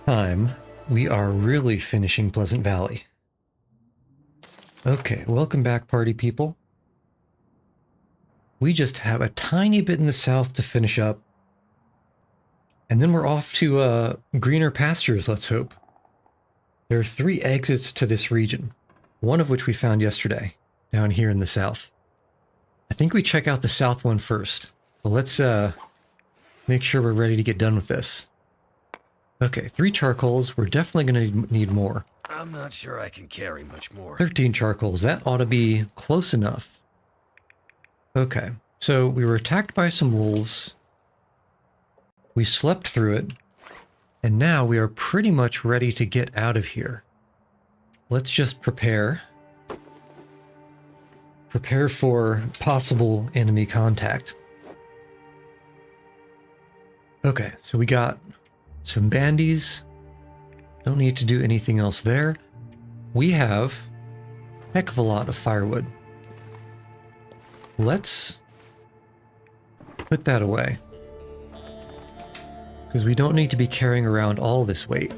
Time, we are really finishing Pleasant Valley. Okay, welcome back, party people. We just have a tiny bit in the south to finish up. And then we're off to greener pastures, let's hope. There are 3 exits to this region, one of which we found yesterday, down here in the south. I think we check out the south one first. But let's make sure we're ready to get done with this. Okay, 3 charcoals. We're definitely going to need more. I'm not sure I can carry much more. 13 charcoals. That ought to be close enough. Okay, so we were attacked by some wolves. We slept through it. And now we are pretty much ready to get out of here. Let's just prepare. Prepare for possible enemy contact. Okay, so we got some bandies. Don't need to do anything else there. We have a heck of a lot of firewood. Let's put that away, because we don't need to be carrying around all this weight.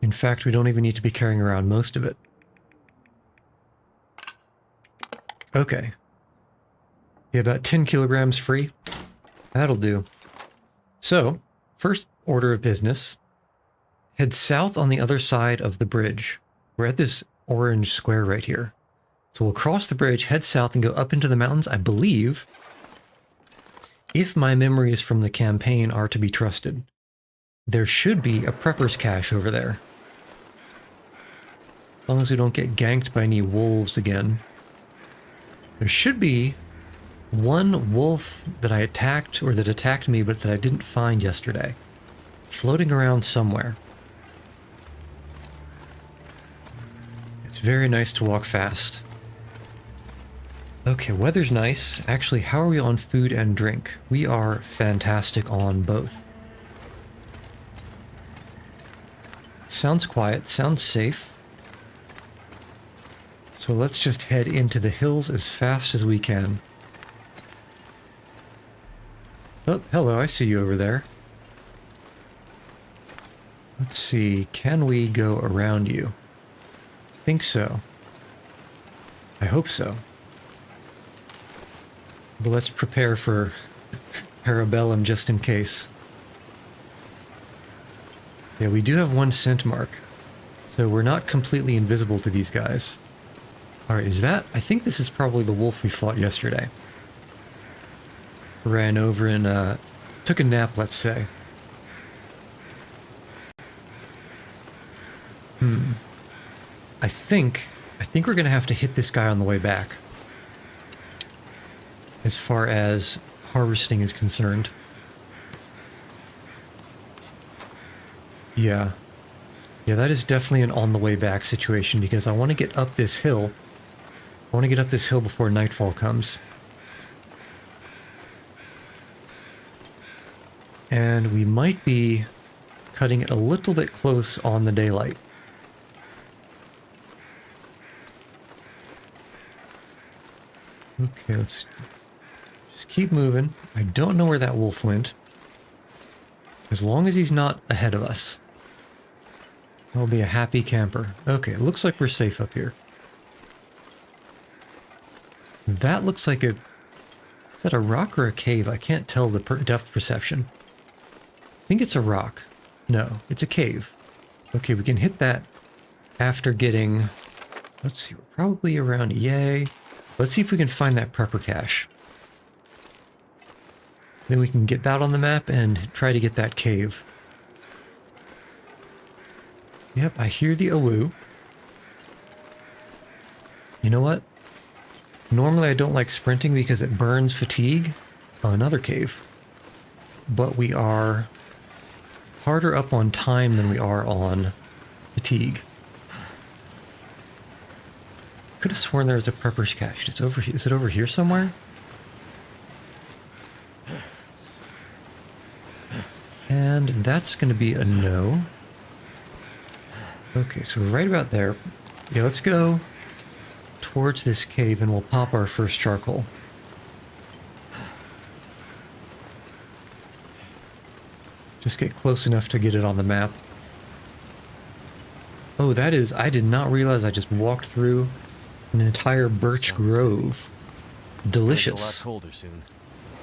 In fact, we don't even need to be carrying around most of it. Okay. Yeah, about 10 kilograms free. That'll do. So, first order of business. Head south on the other side of the bridge. We're at this orange square right here. So we'll cross the bridge, head south, and go up into the mountains, I believe. If my memories from the campaign are to be trusted, there should be a prepper's cache over there. As long as we don't get ganked by any wolves again. There should be one wolf that I attacked, or that attacked me, but that I didn't find yesterday, floating around somewhere. It's very nice to walk fast. Okay, weather's nice. Actually, how are we on food and drink? We are fantastic on both. Sounds quiet, sounds safe. So let's just head into the hills as fast as we can. Oh, hello, I see you over there. Let's see, can we go around you? I think so. I hope so. But let's prepare for Parabellum just in case. Yeah, we do have 1 scent mark, so we're not completely invisible to these guys. Alright, is that... I think this is probably the wolf we fought yesterday. Ran over and took a nap, let's say. I think we're gonna have to hit this guy on the way back, as far as harvesting is concerned. Yeah, that is definitely an on the way back situation, because I want to get up this hill. I want to get up this hill before nightfall comes. And we might be cutting it a little bit close on the daylight. Okay, let's just keep moving. I don't know where that wolf went. As long as he's not ahead of us, I'll be a happy camper. Okay, it looks like we're safe up here. That looks like a... Is that a rock or a cave? I can't tell the depth perception. I think it's a rock. No, it's a cave. Okay, we can hit that after getting... Let's see, we're probably around... Yay. Let's see if we can find that prepper cache. Then we can get that on the map and try to get that cave. Yep, I hear the awoo. You know what? Normally I don't like sprinting because it burns fatigue. Oh, another cave. But we are harder up on time than we are on fatigue. Could have sworn there was a prepper's cache. It's over here. Is it over here somewhere? And that's going to be a no. Okay, so we're right about there. Yeah, let's go towards this cave and we'll pop our first charcoal. Just get close enough to get it on the map. Oh, that is... I did not realize I just walked through an entire birch grove. Delicious. It's a lot colder soon.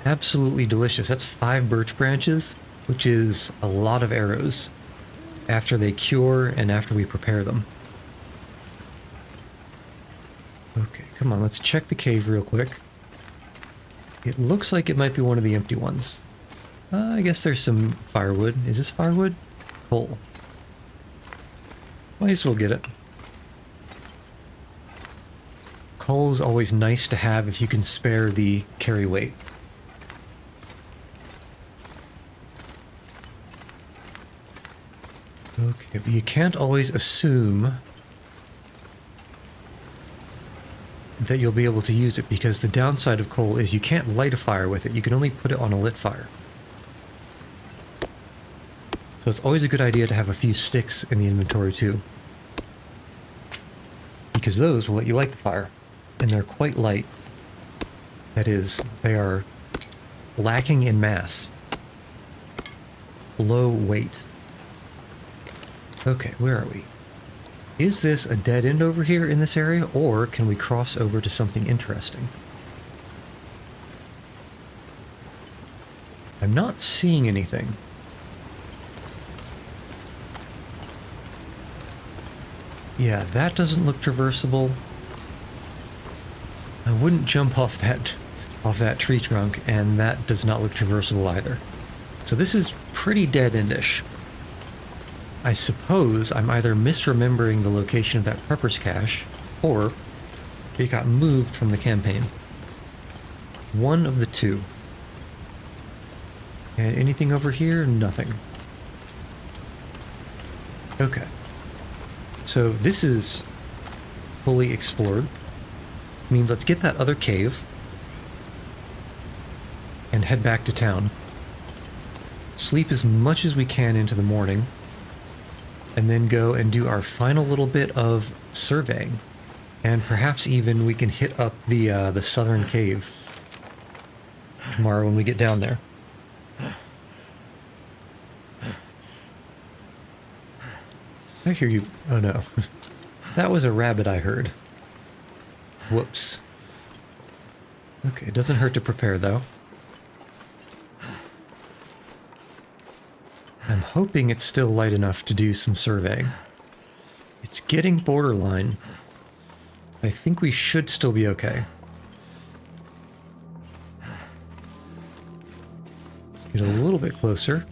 Absolutely delicious. That's 5 birch branches, which is a lot of arrows after they cure and after we prepare them. Okay, come on, let's check the cave real quick. It looks like it might be one of the empty ones. I guess there's some firewood. Is this firewood? Coal. Might as well get it. Coal is always nice to have if you can spare the carry weight. Okay, but you can't always assume that you'll be able to use it, because the downside of coal is you can't light a fire with it. You can only put it on a lit fire. So it's always a good idea to have a few sticks in the inventory too, because those will let you light the fire, and they're quite light. That is, they are lacking in mass. Low weight. Okay, where are we? Is this a dead end over here in this area, or can we cross over to something interesting? I'm not seeing anything. Yeah, that doesn't look traversable. I wouldn't jump off that tree trunk, and that does not look traversable either. So this is pretty dead-endish. I suppose I'm either misremembering the location of that prepper's cache, or it got moved from the campaign. One of the two. And anything over here? Nothing. Okay. So this is fully explored. Means let's get that other cave and head back to town. Sleep as much as we can into the morning, and then go and do our final little bit of surveying. And perhaps even we can hit up the southern cave tomorrow when we get down there. I hear you. Oh no. That was a rabbit I heard. Whoops. Okay, it doesn't hurt to prepare though. I'm hoping it's still light enough to do some surveying. It's getting borderline. I think we should still be okay. Get a little bit closer.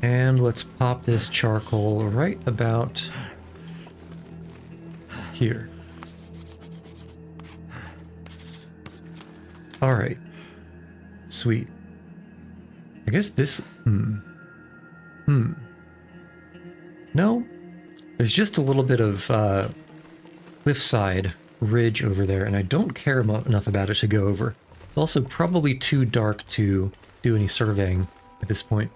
And let's pop this charcoal right about here. Alright. Sweet. I guess this... No? There's just a little bit of cliffside ridge over there, and I don't care enough about it to go over. It's also probably too dark to do any surveying at this point.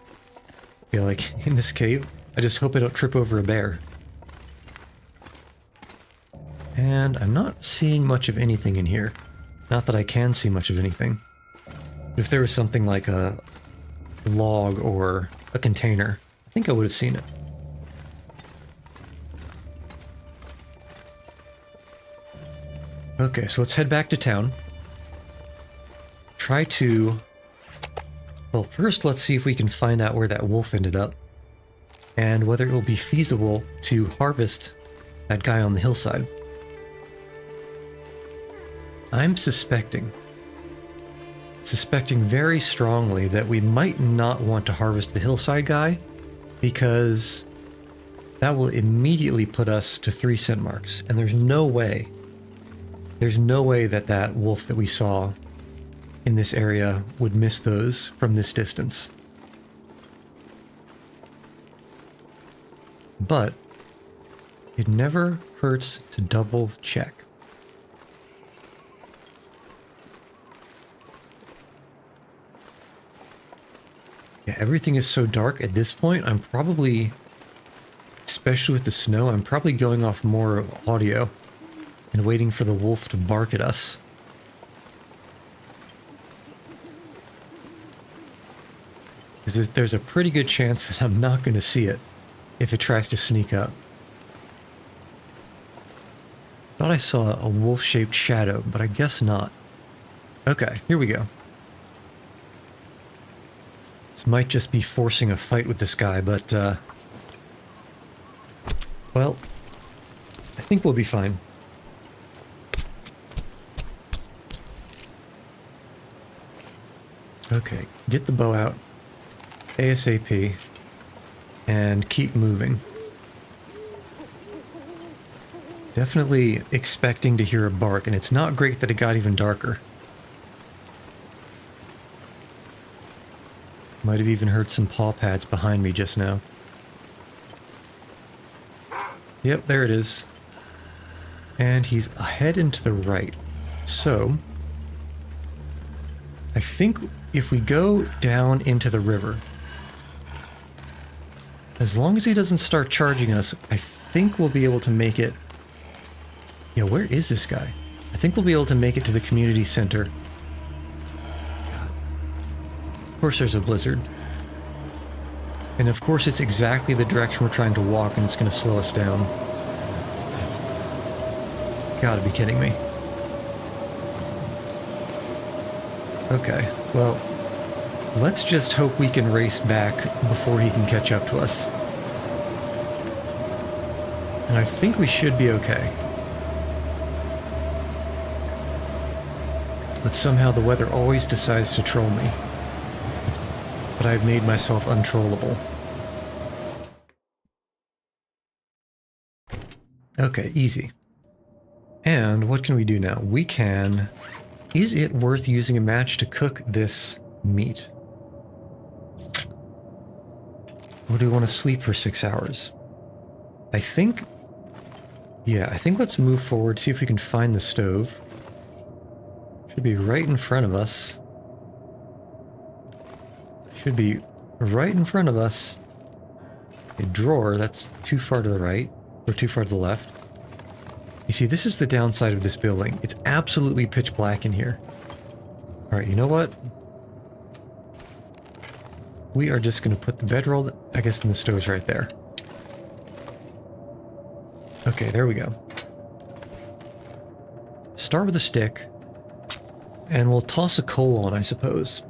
Yeah, like, in this cave, I just hope I don't trip over a bear. And I'm not seeing much of anything in here. Not that I can see much of anything. If there was something like a log or a container, I think I would have seen it. Okay, so let's head back to town. Try to... Well, first let's see if we can find out where that wolf ended up, and whether it will be feasible to harvest that guy on the hillside. I'm suspecting very strongly that we might not want to harvest the hillside guy, because that will immediately put us to 3 scent marks, and there's no way that that wolf that we saw in this area would miss those from this distance. But it never hurts to double check. Yeah, everything is so dark at this point. I'm probably, especially with the snow, I'm probably going off more audio and waiting for the wolf to bark at us. Because there's a pretty good chance that I'm not going to see it if it tries to sneak up. Thought I saw a wolf-shaped shadow, but I guess not. Okay, here we go. This might just be forcing a fight with this guy, but, well, I think we'll be fine. Okay, get the bow out ASAP and keep moving. Definitely expecting to hear a bark, and it's not great that it got even darker. Might have even heard some paw pads behind me just now. Yep, there it is. And he's ahead and to the right. So, I think if we go down into the river, as long as he doesn't start charging us, I think we'll be able to make it. Yeah, where is this guy? I think we'll be able to make it to the community center. God. Of course there's a blizzard. And of course it's exactly the direction we're trying to walk, and it's going to slow us down. Gotta be kidding me. Okay, well, let's just hope we can race back before he can catch up to us. And I think we should be okay. But somehow the weather always decides to troll me. But I've made myself untrollable. Okay, easy. And what can we do now? We can... Is it worth using a match to cook this meat? Or do we want to sleep for 6 hours? I think... Yeah, I think let's move forward, see if we can find the stove. Should be right in front of us. Should be right in front of us. A drawer, that's too far to the right, or too far to the left. You see, this is the downside of this building. It's absolutely pitch black in here. Alright, you know what? We are just going to put the bedroll, I guess, in the stove's right there. Okay, there we go. Start with a stick. And we'll toss a coal on, I suppose.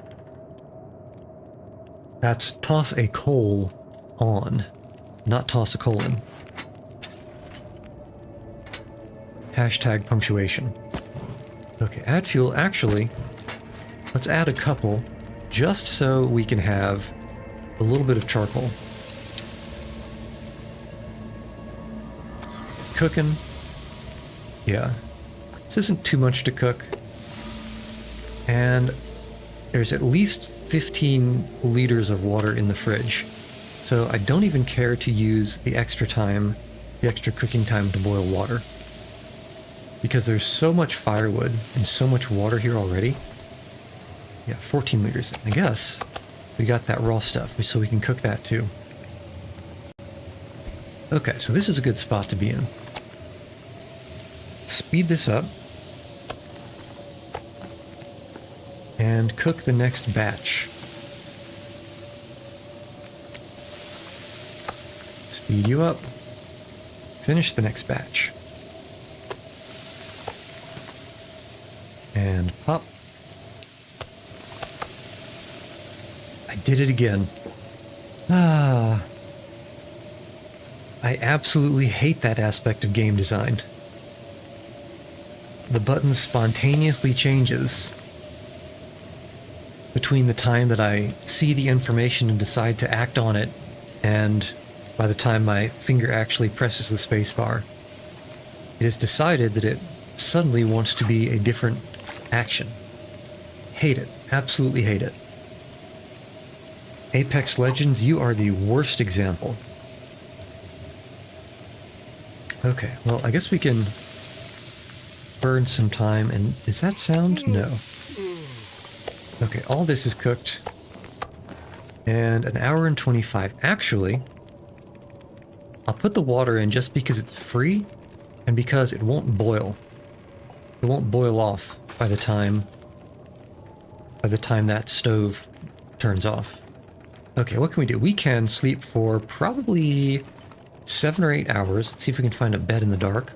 That's toss a coal on, not toss a colon. Hashtag punctuation. Okay, add fuel. Actually, let's add a couple, just so we can have a little bit of charcoal. Cooking. Yeah. This isn't too much to cook. And there's at least 15 liters of water in the fridge. So I don't even care to use the extra time, the extra cooking time to boil water. Because there's so much firewood and so much water here already. Yeah, 14 liters. I guess we got that raw stuff, so we can cook that too. Okay, so this is a good spot to be in. Speed this up. And cook the next batch. Speed you up. Finish the next batch. And pop. I did it again. Ah. I absolutely hate that aspect of game design. The button spontaneously changes between the time that I see the information and decide to act on it, and by the time my finger actually presses the spacebar. It has decided that it suddenly wants to be a different action. Hate it. Absolutely hate it. Apex Legends, you are the worst example. Okay, well, I guess we can burn some time, and is that sound? No. Okay, all this is cooked. And an hour and 25. Actually, I'll put the water in just because it's free, and because it won't boil. It won't boil off by the time that stove turns off. Okay, what can we do? We can sleep for probably 7 or 8 hours. Let's see if we can find a bed in the dark.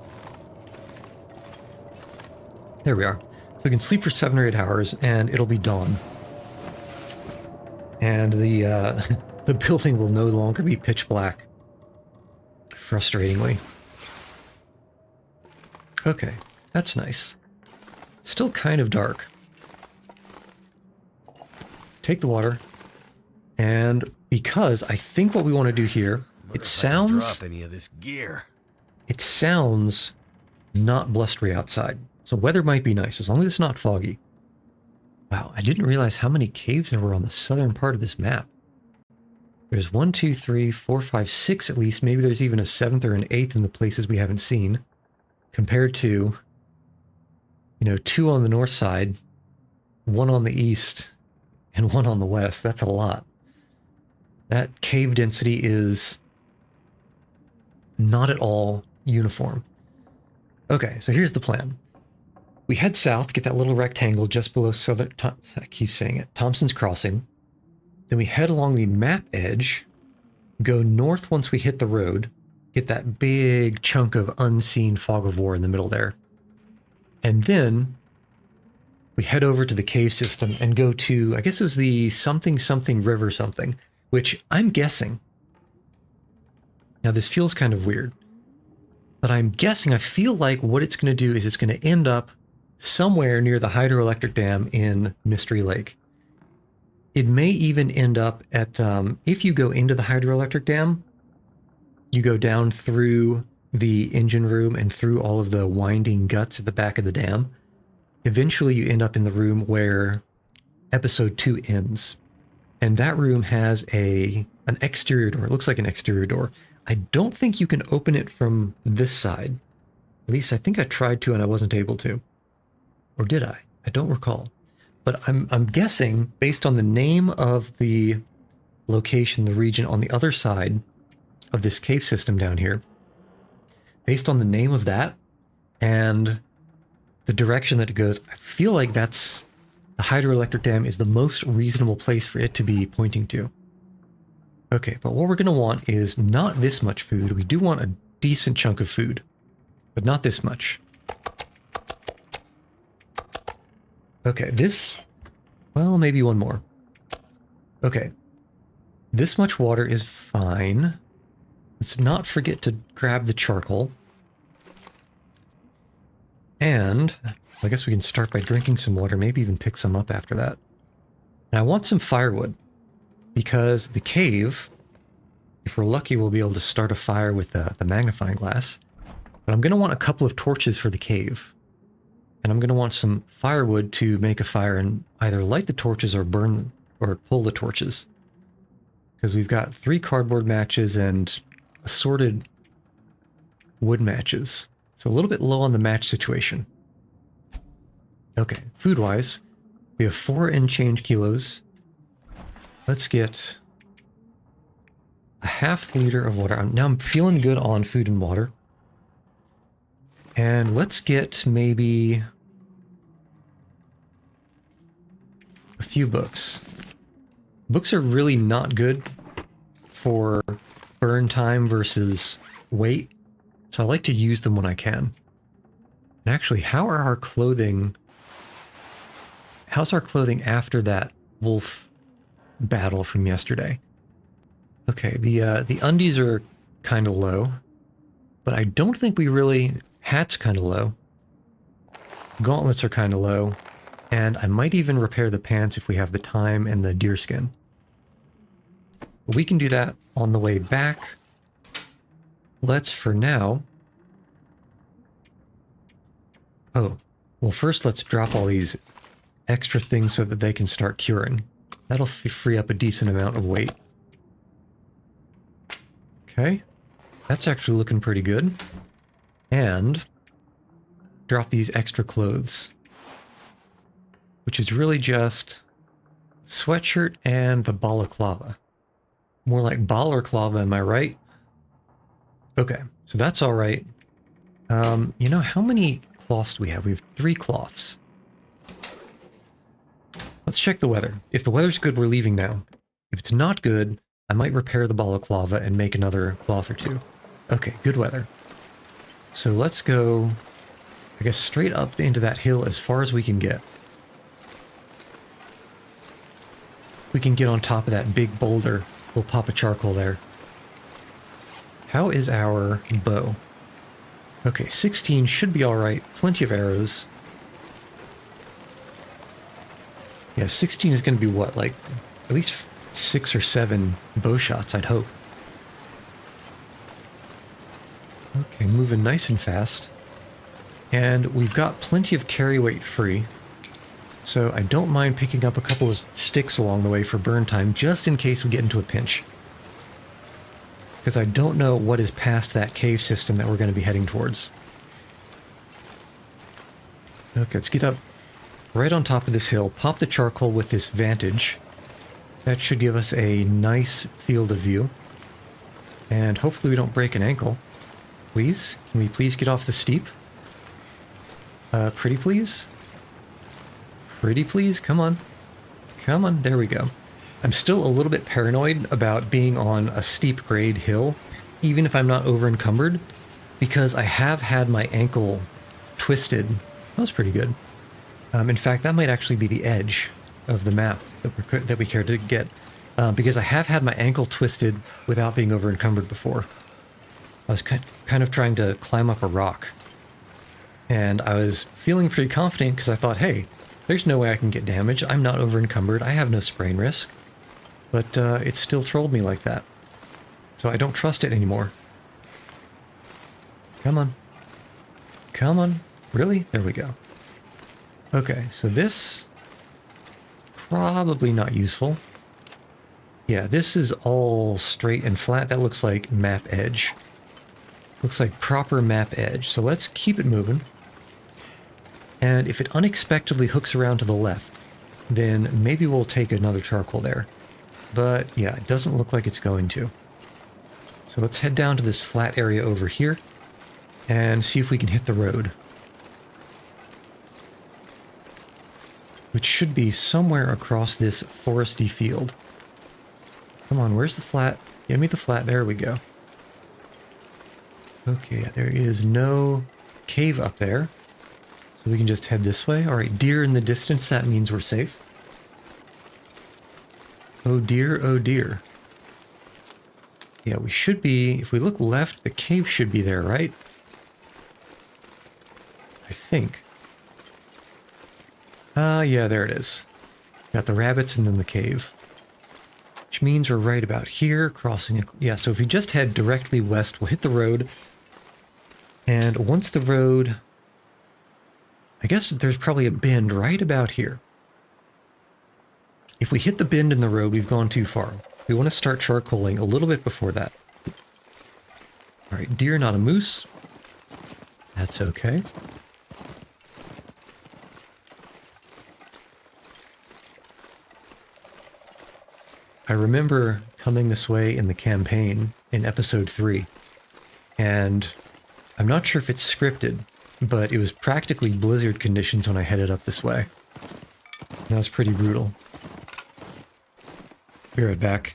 There we are. So we can sleep for 7 or 8 hours, and it'll be dawn. And the the building will no longer be pitch black. Frustratingly. Okay, that's nice. Still kind of dark. Take the water. And because I think what we want to do here, it sounds... drop any of this gear. It sounds not blustery outside. So weather might be nice, as long as it's not foggy. Wow, I didn't realize how many caves there were on the southern part of this map. There's 1, 2, 3, 4, 5, 6 at least. Maybe there's even a 7th or an 8th in the places we haven't seen. Compared to, you know, 2 on the north side, 1 on the east, and 1 on the west. That's a lot. That cave density is not at all uniform. Okay, so here's the plan. We head south, get that little rectangle just below I keep saying it, Thompson's Crossing. Then we head along the map edge, go north once we hit the road, get that big chunk of unseen fog of war in the middle there. And then we head over to the cave system and go to, I guess it was the something river something, which I'm guessing. Now this feels kind of weird, but I'm guessing, I feel like what it's going to do is it's going to end up somewhere near the hydroelectric dam in Mystery Lake. It may even end up at, if you go into the hydroelectric dam, you go down through the engine room and through all of the winding guts at the back of the dam. Eventually you end up in the room where episode 2 ends. And that room has an exterior door. It looks like an exterior door. I don't think you can open it from this side. At least I think I tried to and I wasn't able to. Or did I? I don't recall. But I'm guessing, based on the name of the location, the region on the other side of this cave system down here, based on the name of that and the direction that it goes, I feel like that's the hydroelectric dam is the most reasonable place for it to be pointing to. Okay, but what we're going to want is not this much food. We do want a decent chunk of food, but not this much. Okay, this... well, maybe one more. Okay. This much water is fine. Let's not forget to grab the charcoal. And I guess we can start by drinking some water, maybe even pick some up after that. And I want some firewood, because the cave, if we're lucky, we'll be able to start a fire with the magnifying glass. But I'm going to want a couple of torches for the cave. And I'm going to want some firewood to make a fire and either light the torches or burn or pull the torches. Because we've got 3 cardboard matches and assorted wood matches. So a little bit low on the match situation. Okay, food-wise, we have 4 and change kilos. Let's get a ½ liter of water. Now I'm feeling good on food and water. And let's get maybe a few books. Books are really not good for burn time versus weight, so I like to use them when I can. And actually, how's our clothing after that wolf battle from yesterday? Okay, the undies are kind of low, but I don't think we really... Hat's kind of low. Gauntlets are kind of low. And I might even repair the pants if we have the time and the deer skin. We can do that on the way back. Let's, for now... oh, well first let's drop all these extra things so that they can start curing. That'll free up a decent amount of weight. Okay. That's actually looking pretty good. And drop these extra clothes, which is really just sweatshirt and the balaclava. More like balaclava, am I right? Okay, so that's all right. You know, how many cloths do we have? We have 3 cloths. Let's check the weather. If the weather's good, we're leaving now. If it's not good, I might repair the balaclava and make another cloth or two. Okay, good weather. So let's go, I guess, straight up into that hill as far as we can get. We can get on top of that big boulder. We'll pop a charcoal there. How is our bow? Okay, 16 should be alright. Plenty of arrows. Yeah, 16 is going to be what? Like, at least 6 or 7 bow shots, I'd hope. Okay, moving nice and fast. And we've got plenty of carry weight free. So I don't mind picking up a couple of sticks along the way for burn time, just in case we get into a pinch. Because I don't know what is past that cave system that we're going to be heading towards. Okay, let's get up right on top of this hill, pop the charcoal with this vantage. That should give us a nice field of view. And hopefully we don't break an ankle. Please? Can we please get off the steep? Pretty please? Pretty please? Come on. Come on, there we go. I'm still a little bit paranoid about being on a steep grade hill, even if I'm not over encumbered, because I have had my ankle twisted. That was pretty good. In fact, that might actually be the edge of the map that we care to get, because I have had my ankle twisted without being over encumbered before. I was kind of trying to climb up a rock, and I was feeling pretty confident because I thought, hey, there's no way I can get damage. I'm not over encumbered. I have no sprain risk. But it still trolled me like that. So I don't trust it anymore. Come on. Come on. Really? There we go. Okay, so this... probably not useful. Yeah, this is all straight and flat. That looks like map edge. Looks like proper map edge. So let's keep it moving. And if it unexpectedly hooks around to the left, then maybe we'll take another charcoal there. But yeah, it doesn't look like it's going to. So let's head down to this flat area over here and see if we can hit the road. Which should be somewhere across this foresty field. Come on, where's the flat? Give me the flat. There we go. Okay, there is no cave up there. So we can just head this way. All right, deer in the distance. That means we're safe. Oh dear, oh dear. Yeah, we should be... if we look left, the cave should be there, right? I think. Yeah, there it is. Got the rabbits and then the cave. Which means we're right about here, crossing... yeah, so if we just head directly west, we'll hit the road. And once the road... I guess there's probably a bend right about here. If we hit the bend in the road, we've gone too far. We want to start charcoaling a little bit before that. Alright, deer, not a moose. That's okay. I remember coming this way in the campaign in episode 3, and I'm not sure if it's scripted, but it was practically blizzard conditions when I headed up this way. That was pretty brutal. Be right back.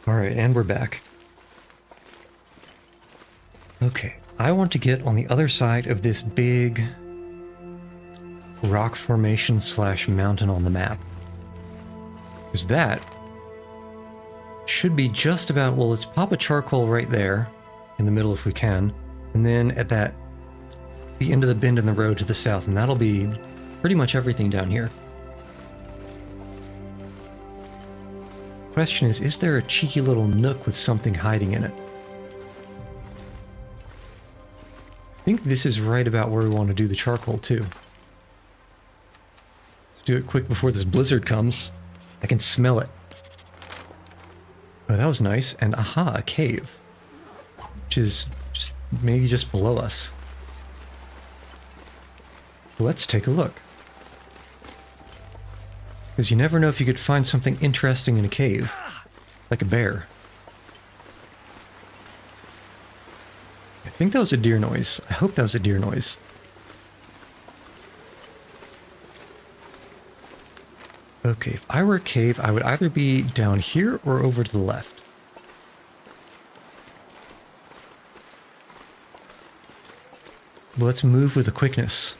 All right, and we're back. Okay, I want to get on the other side of this big rock formation / mountain on the map. Because that should be just about, well, let's pop a charcoal right there in the middle if we can. And then at the end of the bend in the road to the south, and that'll be pretty much everything down here. Question is there a cheeky little nook with something hiding in it? I think this is right about where we want to do the charcoal too. Let's do it quick before this blizzard comes. I can smell it. Oh, that was nice. And aha, a cave. Which is maybe just below us. Let's take a look. Because you never know if you could find something interesting in a cave. Like a bear. I think that was a deer noise. I hope that was a deer noise. Okay, if I were a cave, I would either be down here or over to the left. Let's move with a quickness.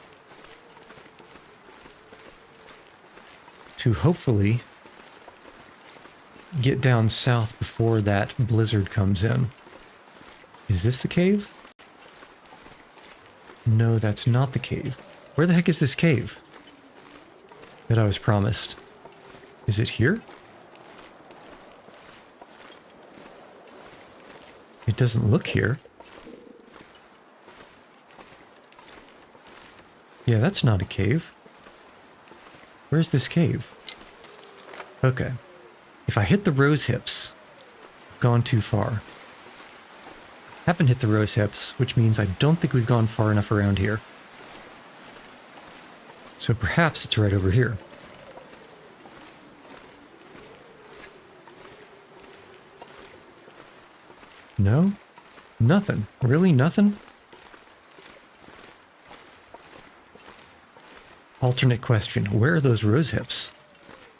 To hopefully get down south before that blizzard comes in. Is this the cave? No, that's not the cave. Where the heck is this cave that I was promised? Is it here? It doesn't look here. Yeah, that's not a cave. Where's this cave? Okay. If I hit the rose hips, I've gone too far. Haven't hit the rose hips, which means I don't think we've gone far enough around here. So perhaps it's right over here. No? Nothing. Really nothing? Alternate question. Where are those rose hips?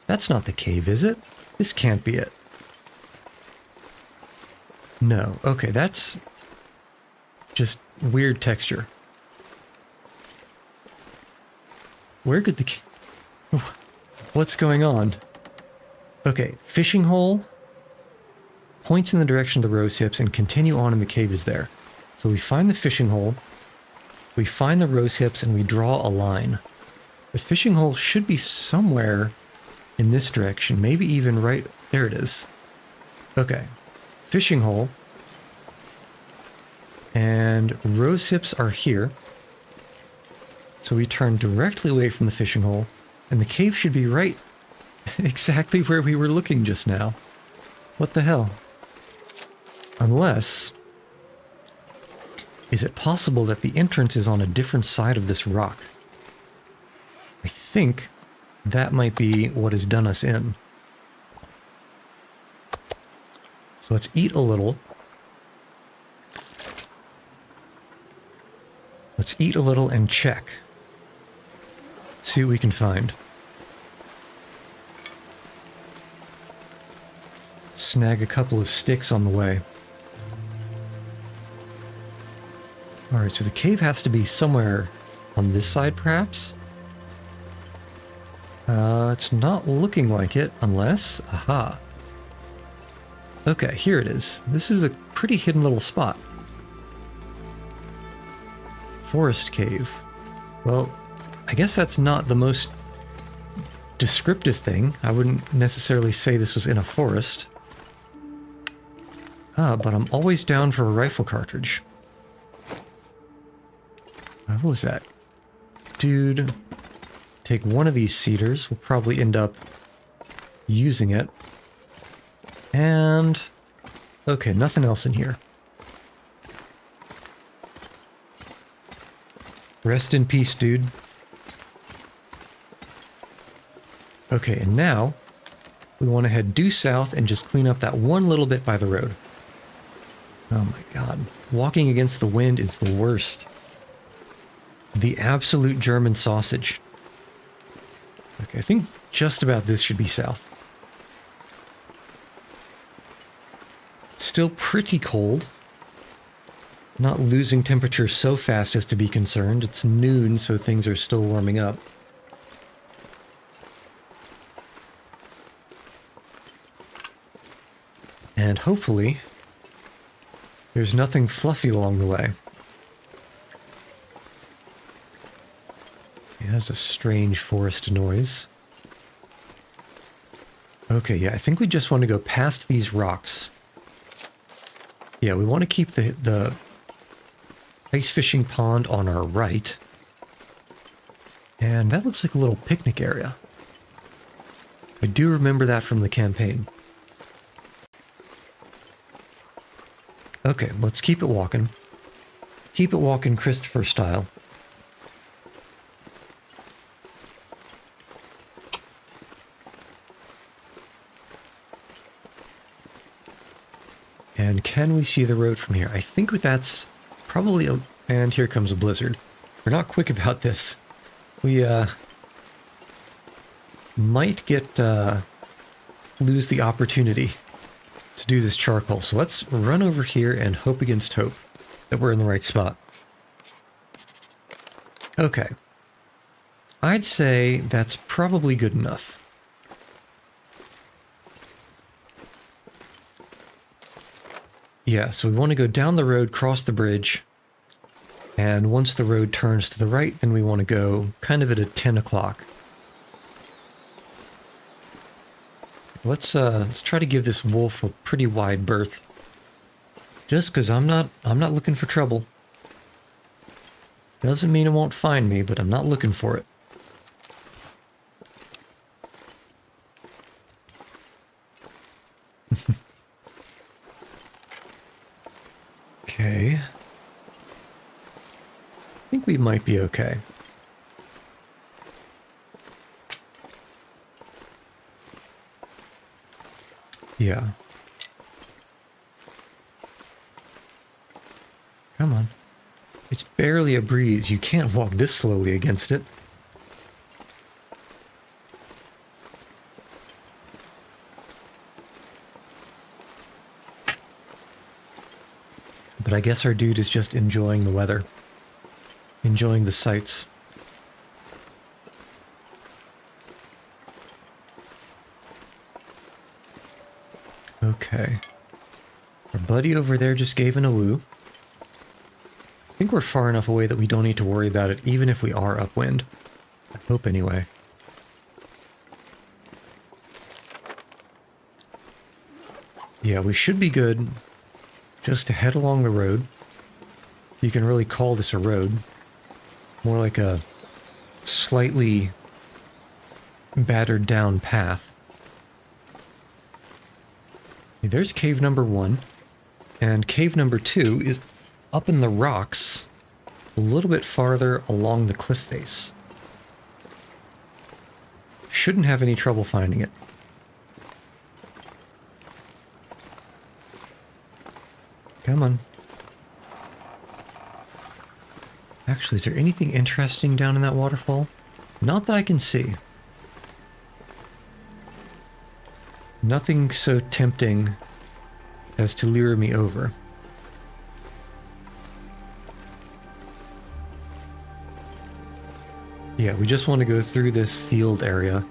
That's not the cave, is it? This can't be it. No. Okay, that's just weird texture. Where could the What's going on? Okay, fishing hole points in the direction of the rose hips and continue on, and the cave is there. So we find the fishing hole, we find the rose hips, and we draw a line. The fishing hole should be somewhere in this direction, maybe even right there. It is. Okay, fishing hole and rose hips are here. So we turn directly away from the fishing hole, and the cave should be right exactly where we were looking just now. What the hell? Unless, is it possible that the entrance is on a different side of this rock? I think that might be what has done us in. So let's eat a little. Let's eat a little and check. See what we can find. Snag a couple of sticks on the way. Alright, so the cave has to be somewhere on this side, perhaps? It's not looking like it, unless... Aha. Okay, here it is. This is a pretty hidden little spot. Forest cave. Well, I guess that's not the most descriptive thing. I wouldn't necessarily say this was in a forest. But I'm always down for a rifle cartridge. What was that? Dude, take one of these cedars. We'll probably end up using it. And... okay, nothing else in here. Rest in peace, dude. Okay, and now we want to head due south and just clean up that one little bit by the road. Oh my god. Walking against the wind is the worst. The absolute German sausage. Okay, I think just about this should be south. still pretty cold. Not losing temperature so fast as to be concerned. It's noon, so things are still warming up. And hopefully, there's nothing fluffy along the way. Yeah, that's a strange forest noise. Okay, yeah, I think we just want to go past these rocks. Yeah, we want to keep the ice fishing pond on our right. And that looks like a little picnic area. I do remember that from the campaign. Okay, let's keep it walking. Keep it walking Christopher style. And can we see the road from here? I think that's probably a... And here comes a blizzard. We're not quick about this. We, might get, lose the opportunity to do this charcoal. So let's run over here and hope against hope that we're in the right spot. Okay. I'd say that's probably good enough. Yeah, so we want to go down the road, cross the bridge, and once the road turns to the right, then we want to go kind of at a 10 o'clock. Let's try to give this wolf a pretty wide berth. Just because I'm not looking for trouble. Doesn't mean it won't find me, but I'm not looking for it. Okay. I think we might be okay. Yeah. Come on. It's barely a breeze. You can't walk this slowly against it. But I guess our dude is just enjoying the weather. Enjoying the sights. Okay. Our buddy over there just gave an awoo. I think we're far enough away that we don't need to worry about it, even if we are upwind. I hope anyway. Yeah, we should be good. Just to head along the road. You can really call this a road. More like a slightly battered down path. There's cave number 1. And cave number 2 is up in the rocks, a little bit farther along the cliff face. Shouldn't have any trouble finding it. Come on. Actually, is there anything interesting down in that waterfall? Not that I can see. Nothing so tempting as to lure me over. Yeah, we just want to go through this field area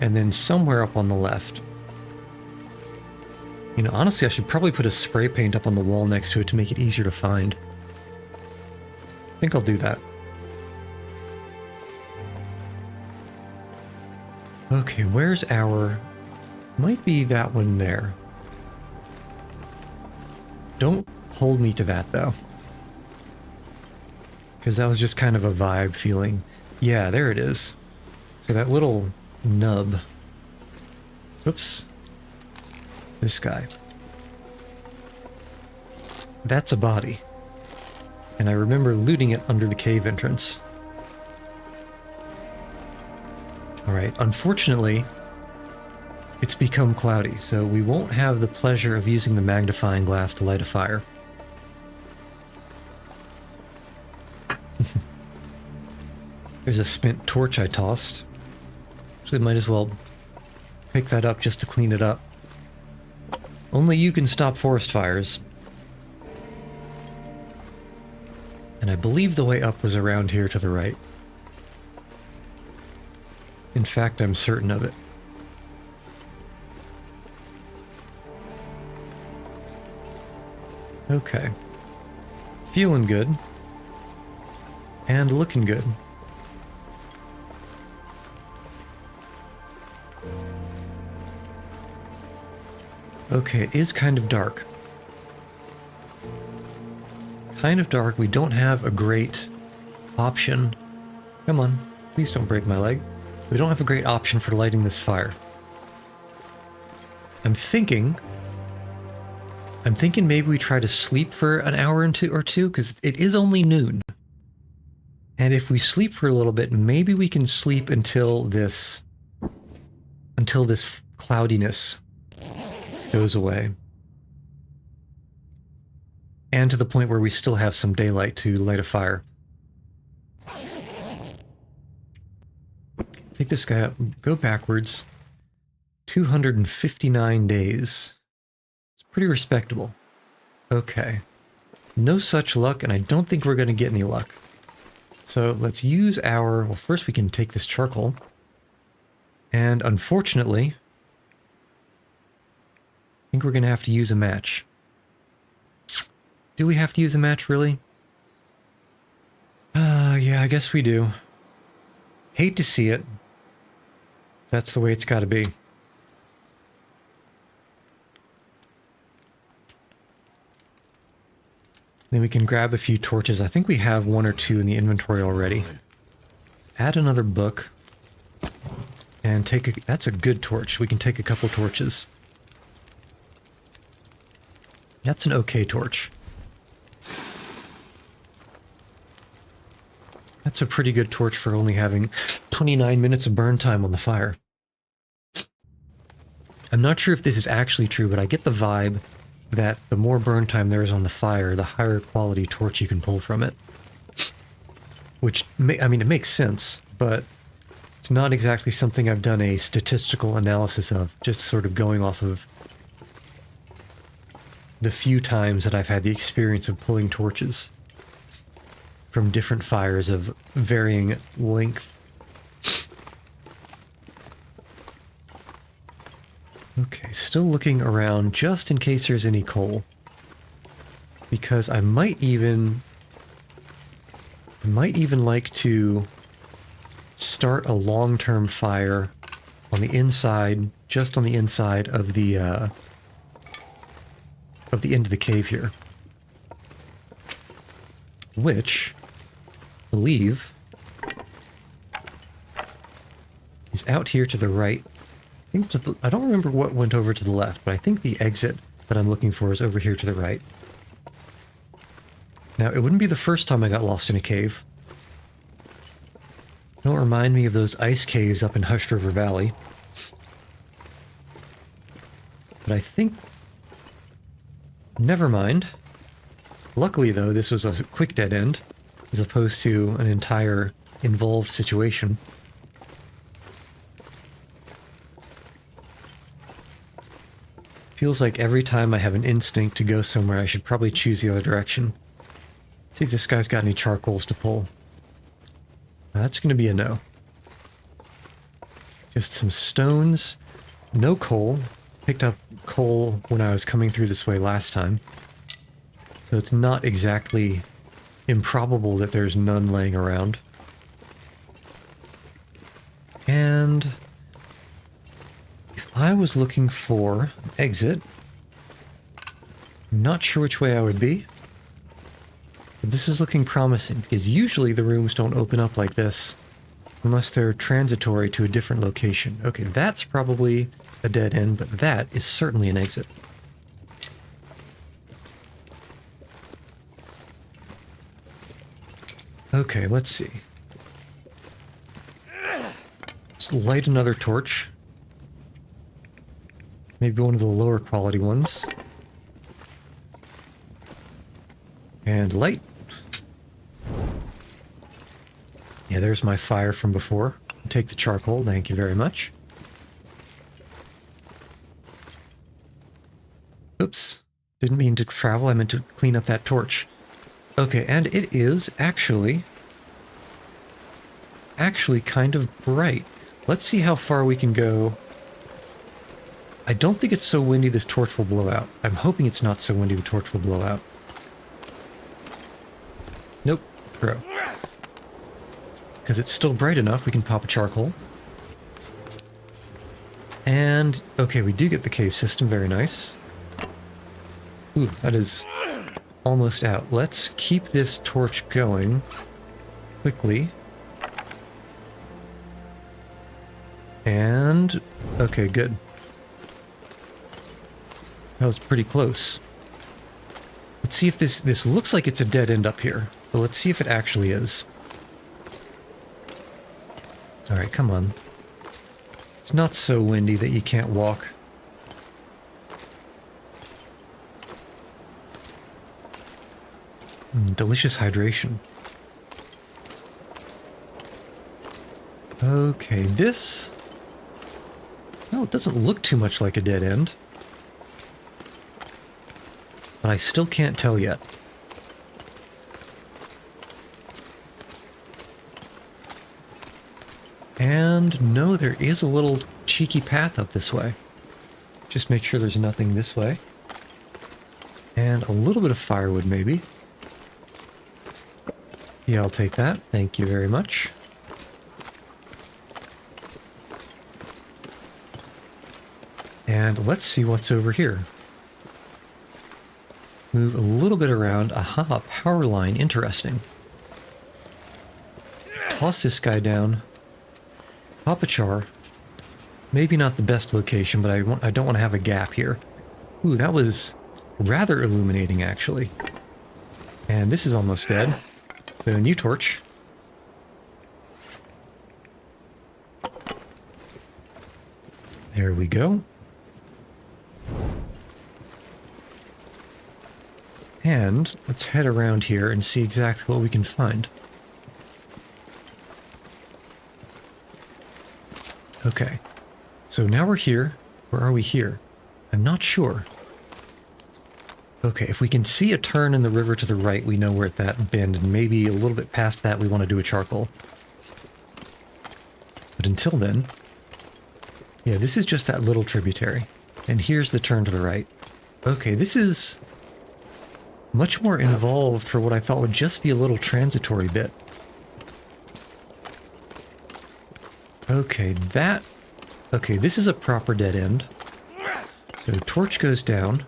and then somewhere up on the left. You know, honestly, I should probably put a spray paint up on the wall next to it to make it easier to find. I think I'll do that. Okay, where's our... Might be that one there. Don't hold me to that, though. Because that was just kind of a vibe feeling. Yeah, there it is. So that little nub. Oops. This guy. That's a body. And I remember looting it under the cave entrance. Alright, unfortunately, it's become cloudy, so we won't have the pleasure of using the magnifying glass to light a fire. There's a spent torch I tossed. Actually, might as well pick that up just to clean it up. Only you can stop forest fires. And I believe the way up was around here to the right. In fact, I'm certain of it. Okay. Feeling good. And looking good. Okay, it is kind of dark. Kind of dark. We don't have a great option. Come on. Please don't break my leg. We don't have a great option for lighting this fire. I'm thinking maybe we try to sleep for an hour or two, because it is only noon. And if we sleep for a little bit, maybe we can sleep until this cloudiness goes away. And to the point where we still have some daylight to light a fire. Pick this guy up, go backwards. 259 days. It's pretty respectable. Okay. No such luck, and I don't think we're going to get any luck. So let's use our... Well, first we can take this charcoal. And unfortunately, I think we're going to have to use a match. Do we have to use a match, really? Yeah, I guess we do. Hate to see it. That's the way it's got to be. Then we can grab a few torches. I think we have one or two in the inventory already. Add another book. And take a... That's a good torch. We can take a couple torches. That's an okay torch. That's a pretty good torch for only having 29 minutes of burn time on the fire. I'm not sure if this is actually true, but I get the vibe that the more burn time there is on the fire, the higher quality torch you can pull from it. Which, I mean, it makes sense, but it's not exactly something I've done a statistical analysis of, just sort of going off of the few times that I've had the experience of pulling torches from different fires of varying length. Okay, still looking around just in case there's any coal. Because I might even like to start a long-term fire on the inside, just on the inside of the end of the cave here. Which, I believe, is out here to the right. I don't remember what went over to the left, but I think the exit that I'm looking for is over here to the right. Now, it wouldn't be the first time I got lost in a cave. Don't remind me of those ice caves up in Hushed River Valley. But I think... Never mind. Luckily, though, this was a quick dead end, as opposed to an entire involved situation. Feels like every time I have an instinct to go somewhere, I should probably choose the other direction. See if this guy's got any charcoals to pull. That's going to be a no. Just some stones. No coal. Picked up coal when I was coming through this way last time. So it's not exactly improbable that there's none laying around. And if I was looking for an exit, I'm not sure which way I would be. But this is looking promising, because usually the rooms don't open up like this unless they're transitory to a different location. Okay, that's probably a dead end, but that is certainly an exit. Okay, let's see. Let's light another torch. Maybe one of the lower quality ones. And light. Yeah, there's my fire from before. Take the charcoal, thank you very much. Oops. Didn't mean to travel. I meant to clean up that torch. Okay, and it is actually kind of bright. Let's see how far we can go. I don't think it's so windy this torch will blow out. I'm hoping it's not so windy the torch will blow out. Nope. Bro. Because it's still bright enough, we can pop a charcoal. And, okay, we do get the cave system. Very nice. Ooh, that is almost out. Let's keep this torch going quickly. And, okay, good. That was pretty close. Let's see if this looks like it's a dead end up here. But let's see if it actually is. Alright, come on. It's not so windy that you can't walk. Delicious hydration. Okay, this... Well, it doesn't look too much like a dead end. But I still can't tell yet. And no, there is a little cheeky path up this way. Just make sure there's nothing this way. And a little bit of firewood, maybe. Yeah, I'll take that. Thank you very much. And let's see what's over here. Move a little bit around. Aha, power line. Interesting. Toss this guy down. Pop a char. Maybe not the best location, but I don't want to have a gap here. Ooh, that was rather illuminating, actually. And this is almost dead. So, new torch. There we go. And let's head around here and see exactly what we can find. Okay, so now we're here. Where are we here? I'm not sure. Okay, if we can see a turn in the river to the right, we know we're at that bend, and maybe a little bit past that we want to do a charcoal. But until then... Yeah, this is just that little tributary. And here's the turn to the right. Okay, this is much more involved for what I thought would just be a little transitory bit. Okay, okay, this is a proper dead end. So torch goes down.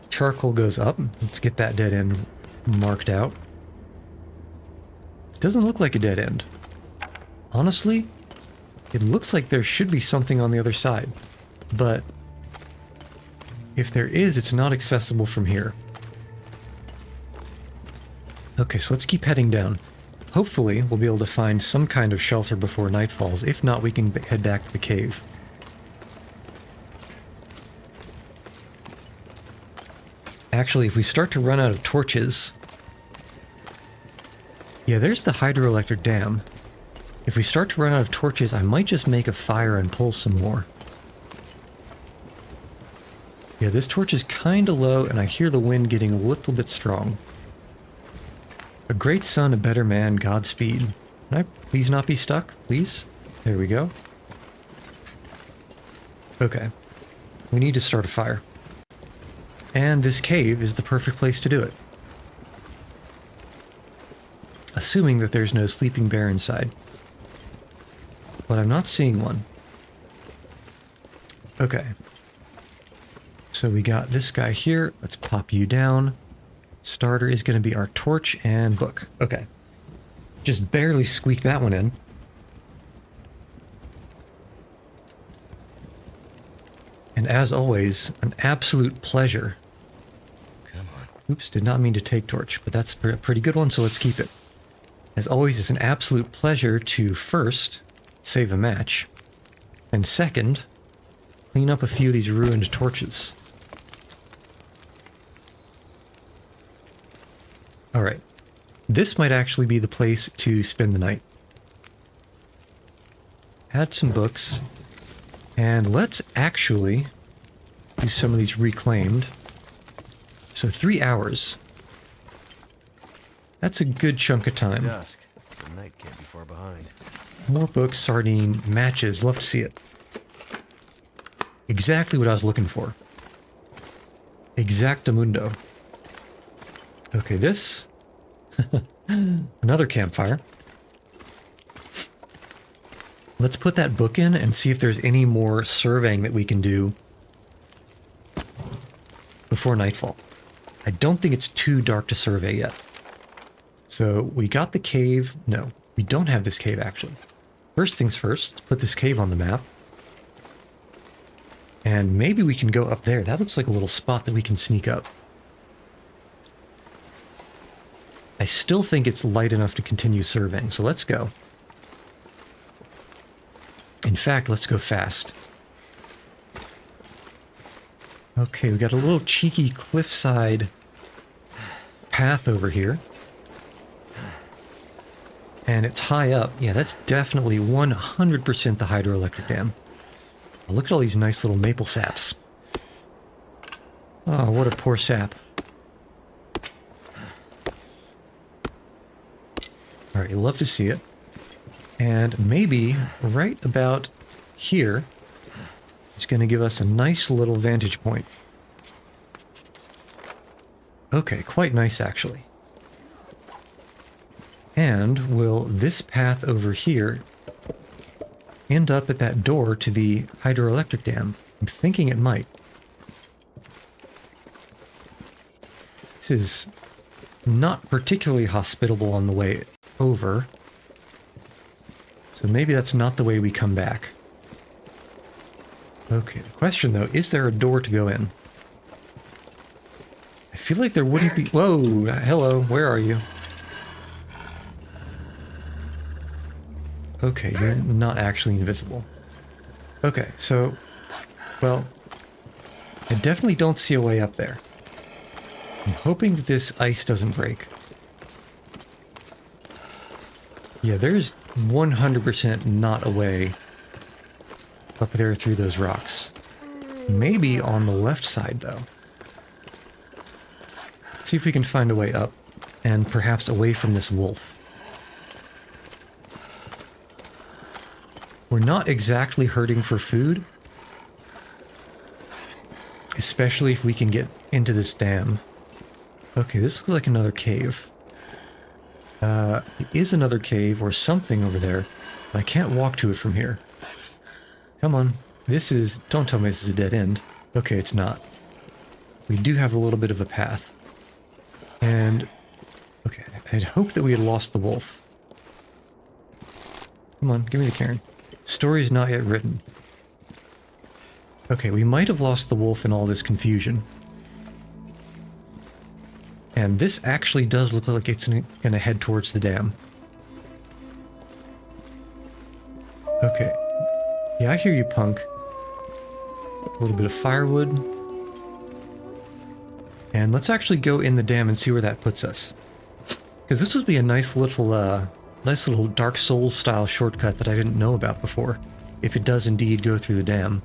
Charcoal goes up. Let's get that dead end marked out. Doesn't look like a dead end. Honestly, it looks like there should be something on the other side. But if there is, it's not accessible from here. Okay, so let's keep heading down. Hopefully, we'll be able to find some kind of shelter before night falls. If not, we can head back to the cave. Actually, if we start to run out of torches... Yeah, there's the hydroelectric dam. If we start to run out of torches, I might just make a fire and pull some more. Yeah, this torch is kind of low, and I hear the wind getting a little bit strong. A great son, a better man, Godspeed. Can I please not be stuck? Please? There we go. Okay. We need to start a fire. And this cave is the perfect place to do it. Assuming that there's no sleeping bear inside. But I'm not seeing one. Okay. So we got this guy here. Let's pop you down. Starter is going to be our torch and book. Okay. Just barely squeaked that one in. And as always, an absolute pleasure. Come on. Oops, did not mean to take torch, but that's a pretty good one, so let's keep it. As always, it's an absolute pleasure to first save a match, and second, clean up a few of these ruined torches. Alright, this might actually be the place to spend the night. Add some books, and let's actually do some of these reclaimed. So 3 hours. That's a good chunk of time. Dusk, so night can't be far behind. More books, sardine, matches. Love to see it. Exactly what I was looking for. Exactamundo. Okay, this. Another campfire. Let's put that book in and see if there's any more surveying that we can do before nightfall. I don't think it's too dark to survey yet. So we got the cave. No, we don't have this cave actually. First things first, let's put this cave on the map. And maybe we can go up there. That looks like a little spot that we can sneak up. I still think it's light enough to continue surveying, so let's go. In fact, let's go fast. Okay, we got a little cheeky cliffside path over here. And it's high up. Yeah, that's definitely 100% the hydroelectric dam. Oh, look at all these nice little maple saps. Oh, what a poor sap. Alright, you love to see it. And maybe right about here is going to give us a nice little vantage point. Okay, quite nice actually. And will this path over here end up at that door to the hydroelectric dam? I'm thinking it might. This is not particularly hospitable on the way over. So maybe that's not the way we come back. Okay, the question though, is there a door to go in? I feel like there wouldn't be... Whoa, hello, where are you? Okay, you're not actually invisible. Okay, so... Well, I definitely don't see a way up there. I'm hoping that this ice doesn't break. Yeah, there's 100% not a way up there through those rocks. Maybe on the left side, though. Let's see if we can find a way up, and perhaps away from this wolf. We're not exactly hurting for food, especially if we can get into this dam. Okay, this looks like another cave. It is another cave or something over there, but I can't walk to it from here. Come on. This is... Don't tell me this is a dead end. Okay, it's not. We do have a little bit of a path. And... Okay, I'd hoped that we had lost the wolf. Come on, give me the cairn. Story is not yet written. Okay, we might have lost the wolf in all this confusion. And this actually does look like it's going to head towards the dam. Okay. Yeah, I hear you, punk. A little bit of firewood. And let's actually go in the dam and see where that puts us. Because this would be a nice little Dark Souls style shortcut that I didn't know about before. If it does indeed go through the dam.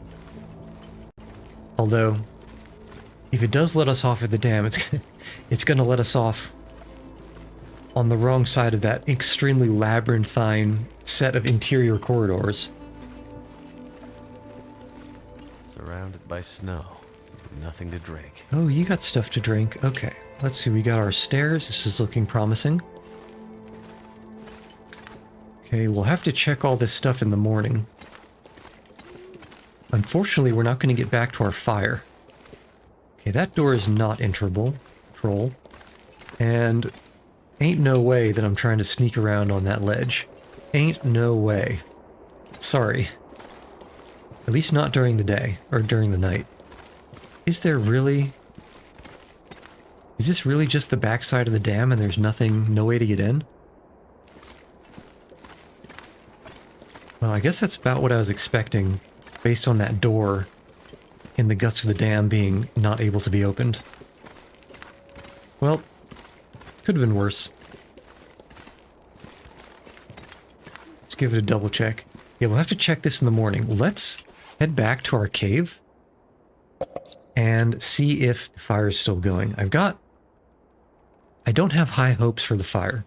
Although, if it does let us off at the dam, it's going to let us off on the wrong side of that extremely labyrinthine set of interior corridors. Surrounded by snow. Nothing to drink. Oh, you got stuff to drink. Okay, let's see. We got our stairs. This is looking promising. Okay, we'll have to check all this stuff in the morning. Unfortunately, we're not going to get back to our fire. Okay, that door is not enterable. Troll. And ain't no way that I'm trying to sneak around on that ledge. Ain't no way. Sorry. At least not during the day, or during the night. Is there really... Is this really just the backside of the dam and there's nothing, no way to get in? Well, I guess that's about what I was expecting, based on that door in the guts of the dam being not able to be opened. Well, could have been worse. Let's give it a double check. Yeah, we'll have to check this in the morning. Let's head back to our cave and see if the fire is still going. I don't have high hopes for the fire,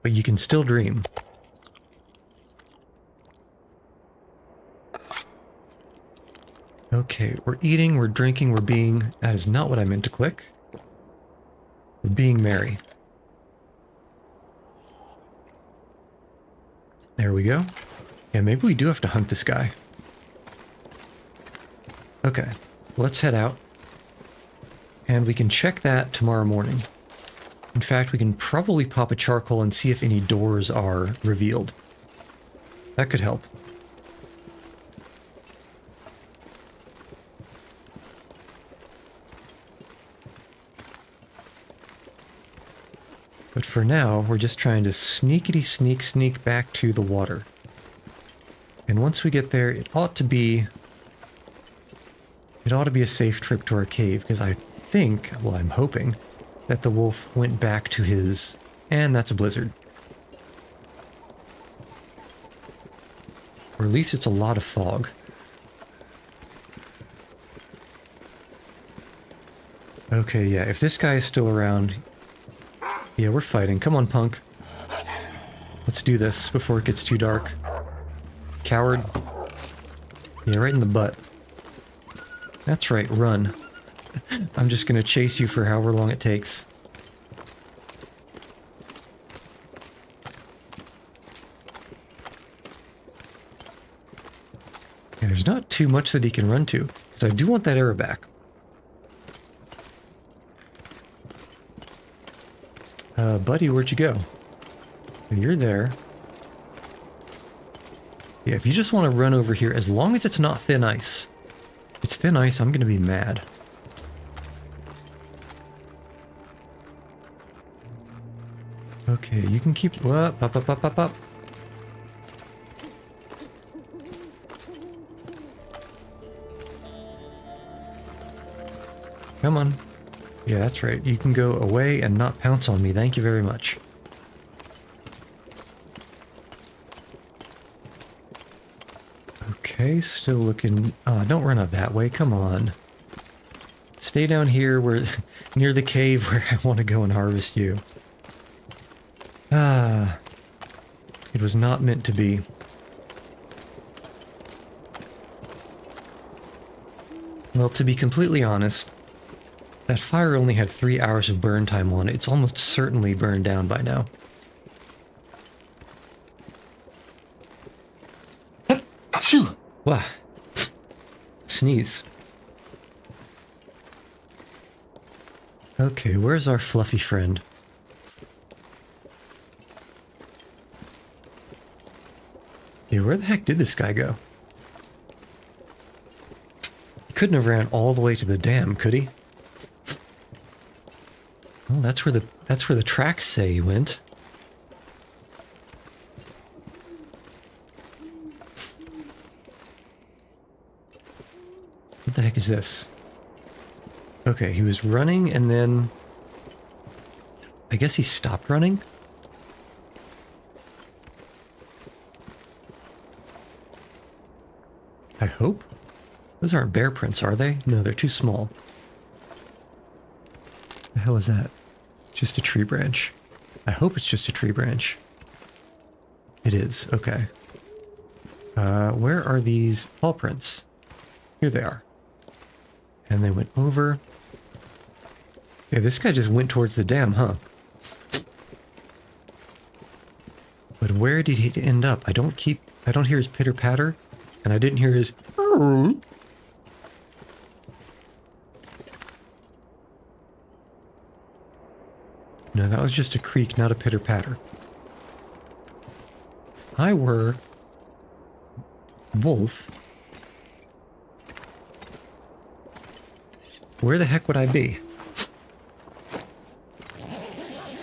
but you can still dream. Okay, we're eating, we're drinking, we're being... That is not what I meant to click. We're being merry. There we go. Yeah, maybe we do have to hunt this guy. Okay, let's head out. And we can check that tomorrow morning. In fact, we can probably pop a charcoal and see if any doors are revealed. That could help. But for now, we're just trying to sneakity sneak back to the water. And once we get there, it ought to be a safe trip to our cave, because I think, well, I'm hoping, that the wolf went back to his... And that's a blizzard. Or at least it's a lot of fog. Okay, yeah, if this guy is still around... Yeah, we're fighting. Come on, punk. Let's do this before it gets too dark. Coward. Yeah, right in the butt. That's right, run. I'm just gonna chase you for however long it takes. Yeah, there's not too much that he can run to, because I do want that arrow back. Buddy, where'd you go? You're there. Yeah, if you just want to run over here, as long as it's not thin ice. If it's thin ice, I'm going to be mad. Okay, you can keep... Up, up, up, up, up, up. Come on. Yeah, that's right. You can go away and not pounce on me. Thank you very much. Okay, still looking... don't run up that way. Come on. Stay down here where near the cave where I want to go and harvest you. It was not meant to be. Well, to be completely honest, that fire only had 3 hours of burn time on it. It's almost certainly burned down by now. Achoo! Wow. Sneeze. Okay, where's our fluffy friend? Yeah, where the heck did this guy go? He couldn't have ran all the way to the dam, could he? Oh, that's where the tracks say he went. What the heck is this? Okay, he was running and then... I guess he stopped running? I hope? Those aren't bear prints, are they? No, they're too small. The hell is that? Just a tree branch. I hope it's just a tree branch. It is, okay. Where are these paw prints? Here they are. And they went over. Yeah, this guy just went towards the dam, huh? But where did he end up? I don't hear his pitter patter, and I didn't hear his... No, that was just a creak, not a pitter patter. If I were wolf, where the heck would I be?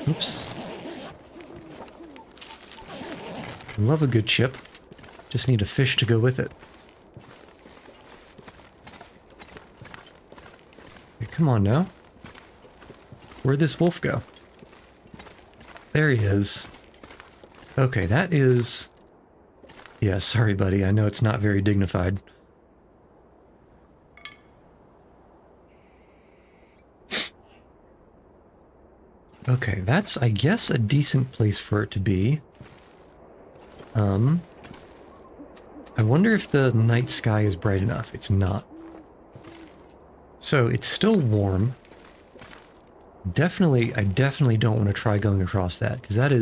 Oops. Love a good chip. Just need a fish to go with it. Hey, come on now. Where'd this wolf go? There he is. Okay, that is... Yeah, sorry, buddy. I know it's not very dignified. Okay, that's, I guess, a decent place for it to be. I wonder if the night sky is bright enough. It's not. So it's still warm. I definitely don't want to try going across that, because that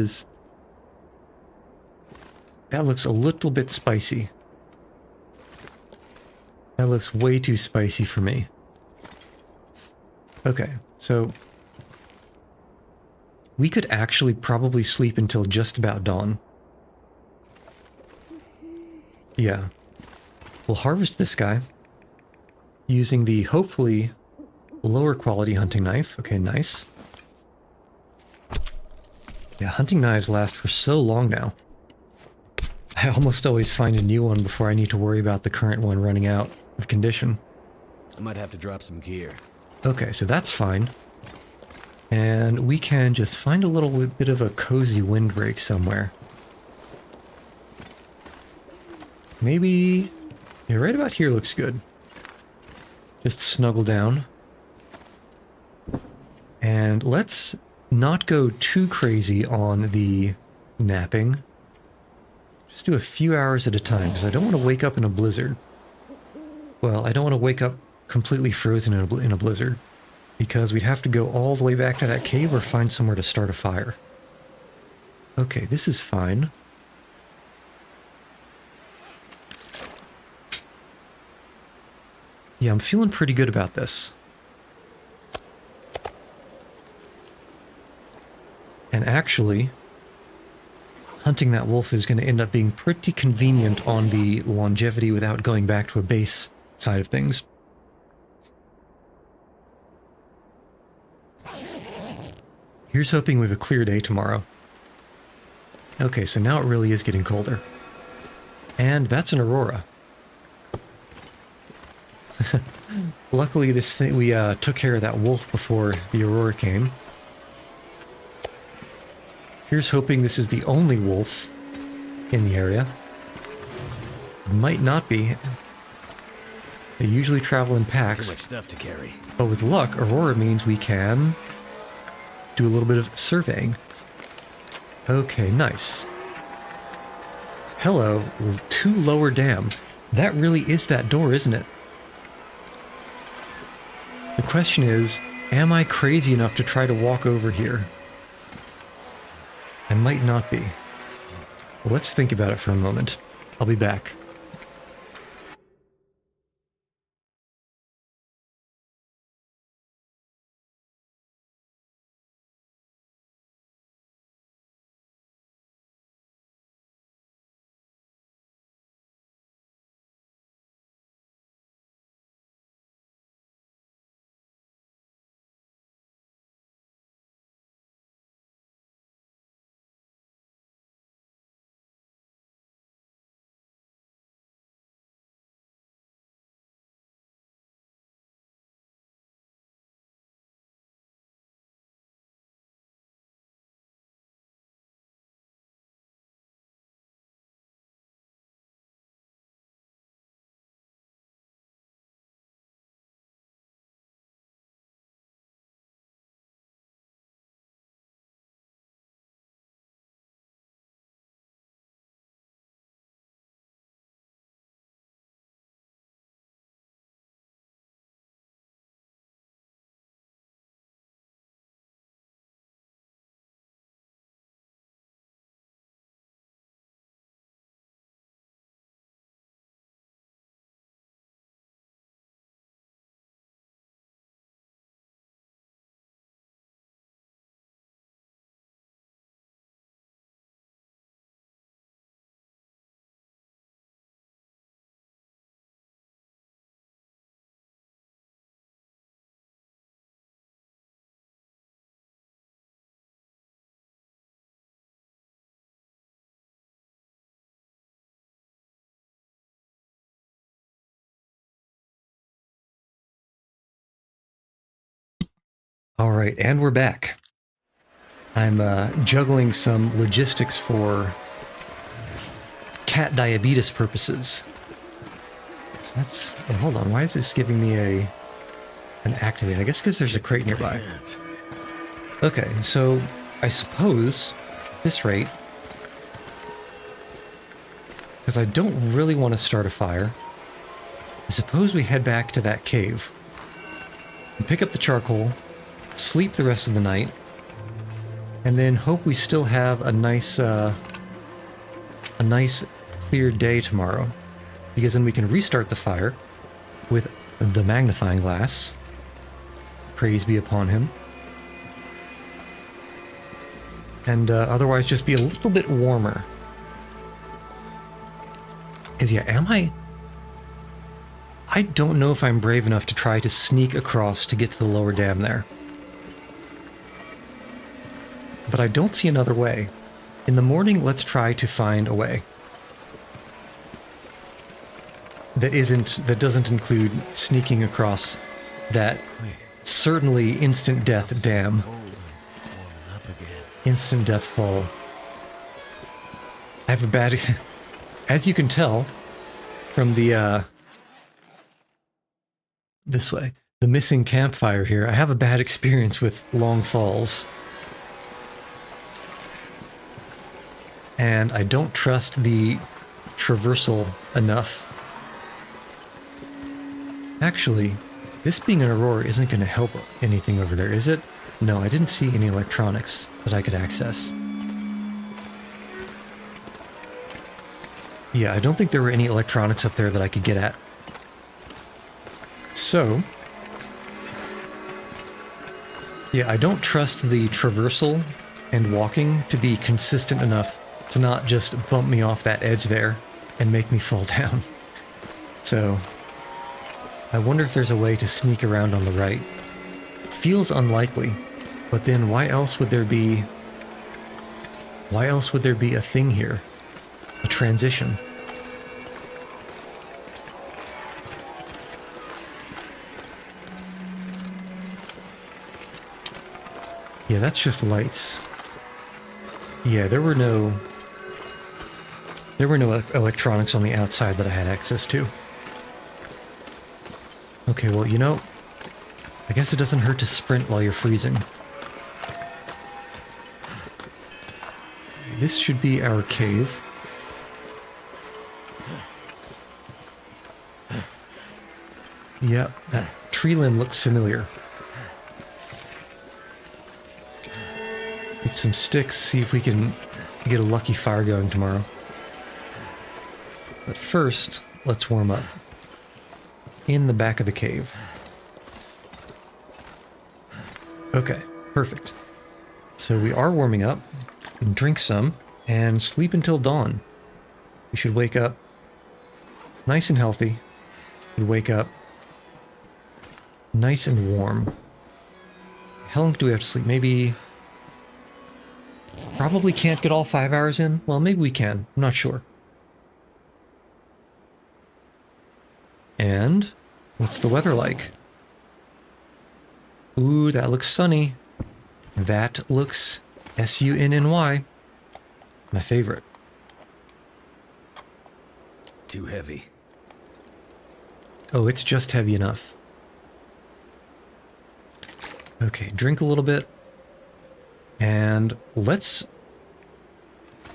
looks a little bit spicy. That looks way too spicy for me. Okay, so we could actually probably sleep until just about dawn. Yeah. We'll harvest this guy using the, hopefully, lower quality hunting knife. Okay, nice. Yeah, hunting knives last for so long now. I almost always find a new one before I need to worry about the current one running out of condition. I might have to drop some gear. Okay, so that's fine. And we can just find a little bit of a cozy windbreak somewhere. Maybe... yeah, right about here looks good. Just snuggle down. And let's not go too crazy on the napping. Just do a few hours at a time, because I don't want to wake up in a blizzard. Well, I don't want to wake up completely frozen in a blizzard, because we'd have to go all the way back to that cave or find somewhere to start a fire. Okay, this is fine. Yeah, I'm feeling pretty good about this. And actually, hunting that wolf is going to end up being pretty convenient on the longevity without going back to a base side of things. Here's hoping we have a clear day tomorrow. Okay, so now it really is getting colder. And that's an aurora. Luckily, this thing we took care of that wolf before the aurora came. Here's hoping this is the only wolf in the area. Might not be. They usually travel in packs. Too much stuff to carry. But with luck, aurora means we can do a little bit of surveying. Okay, nice. Hello, to Lower Dam. That really is that door, isn't it? The question is, am I crazy enough to try to walk over here? I might not be. Well, let's think about it for a moment. I'll be back. All right, and we're back. I'm juggling some logistics for cat diabetes purposes. So that's... oh, hold on, why is this giving me an activate? I guess because there's a crate nearby. Okay, so I suppose at this rate, because I don't really want to start a fire, I suppose we head back to that cave and pick up the charcoal, sleep the rest of the night, and then hope we still have a nice clear day tomorrow, because then we can restart the fire with the magnifying glass. Praise be upon him. And otherwise just be a little bit warmer. Because yeah, I don't know if I'm brave enough to try to sneak across to get to the lower dam there. But I don't see another way. In the morning, let's try to find a way. That doesn't include sneaking across that certainly instant death dam. Warming up again. Instant death fall. I have a bad... As you can tell from the, this way, the missing campfire here, I have a bad experience with long falls. And I don't trust the traversal enough. Actually, this being an Aurora isn't going to help anything over there, is it? No, I didn't see any electronics that I could access. Yeah, I don't think there were any electronics up there that I could get at. So, yeah, I don't trust the traversal and walking to be consistent enough to not just bump me off that edge there and make me fall down. So, I wonder if there's a way to sneak around on the right. Feels unlikely, but then why else would there be a thing here? A transition. Yeah, that's just lights. Yeah, there were no electronics on the outside that I had access to. Okay, well, you know, I guess it doesn't hurt to sprint while you're freezing. This should be our cave. Yep, that tree limb looks familiar. Get some sticks, see if we can get a lucky fire going tomorrow. But first, let's warm up. In the back of the cave. Okay, perfect. So we are warming up. We can drink some and sleep until dawn. We should wake up nice and healthy. We wake up nice and warm. How long do we have to sleep? Maybe... Probably can't get all 5 hours in. Well, maybe we can. I'm not sure. And what's the weather like? Ooh, that looks sunny. That looks sunny. My favorite. Too heavy. Oh, it's just heavy enough. Okay, drink a little bit. And let's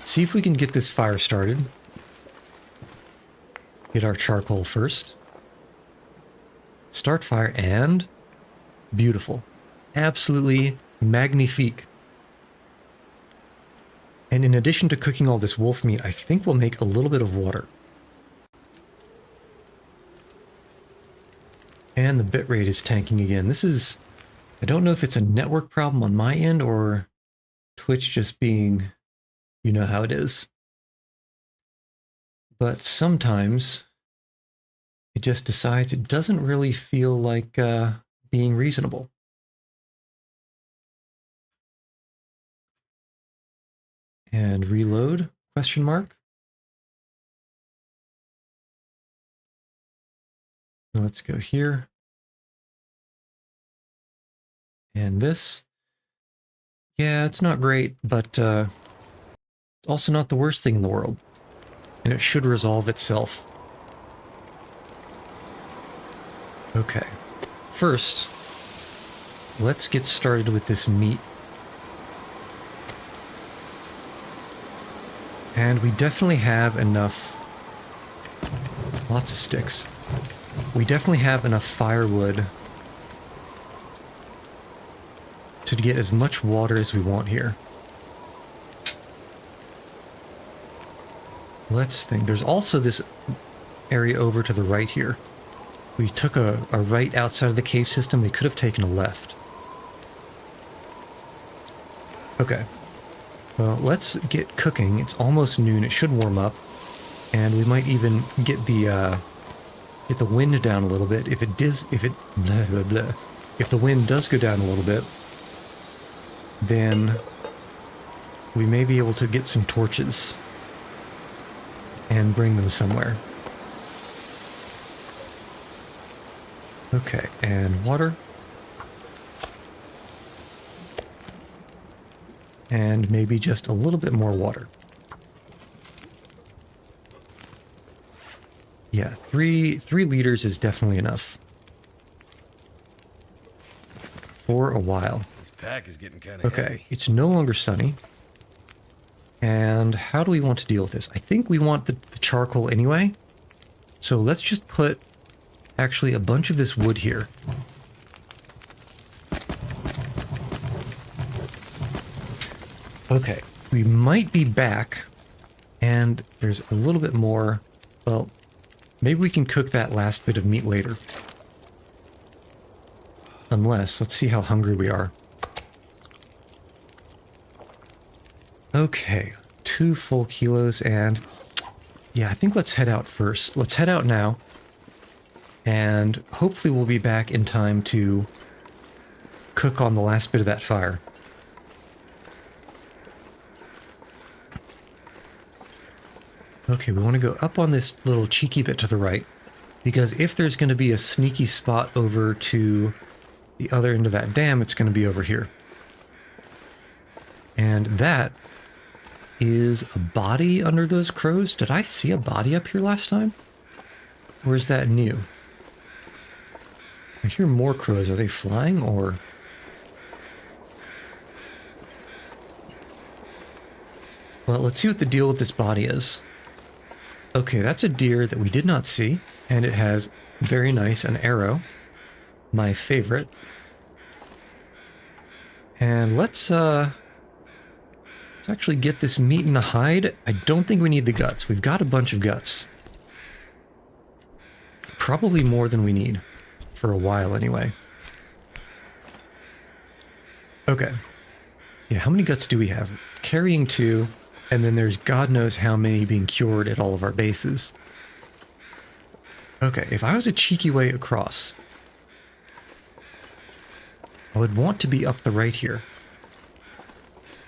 see if we can get this fire started. Get our charcoal first. Start fire, and beautiful. Absolutely magnifique. And in addition to cooking all this wolf meat, I think we'll make a little bit of water. And the bitrate is tanking again. This is... I don't know if it's a network problem on my end or Twitch just being... You know how it is. But sometimes it just decides it doesn't really feel like being reasonable. And reload, question mark. Let's go here. And this. Yeah, it's not great, but it's also not the worst thing in the world. And it should resolve itself. Okay. First, let's get started with this meat And we definitely have enough... Lots of sticks. We definitely have enough firewood to get as much water as we want here. Let's think. There's also this area over to the right here. We took a right outside of the cave system. We could have taken a left. Okay. Well, let's get cooking. It's almost noon. It should warm up. And we might even get the wind down a little bit. If blah, blah, blah. If the wind does go down a little bit, then we may be able to get some torches and bring them somewhere. Okay, and water. And maybe just a little bit more water. Yeah, three liters is definitely enough. For a while. This pack is getting kind of Okay, heavy. it's no longer sunny. And how do we want to deal with this? I think we want the charcoal anyway. So let's just put actually a bunch of this wood here. Okay, we might be back, and there's a little bit more. Well, maybe we can cook that last bit of meat later. Unless, let's see how hungry we are. Okay, 2 full kilos, and yeah, I think let's head out first. Let's head out now, and hopefully we'll be back in time to cook on the last bit of that fire. Okay, we want to go up on this little cheeky bit to the right, because if there's going to be a sneaky spot over to the other end of that dam, it's going to be over here. And that is a body under those crows. Did I see a body up here last time? Or is that new? I hear more crows. Are they flying or... Well, let's see what the deal with this body is. Okay, that's a deer that we did not see, and it has very nice an arrow. My favorite. And let's actually get this meat in the hide. I don't think we need the guts. We've got a bunch of guts. Probably more than we need. For a while, anyway. Okay. Yeah, how many guts do we have? Carrying 2, and then there's God knows how many being cured at all of our bases. Okay, if I was a cheeky way across, I would want to be up the right here.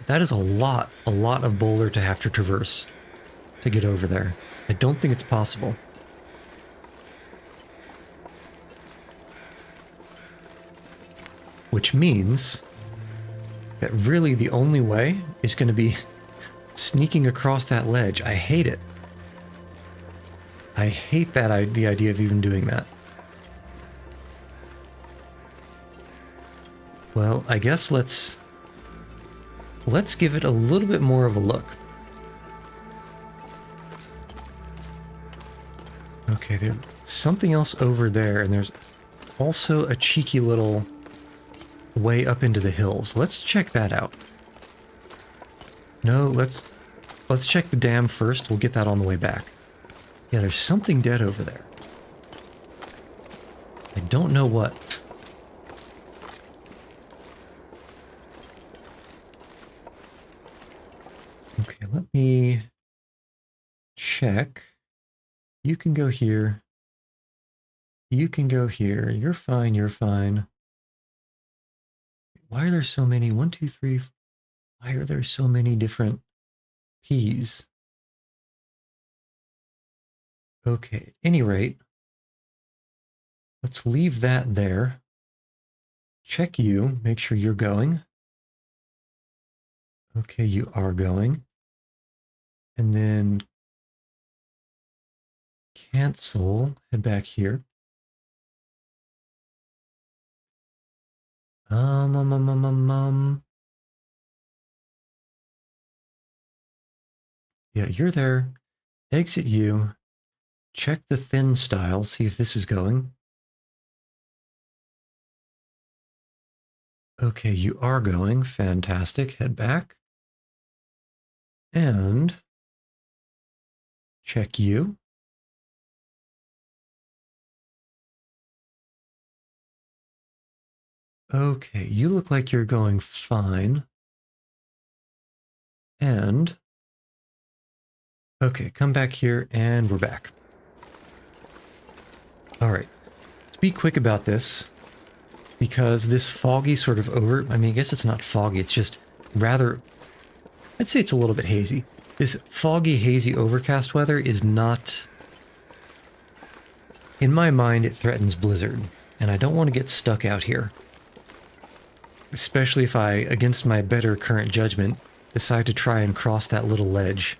That is a lot of boulder to have to traverse to get over there. I don't think it's possible. Which means that really the only way is going to be sneaking across that ledge. I hate it. I hate that the idea of even doing that. Well, I guess let's give it a little bit more of a look. Okay, there's something else over there, and there's also a cheeky little way up into the hills. Let's check that out. No, let's check the dam first. We'll get that on the way back. Yeah, there's something dead over there. I don't know what. Okay, let me check. You can go here. You can go here. You're fine, you're fine. Why are there so many? 1, 2, 3. Why are there so many different peas? Okay, at any rate, let's leave that there. Check you, make sure you're going. Okay, you are going. And then cancel, head back here. Yeah, you're there. Exit you. Check the thin style, see if this is going. Okay, you are going. Fantastic. Head back. And check you. Okay, you look like you're going fine. And okay, come back here and we're back. All right, let's be quick about this because this foggy sort of I mean, I guess it's not foggy, it's just rather, I'd say it's a little bit hazy. This foggy, hazy, overcast weather is not, in my mind, it threatens blizzard, and I don't want to get stuck out here. Especially if I, against my better current judgment, decide to try and cross that little ledge.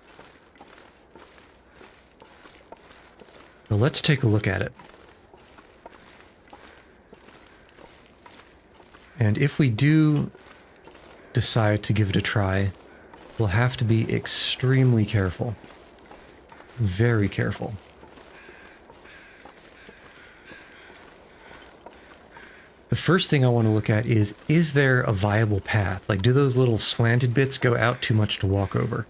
So let's take a look at it. And if we do decide to give it a try, we'll have to be extremely careful. Very careful. The first thing I want to look at is there a viable path? Like, do those little slanted bits go out too much to walk over?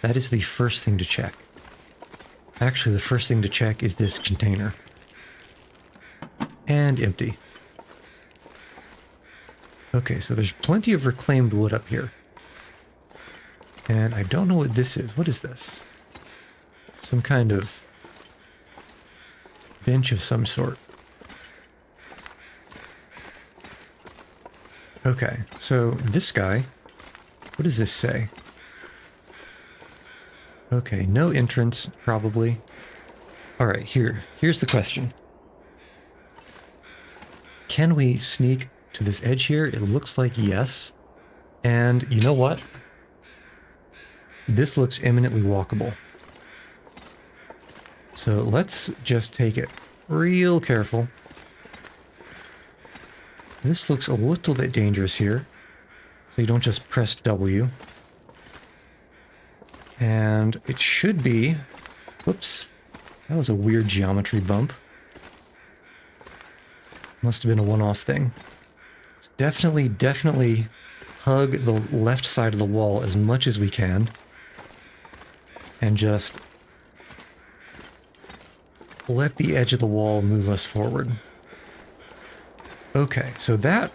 That is the first thing to check. Actually, the first thing to check is this container. And empty. Okay, so there's plenty of reclaimed wood up here. And I don't know what this is. What is this? Some kind of bench of some sort. Okay, so this guy, what does this say? Okay, no entrance, probably. Alright, here's the question. Can we sneak to this edge here? It looks like yes. And you know what? This looks eminently walkable. So let's just take it real careful. This looks a little bit dangerous here. So you don't just press W. And it should be... Whoops. That was a weird geometry bump. Must have been a one-off thing. Let's definitely hug the left side of the wall as much as we can. And just let the edge of the wall move us forward. Okay, so that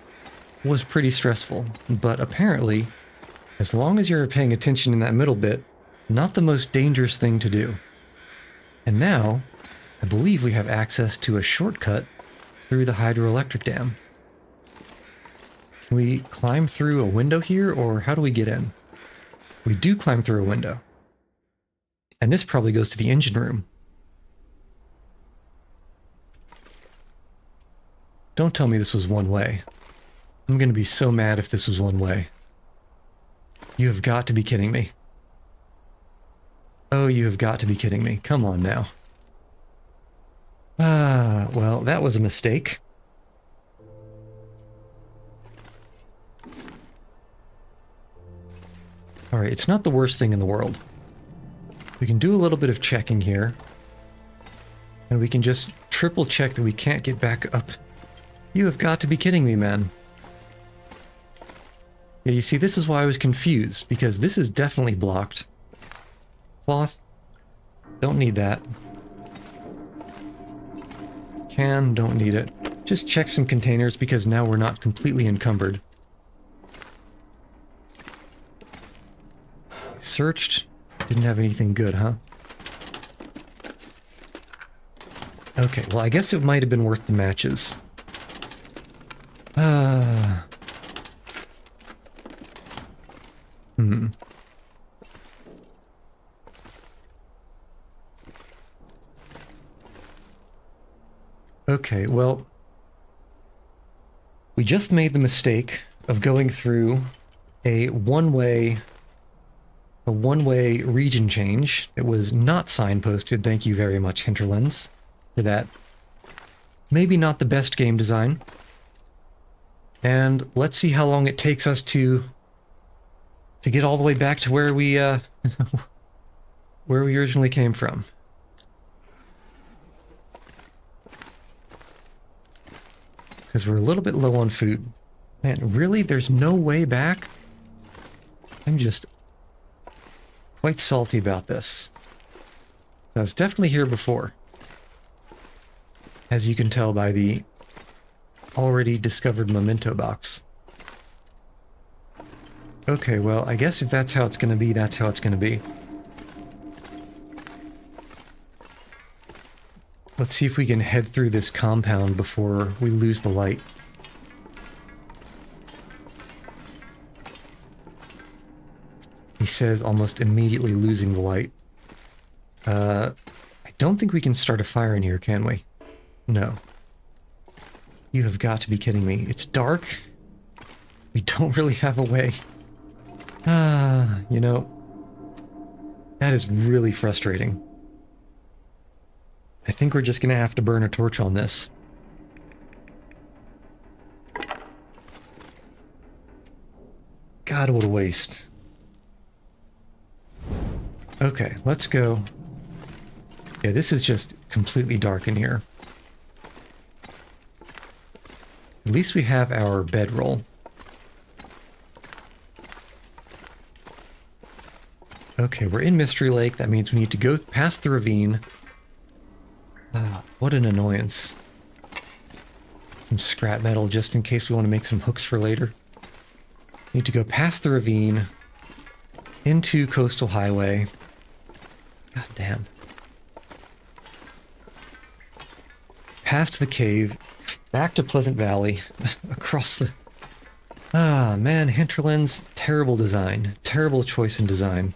was pretty stressful, but apparently, as long as you're paying attention in that middle bit, not the most dangerous thing to do. And now, I believe we have access to a shortcut through the hydroelectric dam. Can we climb through a window here, or how do we get in? We do climb through a window. And this probably goes to the engine room. Don't tell me this was one way. I'm going to be so mad if this was one way. You have got to be kidding me. Oh, you have got to be kidding me. Come on now. Ah, well, that was a mistake. Alright, it's not the worst thing in the world. We can do a little bit of checking here. And we can just triple check that we can't get back up. You have got to be kidding me, man. Yeah, you see, this is why I was confused, because this is definitely blocked. Cloth. Don't need that. Can, don't need it. Just check some containers, because now we're not completely encumbered. Searched. Didn't have anything good, huh? Okay, well, I guess it might have been worth the matches. Okay, well, we just made the mistake of going through a one-way region change that was not signposted. Thank you very much, Hinterlands, for that. Maybe not the best game design. And let's see how long it takes us to get all the way back to where we where we originally came from. Because we're a little bit low on food. Man, really? There's no way back? I'm just quite salty about this. I was definitely here before. As you can tell by the already discovered memento box. Okay, well, I guess if that's how it's going to be, that's how it's going to be. Let's see if we can head through this compound before we lose the light. He says almost immediately losing the light. I don't think we can start a fire in here, can we? No. You have got to be kidding me. It's dark. We don't really have a way. You know, that is really frustrating. I think we're just gonna have to burn a torch on this. God, what a waste. Okay, let's go. Yeah, this is just completely dark in here. At least we have our bedroll. Okay, we're in Mystery Lake. That means we need to go past the ravine. What an annoyance. Some scrap metal just in case we want to make some hooks for later. Need to go past the ravine into Coastal Highway. God damn. Past the cave, back to Pleasant Valley, across the... Ah, man, Hinterlands, terrible design. Terrible choice in design.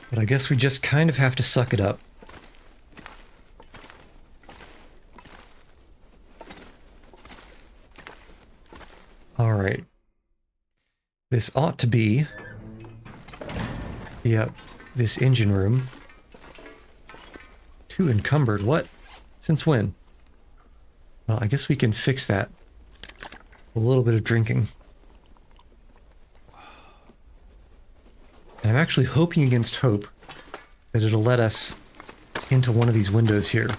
But I guess we just kind of have to suck it up. Alright. This ought to be... Yep, this engine room. Too encumbered. What? Since when? Well, I guess we can fix that. A little bit of drinking. And I'm actually hoping against hope that it'll let us into one of these windows here.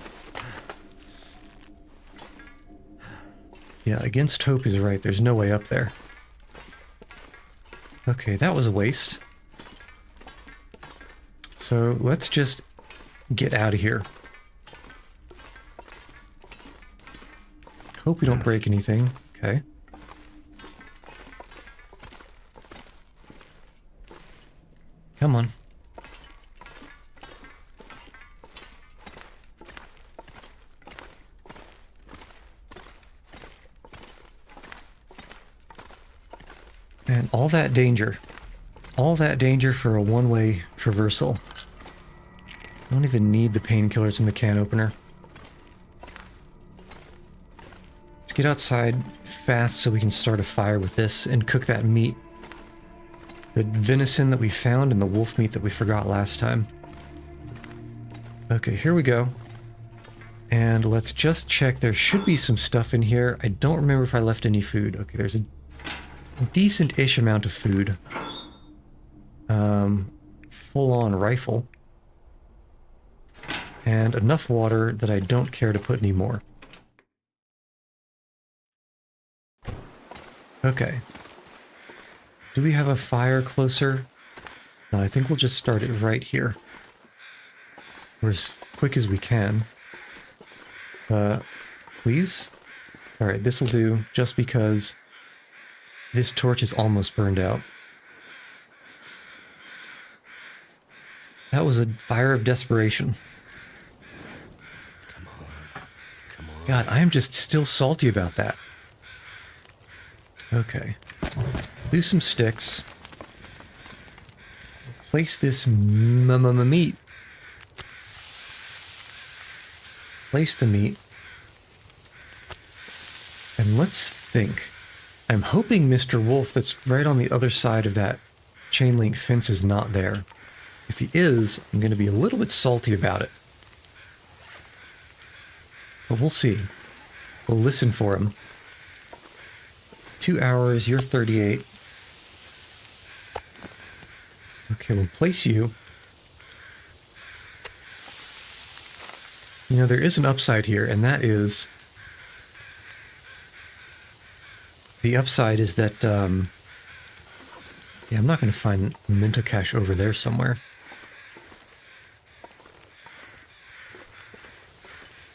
Yeah, against hope is right. There's no way up there. Okay, that was a waste. So let's just get out of here. Hope we don't break anything. Okay. Come on. And all that danger for a one-way traversal. I don't even need the painkillers in the can opener. Let's get outside fast so we can start a fire with this and cook that meat. The venison that we found and the wolf meat that we forgot last time. Okay, here we go. And let's just check. There should be some stuff in here. I don't remember if I left any food. Okay, there's a decent-ish amount of food. Full-on rifle. And enough water that I don't care to put any more. Okay. Do we have a fire closer? No, I think we'll just start it right here. We're as quick as we can. Please? Alright, this'll do, just because this torch is almost burned out. That was a fire of desperation. Come on. God, I am just still salty about that. Okay. Do some sticks. Place this meat. Place the meat. And let's think. I'm hoping Mr. Wolf that's right on the other side of that chain link fence is not there. If he is, I'm going to be a little bit salty about it. But we'll see. We'll listen for him. 2 hours, you're 38. Okay, we'll place you. You know, there is an upside here, and that is... The upside is that, yeah, I'm not going to find memento cache over there somewhere.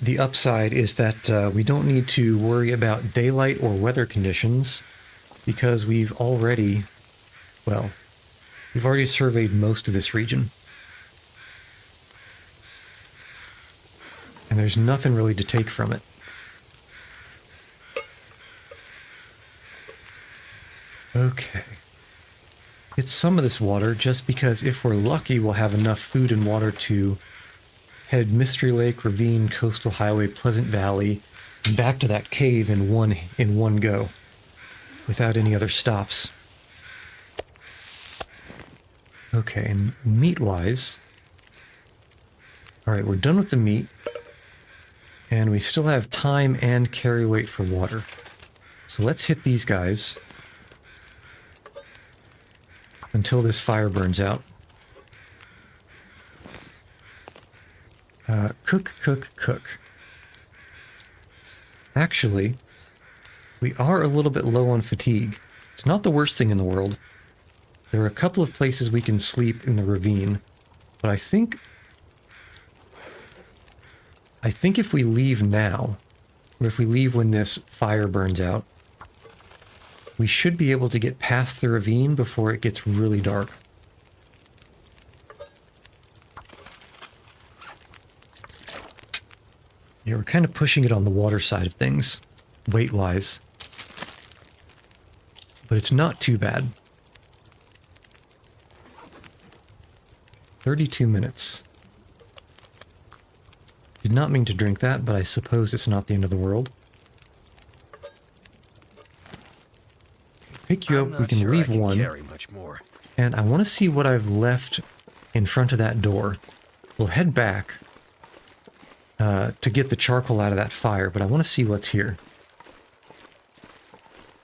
The upside is that we don't need to worry about daylight or weather conditions because we've already, well, we've already surveyed most of this region. And there's nothing really to take from it. Okay. Get some of this water just because if we're lucky, we'll have enough food and water to head Mystery Lake, Ravine, Coastal Highway, Pleasant Valley, and back to that cave in one go, without any other stops. Okay, and meat-wise... Alright, we're done with the meat, and we still have time and carry weight for water. So let's hit these guys until this fire burns out. Cook, cook, cook. Actually, we are a little bit low on fatigue. It's not the worst thing in the world. There are a couple of places we can sleep in the ravine, but I think if we leave now, or if we leave when this fire burns out, we should be able to get past the ravine before it gets really dark. Yeah, we're kind of pushing it on the water side of things, weight-wise. But it's not too bad. 32 minutes. Did not mean to drink that, but I suppose it's not the end of the world. Pick you up, we can leave one. Carry much more. And I want to see what I've left in front of that door. We'll head back to get the charcoal out of that fire, but I want to see what's here.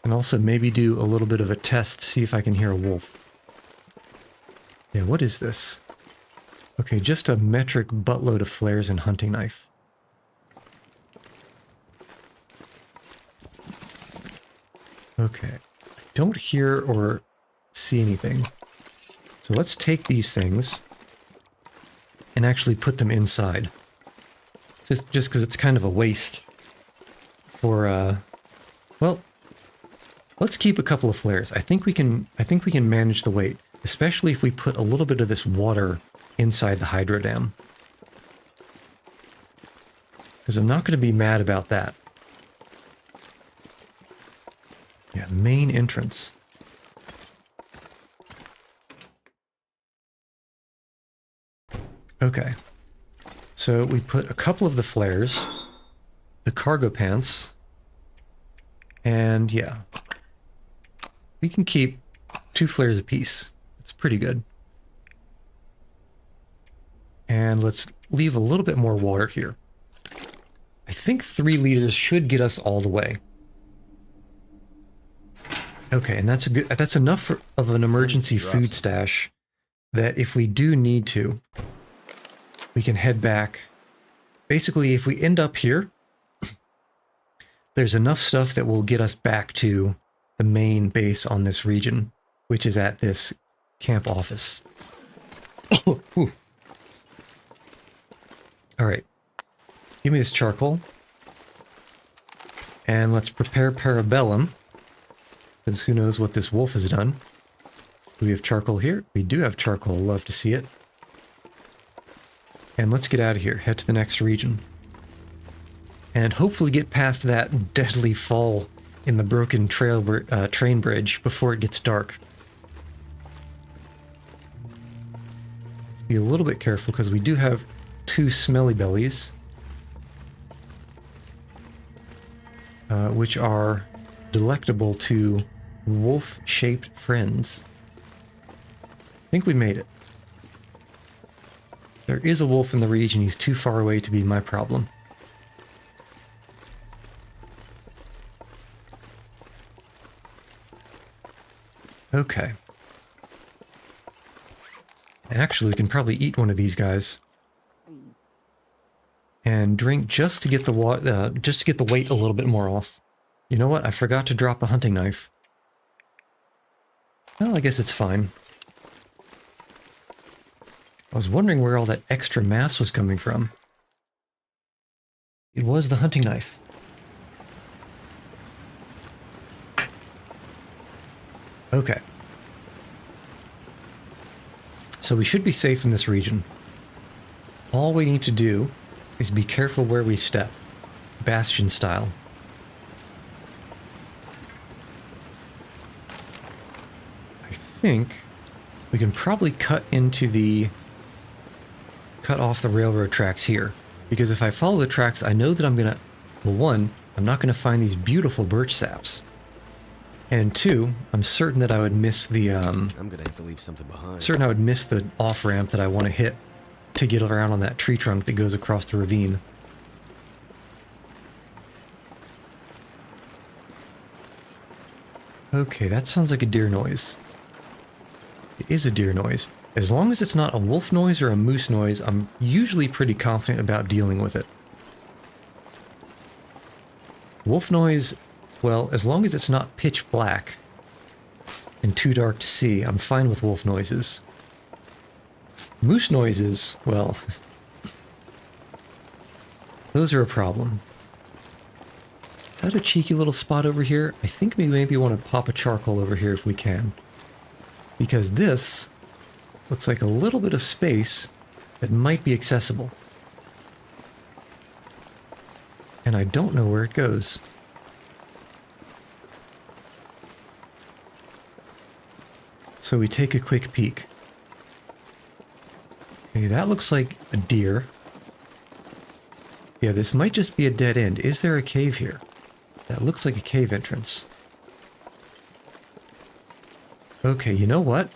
And also maybe do a little bit of a test, see if I can hear a wolf. Yeah, what is this? Okay, just a metric buttload of flares and hunting knife. Okay, I don't hear or see anything. So let's take these things and actually put them inside. Just because it's kind of a waste for, well, let's keep a couple of flares. I think we can manage the weight, especially if we put a little bit of this water inside the hydro dam. Because I'm not going to be mad about that. Yeah, main entrance. Okay. So we put a couple of the flares, the cargo pants, and yeah. We can keep 2 flares apiece. It's pretty good. And let's leave a little bit more water here. I think 3 liters should get us all the way. Okay, and that's enough of an emergency food stash that if we do need to, we can head back. Basically, if we end up here, there's enough stuff that will get us back to the main base on this region, which is at this camp office. All right, give me this charcoal. And let's prepare Parabellum, because who knows what this wolf has done. Do we have charcoal here? We do have charcoal. Love to see it. And let's get out of here. Head to the next region. And hopefully get past that deadly fall in the broken train bridge before it gets dark. Be a little bit careful because we do have 2 smelly bellies. Which are delectable to wolf-shaped friends. I think we made it. There is a wolf in the region. He's too far away to be my problem. Okay. Actually, we can probably eat one of these guys. And drink just to get the just to get the weight a little bit more off. You know what? I forgot to drop a hunting knife. Well, I guess it's fine. I was wondering where all that extra mass was coming from. It was the hunting knife. Okay. So we should be safe in this region. All we need to do is be careful where we step. Bastion style. I think we can probably cut off the railroad tracks here. Because if I follow the tracks, I know that I'm gonna, well, one, I'm not gonna find these beautiful birch saps. And two, I'm certain that I would miss the, I'm gonna have to leave something behind. certain I would miss the off-ramp that I want to hit to get around on that tree trunk that goes across the ravine. Okay, that sounds like a deer noise. It is a deer noise. As long as it's not a wolf noise or a moose noise, I'm usually pretty confident about dealing with it. Wolf noise, well, as long as it's not pitch black and too dark to see, I'm fine with wolf noises. Moose noises, well, those are a problem. Is that a cheeky little spot over here? I think we maybe want to pop a charcoal over here if we can. Because this looks like a little bit of space that might be accessible. And I don't know where it goes. So we take a quick peek. Okay, that looks like a deer. Yeah, this might just be a dead end. Is there a cave here? That looks like a cave entrance. Okay, you know what?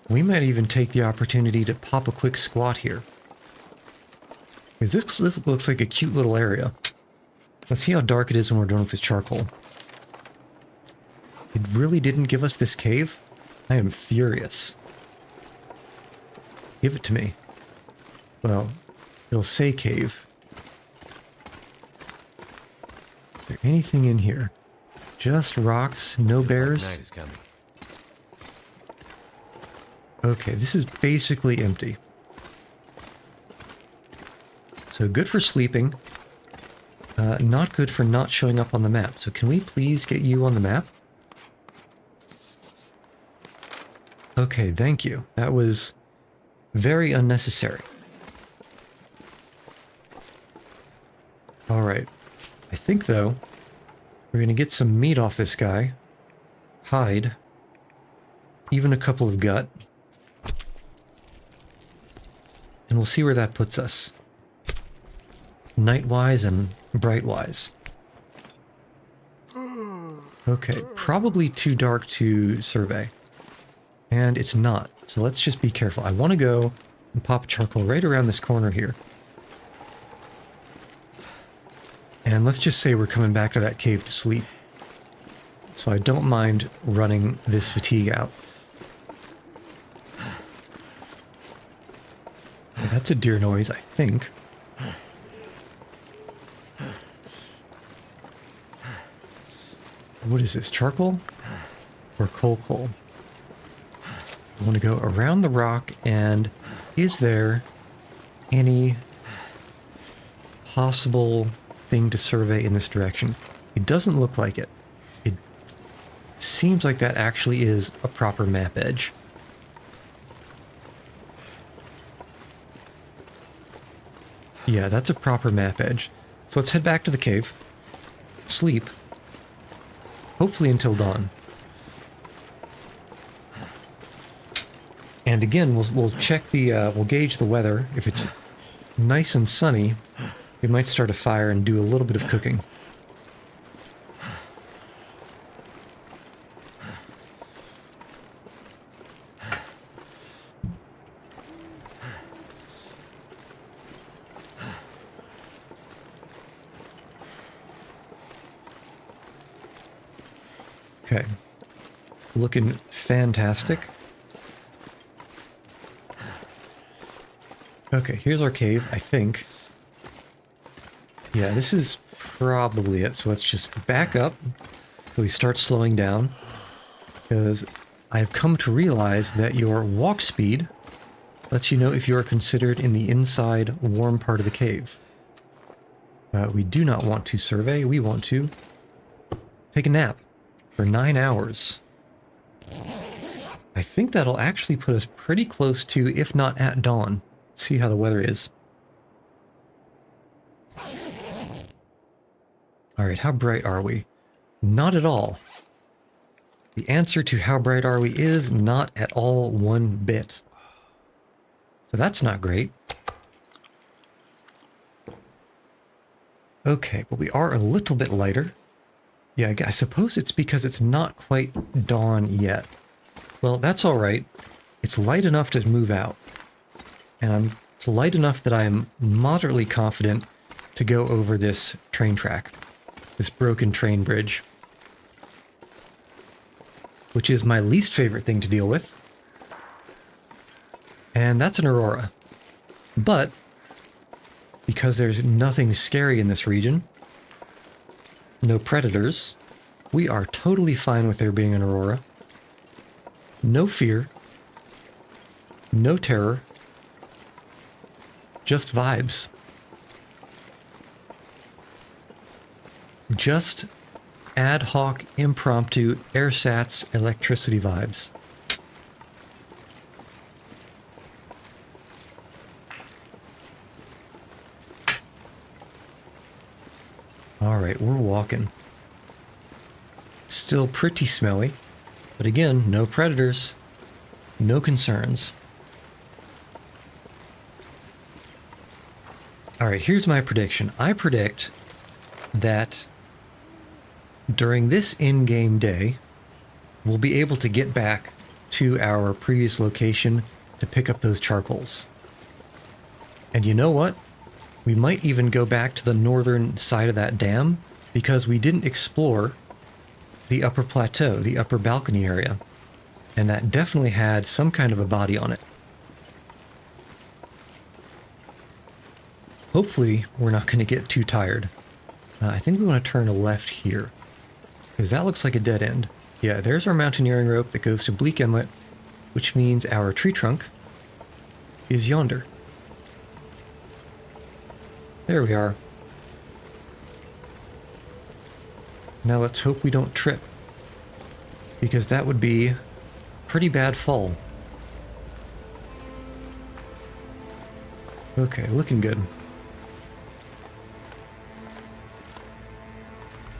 We might even take the opportunity to pop a quick squat here. Because this looks like a cute little area. Let's see how dark it is when we're done with this charcoal. It really didn't give us this cave? I am furious. Give it to me. Well, it'll say cave. Is there anything in here? Just rocks, no Looks like bears? night is coming. Okay, this is basically empty. So good for sleeping. Not good for not showing up on the map. So can we please get you on the map? Okay, thank you. That was very unnecessary. Alright. I think, though, we're going to get some meat off this guy. Hide. Even a couple of gut. And we'll see where that puts us. Night-wise and bright-wise. Okay, probably too dark to survey. And it's not, so let's just be careful. I want to go and pop charcoal right around this corner here. And let's just say we're coming back to that cave to sleep. So I don't mind running this fatigue out. That's a deer noise, I think. What is this, charcoal? Or coal? I want to go around the rock, and is there any possible thing to survey in this direction? It doesn't look like it. It seems like that actually is a proper map edge. Yeah, that's a proper map edge. So let's head back to the cave. Sleep. Hopefully until dawn. And again, we'll check the, we'll gauge the weather. If it's nice and sunny, we might start a fire and do a little bit of cooking. Okay. Looking fantastic. Okay, here's our cave, I think. Yeah, this is probably it. So let's just back up so we start slowing down. Because I've come to realize that your walk speed lets you know if you are considered in the inside warm part of the cave. We do not want to survey. We want to take a nap for 9 hours. I think that'll actually put us pretty close to, if not at dawn. See how the weather is. Alright, how bright are we? Not at all. The answer to how bright are we is not at all one bit. So that's not great. Okay, but we are a little bit lighter. Yeah, I suppose it's because it's not quite dawn yet. Well, that's alright. It's light enough to move out. And it's light enough that I am moderately confident to go over this train track. This broken train bridge. Which is my least favorite thing to deal with. And that's an aurora. But, because there's nothing scary in this region, no predators, we are totally fine with there being an aurora. No fear. No terror. Just vibes. Just ad hoc, impromptu, airsats, electricity vibes. Alright, we're walking. Still pretty smelly, but again, no predators, no concerns. Alright, here's my prediction. I predict that during this in-game day, we'll be able to get back to our previous location to pick up those charcoals. And you know what? We might even go back to the northern side of that dam because we didn't explore the upper plateau, the upper balcony area. And that definitely had some kind of a body on it. Hopefully, we're not going to get too tired. I think we want to turn a left here. Because that looks like a dead end. Yeah, there's our mountaineering rope that goes to Bleak Inlet, which means our tree trunk is yonder. There we are. Now let's hope we don't trip. Because that would be a pretty bad fall. Okay, looking good.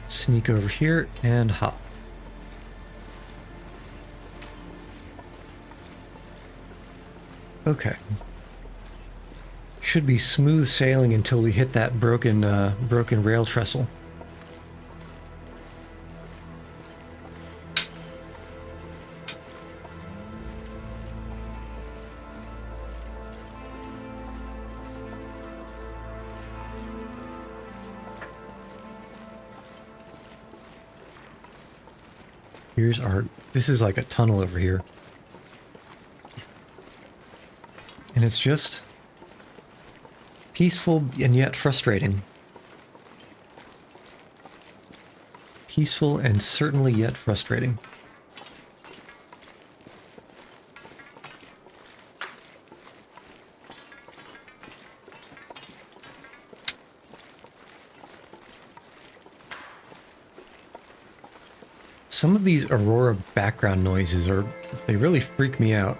Sneak over here and hop. Okay. Should be smooth sailing until we hit that broken rail trestle. Here's our... This is like a tunnel over here. And it's just peaceful and yet frustrating. Peaceful and certainly yet frustrating. Some of these Aurora background noises they really freak me out.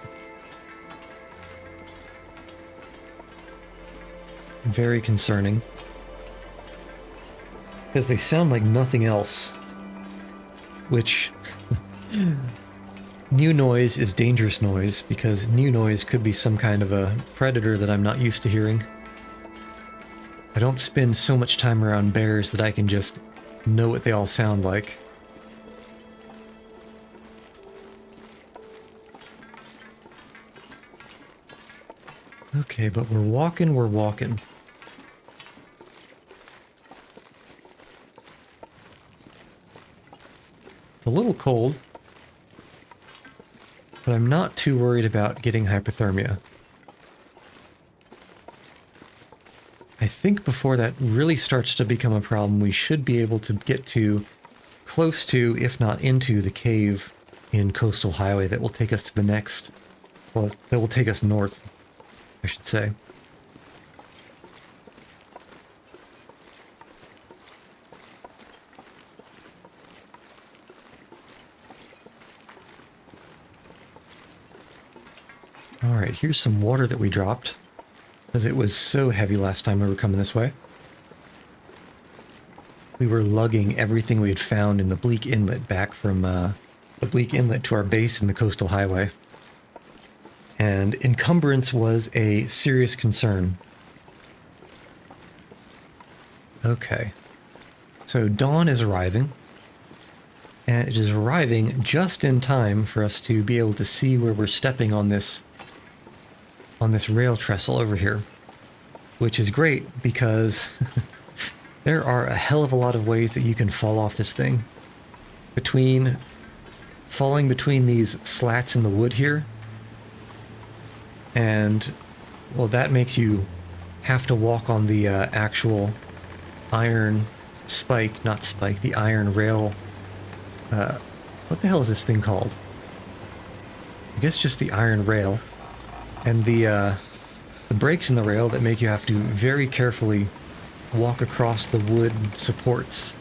Very concerning. Because they sound like nothing else. Which... new noise is dangerous noise, because new noise could be some kind of a predator that I'm not used to hearing. I don't spend so much time around bears that I can just know what they all sound like. Okay, but we're walking, we're walking. It's a little cold. But I'm not too worried about getting hypothermia. I think before that really starts to become a problem, we should be able to get to close to, if not into, the cave in Coastal Highway that will take us to the next, well, that will take us north, I should say. Alright, here's some water that we dropped, because it was so heavy last time we were coming this way. We were lugging everything we had found in the Bleak Inlet back from the Bleak Inlet to our base in the Coastal Highway. And encumbrance was a serious concern. Okay. So dawn is arriving. And it is arriving just in time for us to be able to see where we're stepping on this rail trestle over here. Which is great because there are a hell of a lot of ways that you can fall off this thing. Falling between these slats in the wood here, and, well, that makes you have to walk on the actual iron the iron rail. What the hell is this thing called? I guess just the iron rail. And the breaks in the rail that make you have to very carefully walk across the wood supports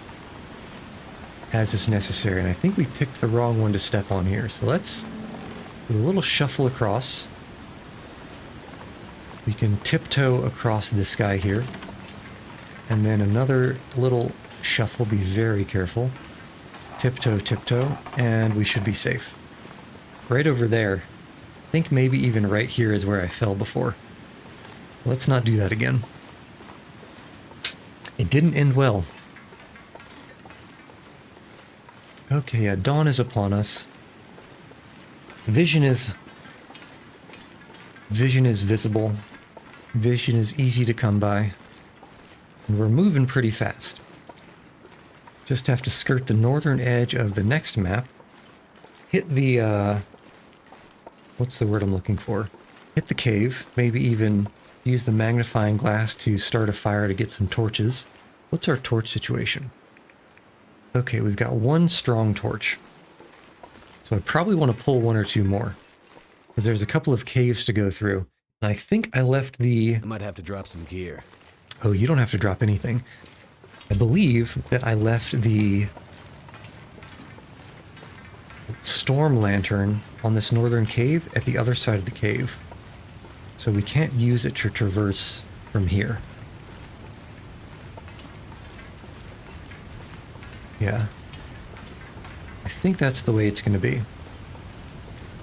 as is necessary. And I think we picked the wrong one to step on here. So let's do a little shuffle across. We can tiptoe across this guy here. And then another little shuffle. Be very careful. Tiptoe, tiptoe, and we should be safe. Right over there. I think maybe even right here is where I fell before. Let's not do that again. It didn't end well. Okay, yeah, dawn is upon us. Vision is visible. Vision is easy to come by. And we're moving pretty fast. Just have to skirt the northern edge of the next map. Hit the, what's the word I'm looking for? Hit the cave. Maybe even use the magnifying glass to start a fire to get some torches. What's our torch situation? Okay, we've got one strong torch. So I probably want to pull one or two more. Because there's a couple of caves to go through. And I think I left the... I might have to drop some gear. Oh, you don't have to drop anything. I believe that I left the storm lantern on this northern cave at the other side of the cave. So we can't use it to traverse from here. Yeah. I think that's the way it's going to be.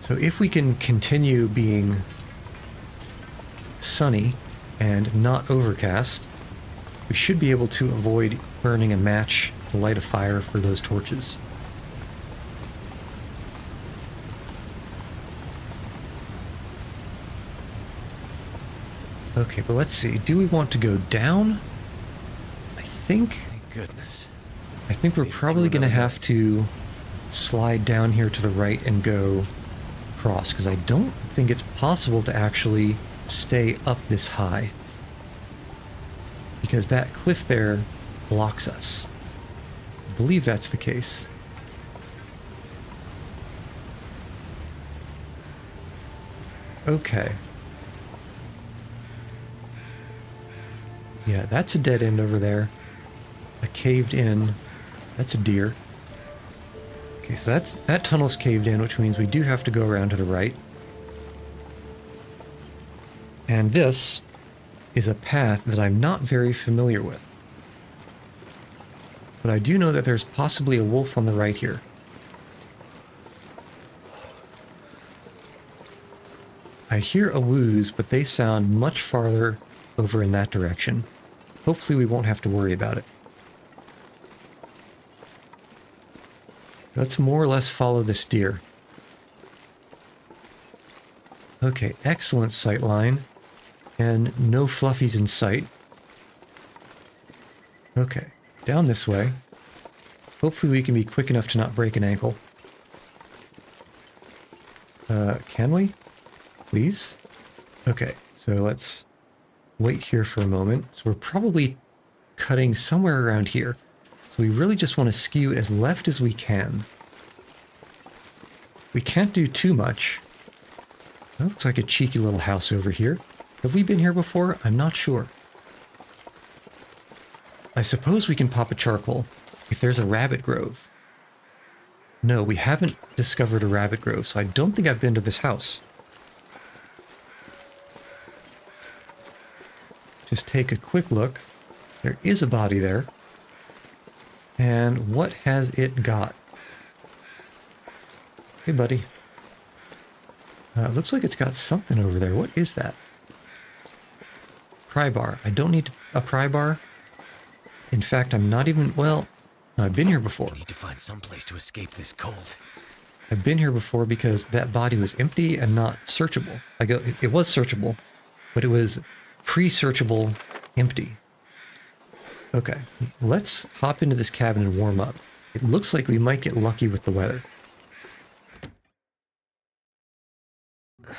So if we can continue being sunny and not overcast, we should be able to avoid burning a match to light a fire for those torches. Okay, but let's see. Do we want to go down? Thank goodness. I think we're probably going to have to slide down here to the right and go across, because I don't think it's possible to actually stay up this high. Because that cliff there blocks us. I believe that's the case. Okay. Yeah, that's a dead end over there. A caved in. That's a deer. Okay, so that tunnel's caved in, which means we do have to go around to the right. And this is a path that I'm not very familiar with. But I do know that there's possibly a wolf on the right here. I hear a wooze, but they sound much farther over in that direction. Hopefully we won't have to worry about it. Let's more or less follow this deer. Okay, excellent sight line. And no fluffies in sight. Okay, down this way. Hopefully we can be quick enough to not break an ankle. Can we? Please? Okay, so let's wait here for a moment. So we're probably cutting somewhere around here. So we really just want to skew as left as we can. We can't do too much. That looks like a cheeky little house over here. Have we been here before? I'm not sure. I suppose we can pop a charcoal if there's a rabbit grove. No, we haven't discovered a rabbit grove, so I don't think I've been to this house. Just take a quick look. There is a body there. And what has it got? Hey, buddy. It looks like it's got something over there. What is that? Pry bar. I don't need a pry bar. In fact, I'm not even... Well, I've been here before. I need to find some place to escape this cold. I've been here before because that body was empty and not searchable. Like, it was searchable, but it was pre-searchable empty. Okay, let's hop into this cabin and warm up. It looks like we might get lucky with the weather. I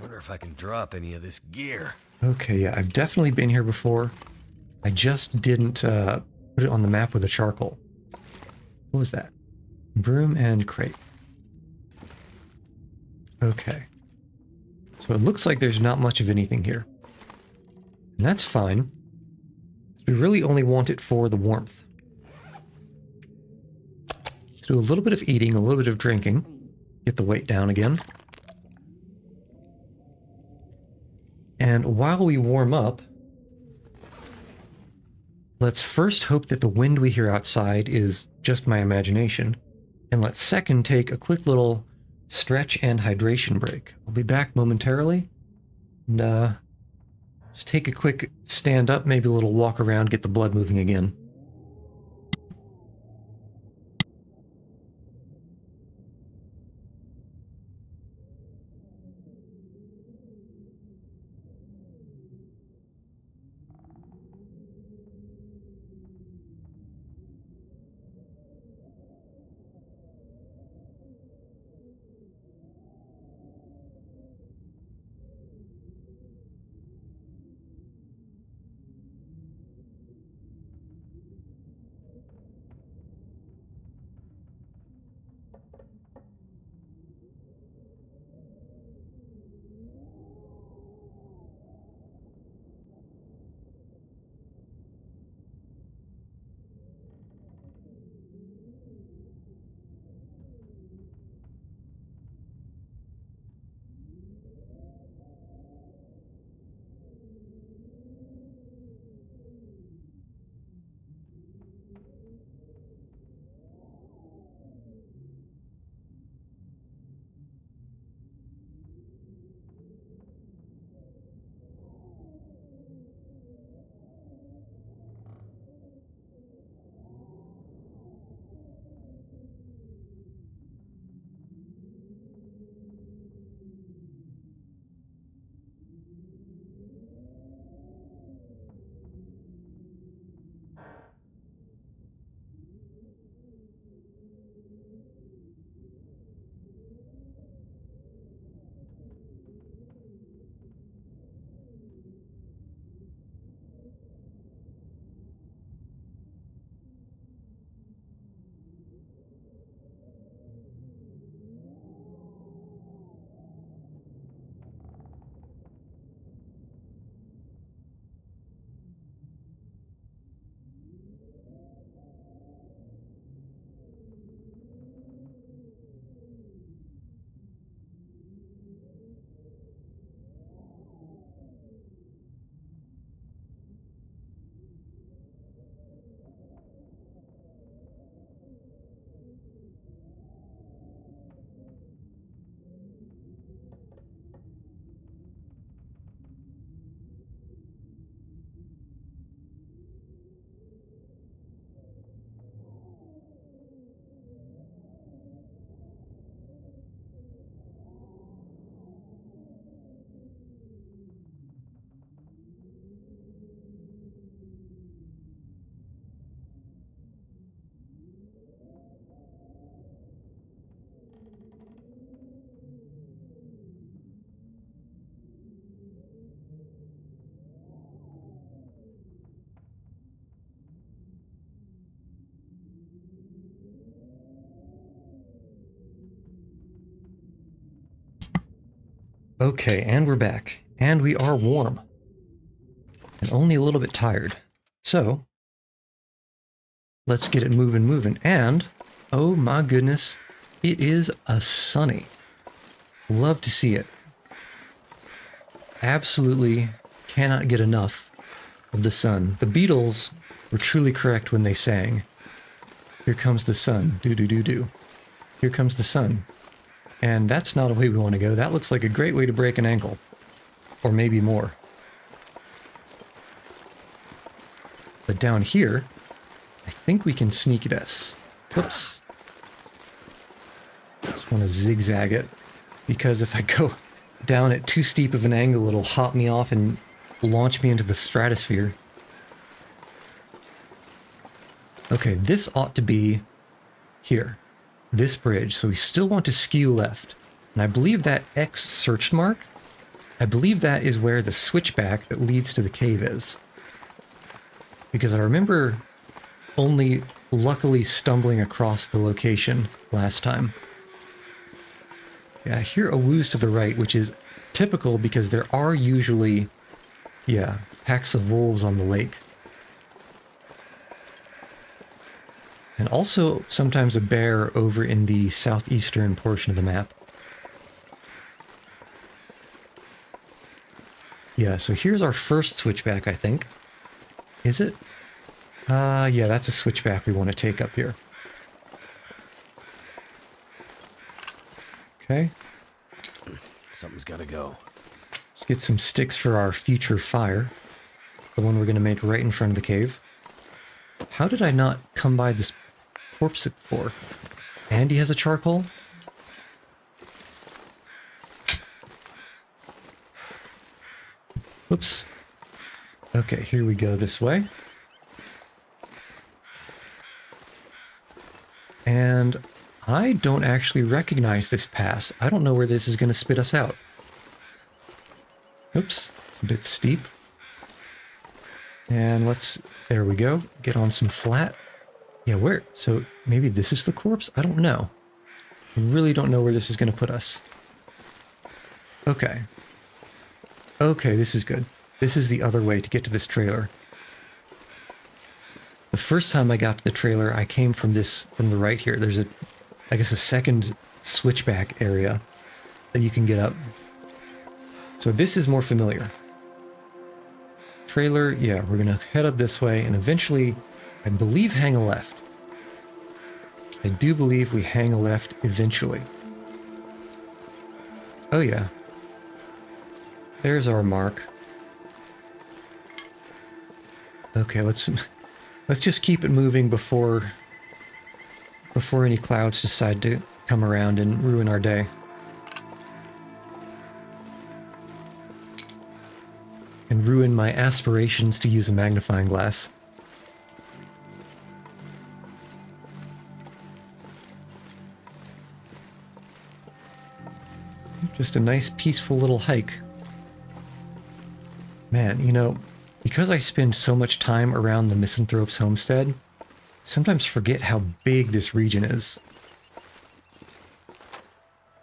wonder if I can drop any of this gear. Okay, yeah, I've definitely been here before. I just didn't put it on the map with a charcoal. What was that? Broom and crate. Okay. So it looks like there's not much of anything here. And that's fine. We really only want it for the warmth. Let's do a little bit of eating, a little bit of drinking. Get the weight down again. And while we warm up, let's first hope that the wind we hear outside is just my imagination. And let's second take a quick little stretch and hydration break. I'll be back momentarily. And, just take a quick stand up, maybe a little walk around, get the blood moving again. Okay, and we're back. And we are warm. And only a little bit tired. So, let's get it moving. And, oh my goodness, it is a sunny. Love to see it. Absolutely cannot get enough of the sun. The Beatles were truly correct when they sang, "Here comes the sun, do-do-do-do. Here comes the sun." And that's not a way we want to go. That looks like a great way to break an ankle. Or maybe more. But down here, I think we can sneak this. Whoops. Just want to zigzag it. Because if I go down at too steep of an angle, it'll hop me off and launch me into the stratosphere. Okay, this ought to be here. This bridge. So we still want to skew left. And I believe that X search mark, I believe that is where the switchback that leads to the cave is. Because I remember only luckily stumbling across the location last time. Yeah, I hear a wooze to the right, which is typical because there are usually, yeah, packs of wolves on the lake. And also sometimes a bear over in the southeastern portion of the map. Yeah, so here's our first switchback, I think. Is it? Yeah, that's a switchback we want to take up here. Okay. Something's gotta go. Let's get some sticks for our future fire. The one we're going to make right in front of the cave. How did I not come by this corpse before? Andy has a charcoal? Whoops. Okay, here we go this way. And I don't actually recognize this pass. I don't know where this is going to spit us out. Oops, it's a bit steep. And let's, there we go, get on some flat. Yeah, where? So maybe this is the corpse? I don't know. I really don't know where this is going to put us. Okay. Okay, this is good. This is the other way to get to this trailer. The first time I got to the trailer, I came from the right here. There's a, I guess, a second switchback area that you can get up. So this is more familiar. Trailer, yeah, we're gonna head up this way and eventually, I believe, hang a left. I do believe we hang a left eventually. Oh yeah. There's our mark. Okay, let's just keep it moving before any clouds decide to come around and ruin our day. And ruin my aspirations to use a magnifying glass. Just a nice peaceful little hike. Man, you know, because I spend so much time around the Misanthrope's homestead, I sometimes forget how big this region is.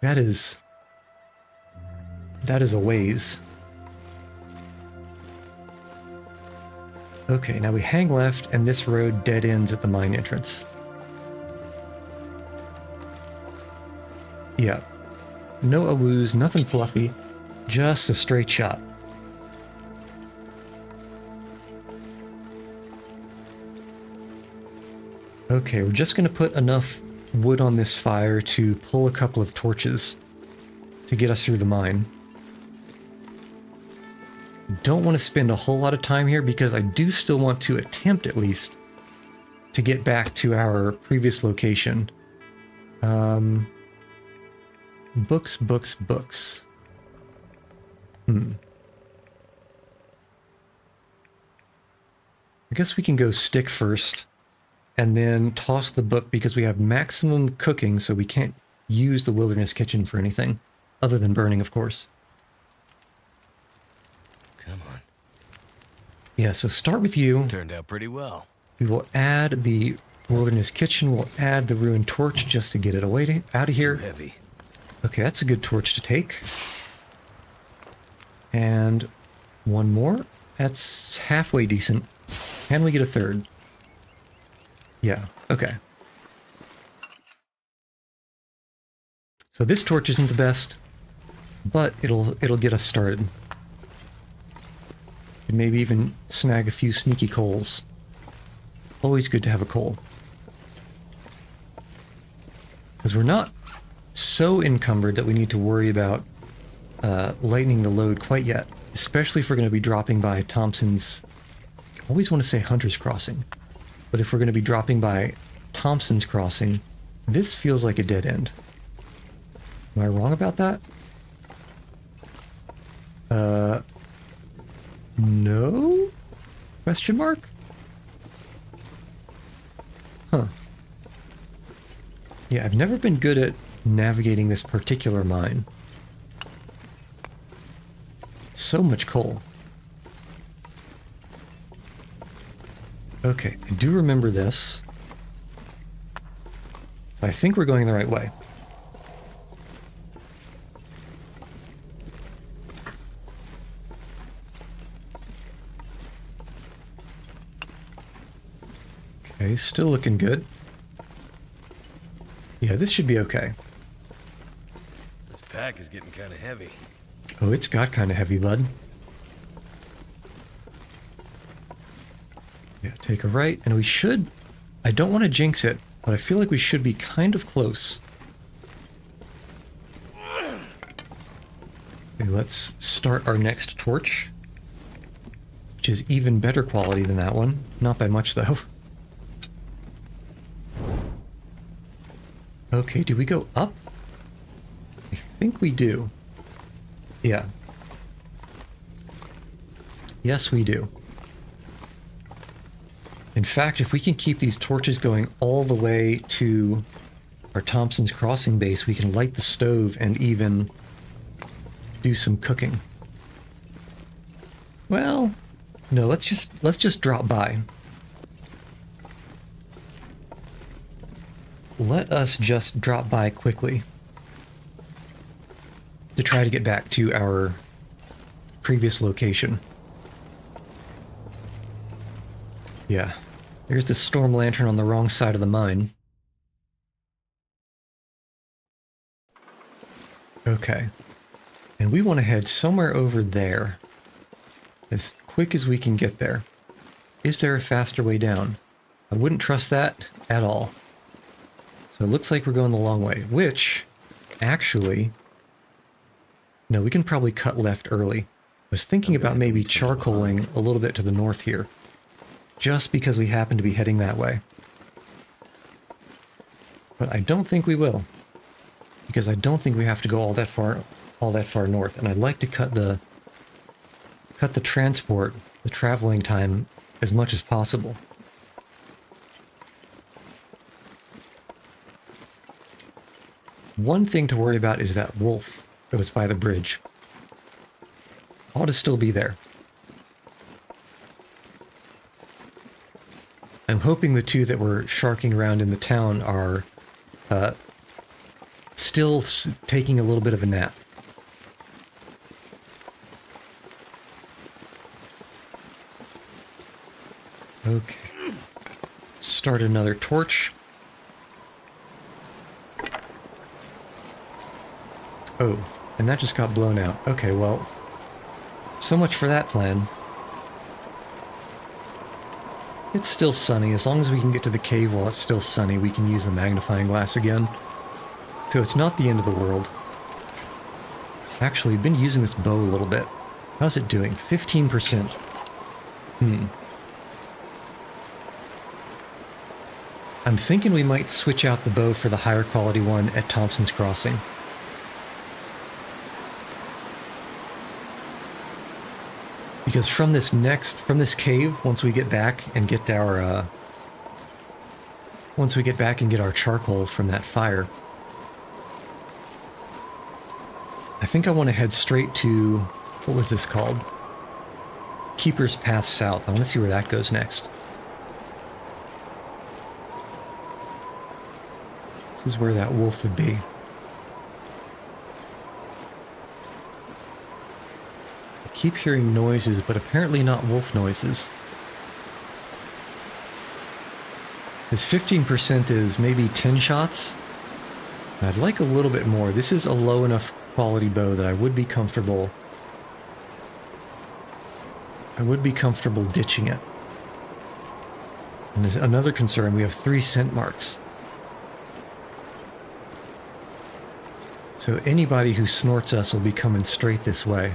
That is a ways. Okay, now we hang left, and this road dead ends at the mine entrance. Yeah. No awoos, nothing fluffy, just a straight shot. Okay, we're just going to put enough wood on this fire to pull a couple of torches to get us through the mine. Don't want to spend a whole lot of time here because I do still want to attempt at least to get back to our previous location. Books. I guess we can go stick first and then toss the book because we have maximum cooking, so we can't use the wilderness kitchen for anything other than burning, of course. Come on. Yeah, so start with you. Turned out pretty well. We will add the wilderness kitchen. We'll add the ruined torch just to get it away out of here. Too heavy. Okay, that's a good torch to take. And one more. That's halfway decent. Can we get a third? Yeah, okay. So this torch isn't the best, but it'll get us started. And maybe even snag a few sneaky coals. Always good to have a coal. Because we're not so encumbered that we need to worry about lightening the load quite yet. Especially if we're going to be dropping by Thompson's... I always want to say Hunter's Crossing. But if we're going to be dropping by Thompson's Crossing, this feels like a dead end. Am I wrong about that? No? Question mark? Huh. Yeah, I've never been good at navigating this particular mine. So much coal. Okay, I do remember this. I think we're going the right way. Okay, still looking good. Yeah, this should be okay. This pack is getting kind of heavy. Oh, it's got kind of heavy, bud. Yeah, take a right, and we should... I don't want to jinx it, but I feel like we should be kind of close. Okay, let's start our next torch. Which is even better quality than that one. Not by much, though. Okay, do we go up? I think we do. Yeah. Yes, we do. In fact, if we can keep these torches going all the way to our Thompson's Crossing base, we can light the stove and even do some cooking. Well, no, let's just drop by. Let us just drop by quickly to try to get back to our previous location. Yeah, there's the storm lantern on the wrong side of the mine. Okay, and we want to head somewhere over there as quick as we can get there. Is there a faster way down? I wouldn't trust that at all. So it looks like we're going the long way, which, actually... No, we can probably cut left early. I was thinking about maybe charcoaling a little bit to the north here. Just because we happen to be heading that way. But I don't think we will. Because I don't think we have to go all that far north. And I'd like to cut the transport, the traveling time, as much as possible. One thing to worry about is that wolf that was by the bridge. Ought to still be there. I'm hoping the two that were sharking around in the town are still taking a little bit of a nap. Okay. Start another torch. Oh, and that just got blown out. Okay, well, so much for that plan. It's still sunny. As long as we can get to the cave while it's still sunny, we can use the magnifying glass again. So it's not the end of the world. Actually, I've been using this bow a little bit. How's it doing? 15%. I'm thinking we might switch out the bow for the higher quality one at Thompson's Crossing. Because from this cave, once we get back and get our charcoal from that fire, I think I want to head straight to, what was this called? Keeper's Path South. I want to see where that goes next. This is where that wolf would be. Keep hearing noises, but apparently not wolf noises. His 15% is maybe 10 shots. I'd like a little bit more. This is a low enough quality bow that I would be comfortable ditching it. And there's another concern, we have 3 scent marks. So anybody who snorts us will be coming straight this way.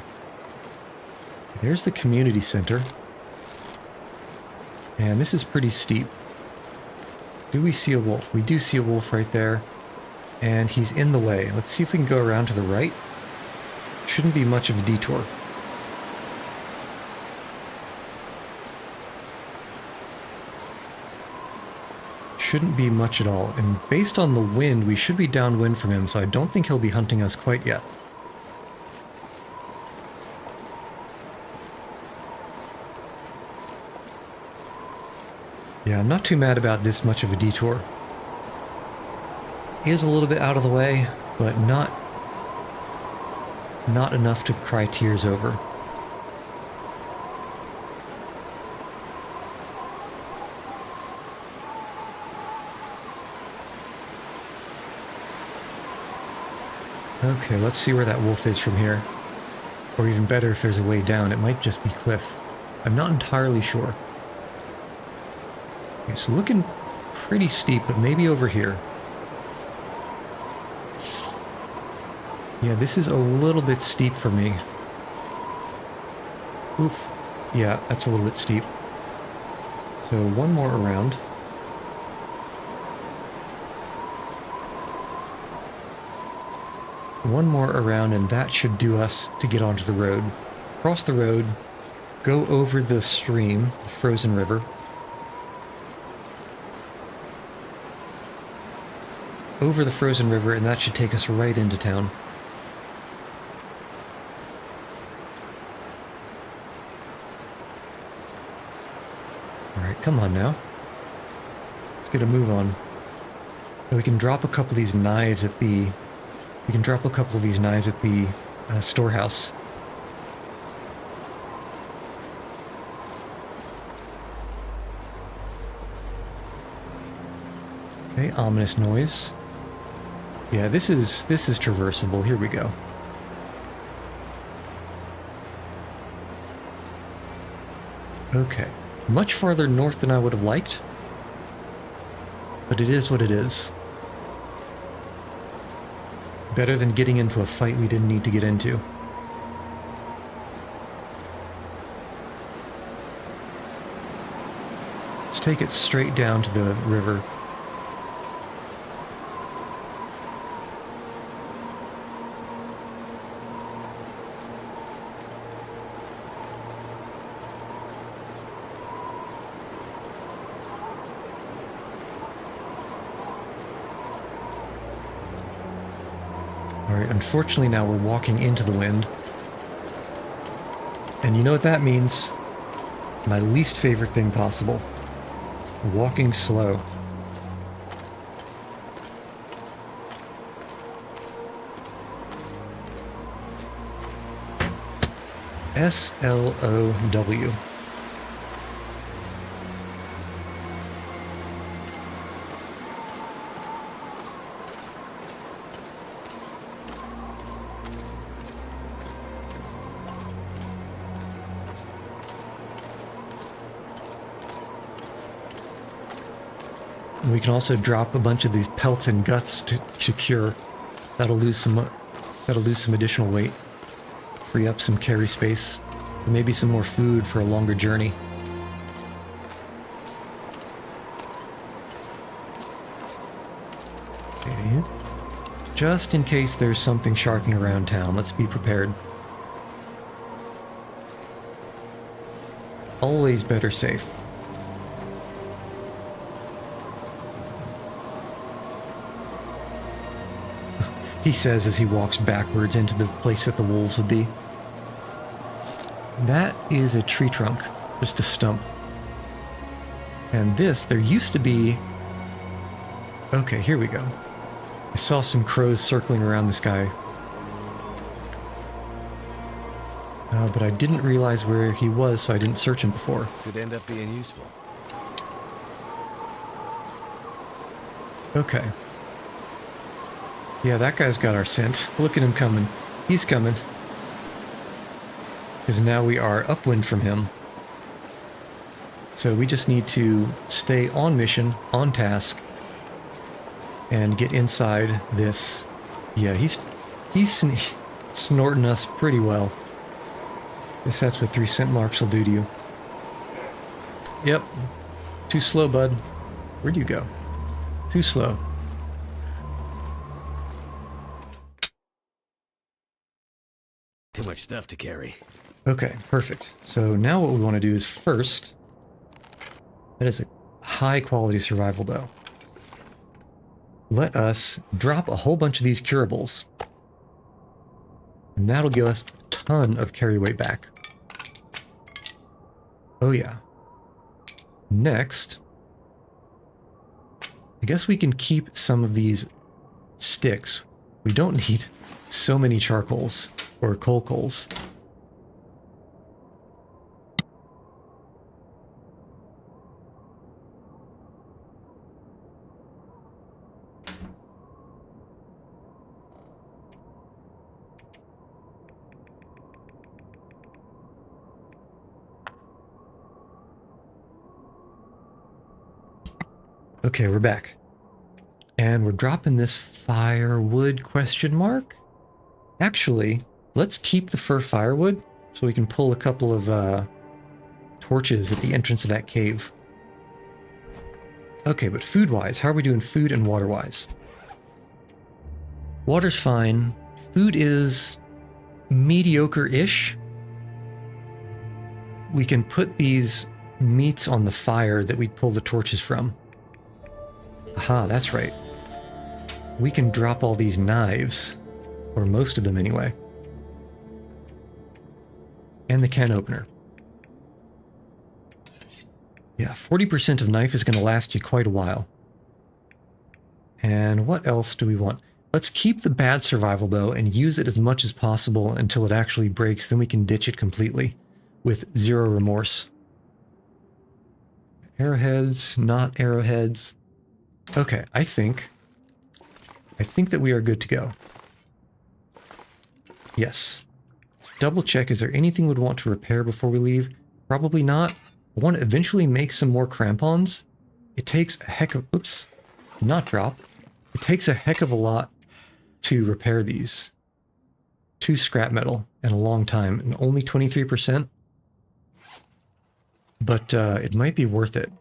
There's the community center. And this is pretty steep. Do we see a wolf? We do see a wolf right there. And he's in the way. Let's see if we can go around to the right. Shouldn't be much of a detour. Shouldn't be much at all. And based on the wind, we should be downwind from him, so I don't think he'll be hunting us quite yet. Yeah, I'm not too mad about this much of a detour. He is a little bit out of the way, but not enough to cry tears over. Okay, let's see where that wolf is from here. Or even better, if there's a way down, it might just be cliff. I'm not entirely sure. It's looking pretty steep, but maybe over here. Yeah, this is a little bit steep for me. Oof. Yeah, that's a little bit steep. So one more around. One more around, and that should do us to get onto the road. Cross the road, go over the stream, the frozen river. Over the frozen river, and that should take us right into town. Alright, come on now. Let's get a move on. And we can drop a couple of these knives at the... storehouse. Okay, ominous noise. Yeah, this is traversable. Here we go. Okay. Much farther north than I would have liked. But it is what it is. Better than getting into a fight we didn't need to get into. Let's take it straight down to the river. Alright, unfortunately now we're walking into the wind. And you know what that means? My least favorite thing possible. Walking slow. S-L-O-W. We can also drop a bunch of these pelts and guts to cure. That'll lose some additional weight. Free up some carry space. And maybe some more food for a longer journey. Okay. Just in case there's something sharking around town, let's be prepared. Always better safe. He says as he walks backwards into the place that the wolves would be. That is a tree trunk, just a stump. And this, there used to be... Okay, here we go. I saw some crows circling around this guy. But I didn't realize where he was, so I didn't search him before. Could end up being useful. Okay. Yeah, that guy's got our scent. Look at him coming. He's coming. Because now we are upwind from him. So we just need to stay on mission, on task, and get inside this. Yeah, he's snorting us pretty well. Guess that's what 3 scent marks will do to you. Yep. Too slow, bud. Where'd you go? Too slow. Too much stuff to carry. Okay, perfect. So now what we want to do is first, that is a high quality survival bow. Let us drop a whole bunch of these curables. And that'll give us a ton of carry weight back. Oh yeah. Next, I guess we can keep some of these sticks. We don't need so many charcoals or coals. Okay, we're back. And we're dropping this firewood question mark? Actually, let's keep the fir firewood so we can pull a couple of torches at the entrance of that cave. Okay, but food-wise, how are we doing food and water-wise? Water's fine. Food is mediocre-ish. We can put these meats on the fire that we pull the torches from. Aha, that's right. We can drop all these knives, or most of them anyway. And the can opener. Yeah, 40% of knife is going to last you quite a while. And what else do we want? Let's keep the bad survival bow and use it as much as possible until it actually breaks, then we can ditch it completely with 0 remorse. Arrowheads, not arrowheads. Okay, I think that we are good to go. Yes. Double check, is there anything we'd want to repair before we leave? Probably not. I want to eventually make some more crampons. It takes a heck of... Oops. Not drop. It takes a heck of a lot to repair these. 2 scrap metal in a long time, and only 23%. But it might be worth it.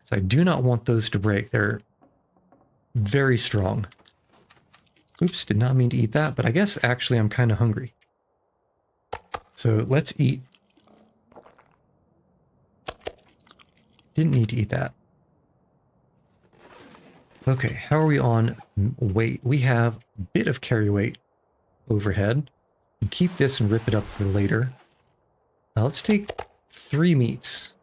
So I do not want those to break. They're very strong. Oops, did not mean to eat that, but I guess actually I'm kind of hungry. So let's eat. Didn't need to eat that. Okay, how are we on weight? We have a bit of carry weight overhead. And keep this and rip it up for later. Now let's take 3 meats.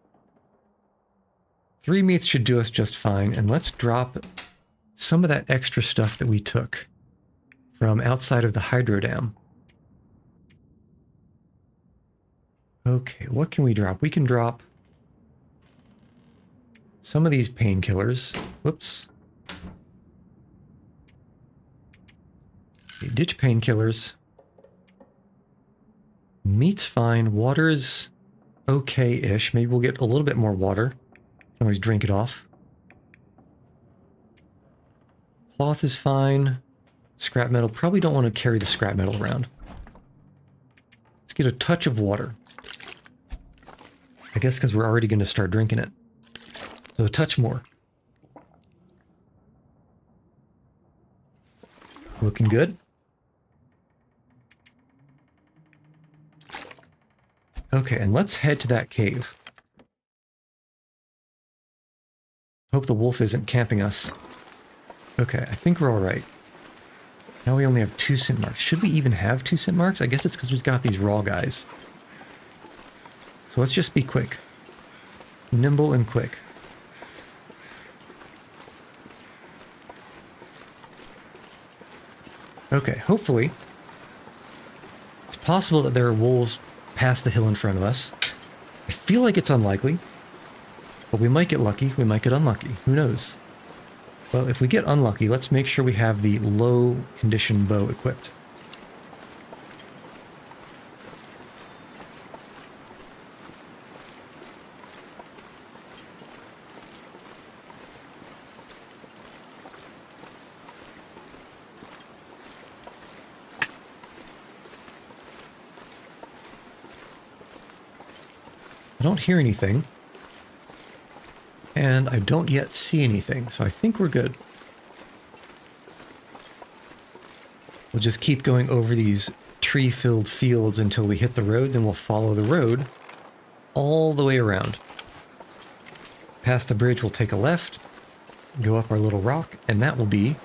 3 meats should do us just fine, and let's drop some of that extra stuff that we took from outside of the hydro dam. Okay, what can we drop? We can drop some of these painkillers. Whoops. Okay, ditch painkillers. Meat's fine. Water's okay-ish. Maybe we'll get a little bit more water. Can always drink it off. Cloth is fine. Scrap metal. Probably don't want to carry the scrap metal around. Let's get a touch of water. I guess because we're already going to start drinking it. So a touch more. Looking good. Okay, and let's head to that cave. Hope the wolf isn't camping us. Okay, I think we're alright. Now we only have 2 scent marks. Should we even have 2 scent marks? I guess it's because we've got these raw guys. So let's just be quick. Nimble and quick. Okay, hopefully. It's possible that there are wolves past the hill in front of us. I feel like it's unlikely, but we might get lucky, we might get unlucky. Who knows? Well, if we get unlucky, let's make sure we have the low condition bow equipped. I don't hear anything. And I don't yet see anything, so I think we're good. We'll just keep going over these tree-filled fields until we hit the road, then we'll follow the road all the way around. Past the bridge, we'll take a left, go up our little rock, and that will be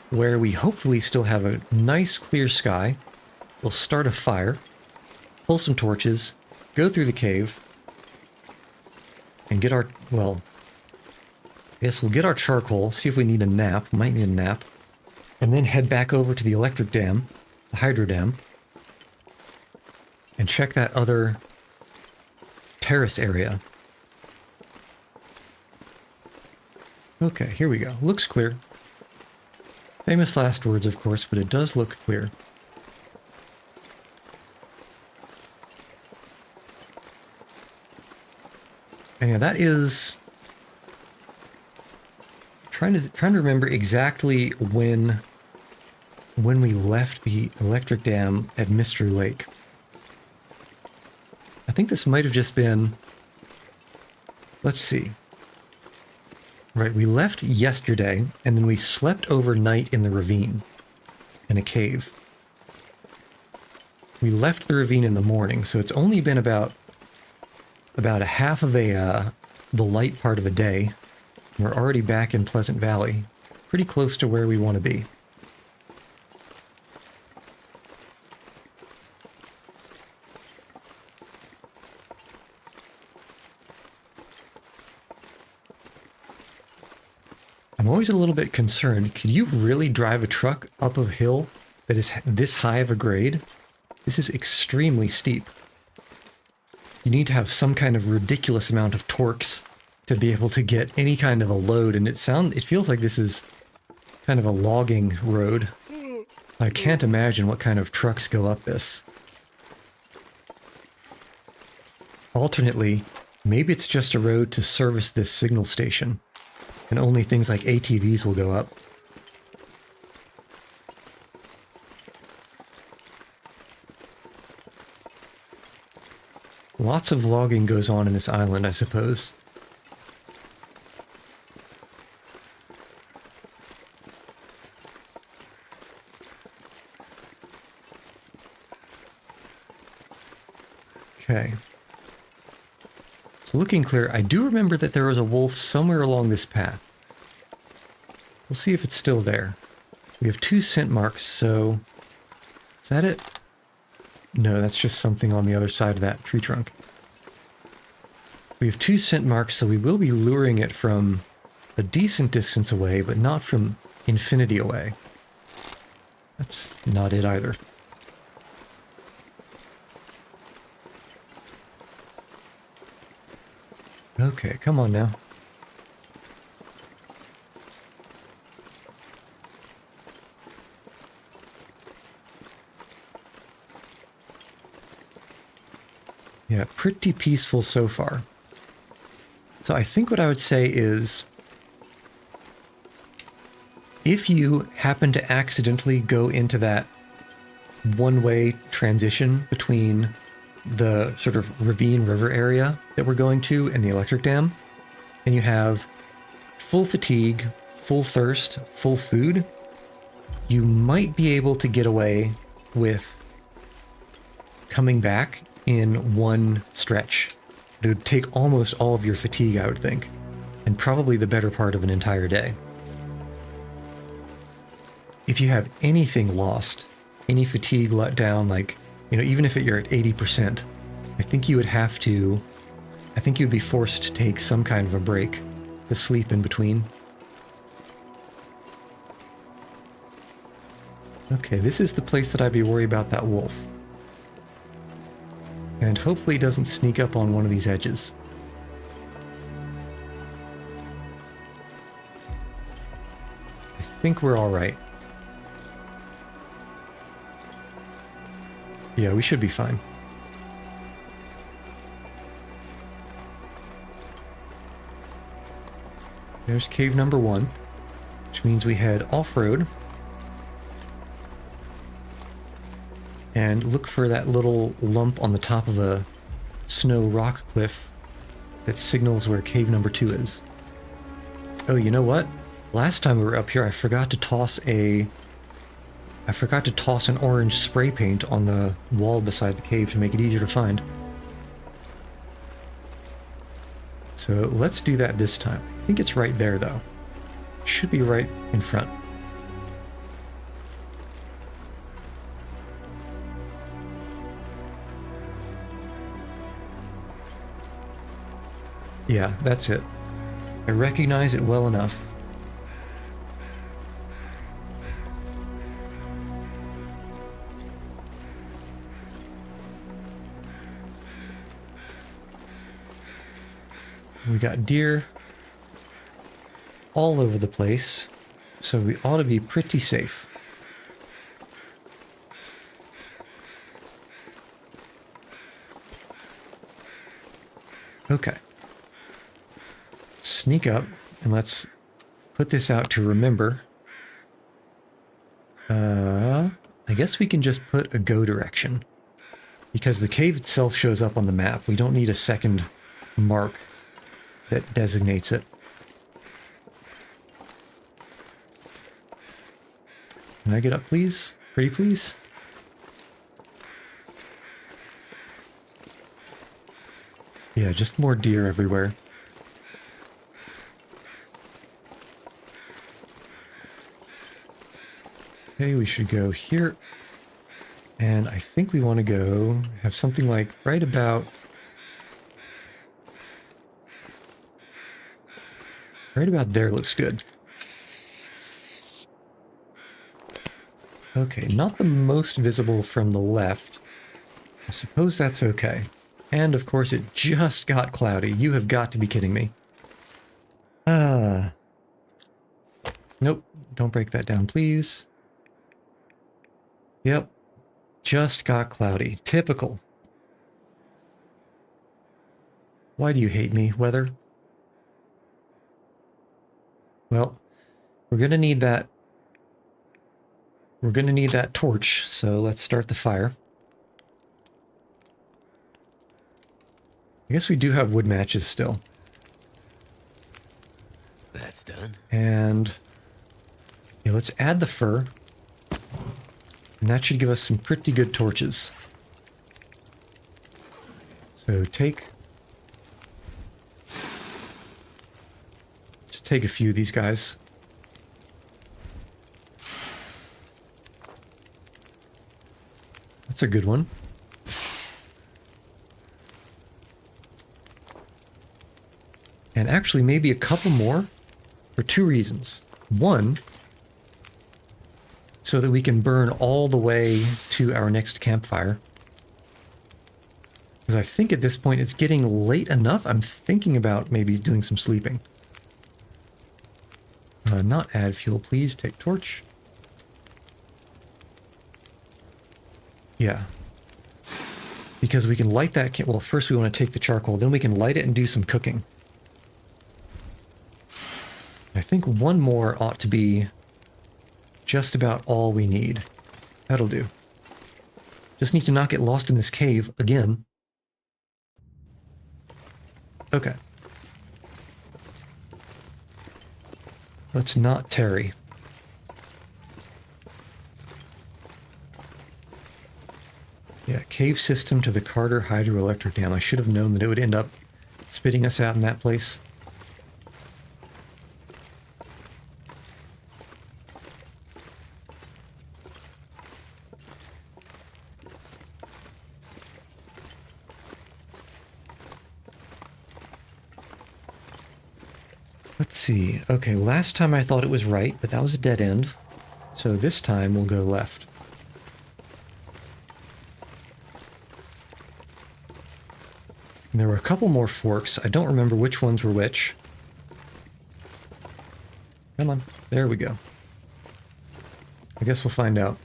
where we hopefully still have a nice clear sky. We'll start a fire, pull some torches, go through the cave, and get our, well, I guess we'll get our charcoal, see if we need a nap, might need a nap, and then head back over to the electric dam, the hydro dam, and check that other terrace area. Okay, here we go. Looks clear. Famous last words, of course, but it does look clear. And yeah, that is trying to remember exactly when we left the electric dam at Mystery Lake. I think this might have just been, let's see. Right, we left yesterday, and then we slept overnight in the ravine, in a cave. We left the ravine in the morning, so it's only been about a half of the light part of a day. We're already back in Pleasant Valley, pretty close to where we want to be. I'm always a little bit concerned. Could you really drive a truck up a hill that is this high of a grade? This is extremely steep. You need to have some kind of ridiculous amount of torques to be able to get any kind of a load, and it feels like this is kind of a logging road. I can't imagine what kind of trucks go up this. Alternately, maybe it's just a road to service this signal station, and only things like ATVs will go up. Lots of logging goes on in this island, I suppose. Okay. So looking clear, I do remember that there was a wolf somewhere along this path. We'll see if it's still there. We have 2 scent marks, so... Is that it? No, that's just something on the other side of that tree trunk. We have 2 scent marks, so we will be luring it from a decent distance away, but not from infinity away. That's not it either. Okay, come on now. Yeah, pretty peaceful so far. So I think what I would say is, if you happen to accidentally go into that one-way transition between the sort of ravine river area that we're going to and the electric dam, and you have full fatigue, full thirst, full food, you might be able to get away with coming back in one stretch. It would take almost all of your fatigue, I would think, and probably the better part of an entire day. If you have anything lost, any fatigue let down, like, you know, even if you're at 80%, I think you would have to, I think you'd be forced to take some kind of a break to sleep in between. Okay, this is the place that I'd be worried about that wolf. And hopefully it doesn't sneak up on one of these edges. I think we're all right. Yeah, we should be fine. There's cave number 1, which means we head off-road and look for that little lump on the top of a snow rock cliff that signals where cave number 2 is. Oh, you know what? Last time we were up here, I forgot to toss an orange spray paint on the wall beside the cave to make it easier to find. So let's do that this time. I think it's right there, though. Should be right in front. Yeah, that's it. I recognize it well enough. We got deer all over the place, so we ought to be pretty safe. Okay. Sneak up, and let's put this out to remember. I guess we can just put a go direction, because the cave itself shows up on the map. We don't need a second mark that designates it. Can I get up, please? Pretty please? Yeah, just more deer everywhere. Okay, we should go here. And I think we want to go have something like right about there looks good. Okay, not the most visible from the left. I suppose that's okay. And of course it just got cloudy. You have got to be kidding me. Nope, don't break that down, please. Yep, just got cloudy. Typical. Why do you hate me, weather? Well, we're gonna need that. We're gonna need that torch, so let's start the fire. I guess we do have wood matches still. That's done. And yeah, let's add the fur. And that should give us some pretty good torches. So just take a few of these guys. That's a good one. And actually maybe a couple more for 2 reasons. One, so that we can burn all the way to our next campfire. Because I think at this point it's getting late enough. I'm thinking about maybe doing some sleeping. Not add fuel, please. Take torch. Yeah. Because we can light that well, first we want to take the charcoal, then we can light it and do some cooking. I think one more ought to be just about all we need. That'll do. Just need to not get lost in this cave again. Okay. Let's not tarry. Yeah, cave system to the Carter Hydroelectric Dam. I should have known that it would end up spitting us out in that place. Let's see. Okay, last time I thought it was right, but that was a dead end. So this time we'll go left. And there were a couple more forks. I don't remember which ones were which. Come on. There we go. I guess we'll find out.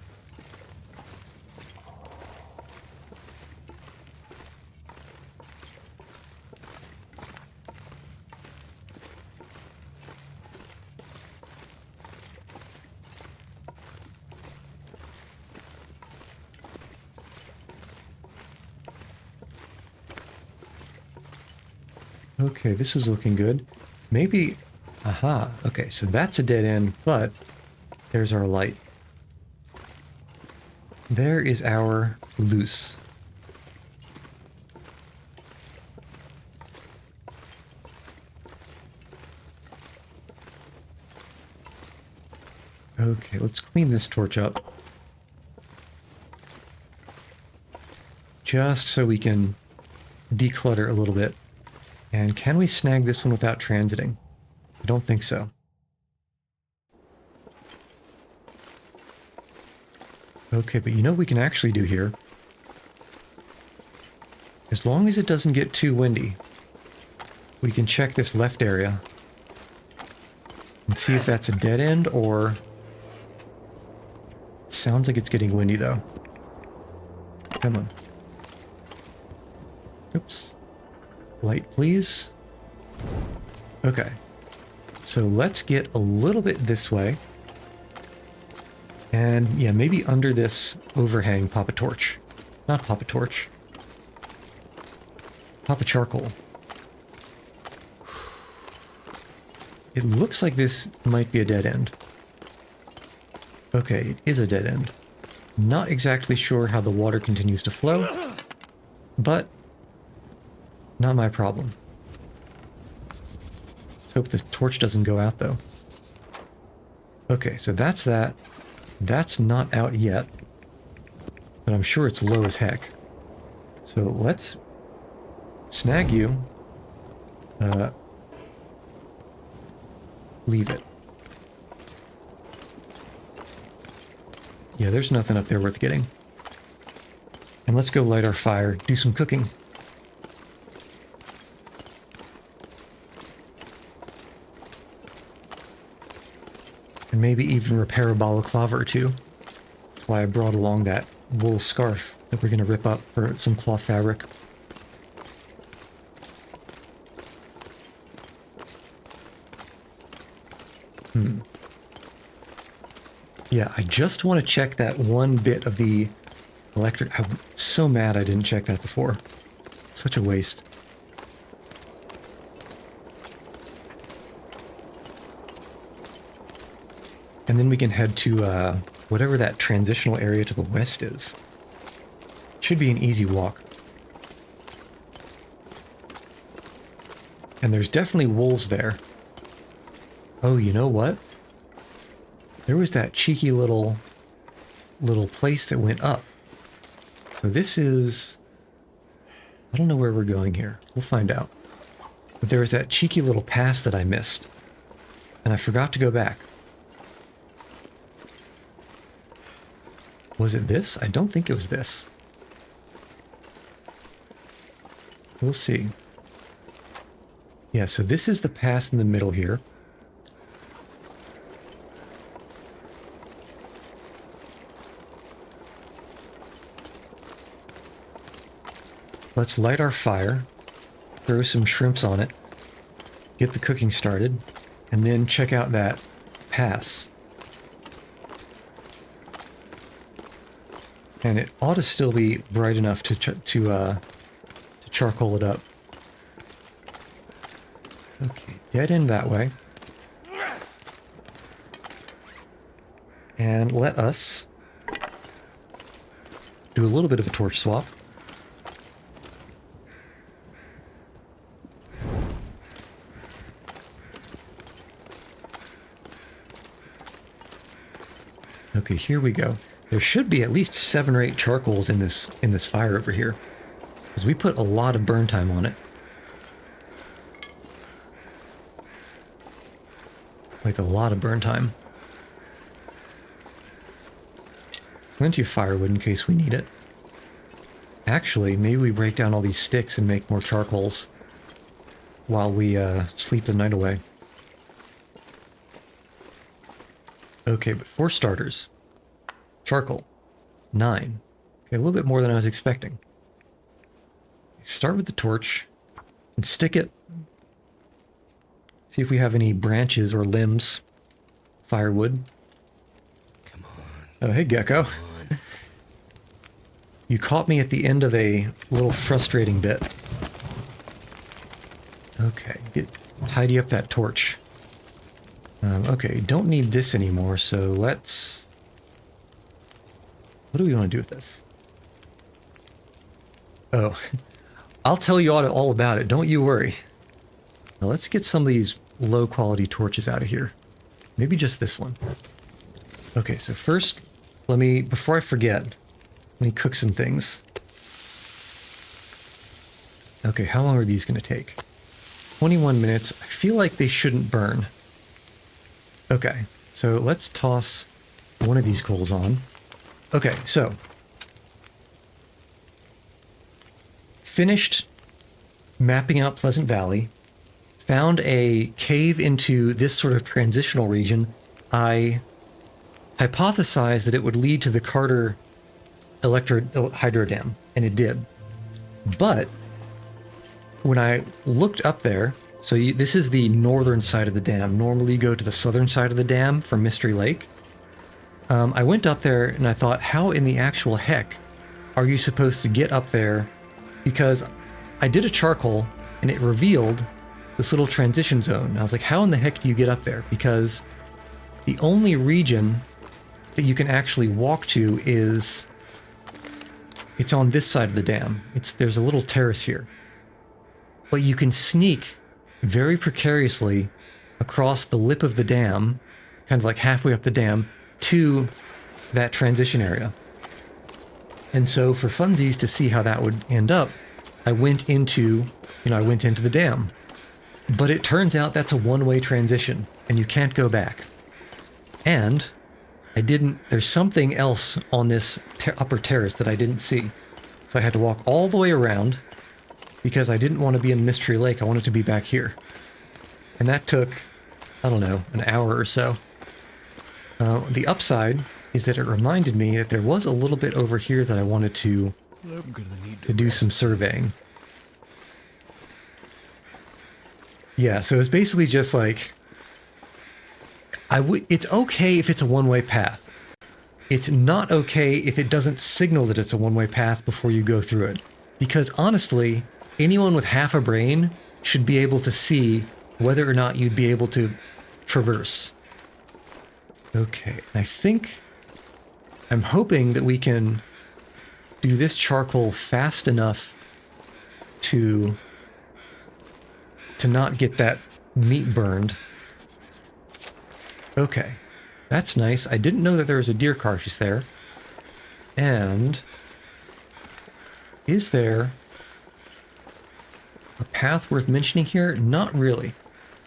Okay, this is looking good. Maybe... Aha. Okay, so that's a dead end, but there's our light. There is our loose. Okay, let's clean this torch up. Just so we can declutter a little bit. And can we snag this one without transiting? I don't think so. Okay, but you know what we can actually do here? As long as it doesn't get too windy, we can check this left area and see if that's a dead end or... Sounds like it's getting windy though. Come on. Oops. Light, please. Okay. So let's get a little bit this way. And yeah, maybe under this overhang, pop a torch. Not pop a torch. Pop a charcoal. It looks like this might be a dead end. Okay, it is a dead end. Not exactly sure how the water continues to flow, but not my problem. Let's hope the torch doesn't go out, though. Okay, so that's that. That's not out yet, but I'm sure it's low as heck. So let's snag you. Leave it. Yeah, there's nothing up there worth getting. And let's go light our fire, do some cooking. And maybe even repair a balaclava or two. That's why I brought along that wool scarf that we're going to rip up for some cloth fabric. Yeah, I just want to check that one bit of the electric. I'm so mad I didn't check that before. Such a waste. And then we can head to whatever that transitional area to the west is. Should be an easy walk. And there's definitely wolves there. Oh, you know what? There was that cheeky little place that went up. So this is... I don't know where we're going here. We'll find out. But there was that cheeky little pass that I missed. And I forgot to go back. Was it this? I don't think it was this. We'll see. Yeah, so this is the pass in the middle here. Let's light our fire, throw some shrimps on it, get the cooking started, and then check out that pass. And it ought to still be bright enough to charcoal it up. Okay, dead end that way. And let us do a little bit of a torch swap. Okay, here we go. There should be at least 7 or 8 charcoals in this fire over here, because we put a lot of burn time on it. Like a lot of burn time. Plenty of firewood in case we need it. Actually, maybe we break down all these sticks and make more charcoals while we sleep the night away. Okay, but for starters, charcoal, 9. Okay, a little bit more than I was expecting. Start with the torch and stick it. See if we have any branches or limbs. Firewood. Come on. Oh, hey, Gecko. Come on. You caught me at the end of a little frustrating bit. Okay, tidy up that torch. Okay, don't need this anymore, so let's... What do we want to do with this? Oh, I'll tell you all about it, don't you worry. Now let's get some of these low-quality torches out of here. Maybe just this one. Okay, so first, before I forget, let me cook some things. Okay, how long are these going to take? 21 minutes. I feel like they shouldn't burn. Okay, so let's toss one of these coals on. Okay, so finished mapping out Pleasant Valley, found a cave into this sort of transitional region. I hypothesized that it would lead to the Carter hydro dam, and it did. But when I looked up there, so this is the northern side of the dam. Normally you go to the southern side of the dam from Mystery Lake. I went up there and I thought, how in the actual heck are you supposed to get up there? Because I did a charcoal and it revealed this little transition zone. I was like, how in the heck do you get up there? Because the only region that you can actually walk to it's on this side of the dam. There's a little terrace here. But you can sneak very precariously across the lip of the dam, kind of like halfway up the dam, to that transition area. And so for funsies to see how that would end up, I went into the dam. But it turns out that's a one-way transition, and you can't go back. And there's something else on this upper terrace that I didn't see. So I had to walk all the way around, because I didn't want to be in Mystery Lake. I wanted to be back here. And that took, I don't know, an hour or so. The upside is that it reminded me that there was a little bit over here that I wanted to do some surveying. Yeah, so it's basically just like, it's okay if it's a one-way path. It's not okay if it doesn't signal that it's a one-way path before you go through it. Because honestly, anyone with half a brain should be able to see whether or not you'd be able to traverse. Okay, I'm hoping that we can do this charcoal fast enough to not get that meat burned. Okay, that's nice. I didn't know that there was a deer carcass there. And is there a path worth mentioning here? Not really.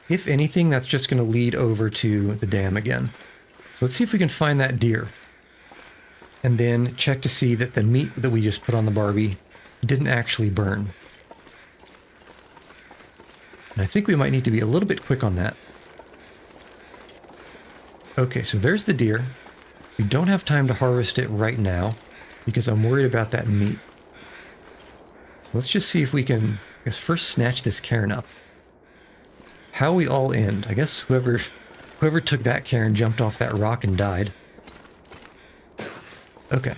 If anything, that's just going to lead over to the dam again. So let's see if we can find that deer. And then check to see that the meat that we just put on the Barbie didn't actually burn. And I think we might need to be a little bit quick on that. Okay, so there's the deer. We don't have time to harvest it right now because I'm worried about that meat. So let's just see if we can, I guess, first snatch this cairn up. How we all end. I guess whoever took that cairn jumped off that rock and died. Okay.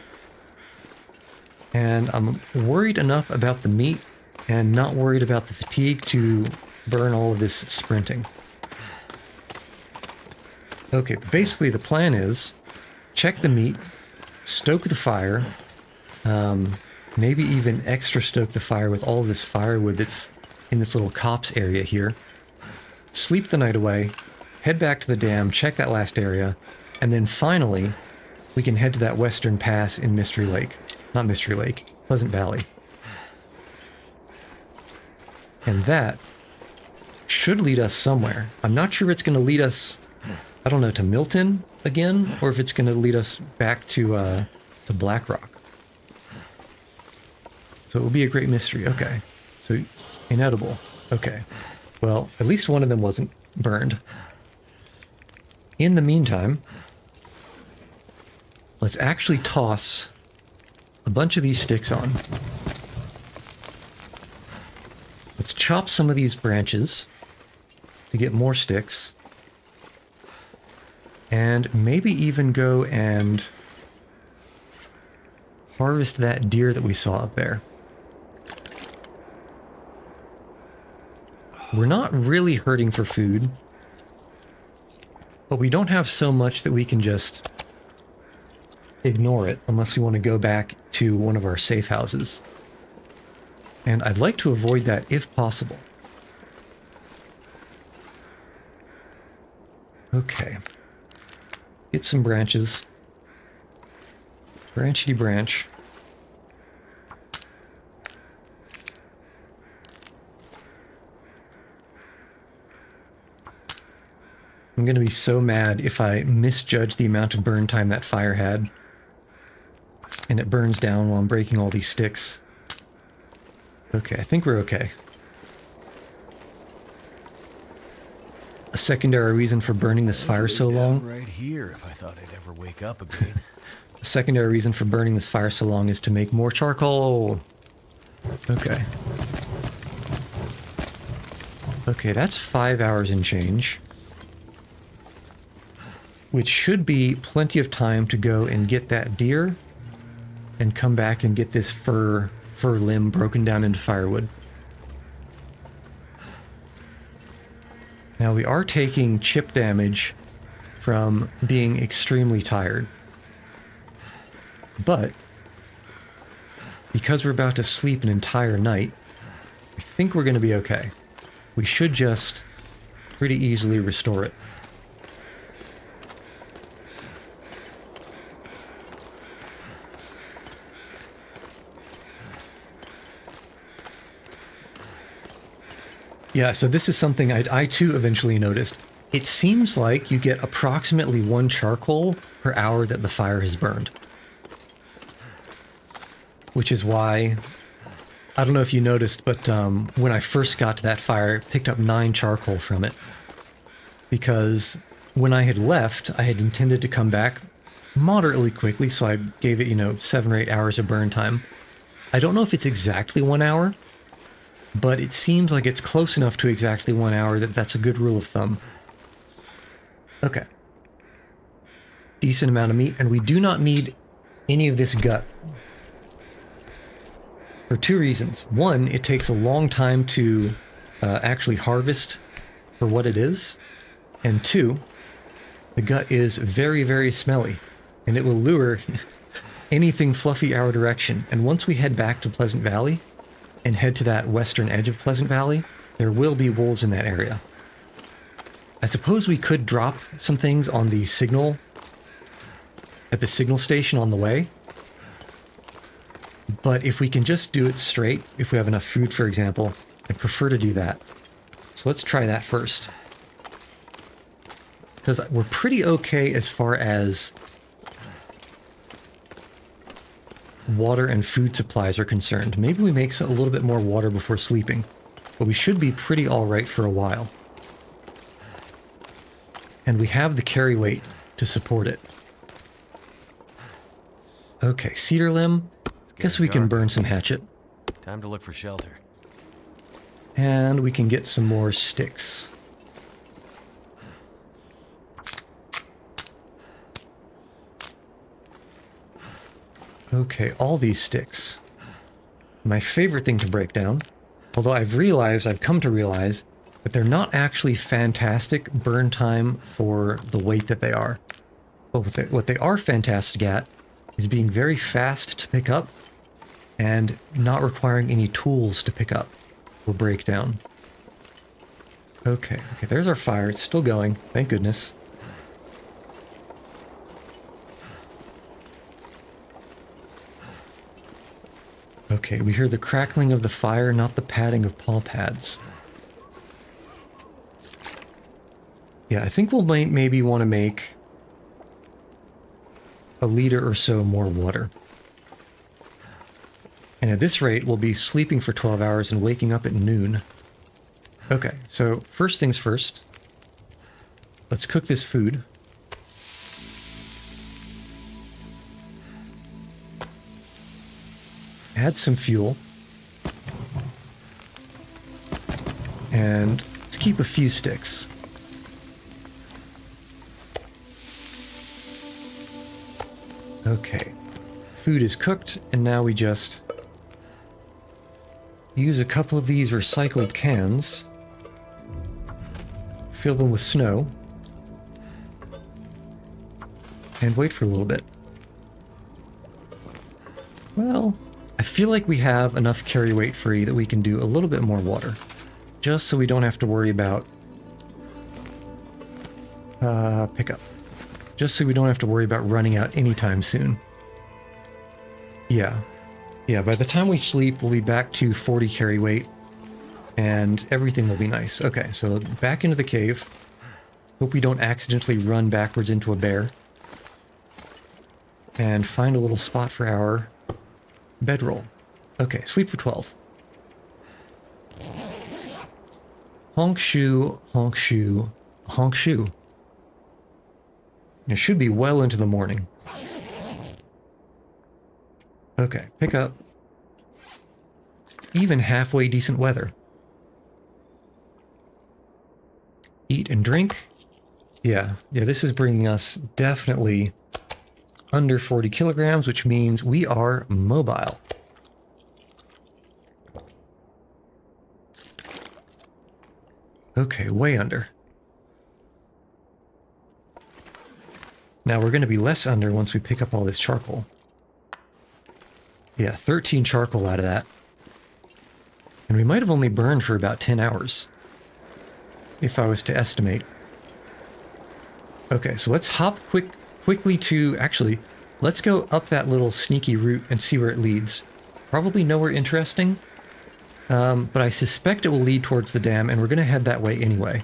And I'm worried enough about the meat and not worried about the fatigue to burn all of this sprinting. Okay, but basically the plan is check the meat, stoke the fire, maybe even extra stoke the fire with all of this firewood that's in this little copse area here, sleep the night away, head back to the dam, check that last area, and then finally we can head to that western pass in Mystery Lake. Not Mystery Lake, Pleasant Valley. And that should lead us somewhere. I'm not sure if it's going to lead us, I don't know, to Milton again, or if it's going to lead us back to Black Rock. So it will be a great mystery. Okay. So inedible. Okay. Well, at least one of them wasn't burned. In the meantime, let's actually toss a bunch of these sticks on. Let's chop some of these branches to get more sticks. And maybe even go and harvest that deer that we saw up there. We're not really hurting for food, but we don't have so much that we can just ignore it unless we want to go back to one of our safe houses. And I'd like to avoid that if possible. Okay. Get some branches. Branchity branch. I'm going to be so mad if I misjudge the amount of burn time that fire had. And it burns down while I'm breaking all these sticks. Okay, I think we're okay. A secondary reason for burning this fire so long... Right here, if I thought I'd ever wake up again. A secondary reason for burning this fire so long is to make more charcoal. Okay. Okay, that's 5 hours and change. Which should be plenty of time to go and get that deer and come back and get this fur limb broken down into firewood. Now we are taking chip damage from being extremely tired. But because we're about to sleep an entire night, I think we're going to be okay. We should just pretty easily restore it. Yeah, so this is something I too eventually noticed. It seems like you get approximately 1 charcoal per hour that the fire has burned. Which is why, I don't know if you noticed, but when I first got to that fire, I picked up 9 charcoal from it. Because when I had left, I had intended to come back moderately quickly, so I gave it, 7 or 8 hours of burn time. I don't know if it's exactly 1 hour, but it seems like it's close enough to exactly 1 hour that that's a good rule of thumb. Okay. Decent amount of meat, and we do not need any of this gut. For 2 reasons. One, it takes a long time to actually harvest for what it is. And 2, the gut is very, very smelly, and it will lure anything fluffy our direction. And once we head back to Pleasant Valley, and head to that western edge of Pleasant Valley, there will be wolves in that area. I suppose we could drop some things on the signal, at the signal station on the way. But if we can just do it straight, if we have enough food, for example, I'd prefer to do that. So let's try that first. Because we're pretty okay as far as water and food supplies are concerned. Maybe we make a little bit more water before sleeping, but we should be pretty alright for a while. And we have the carry weight to support it. Okay, cedar limb. Guess we can burn some hatchet. Time to look for shelter. And we can get some more sticks. Okay, all these sticks. My favorite thing to break down, although I've come to realize that they're not actually fantastic burn time for the weight that they are. But what they are fantastic at is being very fast to pick up and not requiring any tools to pick up or break down. Okay, there's our fire. It's still going, thank goodness. Okay, we hear the crackling of the fire, not the padding of paw pads. Yeah, I think we'll maybe want to make a liter or so more water. And at this rate, we'll be sleeping for 12 hours and waking up at noon. Okay, so first things first. Let's cook this food. Add some fuel. And let's keep a few sticks. Okay. Food is cooked, and now we just use a couple of these recycled cans. Fill them with snow. And wait for a little bit. Well, I feel like we have enough carry weight free that we can do a little bit more water. Just so we don't have to worry about pickup. Just so we don't have to worry about running out anytime soon. Yeah. Yeah, by the time we sleep, we'll be back to 40 carry weight. And everything will be nice. Okay, so back into the cave. Hope we don't accidentally run backwards into a bear. And find a little spot for our bedroll. Okay, sleep for 12. Honk shoe, honk shoe, honk shoe. It should be well into the morning. Okay, pick up. Even halfway decent weather. Eat and drink. Yeah, this is bringing us definitely under 40 kilograms, which means we are mobile. Okay, way under. Now we're going to be less under once we pick up all this charcoal. Yeah, 13 charcoal out of that. And we might have only burned for about 10 hours. If I was to estimate. Okay, so let's hop quickly to... Actually, let's go up that little sneaky route and see where it leads. Probably nowhere interesting. But I suspect it will lead towards the dam, and we're going to head that way anyway.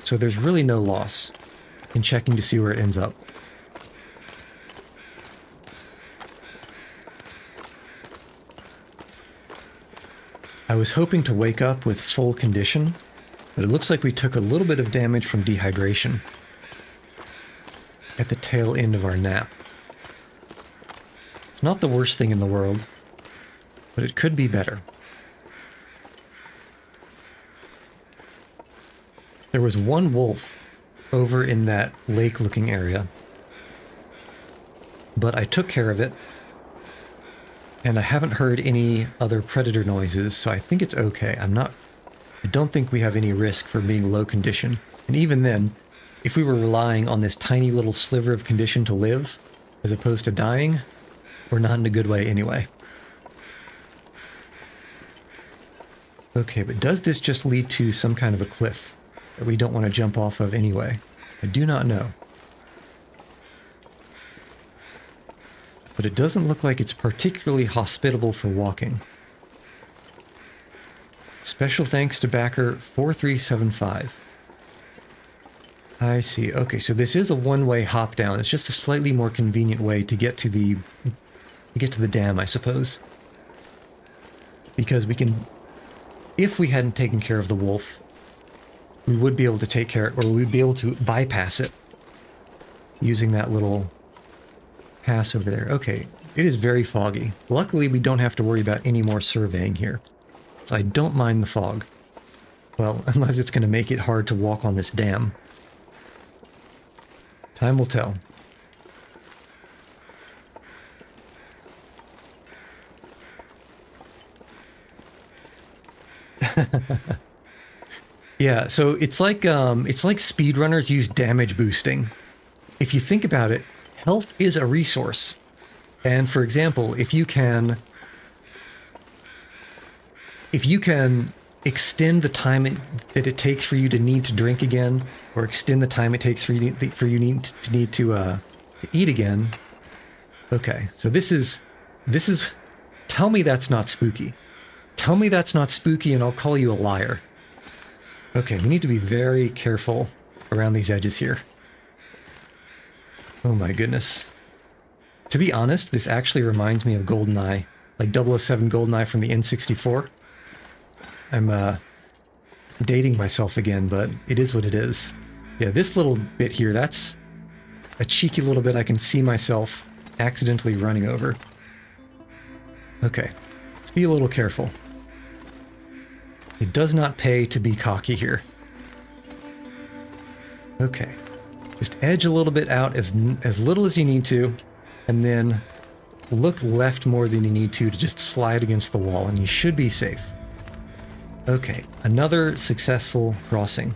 So there's really no loss in checking to see where it ends up. I was hoping to wake up with full condition, but it looks like we took a little bit of damage from dehydration at the tail end of our nap. It's not the worst thing in the world, but it could be better. There was one wolf over in that lake-looking area, but I took care of it, and I haven't heard any other predator noises, so I think it's okay. I don't think we have any risk for being low condition. And even then, if we were relying on this tiny little sliver of condition to live, as opposed to dying, we're not in a good way anyway. Okay, but does this just lead to some kind of a cliff that we don't want to jump off of anyway? I do not know. But it doesn't look like it's particularly hospitable for walking. Special thanks to backer 4375. I see. Okay, so this is a one-way hop down. It's just a slightly more convenient way to get to the dam, I suppose. Because we can, if we hadn't taken care of the wolf, we would be able to take care, or we'd be able to bypass it using that little pass over there. Okay, it is very foggy. Luckily, we don't have to worry about any more surveying here. So I don't mind the fog. Well, unless it's going to make it hard to walk on this dam. Time will tell. Yeah, so it's like speedrunners use damage boosting. If you think about it, health is a resource. And for example, if you can extend the time that it takes for you to need to drink again, or extend the time it takes for you to eat again. Okay, so this is. Tell me that's not spooky. Tell me that's not spooky, and I'll call you a liar. Okay, we need to be very careful around these edges here. Oh my goodness. To be honest, this actually reminds me of GoldenEye like 007 Goldeneye from the N64. I'm dating myself again, but it is what it is. Yeah, this little bit here, that's a cheeky little bit I can see myself accidentally running over. Okay, let's be a little careful. It does not pay to be cocky here. Okay, just edge a little bit out as little as you need to, and then look left more than you need to just slide against the wall, and you should be safe. Okay, another successful crossing.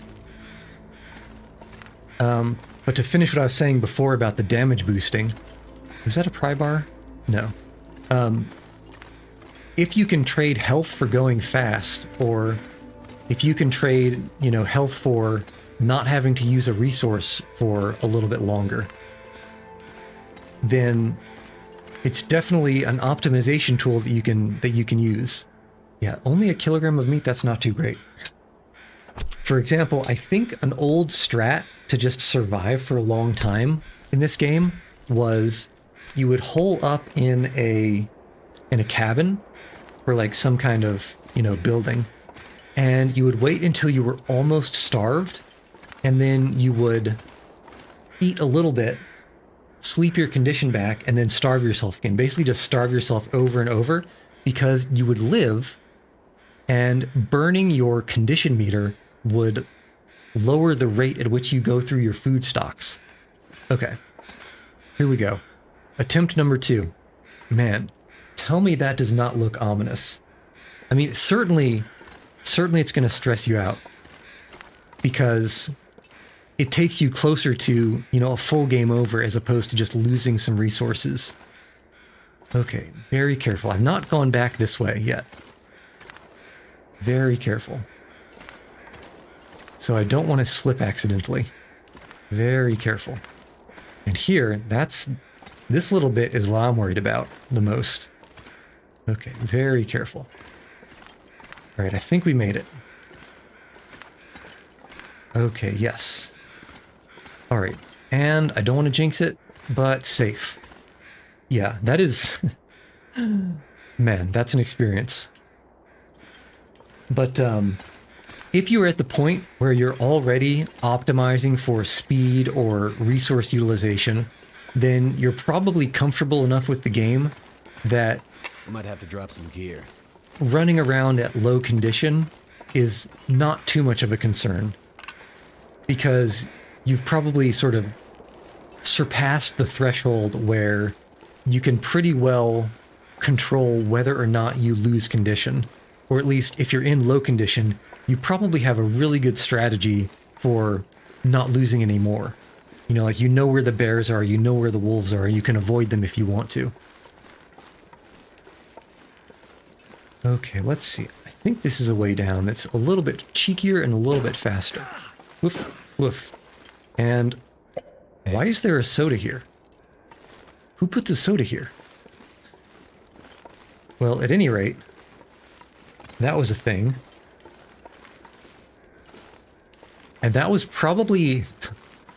But to finish what I was saying before about the damage boosting, was that a pry bar? No. If you can trade health for going fast, or if you can trade, you know, health for not having to use a resource for a little bit longer, then it's definitely an optimization tool that you can use. Yeah, only a kilogram of meat, that's not too great. For example, I think an old strat to just survive for a long time in this game was you would hole up in a cabin or like some kind of, you know, building, and you would wait until you were almost starved, and then you would eat a little bit, sleep your condition back, and then starve yourself again. Basically just starve yourself over and over, because you would live, and burning your condition meter would lower the rate at which you go through your food stocks. Okay, here we go. Attempt number 2. Man, tell me that does not look ominous. I mean, certainly it's going to stress you out, because it takes you closer to, you know, a full game over as opposed to just losing some resources. Okay, very careful. I've not gone back this way yet. Very careful. So I don't want to slip accidentally. Very careful. And here, this little bit is what I'm worried about the most. Okay, very careful. All right, I think we made it. Okay, yes. All right, and I don't want to jinx it, but safe. Yeah, that is... Man, that's an experience. But if you're at the point where you're already optimizing for speed or resource utilization, then you're probably comfortable enough with the game that I might have to drop some gear. running around at low condition is not too much of a concern, because you've probably sort of surpassed the threshold where you can pretty well control whether or not you lose condition. Or at least if you're in low condition, you probably have a really good strategy for not losing any more. You know, like, you know where the bears are, you know where the wolves are, and you can avoid them if you want to. Okay, let's see. I think this is a way down that's a little bit cheekier and a little bit faster. Woof, woof. And why is there a soda here? Who puts a soda here? Well, at any rate, that was a thing. And that was probably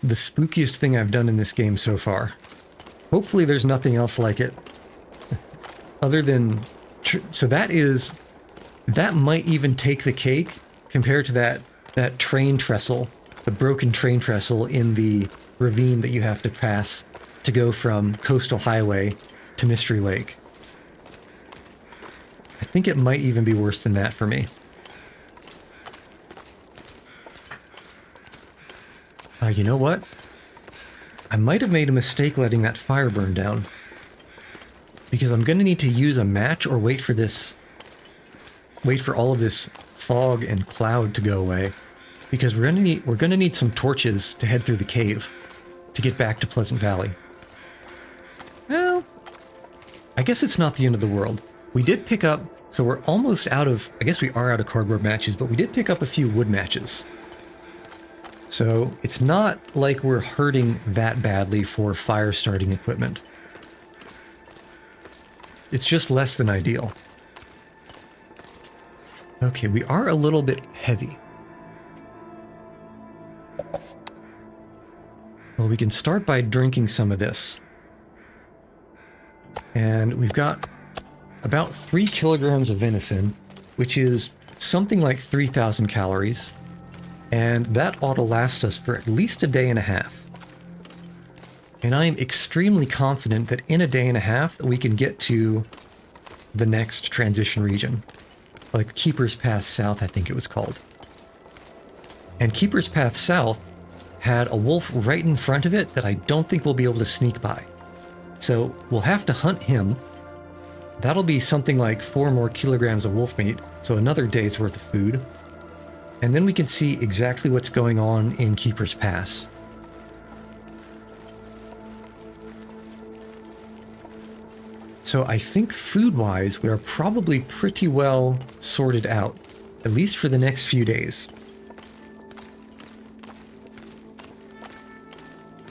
the spookiest thing I've done in this game so far. Hopefully there's nothing else like it. Other than... So that might even take the cake compared to that train trestle, the broken train trestle in the ravine that you have to pass to go from Coastal Highway to Mystery Lake. I think it might even be worse than that for me. You know what? I might have made a mistake letting that fire burn down, because I'm going to need to use a match or wait for all of this fog and cloud to go away, because we're going to need some torches to head through the cave to get back to Pleasant Valley. Well, I guess it's not the end of the world. We did pick up, so we're almost out of, I guess we are out of cardboard matches, but we did pick up a few wood matches. So it's not like we're hurting that badly for fire starting equipment. It's just less than ideal. Okay, we are a little bit heavy. Well, we can start by drinking some of this. And we've got about 3 kilograms of venison, which is something like 3,000 calories, and that ought to last us for at least a day and a half. And I am extremely confident that in a day and a half we can get to the next transition region. Like Keeper's Path South, I think it was called. And Keeper's Path South had a wolf right in front of it that I don't think we'll be able to sneak by. So we'll have to hunt him. That'll be something like 4 more kilograms of wolf meat, so another day's worth of food. And then we can see exactly what's going on in Keeper's Pass. So I think food-wise, we are probably pretty well sorted out, at least for the next few days.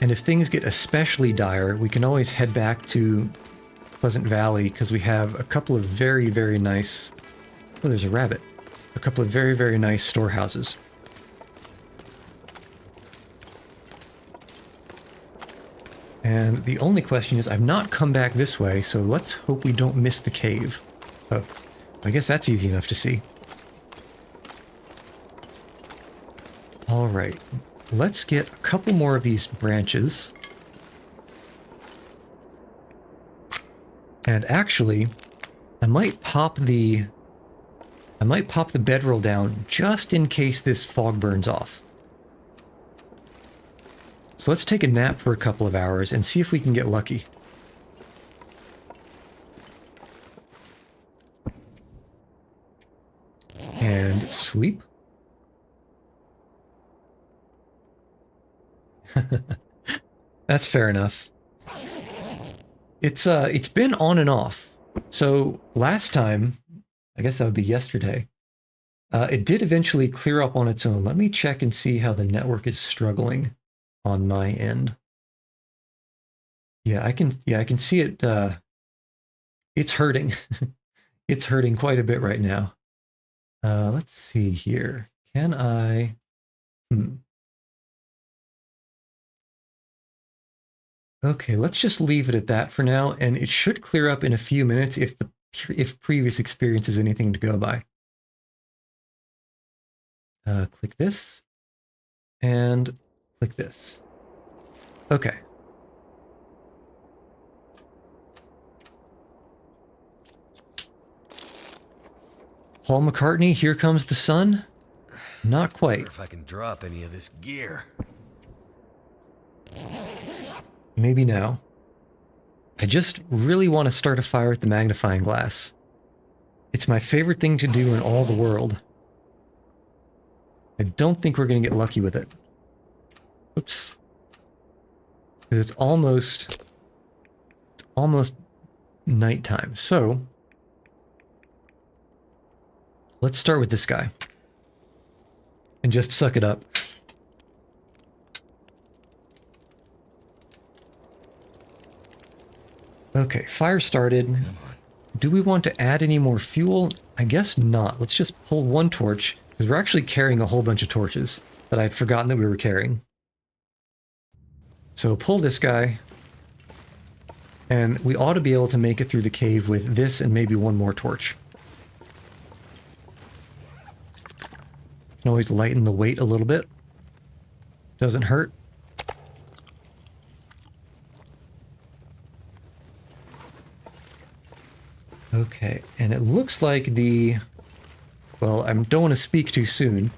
And if things get especially dire, we can always head back to Pleasant Valley because we have a couple of very, very nice... Oh, there's a rabbit. A couple of very, very nice storehouses. And the only question is, I've not come back this way, so let's hope we don't miss the cave. Oh, I guess that's easy enough to see. Alright, let's get a couple more of these branches. And actually, I might pop the bedroll down just in case this fog burns off. So let's take a nap for a couple of hours and see if we can get lucky. And sleep. That's fair enough. It's been on and off. So last time, I guess that would be yesterday, it did eventually clear up on its own. Let me check and see how the network is struggling on my end. Yeah, I can see it. It's hurting. It's hurting quite a bit right now. Let's see here. Can I? Okay, let's just leave it at that for now, and it should clear up in a few minutes if previous experience is anything to go by. Click this, and click this. Okay. Paul McCartney, Here Comes the Sun? Not I quite. wonder if I can drop any of this gear. Maybe now. I just really want to start a fire with the magnifying glass. It's my favorite thing to do in all the world. I don't think we're going to get lucky with it. Oops. Because it's almost nighttime. So let's start with this guy. And just suck it up. Okay, fire started. Come on. Do we want to add any more fuel? I guess not. Let's just pull one torch, because we're actually carrying a whole bunch of torches that I'd forgotten that we were carrying. So pull this guy, and we ought to be able to make it through the cave with this and maybe one more torch. Can always lighten the weight a little bit. Doesn't hurt. Okay, and it looks like well, I don't want to speak too soon.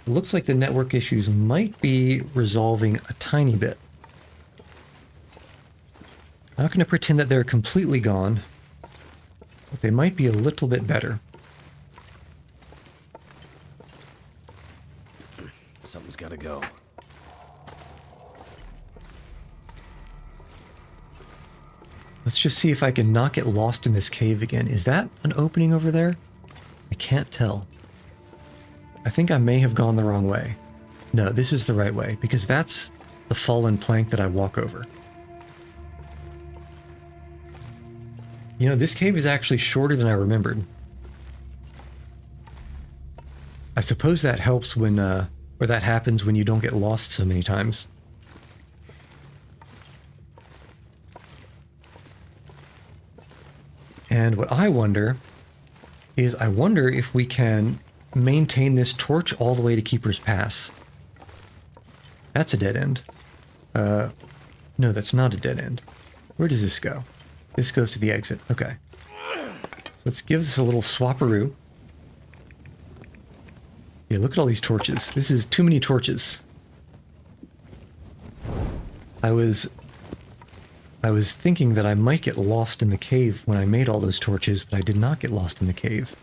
It looks like the network issues might be resolving a tiny bit. I'm not going to pretend that they're completely gone, but they might be a little bit better. Something's gotta go. Let's just see if I can not get lost in this cave again. Is that an opening over there? I can't tell. I think I may have gone the wrong way. No, this is the right way, because that's the fallen plank that I walk over. You know, this cave is actually shorter than I remembered. I suppose that helps when, or that happens when you don't get lost so many times. And what I wonder is I wonder if we can maintain this torch all the way to Keeper's Pass. That's a dead end. No, that's not a dead end. Where does this go? This goes to the exit. Okay. So let's give this a little swapperoo. Yeah, look at all these torches. This is too many torches. I was thinking that I might get lost in the cave when I made all those torches, but I did not get lost in the cave.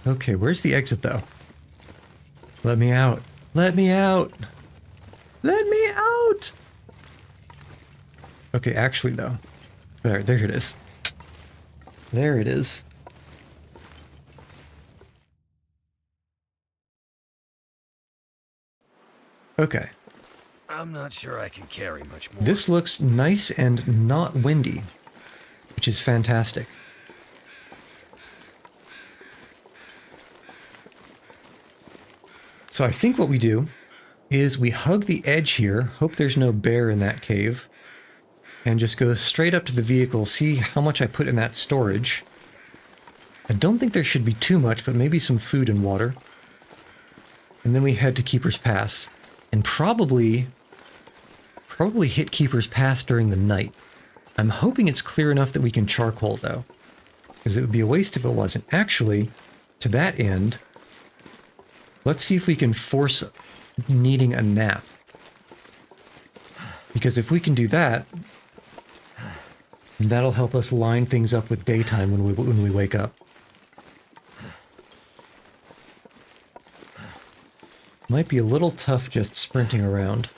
Okay, where's the exit, though? Let me out. Let me out. Let me out! Okay, actually, though. There it is. There it is. Okay. I'm not sure I can carry much more. This looks nice and not windy, which is fantastic. So I think what we do is we hug the edge here, hope there's no bear in that cave, and just go straight up to the vehicle, see how much I put in that storage. I don't think there should be too much, but maybe some food and water. And then we head to Keeper's Pass, and probably hit Keeper's Pass during the night. I'm hoping it's clear enough that we can charcoal, though, because it would be a waste if it wasn't. Actually, to that end, let's see if we can force needing a nap. Because if we can do that, that'll help us line things up with daytime when we wake up. Might be a little tough just sprinting around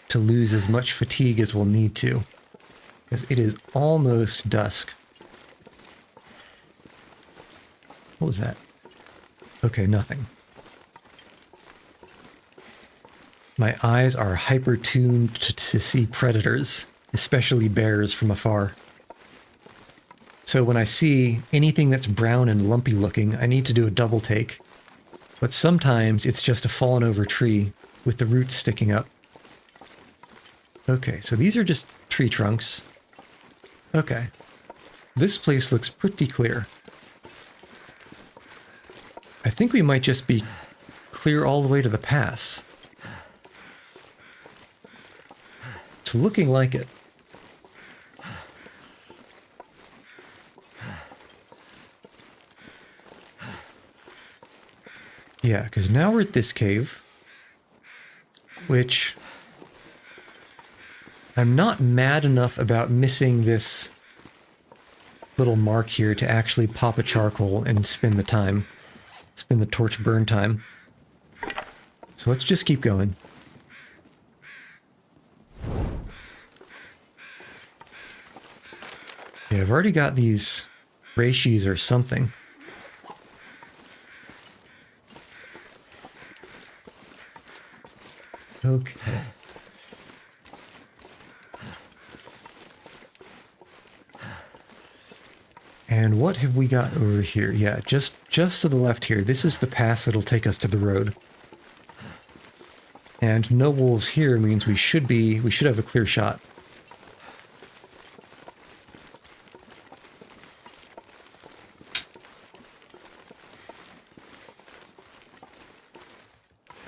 to lose as much fatigue as we'll need to, because it is almost dusk. What was that? Okay, nothing. My eyes are hyper-tuned to see predators, especially bears from afar. So when I see anything that's brown and lumpy looking, I need to do a double take. But sometimes it's just a fallen over tree with the roots sticking up. Okay, so these are just tree trunks. Okay. This place looks pretty clear. I think we might just be clear all the way to the pass. It's looking like it. Yeah, because now we're at this cave, which I'm not mad enough about missing this little mark here to actually pop a charcoal and spin the time. Spin the torch burn time. So let's just keep going. Yeah, I've already got these reishi or something. Okay. And what have we got over here? Yeah, just to the left here. This is the pass that'll take us to the road. And no wolves here means we should have a clear shot.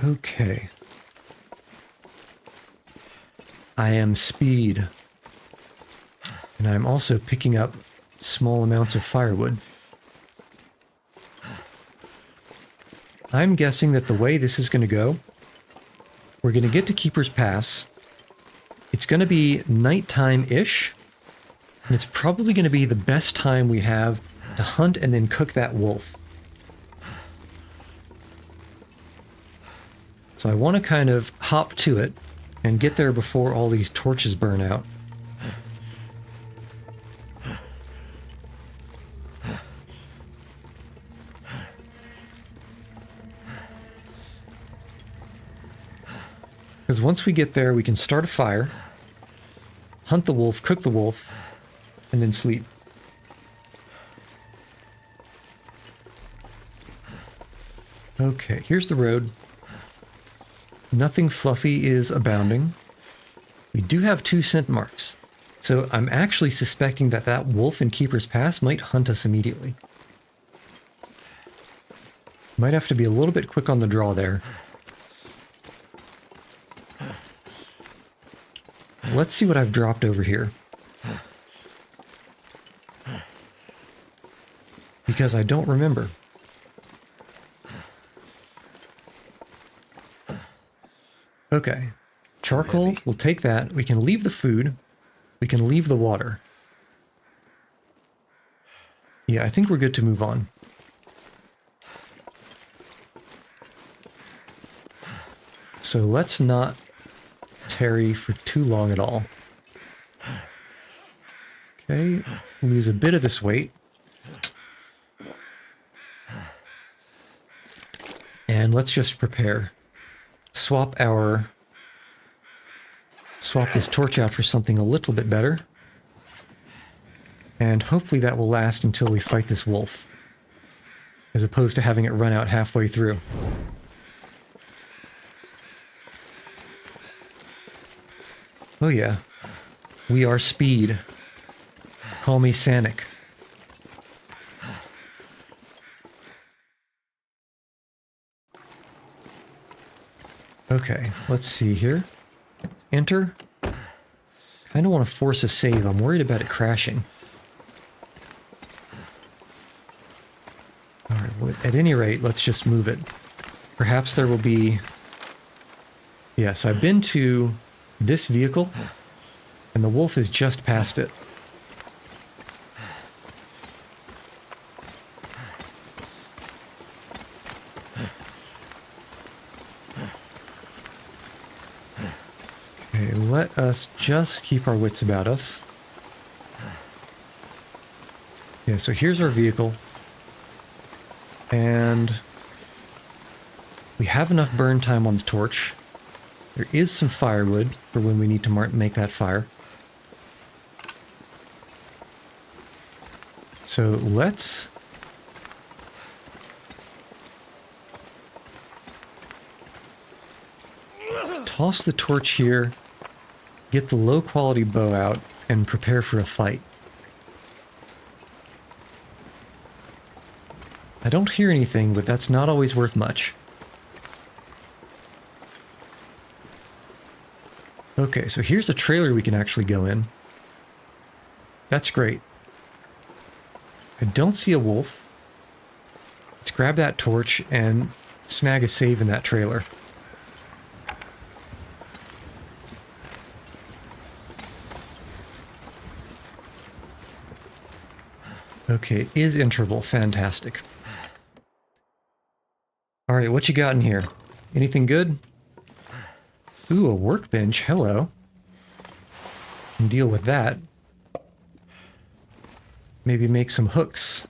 Okay. I am speed. And I'm also picking up small amounts of firewood. I'm guessing that the way this is going to go, we're going to get to Keeper's Pass. It's going to be nighttime-ish, and it's probably going to be the best time we have to hunt and then cook that wolf. So I want to kind of hop to it and get there before all these torches burn out. Because once we get there, we can start a fire, hunt the wolf, cook the wolf, and then sleep. Okay, here's the road. Nothing fluffy is abounding. We do have 2 scent marks. So I'm actually suspecting that that wolf in Keeper's Pass might hunt us immediately. Might have to be a little bit quick on the draw there. Let's see what I've dropped over here. Because I don't remember. Okay. Charcoal, Heavy. we'll take that. We can leave the food. We can leave the water. Yeah, I think we're good to move on. So let's not tarry for too long at all. Okay, lose a bit of this weight. And let's just prepare. Swap this torch out for something a little bit better. And hopefully that will last until we fight this wolf. As opposed to having it run out halfway through. Oh yeah. We are speed. Call me Sanic. Okay, let's see here. Enter. Kind of want to force a save. I'm worried about it crashing. Alright, well, at any rate, let's just move it. Perhaps there will be... Yeah, so I've been to this vehicle, and the wolf is just past it. Okay, let us just keep our wits about us. Yeah, so here's our vehicle. And we have enough burn time on the torch. There is some firewood for when we need to make that fire. So let's... toss the torch here, get the low quality bow out, and prepare for a fight. I don't hear anything, but that's not always worth much. Okay, so here's a trailer we can actually go in. That's great. I don't see a wolf. Let's grab that torch and snag a save in that trailer. Okay, it is interval. Fantastic. Alright, what you got in here? Anything good? Ooh, a workbench. Hello. Can deal with that. Maybe make some hooks.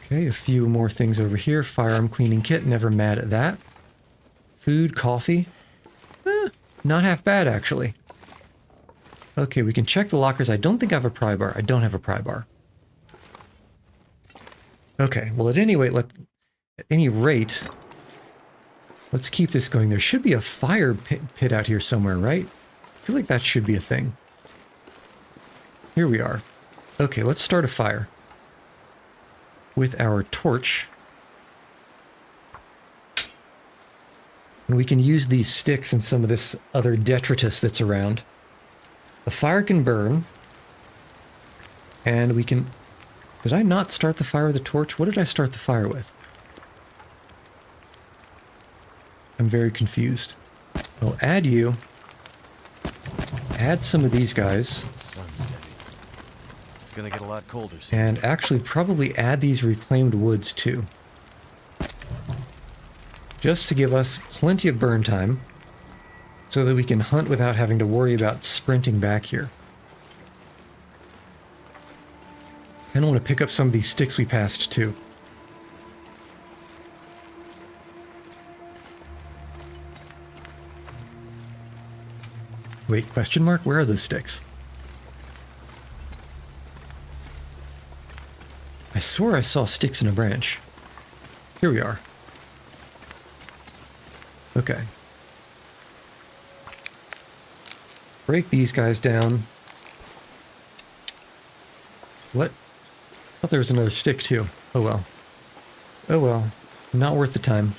Okay, a few more things over here. Firearm cleaning kit. Never mad at that. Food, coffee. Not half bad, actually. Okay, we can check the lockers. I don't think I have a pry bar. I don't have a pry bar. Okay, well, at any rate, let's keep this going. There should be a fire pit out here somewhere, right? I feel like that should be a thing. Here we are. Okay, let's start a fire. With our torch. And we can use these sticks and some of this other detritus that's around. The fire can burn. And we can... Did I not start the fire with a torch? What did I start the fire with? I'm very confused. I'll add you. Add some of these guys. Sun's setting. It's gonna get a lot colder soon. And actually probably add these reclaimed woods too. Just to give us plenty of burn time. So that we can hunt without having to worry about sprinting back here. I don't want to pick up some of these sticks we passed too. Wait, question mark? Where are those sticks? I swore I saw sticks in a branch. Here we are. Okay. Break these guys down. What? I thought there was another stick too. Oh well. Oh well. Not worth the time.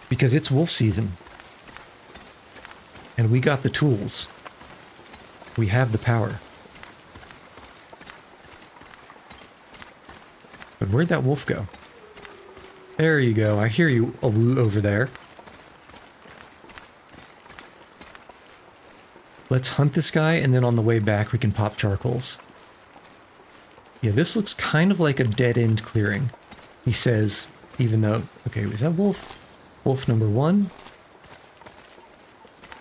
Because it's wolf season. And we got the tools. We have the power. But where'd that wolf go? There you go. I hear you, Awu, over there. Let's hunt this guy, and then on the way back we can pop charcoals. Yeah, this looks kind of like a dead-end clearing. He says, even though... Okay, is that wolf? Wolf number 1?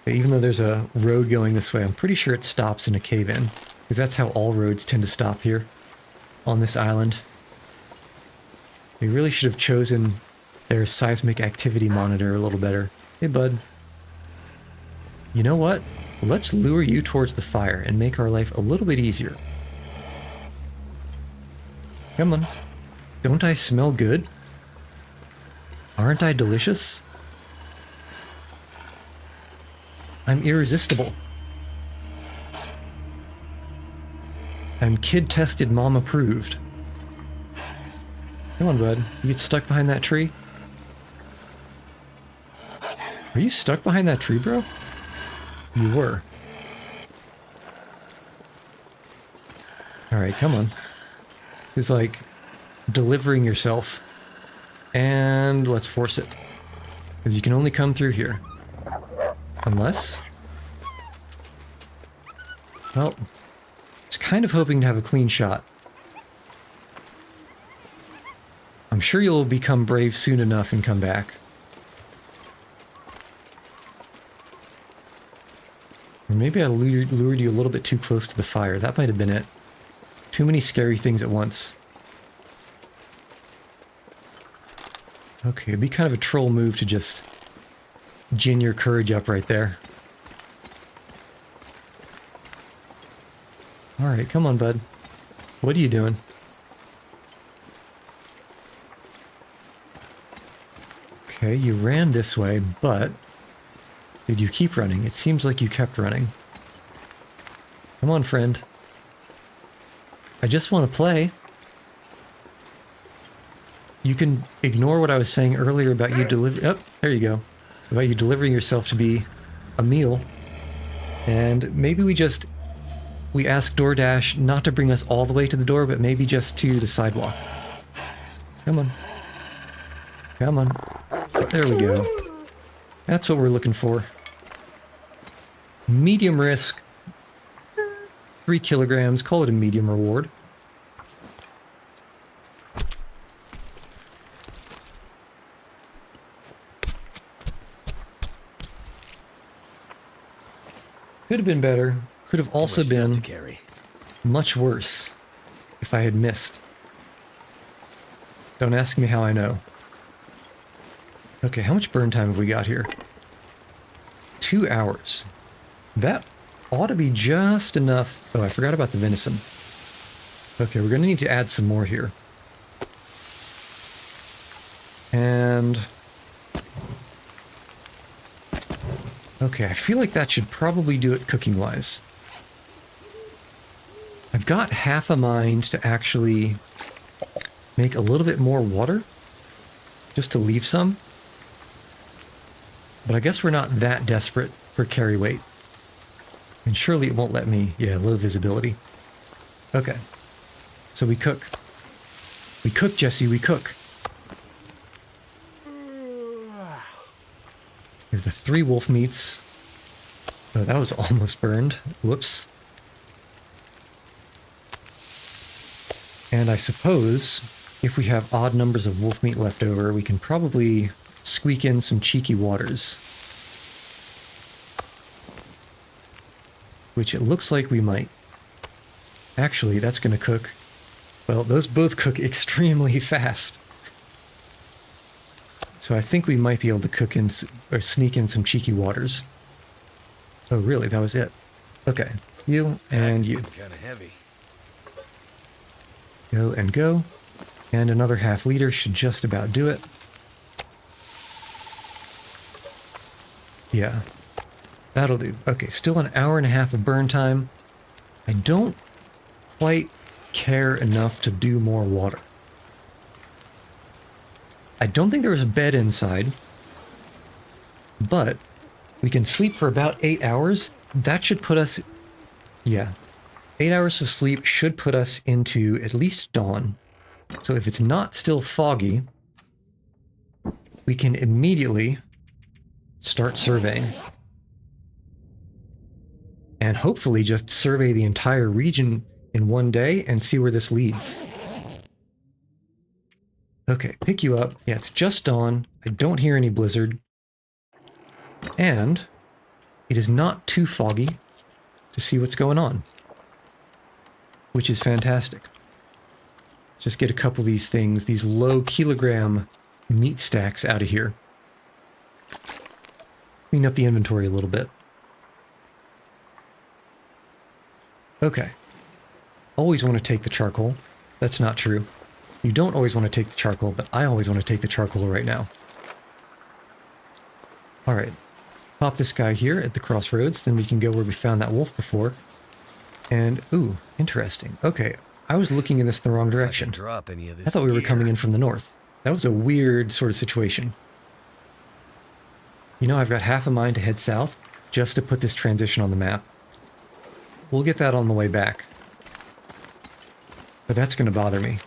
Okay, even though there's a road going this way, I'm pretty sure it stops in a cave-in. Because that's how all roads tend to stop here. On this island. They really should have chosen their seismic activity monitor a little better. Hey, bud. You know what? Let's lure you towards the fire and make our life a little bit easier. Come on. Don't I smell good? Aren't I delicious? I'm irresistible. I'm kid-tested, mom-approved. Come on, bud. You get stuck behind that tree? Are you stuck behind that tree, bro? You were. Alright, come on. This is like delivering yourself. And let's force it. Because you can only come through here. Unless... Well, I was kind of hoping to have a clean shot. I'm sure you'll become brave soon enough and come back. Or maybe I lured you a little bit too close to the fire. That might have been it. Too many scary things at once. Okay, it'd be kind of a troll move to just gin your courage up right there. Alright, come on, bud. What are you doing? Okay, you ran this way, but... Did you keep running? It seems like you kept running. Come on, friend. I just want to play. You can ignore what I was saying earlier about you oh, there you go. About you delivering yourself to be a meal. And maybe we ask DoorDash not to bring us all the way to the door, but maybe just to the sidewalk. Come on. Come on. There we go. That's what we're looking for. Medium risk. 3 kilograms. Call it a medium reward. Could have been better. Could have also Too much stuff been to carry. much worse if I had missed. Don't ask me how I know. Okay, how much burn time have we got here? 2 hours. That ought to be just enough. Oh, I forgot about the venison. Okay, we're going to need to add some more here. And... Okay, I feel like that should probably do it cooking-wise. I've got half a mind to actually make a little bit more water. Just to leave some. But I guess we're not that desperate for carry weight. And surely it won't let me... Yeah, low visibility. Okay. So we cook. We cook, Jesse, we cook. There's the 3 wolf meats. Oh, that was almost burned. Whoops. And I suppose if we have odd numbers of wolf meat left over, we can probably squeak in some cheeky waters. Which it looks like we might. Actually, that's going to cook. Well, those both cook extremely fast. So I think we might be able to cook in, or sneak in some cheeky waters. Oh, really? That was it? Okay. You and you. Kind of heavy. Go and go. And another half liter should just about do it. Yeah. That'll do. Okay, still an hour and a half of burn time. I don't quite care enough to do more water. I don't think there was a bed inside, but we can sleep for about 8 hours. That should put us, yeah, 8 hours of sleep should put us into at least dawn. So if it's not still foggy, we can immediately start surveying. And hopefully just survey the entire region in one day and see where this leads. Okay, pick you up. Yeah, it's just dawn. I don't hear any blizzard. And it is not too foggy to see what's going on, which is fantastic. Just get a couple of these things, these low kilogram meat stacks out of here. Clean up the inventory a little bit. Okay. Always want to take the charcoal. That's not true. You don't always want to take the charcoal, but I always want to take the charcoal right now. Alright. Pop this guy here at the crossroads, then we can go where we found that wolf before. And, ooh, interesting. Okay, I was looking in this the wrong direction. Drop any of this I thought we were gear. coming in from the north. That was a weird sort of situation. You know, I've got half a mind to head south just to put this transition on the map. We'll get that on the way back. But that's going to bother me.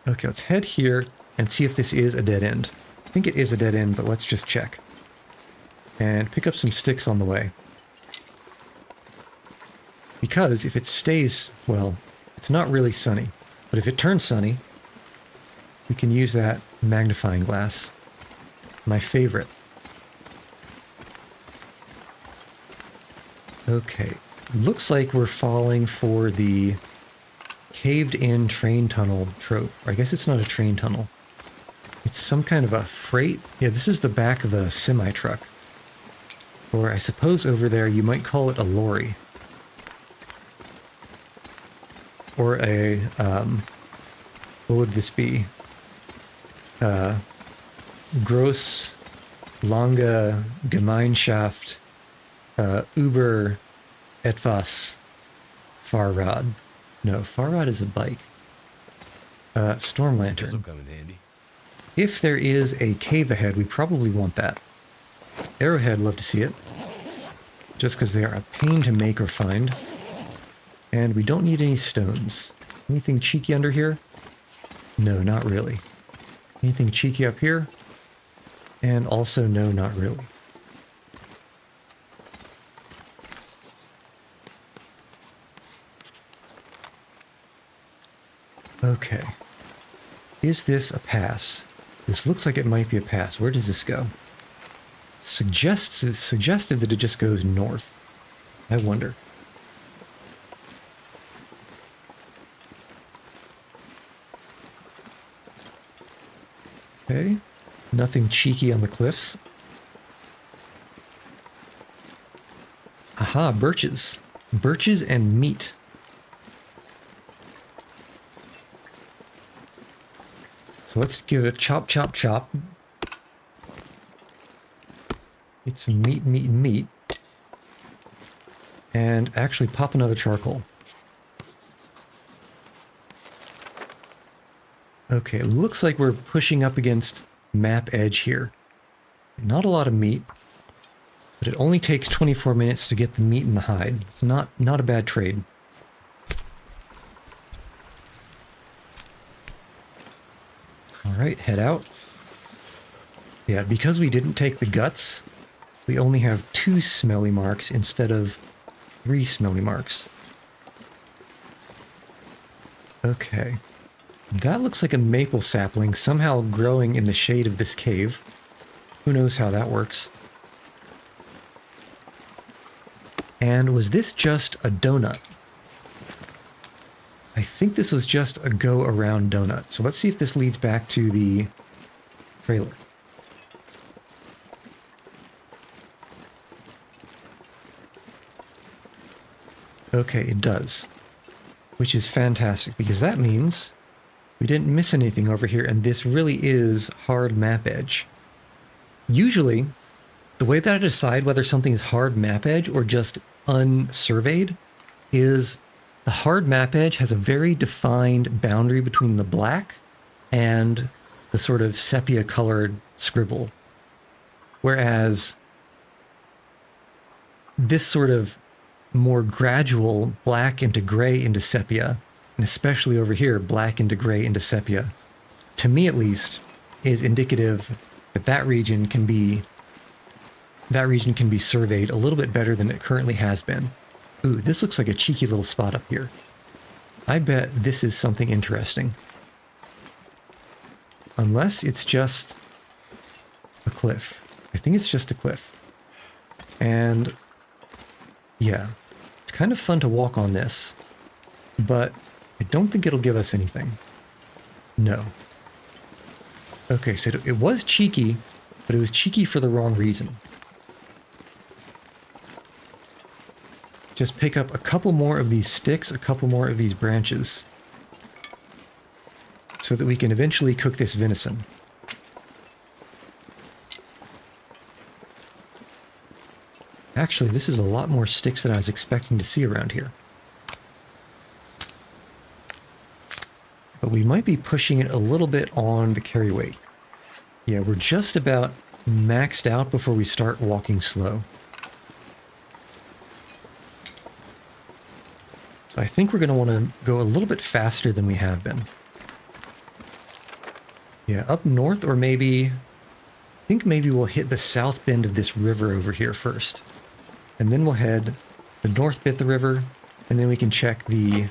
Okay, let's head here and see if this is a dead end. I think it is a dead end, but let's just check. And pick up some sticks on the way. Because if it stays, well, it's not really sunny. But if it turns sunny, we can use that magnifying glass. My favorite. Okay, looks like we're falling for the caved-in train tunnel trope. Or I guess it's not a train tunnel. It's some kind of a freight. Yeah, this is the back of a semi-truck. Or I suppose over there you might call it a lorry. Or a, what would this be? Gross lange Gemeinschaft über etwas Fahrrad. No, Fahrrad is a bike. Storm This'll Lantern. come in handy. If there is a cave ahead, we probably want that. Arrowhead, love to see it. Just because they are a pain to make or find. And we don't need any stones. Anything cheeky under here? No, not really. Anything cheeky up here? And also, no, not really. Okay. Is this a pass? This looks like it might be a pass. Where does this go? Suggestive that it just goes north. I wonder. Okay. Nothing cheeky on the cliffs. Aha, birches. Birches and meat. So let's give it a chop, chop, chop. Get some meat, meat, and meat. And actually pop another charcoal. Okay, it looks like we're pushing up against map edge here. Not a lot of meat, but it only takes 24 minutes to get the meat and the hide. It's not a bad trade. Alright, head out. Yeah, because we didn't take the guts, we only have 2 smelly marks instead of 3 smelly marks. Okay. That looks like a maple sapling somehow growing in the shade of this cave. Who knows how that works. And was this just a donut? I think this was just a go-around donut. So let's see if this leads back to the trailer. Okay, it does. Which is fantastic, because that means we didn't miss anything over here, and this really is hard map edge. Usually, the way that I decide whether something is hard map edge or just unsurveyed is the hard map edge has a very defined boundary between the black and the sort of sepia colored scribble. Whereas this sort of more gradual black into gray into sepia, and especially over here, black into gray into sepia, to me at least, is indicative that that region can be surveyed a little bit better than it currently has been. Ooh, this looks like a cheeky little spot up here. I bet this is something interesting. Unless it's just a cliff. I think it's just a cliff. And yeah, it's kind of fun to walk on this, but I don't think it'll give us anything. No. Okay, so it was cheeky, but it was cheeky for the wrong reason. Just pick up a couple more of these sticks, a couple more of these branches, so that we can eventually cook this venison. Actually, this is a lot more sticks than I was expecting to see around here. But we might be pushing it a little bit on the carry weight. Yeah, we're just about maxed out before we start walking slow. So I think we're going to want to go a little bit faster than we have been. Yeah, up north, or maybe... I think maybe we'll hit the south bend of this river over here first. And then we'll head the north bit of the river, and then we can check the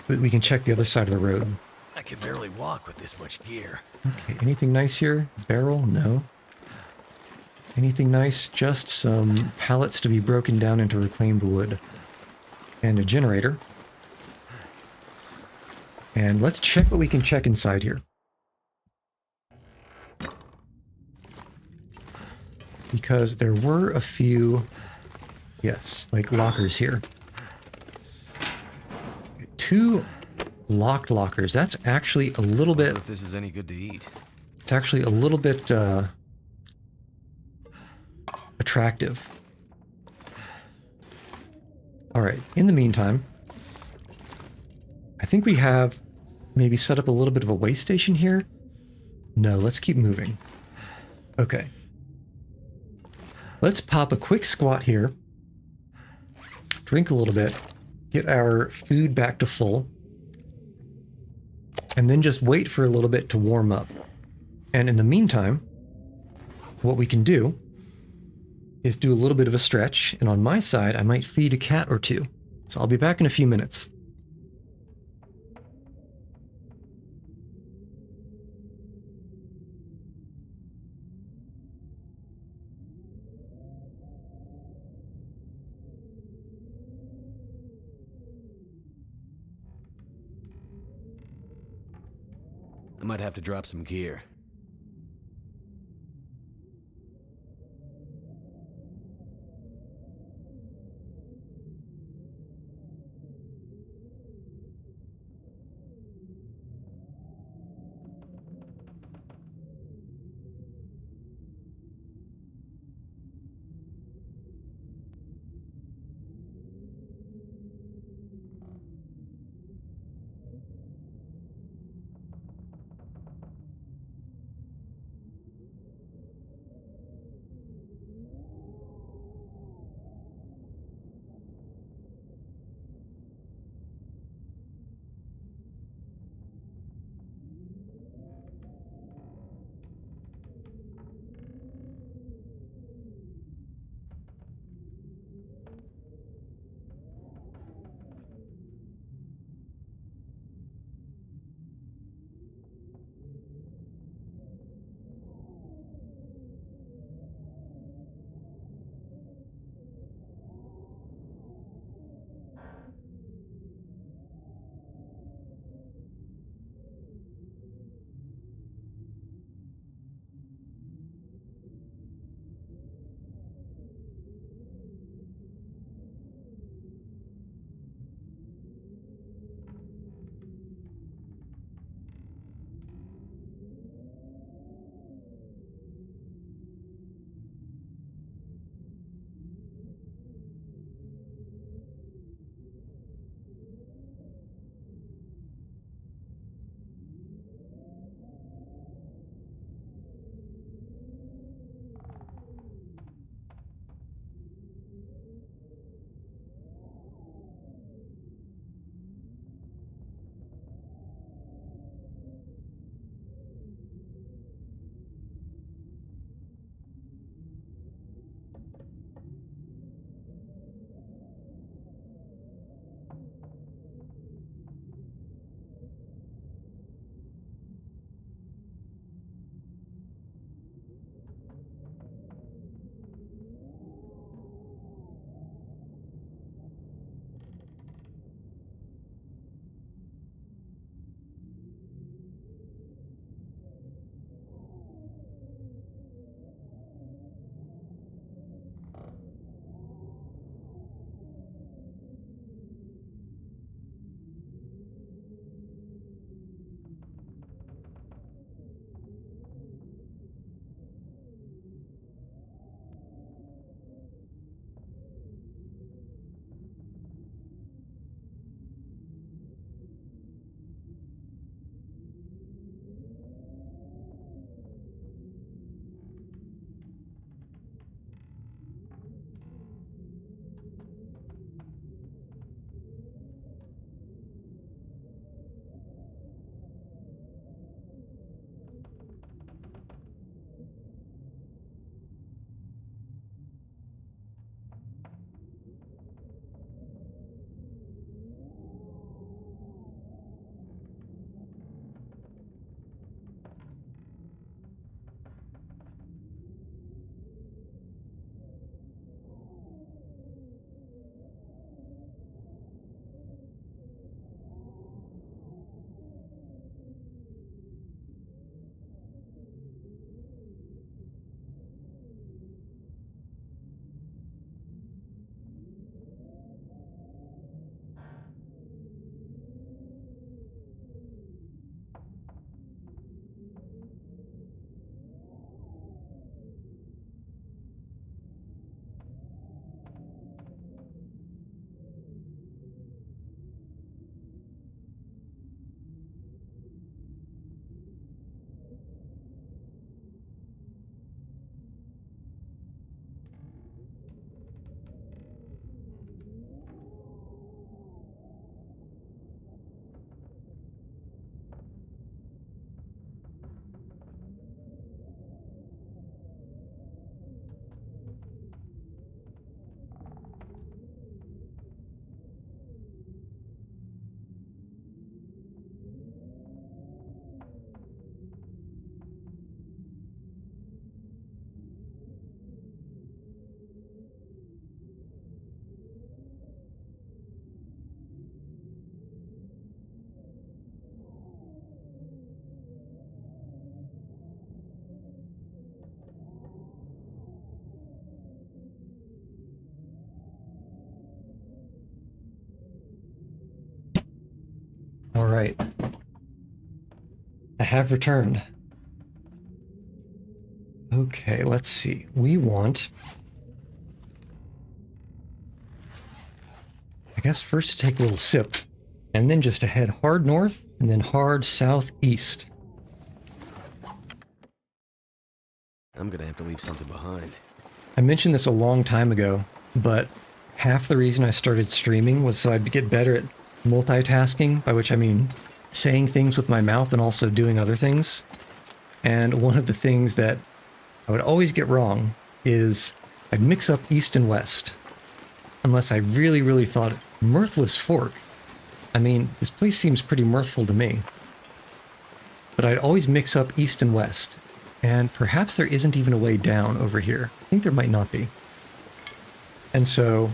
other side of the road. I can barely walk with this much gear. Okay, anything nice here? Barrel? No. Anything nice? Just some pallets to be broken down into reclaimed wood. And a generator. And let's check what we can check inside here. Because there were a few, yes, like lockers here. 2 locked lockers. That's actually a little I wonder bit, if this is any good to eat. it's actually a little bit attractive. All right, in the meantime, I think we have maybe set up a little bit of a way station here. No, let's keep moving. Okay. Let's pop a quick squat here, drink a little bit, get our food back to full, and then just wait for a little bit to warm up. And in the meantime, what we can do is do a little bit of a stretch, and on my side, I might feed a cat or two. So I'll be back in a few minutes. I might have to drop some gear. All right. I have returned. Okay, let's see. We want... I guess first to take a little sip, and then just to head hard north, and then hard southeast. I'm gonna have to leave something behind. I mentioned this a long time ago, but half the reason I started streaming was so I'd get better at multitasking, by which I mean saying things with my mouth and also doing other things. And one of the things that I would always get wrong is I'd mix up east and west. Unless I really, really thought Mirthless Fork. I mean, this place seems pretty mirthful to me. But I'd always mix up east and west. And perhaps there isn't even a way down over here. I think there might not be. And so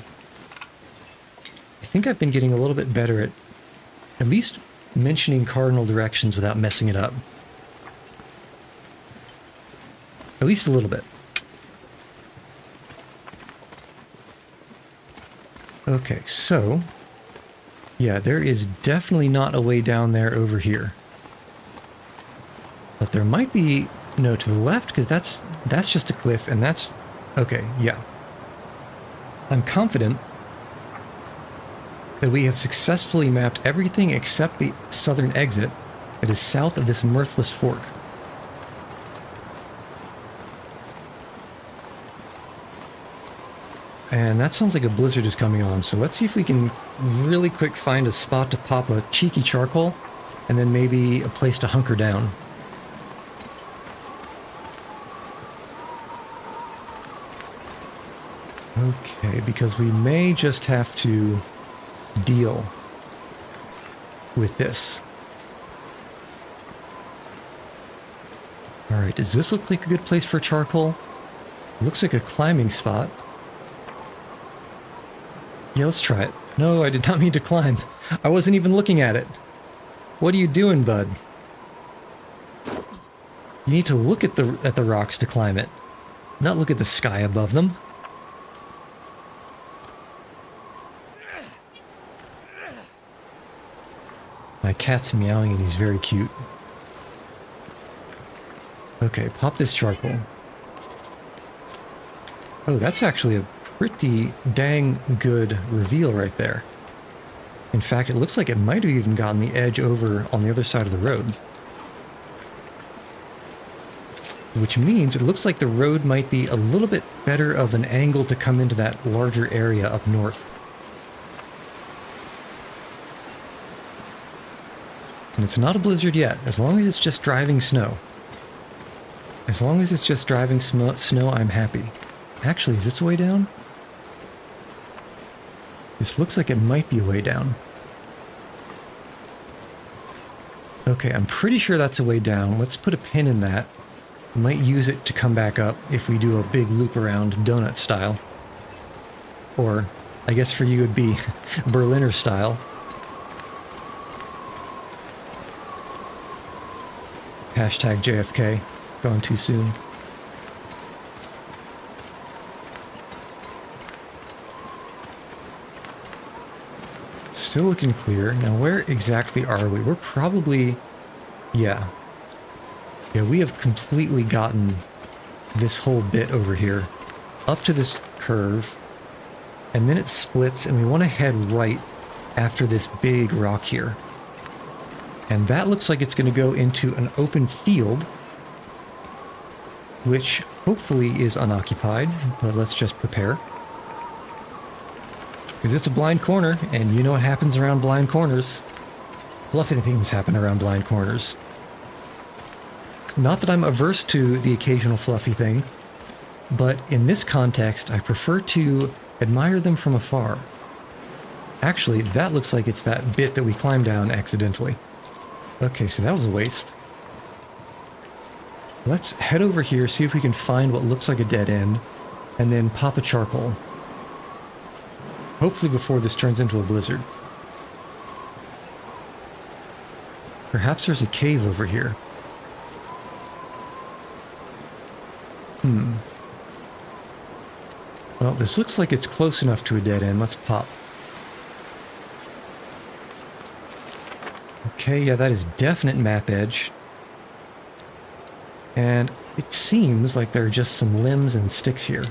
I think I've been getting a little bit better at least mentioning cardinal directions without messing it up. At least a little bit. Okay, so yeah, there is definitely not a way down there over here. But there might be, no, to the left, because that's just a cliff, and that's, okay, yeah. I'm confident that we have successfully mapped everything except the southern exit that is south of this Mirthless Fork. And that sounds like a blizzard is coming on, so let's see if we can really quick find a spot to pop a cheeky charcoal, and then maybe a place to hunker down. Okay, because we may just have to deal with this. Alright, does this look like a good place for charcoal? It looks like a climbing spot. Yeah, let's try it. No, I did not mean to climb. I wasn't even looking at it. What are you doing, bud? You need to look at the rocks to climb it, not look at the sky above them. My cat's meowing and he's very cute. Okay, pop this charcoal. Oh, that's actually a pretty dang good reveal right there. In fact, it looks like it might have even gotten the edge over on the other side of the road. Which means it looks like the road might be a little bit better of an angle to come into that larger area up north. And it's not a blizzard yet, as long as it's just driving snow. As long as it's just driving snow, I'm happy. Actually, is this a way down? This looks like it might be a way down. Okay, I'm pretty sure that's a way down. Let's put a pin in that. Might use it to come back up if we do a big loop around donut style. Or, I guess for you it'd be Berliner style. Hashtag JFK. Gone too soon. Still looking clear. Now where exactly are we? We're probably... Yeah. Yeah, we have completely gotten this whole bit over here. Up to this curve. And then it splits and we want to head right after this big rock here. And that looks like it's going to go into an open field. Which hopefully is unoccupied. But let's just prepare. Because it's a blind corner, and you know what happens around blind corners. Fluffy things happen around blind corners. Not that I'm averse to the occasional fluffy thing, but in this context, I prefer to admire them from afar. Actually, that looks like it's that bit that we climbed down accidentally. Okay, so that was a waste. Let's head over here, see if we can find what looks like a dead end, and then pop a charcoal. Hopefully before this turns into a blizzard. Perhaps there's a cave over here. Well, this looks like it's close enough to a dead end. Let's pop. Okay, yeah, that is definite map edge. And it seems like there are just some limbs and sticks here.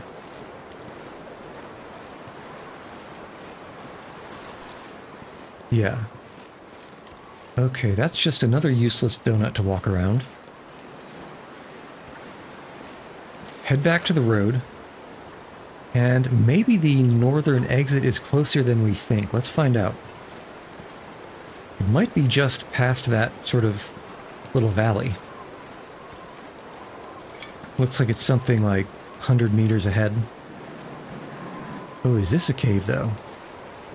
Yeah. Okay, that's just another useless donut to walk around. Head back to the road. And maybe the northern exit is closer than we think. Let's find out. It might be just past that sort of little valley. Looks like it's something like 100 meters ahead. Oh, is this a cave though?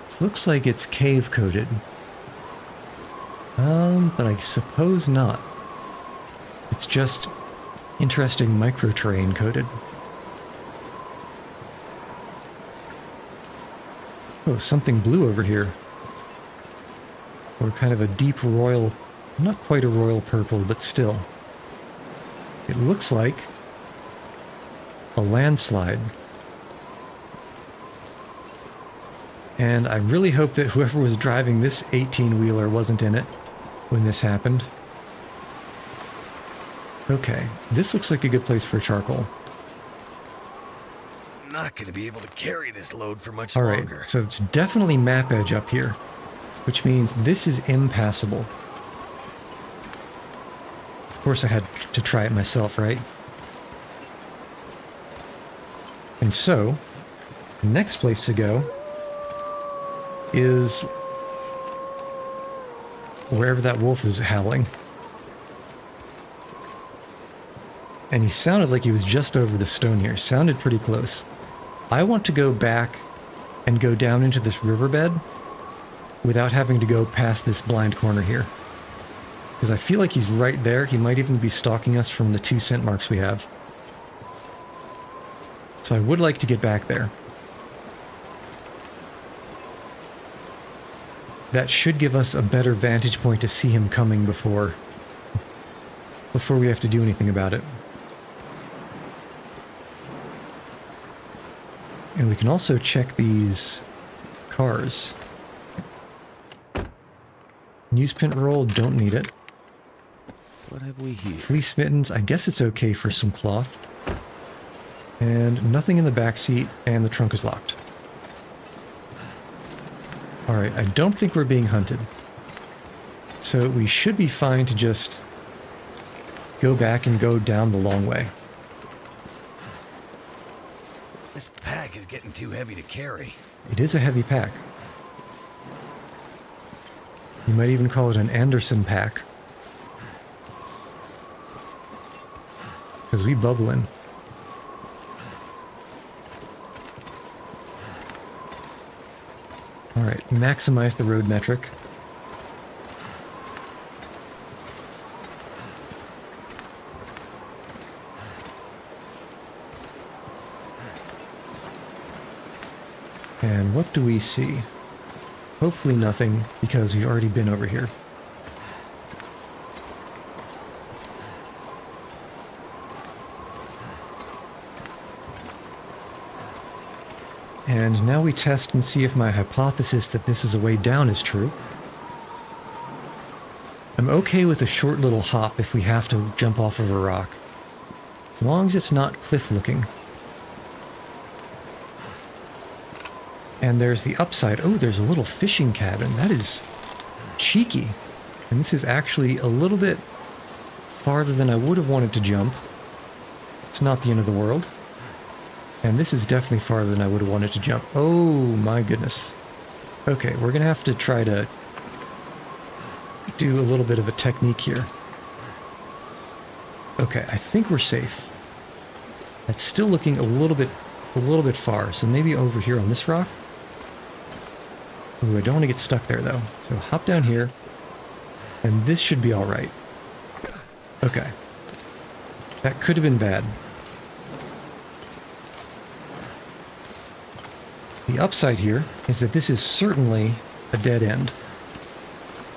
This looks like it's cave coated. But I suppose not. It's just interesting microterrain coated. Oh, something blue over here. Or kind of a deep royal, not quite a royal purple, but still. It looks like a landslide. And I really hope that whoever was driving this 18-wheeler wasn't in it when this happened. Okay, this looks like a good place for charcoal. I'm not gonna be able to carry this load for much Alright, longer. so it's definitely map edge up here, which means this is impassable. Of course I had to try it myself, right? And so, the next place to go is wherever that wolf is howling. And he sounded like he was just over the stone here. Sounded pretty close. I want to go back and go down into this riverbed without having to go past this blind corner here. Because I feel like he's right there. He might even be stalking us from the 2 scent marks we have. So I would like to get back there. That should give us a better vantage point to see him coming before we have to do anything about it. And we can also check these cars. Newsprint roll, don't need it. What have we here? Fleece mittens, I guess it's okay for some cloth. And nothing in the back seat, and the trunk is locked. Alright, I don't think we're being hunted. So we should be fine to just go back and go down the long way. This pack is getting too heavy to carry. It is a heavy pack. You might even call it an Anderson pack. Because we bubbling. Alright, maximize the road metric. And what do we see? Hopefully nothing, because we've already been over here. And now we test and see if my hypothesis that this is a way down is true. I'm okay with a short little hop if we have to jump off of a rock, as long as it's not cliff-looking. And there's the upside. Oh, there's a little fishing cabin. That is cheeky. And this is actually a little bit farther than I would have wanted to jump. It's not the end of the world. And this is definitely farther than I would have wanted to jump. Oh my goodness. Okay, we're going to have to try to do a little bit of a technique here. Okay, I think we're safe. That's still looking a little bit far, so maybe over here on this rock. Ooh, I don't want to get stuck there though. So hop down here, and this should be alright. Okay. That could have been bad. The upside here is that this is certainly a dead end.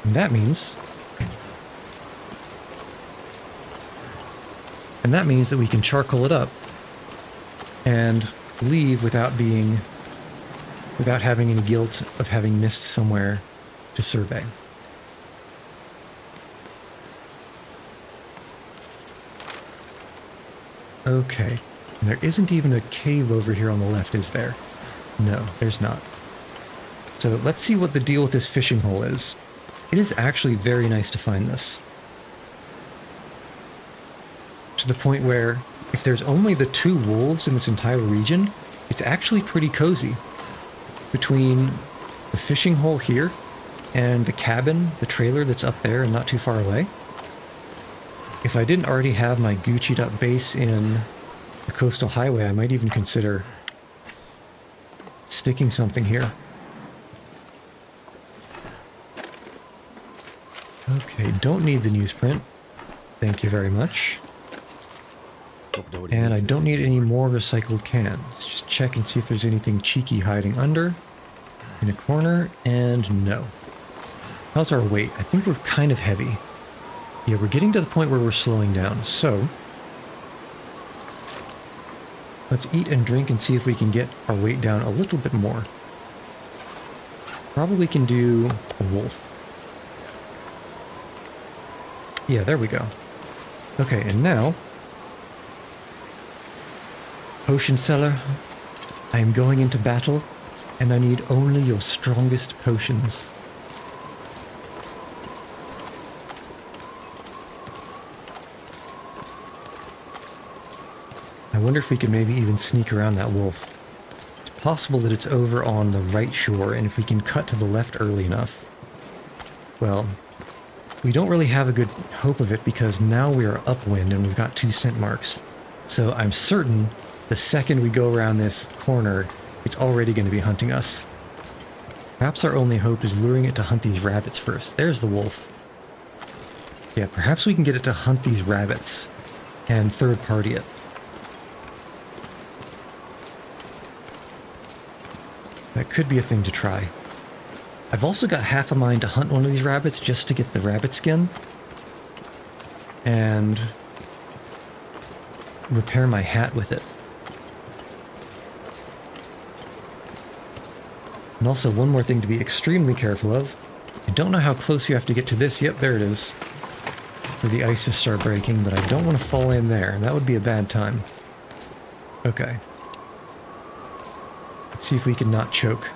And that means that we can charcoal it up and leave without having any guilt of having missed somewhere to survey. Okay. And there isn't even a cave over here on the left, is there? No, there's not. So let's see what the deal with this fishing hole is. It is actually very nice to find this. To the point where, if there's only the 2 wolves in this entire region, it's actually pretty cozy. Between the fishing hole here and the cabin, the trailer that's up there and not too far away. If I didn't already have my Gucci'd up base in the coastal highway, I might even consider sticking something here. Okay, don't need the newsprint. Thank you very much. Hope nobody And I needs this don't need any anymore. more recycled cans. Just check and see if there's anything cheeky hiding under, in a corner, and no. How's our weight? I think we're kind of heavy. Yeah, we're getting to the point where we're slowing down, so let's eat and drink and see if we can get our weight down a little bit more. Probably can do a wolf. Yeah, there we go. Okay, and now, potion seller, I am going into battle, and I need only your strongest potions. I wonder if we could maybe even sneak around that wolf. It's possible that it's over on the right shore, and if we can cut to the left early enough. Well, we don't really have a good hope of it because now we are upwind and we've got 2 scent marks. So I'm certain the second we go around this corner, it's already going to be hunting us. Perhaps our only hope is luring it to hunt these rabbits first. There's the wolf. Yeah, perhaps we can get it to hunt these rabbits and third party it. That could be a thing to try. I've also got half a mind to hunt one of these rabbits just to get the rabbit skin and repair my hat with it. And also one more thing to be extremely careful of. I don't know how close you have to get to this. Yep, there it is. For the ice to start breaking, but I don't want to fall in there. That would be a bad time. Okay. Let's see if we can not choke.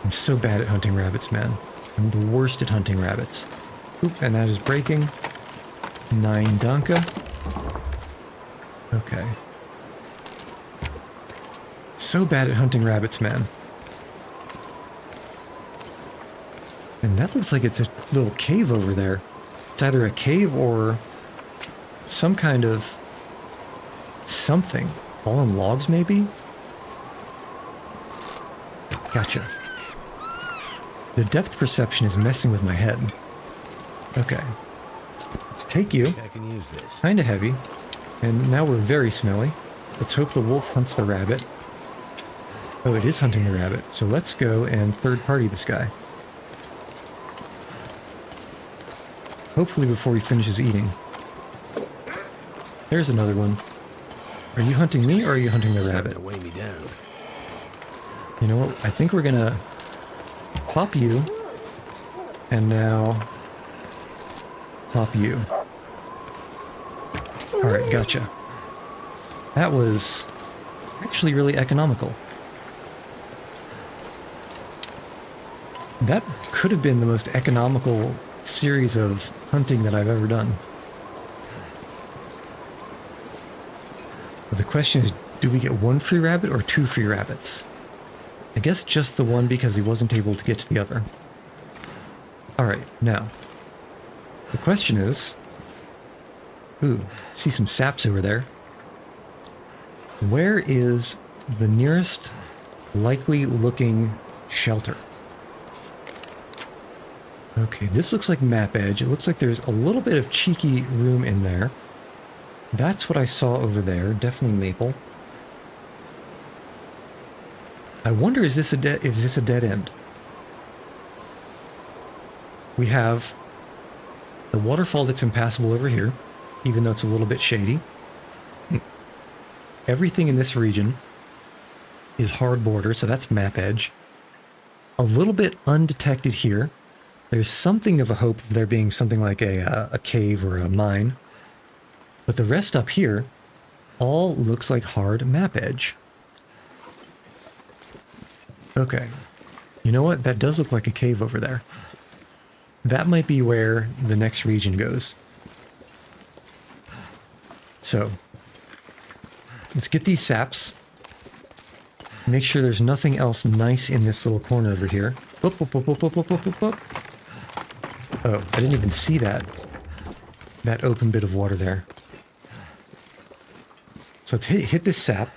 I'm so bad at hunting rabbits, man. I'm the worst at hunting rabbits. Oop, and that is breaking. 9 Danka. Okay. So bad at hunting rabbits, man. And that looks like it's a little cave over there. It's either a cave or some kind of something. Fallen logs, maybe? Gotcha. The depth perception is messing with my head. Okay. Let's take you. I can use this. Kinda heavy. And now we're very smelly. Let's hope the wolf hunts the rabbit. Oh, it is hunting the rabbit. So let's go and third party this guy. Hopefully before he finishes eating. There's another one. Are you hunting me or are you hunting the Starting rabbit? to weigh me down. You know what? I think we're gonna pop you. And now pop you. Alright, gotcha. That was actually really economical. That could have been the most economical series of hunting that I've ever done. But the question is, do we get 1 free rabbit or 2 free rabbits? I guess just the one because he wasn't able to get to the other. Alright, now. The question is... Ooh, see some saps over there. Where is the nearest likely looking shelter? Okay, this looks like map edge. It looks like there's a little bit of cheeky room in there. That's what I saw over there. Definitely maple. I wonder, is this a dead end? We have the waterfall that's impassable over here, even though it's a little bit shady. Everything in this region is hard border, so that's map edge. A little bit undetected here. There's something of a hope of there being something like a cave or a mine. But the rest up here all looks like hard map edge. Okay. You know what? That does look like a cave over there. That might be where the next region goes. So, let's get these saps. Make sure there's nothing else nice in this little corner over here. Whoop, whoop, whoop, whoop, whoop, whoop, whoop, whoop. Oh, I didn't even see that. That open bit of water there. So let's hit this sap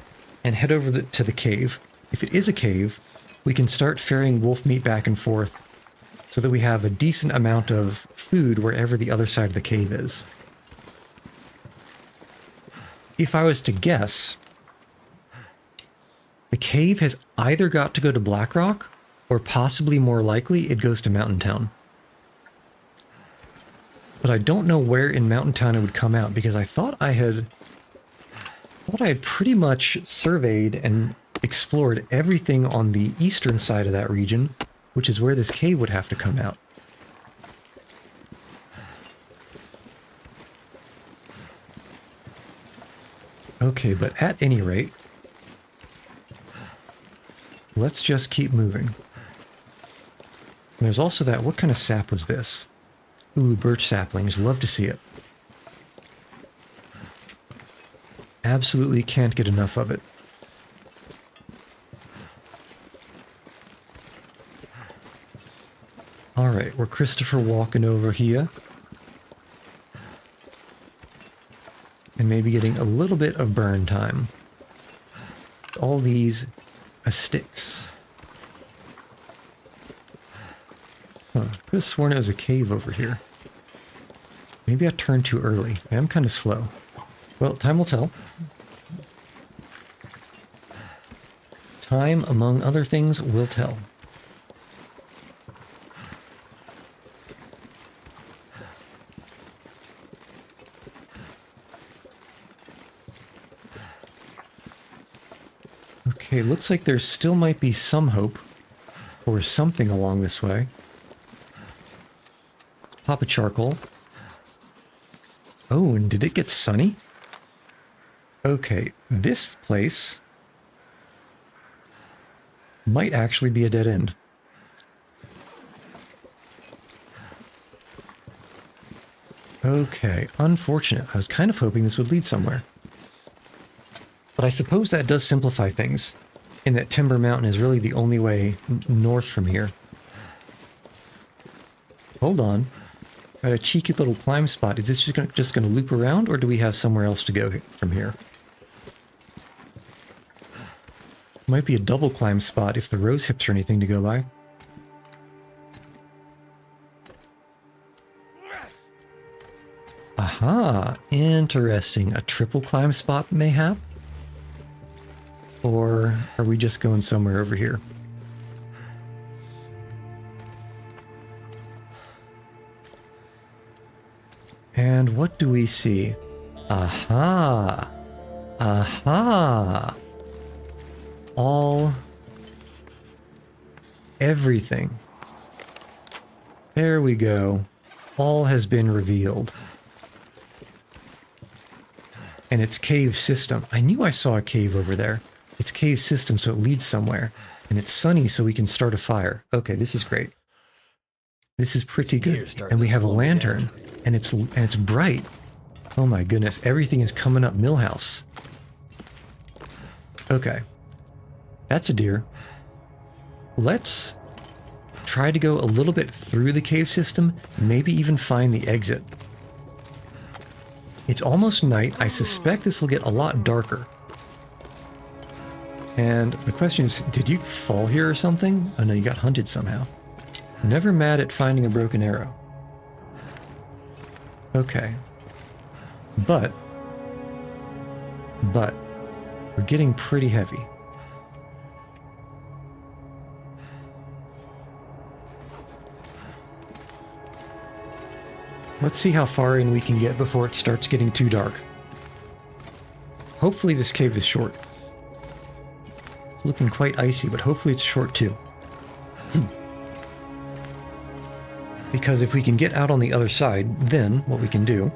and head over to the cave. If it is a cave, we can start ferrying wolf meat back and forth so that we have a decent amount of food wherever the other side of the cave is. If I was to guess, the cave has either got to go to Blackrock, or possibly more likely it goes to Mountain Town. But I don't know where in Mountain Town it would come out, because I thought I had pretty much surveyed and explored everything on the eastern side of that region, which is where this cave would have to come out. Okay, but at any rate, let's just keep moving. There's also that, what kind of sap was this? Ooh, birch saplings, love to see it. Absolutely can't get enough of it. Alright, we're Christopher walking over here. And maybe getting a little bit of burn time. All these sticks. Huh, could have sworn it was a cave over here. Maybe I turned too early. I am kind of slow. Well, time will tell. Time, among other things, will tell. Okay, looks like there still might be some hope or something along this way. Let's pop a charcoal. Oh, and did it get sunny? Okay, this place might actually be a dead end. Okay, unfortunate. I was kind of hoping this would lead somewhere. But I suppose that does simplify things, in that Timber Mountain is really the only way north from here. Hold on. Got a cheeky little climb spot. Is this just going to loop around, or do we have somewhere else to go from here? Might be a double climb spot if the rose hips are anything to go by. Aha! Interesting. A triple climb spot, mayhap? Or are we just going somewhere over here? And what do we see? Aha! Aha! Everything. There we go. All has been revealed. And it's cave system. I knew I saw a cave over there. It's cave system, so it leads somewhere. And it's sunny, so we can start a fire. Okay, this is great. This is pretty good. And we have a lantern. And it's bright. Oh my goodness, everything is coming up Millhouse. Okay. That's a deer. Let's try to go a little bit through the cave system, maybe even find the exit. It's almost night. I suspect this will get a lot darker. And the question is, did you fall here or something? Oh no, you got hunted somehow. Never mad at finding a broken arrow. Okay. But we're getting pretty heavy. Let's see how far in we can get before it starts getting too dark. Hopefully this cave is short. It's looking quite icy, but hopefully it's short too. Because if we can get out on the other side, then what we can do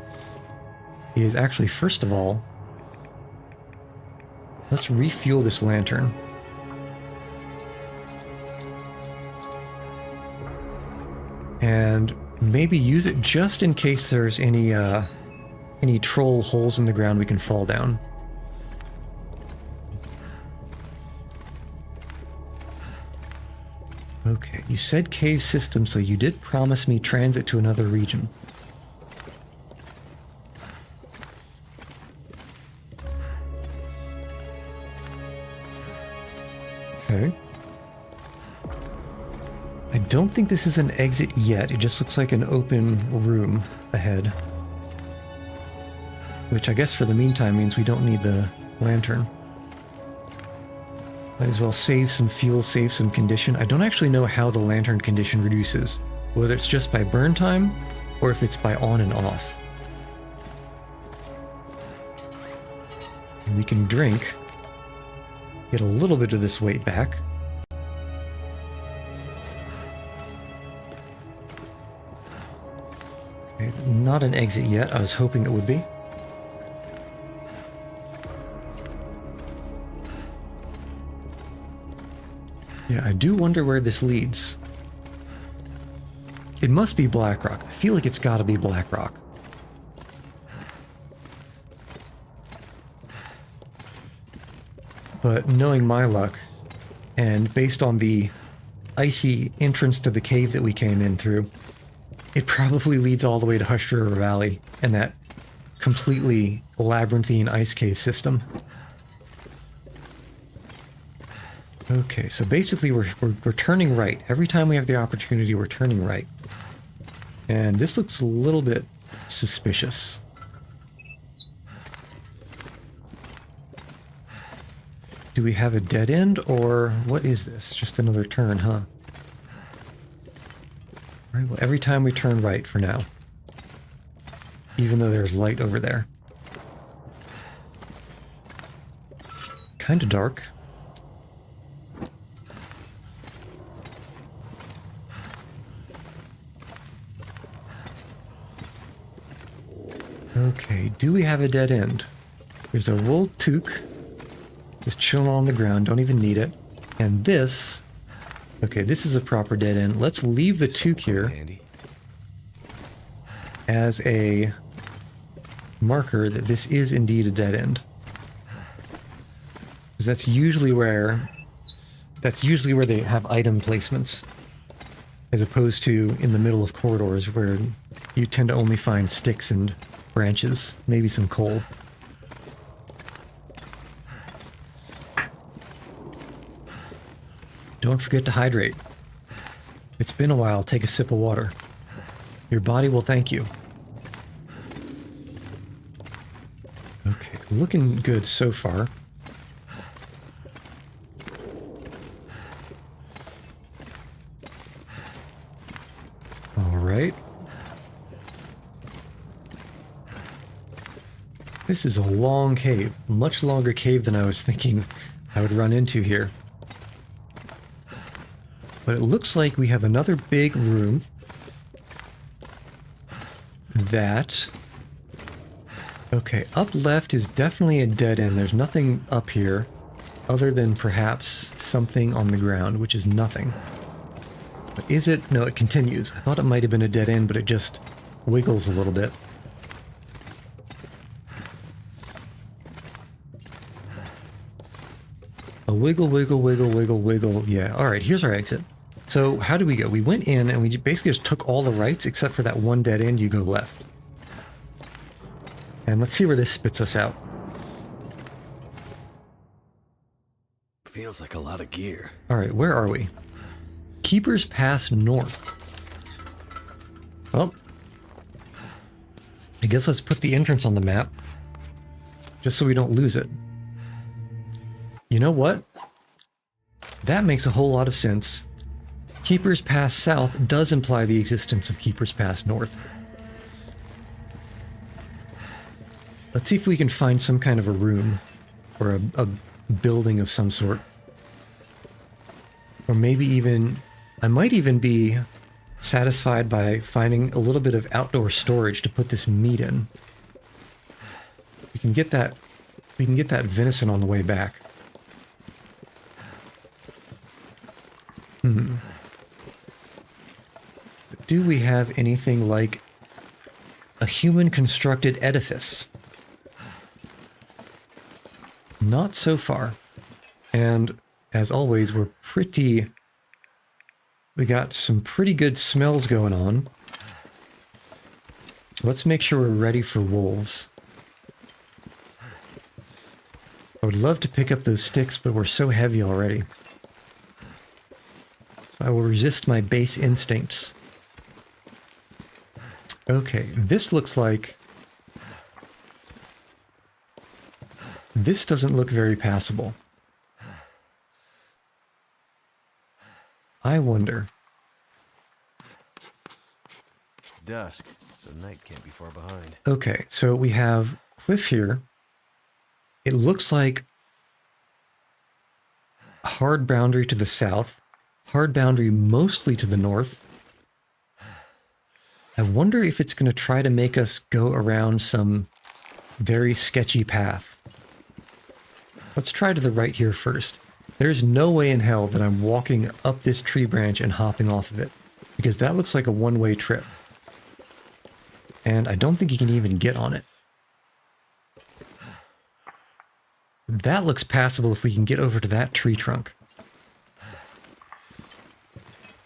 is actually, first of all, let's refuel this lantern. And maybe use it just in case there's any troll holes in the ground we can fall down. Okay, you said cave system, so you did promise me transit to another region. Okay. I don't think this is an exit yet. It just looks like an open room ahead. Which I guess for the meantime means we don't need the lantern. Might as well save some fuel, save some condition. I don't actually know how the lantern condition reduces. Whether it's just by burn time, or if it's by on and off. And we can drink. Get a little bit of this weight back. Okay, not an exit yet. I was hoping it would be. Yeah, I do wonder where this leads. It must be Blackrock. I feel like it's gotta be Blackrock. But knowing my luck, and based on the icy entrance to the cave that we came in through, it probably leads all the way to Hush River Valley and that completely labyrinthine ice cave system. Okay, so basically we're turning right. Every time we have the opportunity, we're turning right. And this looks a little bit suspicious. Do we have a dead end, or what is this? Just another turn, huh? All right, well, every time we turn right for now. Even though there's light over there. Kind of dark. Okay, do we have a dead end? There's a wool toque just chilling on the ground, don't even need it. And this, okay, this is a proper dead end. Let's leave the toque here Handy. as a marker that this is indeed a dead end. Because that's usually where they have item placements, as opposed to in the middle of corridors where you tend to only find sticks and branches, maybe some coal. Don't forget to hydrate. It's been a while, take a sip of water. Your body will thank you. Okay, looking good so far. All right. This is a long cave, much longer cave than I was thinking I would run into here. But it looks like we have another big room that... Okay, up left is definitely a dead end. There's nothing up here other than perhaps something on the ground, which is nothing. But is it? No, it continues. I thought it might have been a dead end, but it just wiggles a little bit. A wiggle, wiggle, wiggle, wiggle, wiggle. Yeah, alright, here's our exit. So how do we go? We went in and we basically just took all the rights except for that one dead end. You go left. And let's see where this spits us out. Feels like a lot of gear. Alright, where are we? Keeper's Pass North. Well, I guess let's put the entrance on the map, just so we don't lose it. You know what? That makes a whole lot of sense. Keeper's Pass South does imply the existence of Keeper's Pass North. Let's see if we can find some kind of a room, or a building of some sort. Or maybe even, I might even be satisfied by finding a little bit of outdoor storage to put this meat in. can get that venison on the way back. Do we have anything like a human-constructed edifice? Not so far. And as always, we got some pretty good smells going on. So let's make sure we're ready for wolves. I would love to pick up those sticks, but we're so heavy already. So I will resist my base instincts. Okay, this looks like... This doesn't look very passable. I wonder. It's dusk, so night can't be far behind. Okay, so we have cliff here. It looks like a hard boundary to the south, hard boundary mostly to the north. I wonder if it's going to try to make us go around some very sketchy path. Let's try to the right here first. There's no way in hell that I'm walking up this tree branch and hopping off of it, because that looks like a one-way trip. And I don't think you can even get on it. That looks passable if we can get over to that tree trunk.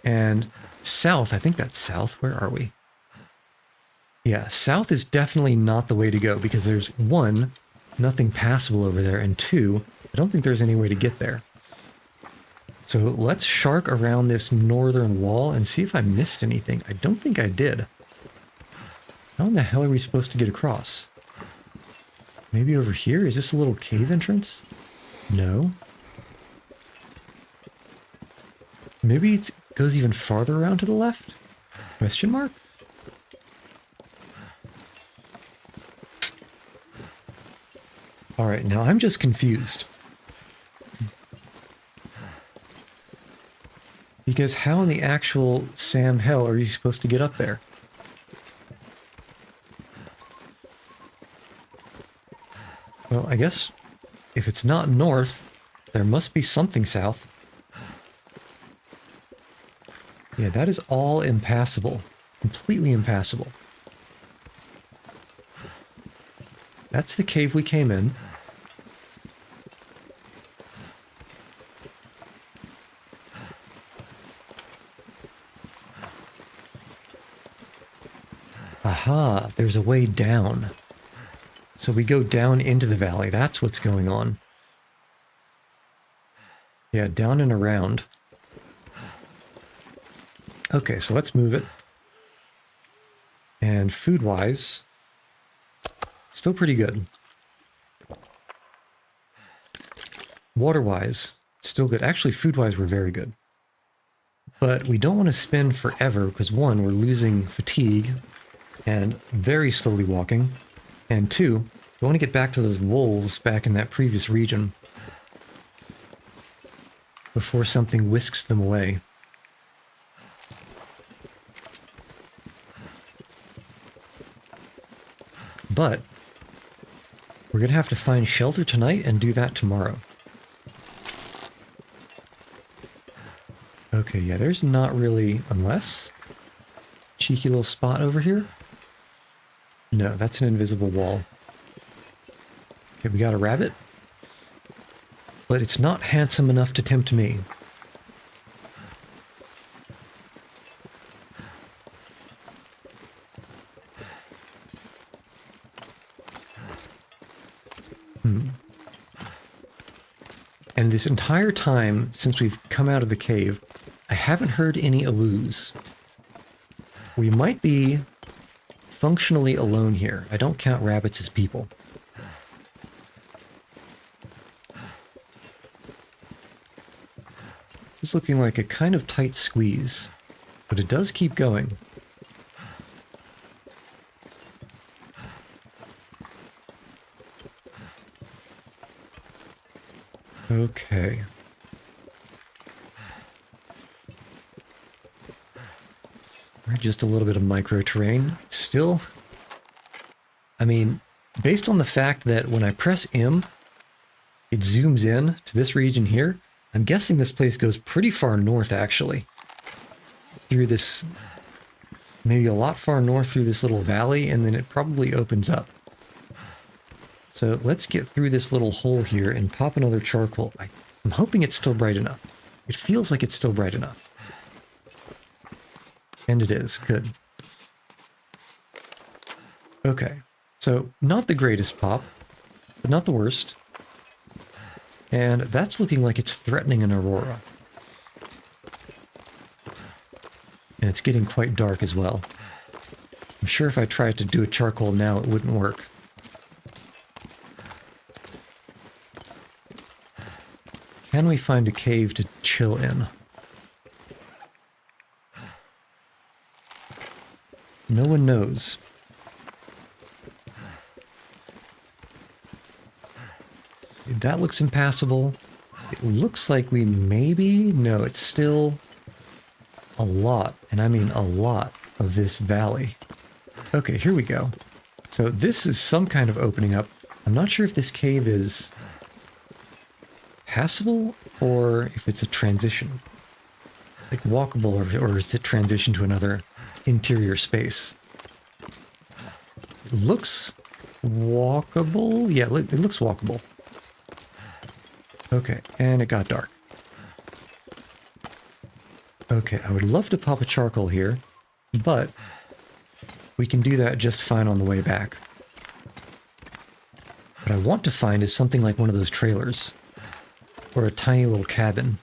And south, I think that's south. Where are we? Yeah, south is definitely not the way to go, because there's one, nothing passable over there, and two, I don't think there's any way to get there. So let's shark around this northern wall and see if I missed anything. I don't think I did. How in the hell are we supposed to get across? Maybe over here? Is this a little cave entrance? No. Maybe it goes even farther around to the left? Question mark? Alright, now I'm just confused. Because how in the actual Sam hell are you supposed to get up there? Well, I guess if it's not north, there must be something south. Yeah, that is all impassable. Completely impassable. That's the cave we came in. Aha, there's a way down. So we go down into the valley. That's what's going on. Yeah, down and around. Okay, so let's move it. And food-wise, still pretty good. Water-wise, still good. Actually, food-wise, we're very good. But we don't want to spend forever, because one, we're losing fatigue and very slowly walking. And two, we want to get back to those wolves back in that previous region before something whisks them away. But we're going to have to find shelter tonight and do that tomorrow. Okay, yeah, there's not really, unless cheeky little spot over here. No, that's an invisible wall. Okay, we got a rabbit. But it's not handsome enough to tempt me. And this entire time, since we've come out of the cave, I haven't heard any aloos. We might be functionally alone here. I don't count rabbits as people. This is looking like a kind of tight squeeze, but it does keep going. Okay. Just a little bit of micro terrain. Still, I mean, based on the fact that when I press M, it zooms in to this region here, I'm guessing this place goes pretty far north, actually. Through this, maybe a lot far north through this little valley, and then it probably opens up. So let's get through this little hole here and pop another charcoal. I'm hoping it's still bright enough. It feels like it's still bright enough. And it is. Good. Okay. So not the greatest pop, but not the worst. And that's looking like it's threatening an aurora. And it's getting quite dark as well. I'm sure if I tried to do a charcoal now, it wouldn't work. Can we find a cave to chill in? No one knows. That looks impassable. It looks like we maybe... No, it's still a lot, and I mean a lot, of this valley. Okay, here we go. So this is some kind of opening up. I'm not sure if this cave is passable or if it's a transition. Like walkable, or is it transition to another interior space? It looks walkable. Yeah, it looks walkable. Okay, and it got dark. Okay, I would love to pop a charcoal here, but we can do that just fine on the way back. What I want to find is something like one of those trailers, or a tiny little cabin,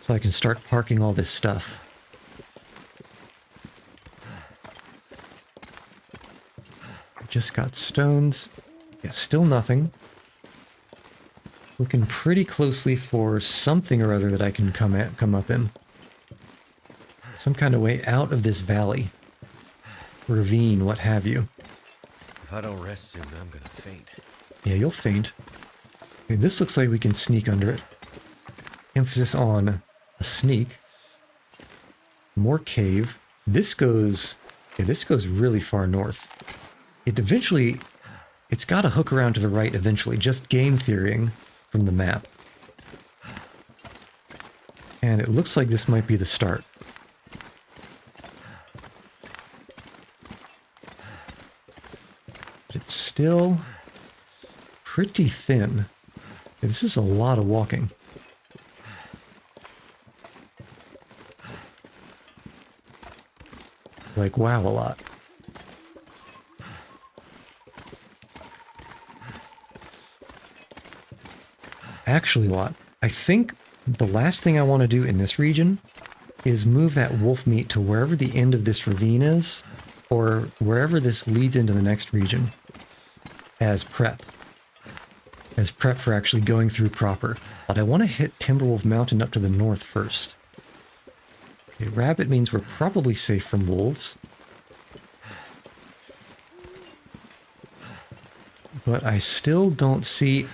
so I can start parking all this stuff. I just got stones. Yeah, still nothing. Looking pretty closely for something or other that I can come up in. Some kind of way out of this valley. Ravine, what have you. If I don't rest soon, I'm gonna faint. Yeah, you'll faint. Okay, this looks like we can sneak under it. Emphasis on a sneak. More cave. This goes... Yeah, this goes really far north. It's got to hook around to the right eventually, just game theorying from the map. And it looks like this might be the start. But it's still pretty thin. Yeah, this is a lot of walking. Like, wow, a lot. Actually a lot. I think the last thing I want to do in this region is move that wolf meat to wherever the end of this ravine is, or wherever this leads into the next region, as prep. As prep for actually going through proper. But I want to hit Timberwolf Mountain up to the north first. Okay, rabbit means we're probably safe from wolves. But I still don't see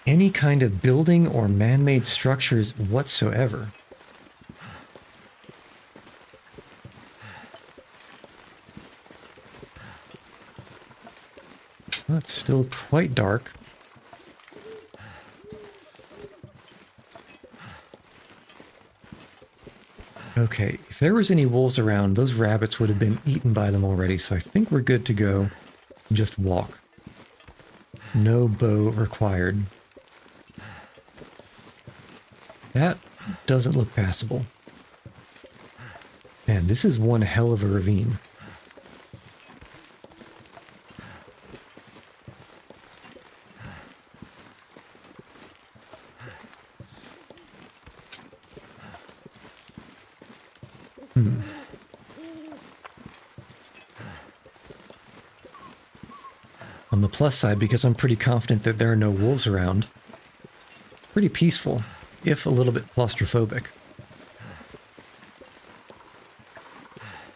any kind of building or man-made structures whatsoever. Well, it's still quite dark. Okay, if there was any wolves around, those rabbits would have been eaten by them already, so I think we're good to go. Just walk. No bow required. That doesn't look passable. Man, this is one hell of a ravine. On the plus side, because I'm pretty confident that there are no wolves around, pretty peaceful, if a little bit claustrophobic.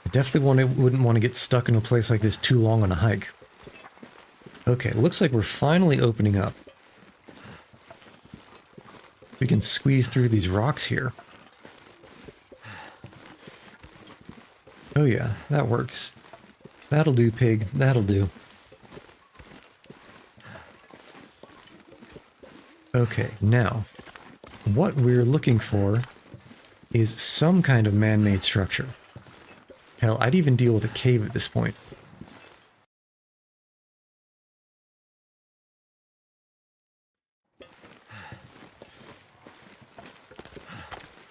I definitely wouldn't want to get stuck in a place like this too long on a hike. Okay, looks like we're finally opening up. We can squeeze through these rocks here. Oh yeah, that works. That'll do, pig. That'll do. Okay, now, what we're looking for is some kind of man-made structure. Hell, I'd even deal with a cave at this point.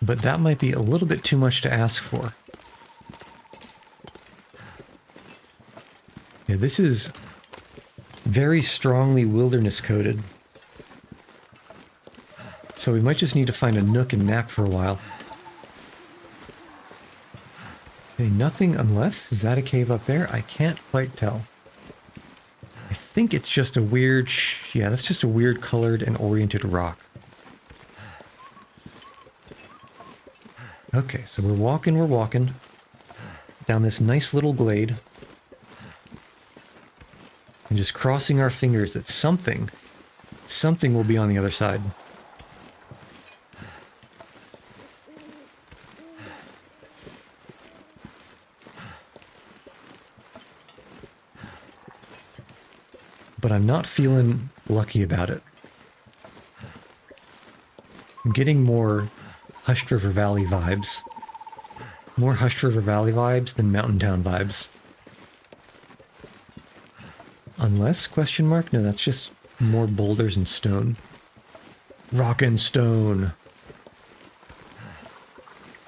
But that might be a little bit too much to ask for. Yeah, this is very strongly wilderness coded. So we might just need to find a nook and nap for a while. Okay, nothing unless... Is that a cave up there? I can't quite tell. I think it's just a weird... Yeah, that's just a weird colored and oriented rock. Okay, so we're walking down this nice little glade. And just crossing our fingers that something will be on the other side. But I'm not feeling lucky about it. I'm getting more Hushed River Valley vibes. More Hushed River Valley vibes than Mountain Town vibes. Unless, question mark? No, that's just more boulders and stone. Rock and stone.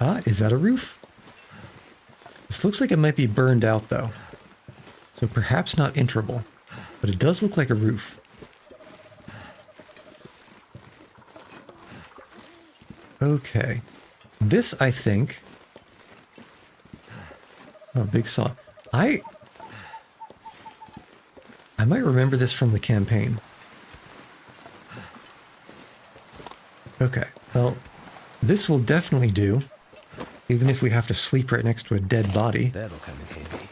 Ah, is that a roof? This looks like it might be burned out, though. So perhaps not enterable. But it does look like a roof. Okay. This, I think... Oh, big saw. I might remember this from the campaign. Okay, well, this will definitely do. Even if we have to sleep right next to a dead body. That'll come in handy.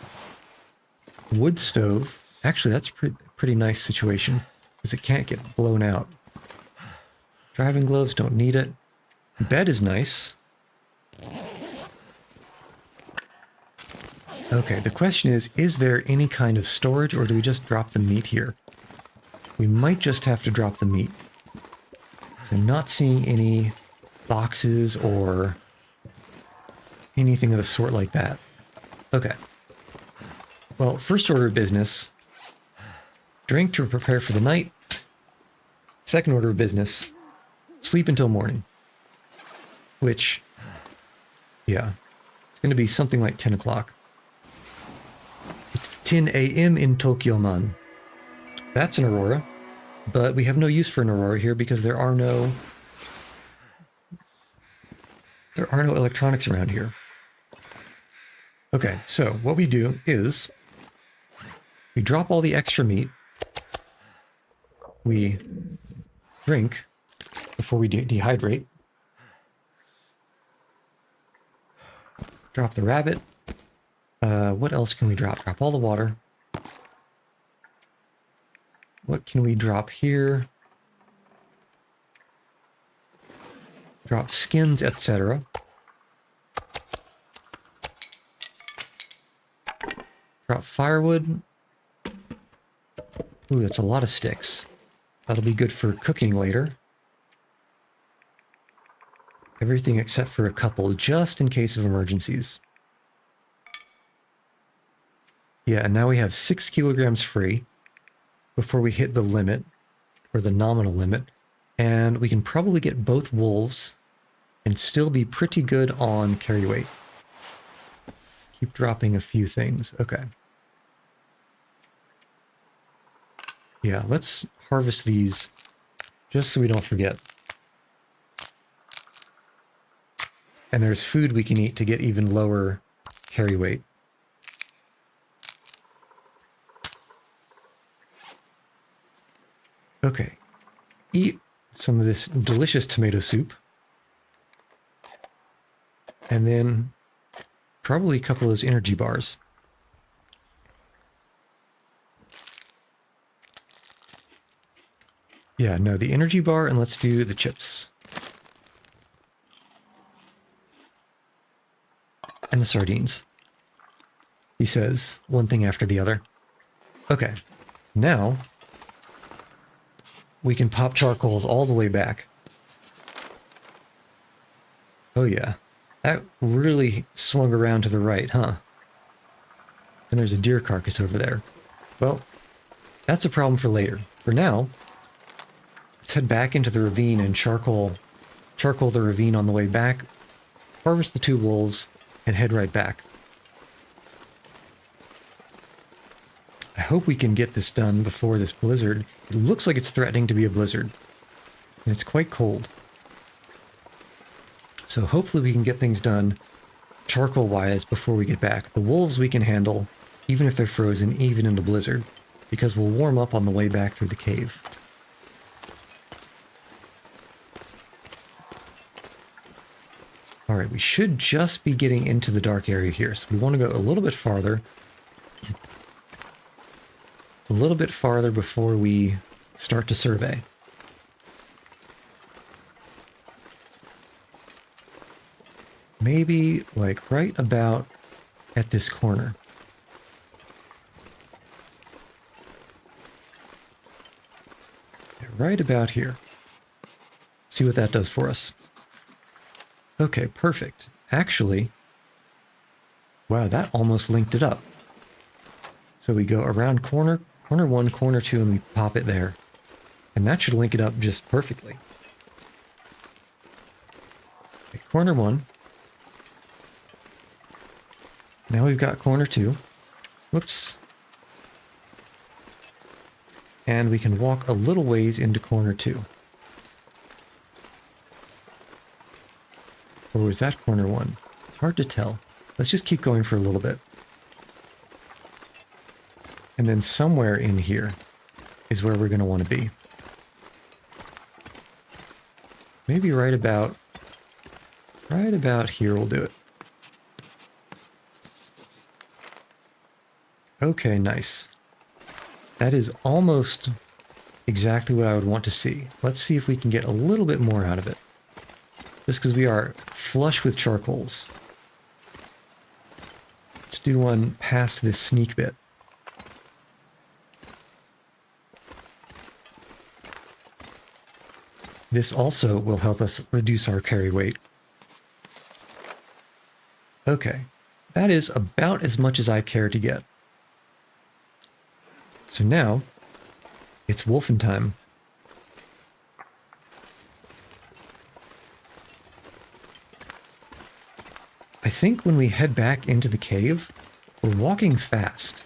Wood stove. Actually, that's a pretty nice situation, because it can't get blown out. Driving gloves, don't need it. Bed is nice. Okay, the question is there any kind of storage, or do we just drop the meat here? We might just have to drop the meat. So I'm not seeing any boxes or anything of the sort like that. Okay. Well, first order of business, drink to prepare for the night. Second order of business, sleep until morning. Which, yeah, it's going to be something like 10 o'clock. It's 10 a.m. in Tokyo, man. That's an aurora, but we have no use for an aurora here because there are no electronics around here. Okay, so what we do is we drop all the extra meat. We drink before we dehydrate. Drop the rabbit. What else can we drop? Drop all the water. What can we drop here? Drop skins, etc. Drop firewood. Ooh, that's a lot of sticks. That'll be good for cooking later. Everything except for a couple, just in case of emergencies. Yeah, and now we have 6 kilograms free before we hit the limit, or the nominal limit. And we can probably get both wolves and still be pretty good on carry weight. Keep dropping a few things. Okay. Yeah, let's harvest these just so we don't forget. And there's food we can eat to get even lower carry weight. Okay. Eat some of this delicious tomato soup. And then probably a couple of those energy bars. Yeah, no, the energy bar, and let's do the chips. And the sardines. He says, one thing after the other. Okay, now we can pop charcoals all the way back. Oh yeah. That really swung around to the right, huh? And there's a deer carcass over there. Well, that's a problem for later. For now, let's head back into the ravine and charcoal the ravine on the way back, harvest the 2 wolves, and head right back. I hope we can get this done before this blizzard. It looks like it's threatening to be a blizzard. And it's quite cold. So hopefully we can get things done charcoal-wise before we get back. The wolves we can handle, even if they're frozen, even in the blizzard, because we'll warm up on the way back through the cave. Alright, we should just be getting into the dark area here, so we want to go a little bit farther. A little bit farther before we start to survey. Maybe like right about at this corner. Right about here. See what that does for us. Okay, perfect. Actually, wow, that almost linked it up. So we go around corner 1, corner 2, and we pop it there. And that should link it up just perfectly. Okay, corner 1. Now we've got corner 2. Whoops. And we can walk a little ways into corner 2. Or was that corner 1? It's hard to tell. Let's just keep going for a little bit. And then somewhere in here is where we're going to want to be. Maybe right about here we'll do it. Okay, nice. That is almost exactly what I would want to see. Let's see if we can get a little bit more out of it. Just because we are flush with charcoals. Let's do one past this sneak bit. This also will help us reduce our carry weight. Okay, that is about as much as I care to get. So now, it's wolfen time. I think when we head back into the cave, we're walking fast.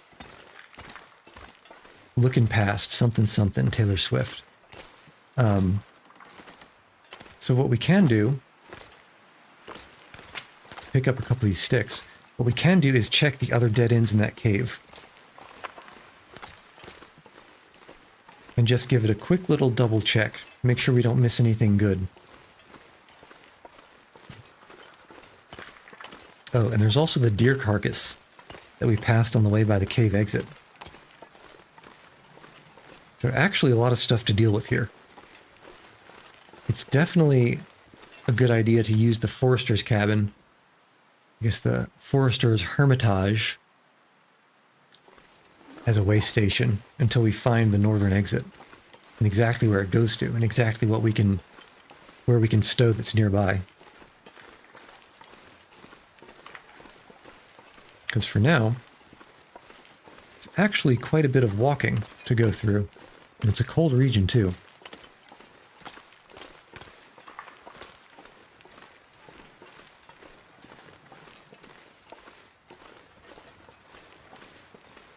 Looking past something something Taylor Swift. So what we can do, pick up a couple of these sticks. What we can do is check the other dead ends in that cave. And just give it a quick little double check. Make sure we don't miss anything good. Oh, and there's also the deer carcass that we passed on the way by the cave exit. So actually a lot of stuff to deal with here. It's definitely a good idea to use the forester's cabin. I guess the forester's hermitage as a way station until we find the northern exit and exactly where it goes to and exactly what we can, where we can stow that's nearby. Because for now, it's actually quite a bit of walking to go through, and it's a cold region too.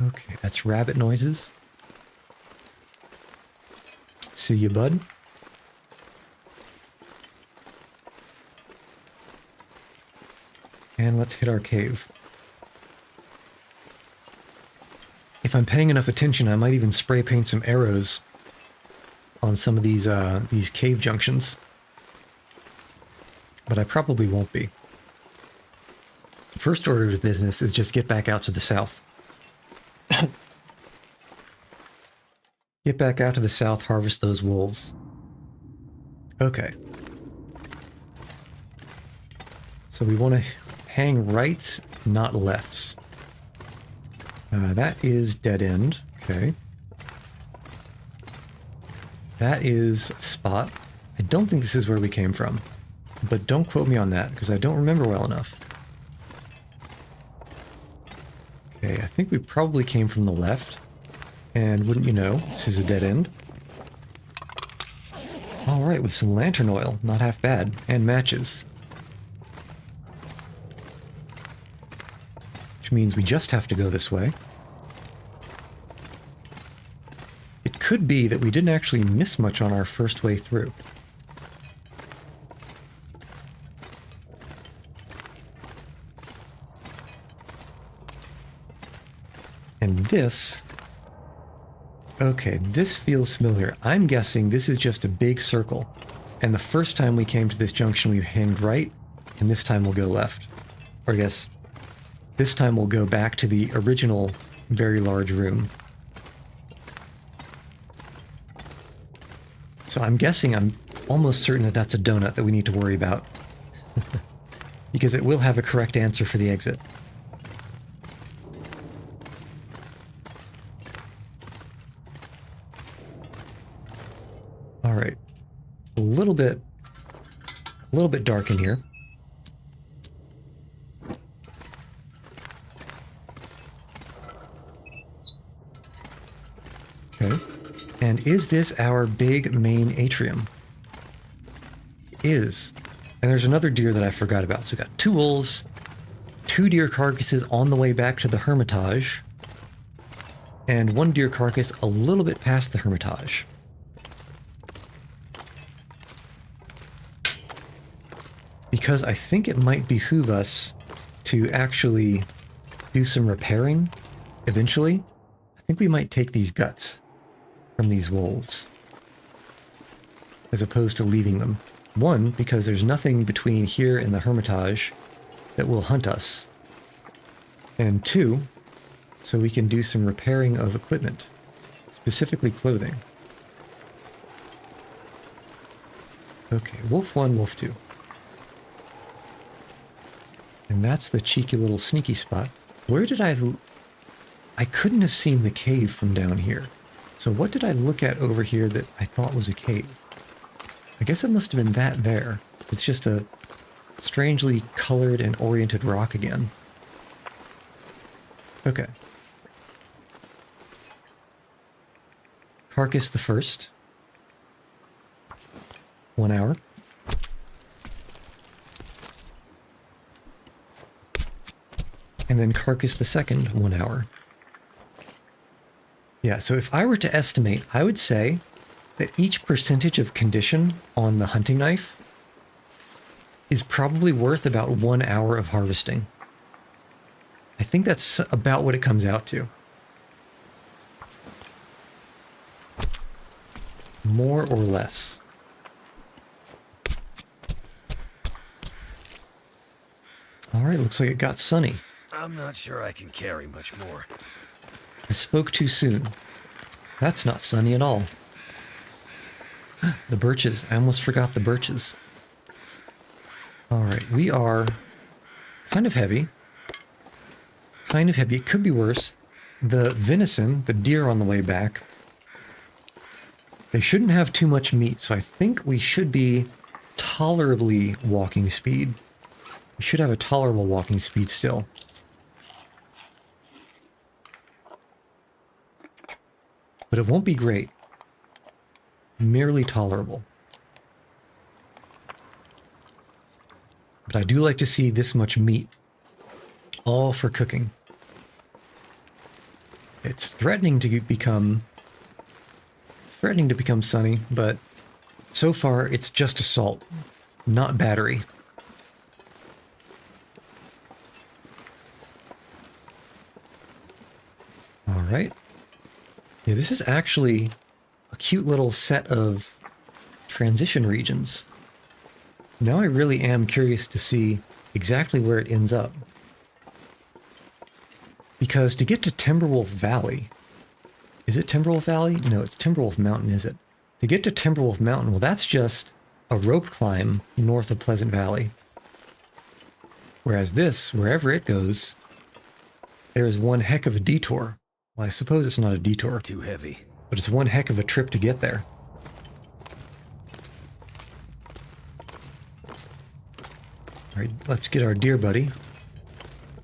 Okay, that's rabbit noises. See you, bud. And let's hit our cave. If I'm paying enough attention, I might even spray paint some arrows on some of these cave junctions. But I probably won't be. The first order of business is just get back out to the south. Get back out to the south, harvest those wolves. Okay. So we want to hang rights, not lefts. That is dead end. Okay. that is a spot. I don't think this is where we came from, but don't quote me on that because I don't remember well enough. Okay, I think we probably came from the left, and wouldn't you know, this is a dead end. All right, with some lantern oil, not half bad, and matches. Which means we just have to go this way. It could be that we didn't actually miss much on our first way through. And this... Okay, this feels familiar. I'm guessing this is just a big circle. And the first time we came to this junction, we hanged right, and this time we'll go left. Or I guess, this time we'll go back to the original very large room. So I'm guessing, I'm almost certain that that's a donut that we need to worry about. Because it will have a correct answer for the exit. All right, a little bit dark in here. Okay, and is this our big main atrium? It is. And there's another deer that I forgot about. So we got 2 wolves, 2 deer carcasses on the way back to the Hermitage, and 1 deer carcass a little bit past the Hermitage. Because I think it might behoove us to actually do some repairing eventually. I think we might take these guts from these wolves as opposed to leaving them. 1, because there's nothing between here and the Hermitage that will hunt us. And 2, so we can do some repairing of equipment, specifically clothing. Okay, Wolf 1, Wolf 2. And that's the cheeky little sneaky spot. Where did I couldn't have seen the cave from down here. So what did I look at over here that I thought was a cave? I guess it must have been that there. It's just a strangely colored and oriented rock again. Okay. Carcass the first. 1 hour. And then Carcass the second, 1 hour. Yeah, so if I were to estimate, I would say that each percentage of condition on the hunting knife is probably worth about 1 hour of harvesting. I think that's about what it comes out to. More or less. Alright, looks like it got sunny. I'm not sure I can carry much more. I spoke too soon. That's not sunny at all. The birches. I almost forgot the birches. Alright, we are kind of heavy. Kind of heavy. It could be worse. The venison, the deer on the way back, they shouldn't have too much meat, so I think we should be tolerably walking speed. We should have a tolerable walking speed still. But it won't be great. Merely tolerable. But I do like to see this much meat. All for cooking. It's threatening to become sunny, but so far it's just assault, not battery. All right. Yeah, this is actually a cute little set of transition regions. Now I really am curious to see exactly where it ends up. Because to get to Timberwolf Valley... Is it Timberwolf Valley? No, it's Timberwolf Mountain, is it? To get to Timberwolf Mountain, well, that's just a rope climb north of Pleasant Valley. Whereas this, wherever it goes, there is one heck of a detour. Well, I suppose it's not a detour. Too heavy. But it's one heck of a trip to get there. All right, let's get our deer buddy.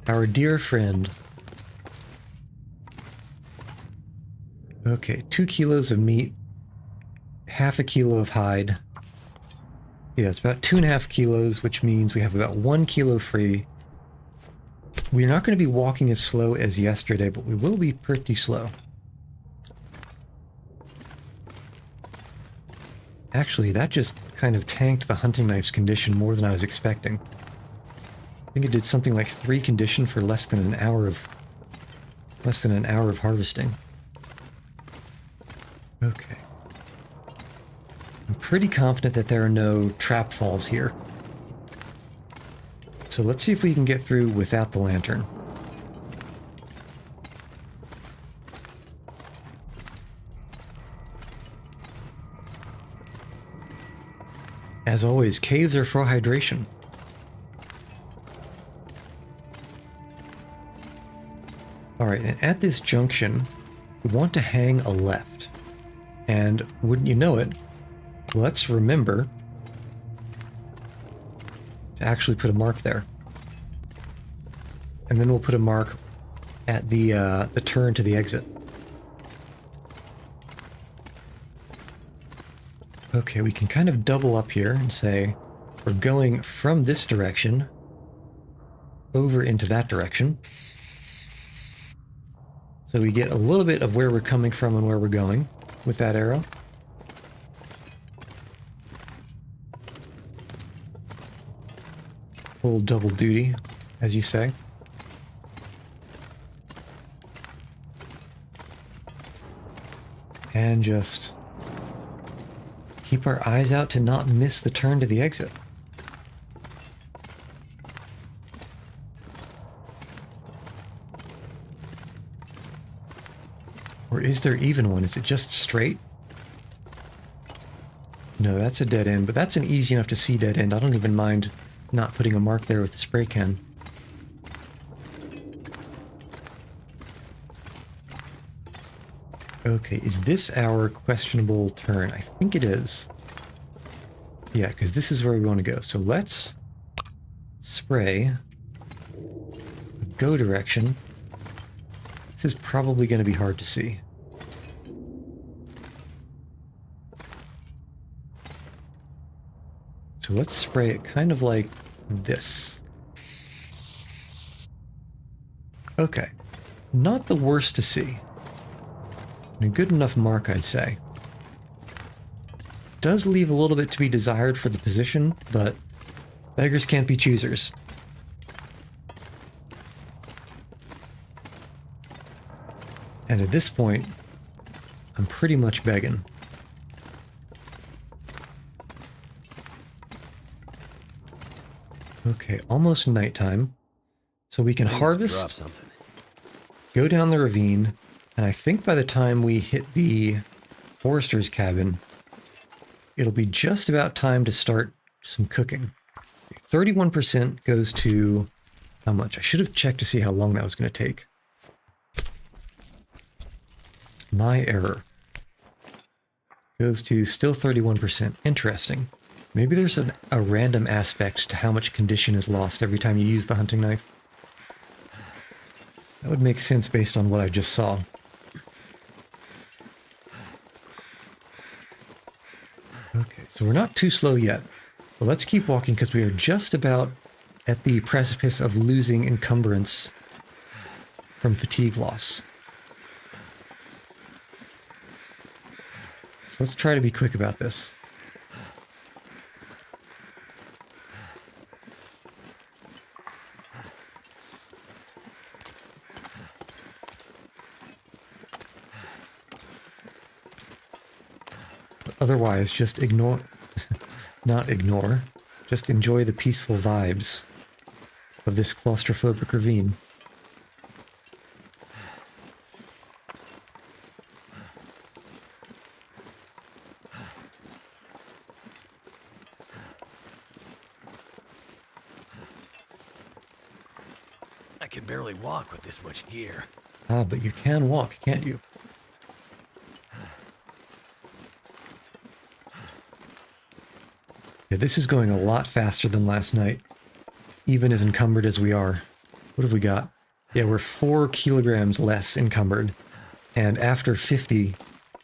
Our dear friend. Okay, 2 kilos of meat, half a kilo of hide. Yeah, it's about 2.5 kilos, which means we have about 1 kilo free. We're not going to be walking as slow as yesterday, but we will be pretty slow. Actually, that just kind of tanked the hunting knife's condition more than I was expecting. I think it did something like 3 condition for less than an hour of harvesting. Okay. I'm pretty confident that there are no trap falls here. So let's see if we can get through without the lantern. As always, caves are for hydration. Alright, and at this junction, we want to hang a left. And wouldn't you know it, let's remember to actually put a mark there. And then we'll put a mark at the turn to the exit. Okay, we can kind of double up here and say we're going from this direction over into that direction. So we get a little bit of where we're coming from and where we're going with that arrow. Full double duty, as you say. And just keep our eyes out to not miss the turn to the exit. Or is there even one? Is it just straight? No, that's a dead end, but that's an easy enough to see dead end. I don't even mind not putting a mark there with the spray can. Okay, is this our questionable turn? I think it is. Yeah, because this is where we want to go. So let's spray go direction. This is probably going to be hard to see. So let's spray it kind of like this. Okay, not the worst to see. A good enough mark, I'd say. Does leave a little bit to be desired for the position, but beggars can't be choosers. And at this point, I'm pretty much begging. Okay, almost nighttime. So we can harvest, Drop something. go down the ravine, and I think by the time we hit the forester's cabin, it'll be just about time to start some cooking. 31% goes to how much? I should have checked to see how long that was going to take. My error. Goes to still 31%. Interesting. Maybe there's a random aspect to how much condition is lost every time you use the hunting knife. That would make sense based on what I just saw. Okay, so we're not too slow yet. But let's keep walking because we are just about at the precipice of losing encumbrance from fatigue loss. So let's try to be quick about this. Otherwise, just ignore, not ignore, just enjoy the peaceful vibes of this claustrophobic ravine. I can barely walk with this much gear. Ah, but you can walk, can't you? Yeah, this is going a lot faster than last night. even as encumbered as we are. What have we got? Yeah, we're 4 kilograms less encumbered. And after 50,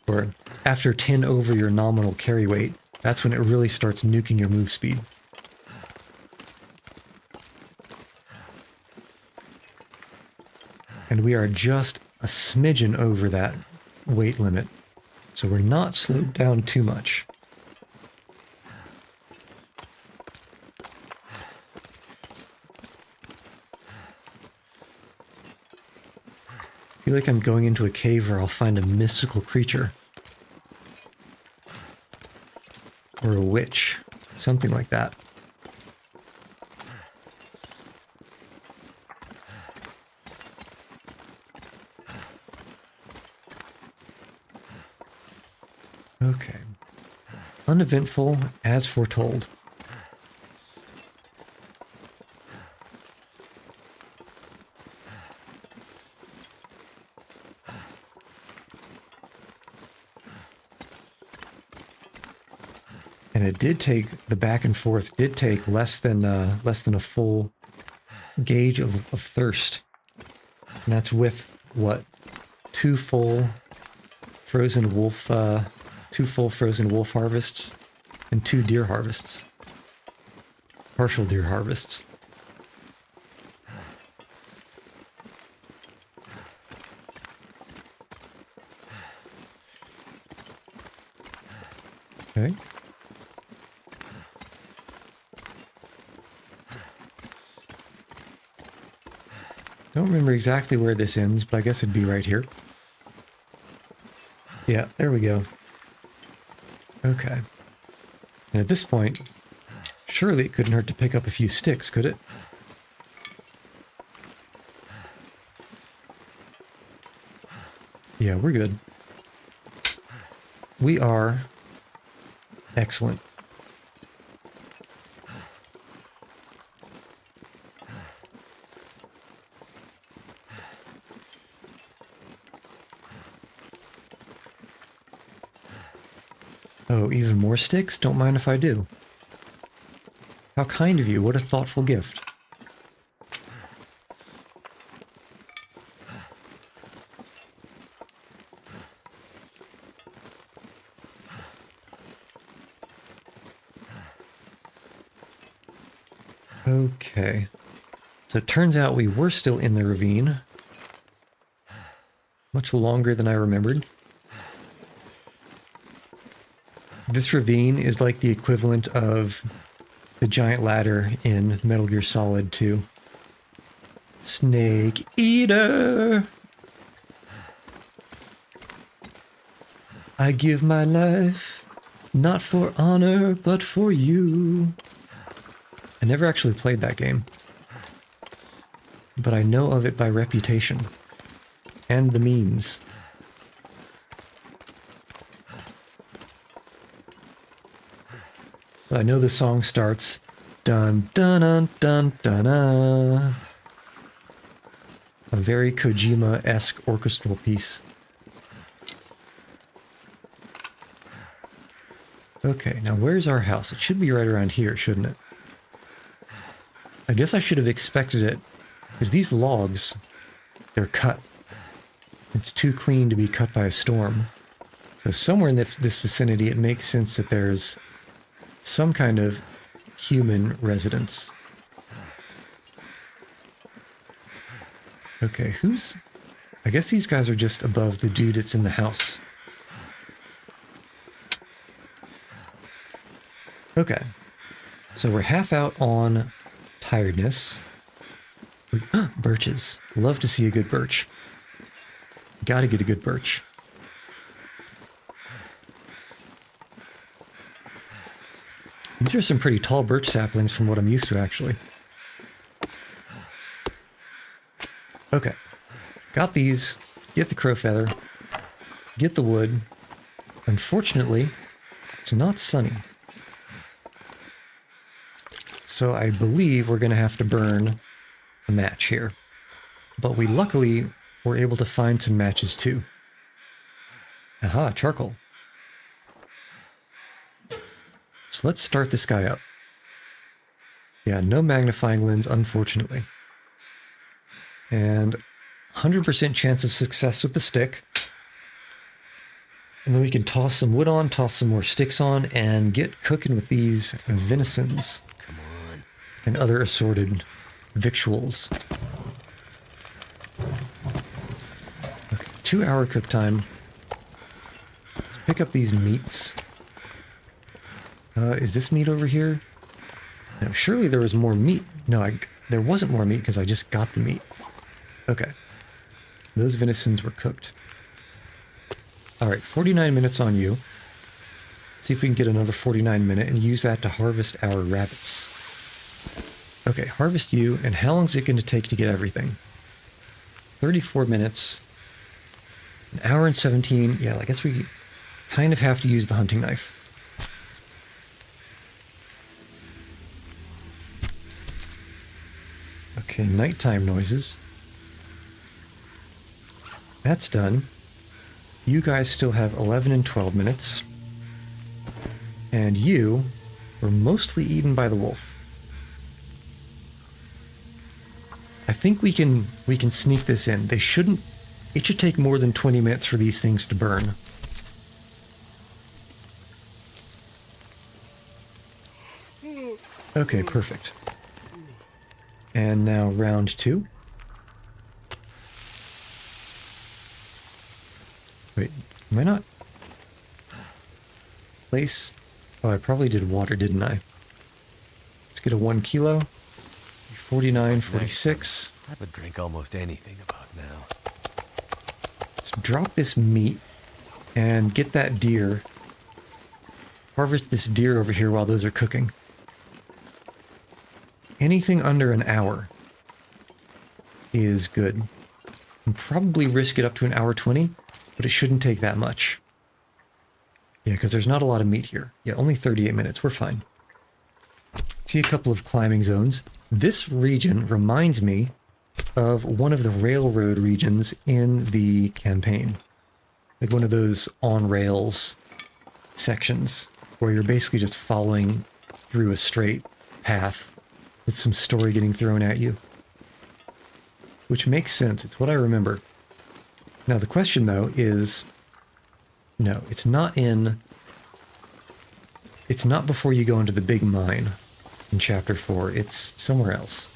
or after 10 over your nominal carry weight, that's when it really starts nuking your move speed. And we are just a smidgen over that weight limit. So we're not slowed down too much. I feel like I'm going into a cave where I'll find a mystical creature. Or a witch. Something like that. Okay. Uneventful as foretold. And it did take, the back and forth did take less than a full gauge of thirst. And that's with what? 2 full frozen wolf harvests and 2 deer harvests. Partial deer harvests. Okay. Don't remember exactly where this ends, but I guess it'd be right here. Yeah, there we go. Okay. And at this point, surely it couldn't hurt to pick up a few sticks, could it? Yeah, we're good. We are excellent. Oh, even more sticks? Don't mind if I do. How kind of you. What a thoughtful gift. Okay. So it turns out we were still in the ravine. Much longer than I remembered. This ravine is like the equivalent of the giant ladder in Metal Gear Solid 2. Snake Eater! I give my life, not for honor, but for you. I never actually played that game. But I know of it by reputation. And the memes. But I know the song starts dun dun dun dun dun dun. A very Kojima-esque orchestral piece. Okay, now where's our house? It should be right around here, shouldn't it? I guess I should have expected it, because these logs, they're cut. It's too clean to be cut by a storm. So somewhere in this vicinity, it makes sense that there's some kind of human residence. Okay, I guess these guys are just above the dude that's in the house. Okay. So we're half out on tiredness. Birches. Love to see a good birch. Gotta get a good birch. These are some pretty tall birch saplings from what I'm used to, actually. Okay. Got these. Get the crow feather. Get the wood. Unfortunately, it's not sunny. So I believe we're going to have to burn a match here. But we luckily were able to find some matches too. Aha, charcoal. So let's start this guy up. Yeah, no magnifying lens, unfortunately. And 100% chance of success with the stick. And then we can toss some wood on, toss some more sticks on, and get cooking with these venisons Come on. and other assorted victuals. Okay, 2-hour cook time. Let's pick up these meats. Is this meat over here? No, surely there was more meat. No, there wasn't more meat because I just got the meat. Okay. Those venisons were cooked. All right, 49 minutes on you. See if we can get another 49 minute and use that to harvest our rabbits. Okay, harvest you, and how long is it going to take to get everything? 34 minutes. An hour and 17. Yeah, I guess we kind of have to use the hunting knife. Okay, nighttime noises. That's done. You guys still have 11 and 12 minutes. And you were mostly eaten by the wolf. I think we can sneak this in. It should take more than 20 minutes for these things to burn. Okay, perfect. And now round 2. Wait, am I not? Place? Oh, I probably did water, didn't I? Let's get a 1 kilo. 49, 46. I would drink almost anything about now. Let's drop this meat and get that deer. Harvest this deer over here while those are cooking. Anything under an hour is good. And probably risk it up to an hour 20, but it shouldn't take that much. Yeah, because there's not a lot of meat here. Yeah, only 38 minutes. We're fine. See a couple of climbing zones. This region reminds me of one of the railroad regions in the campaign. Like one of those on-rails sections where you're basically just following through a straight path with some story getting thrown at you. Which makes sense. It's what I remember. Now the question, though, is... No, it's not before you go into the big mine in Chapter 4. It's somewhere else.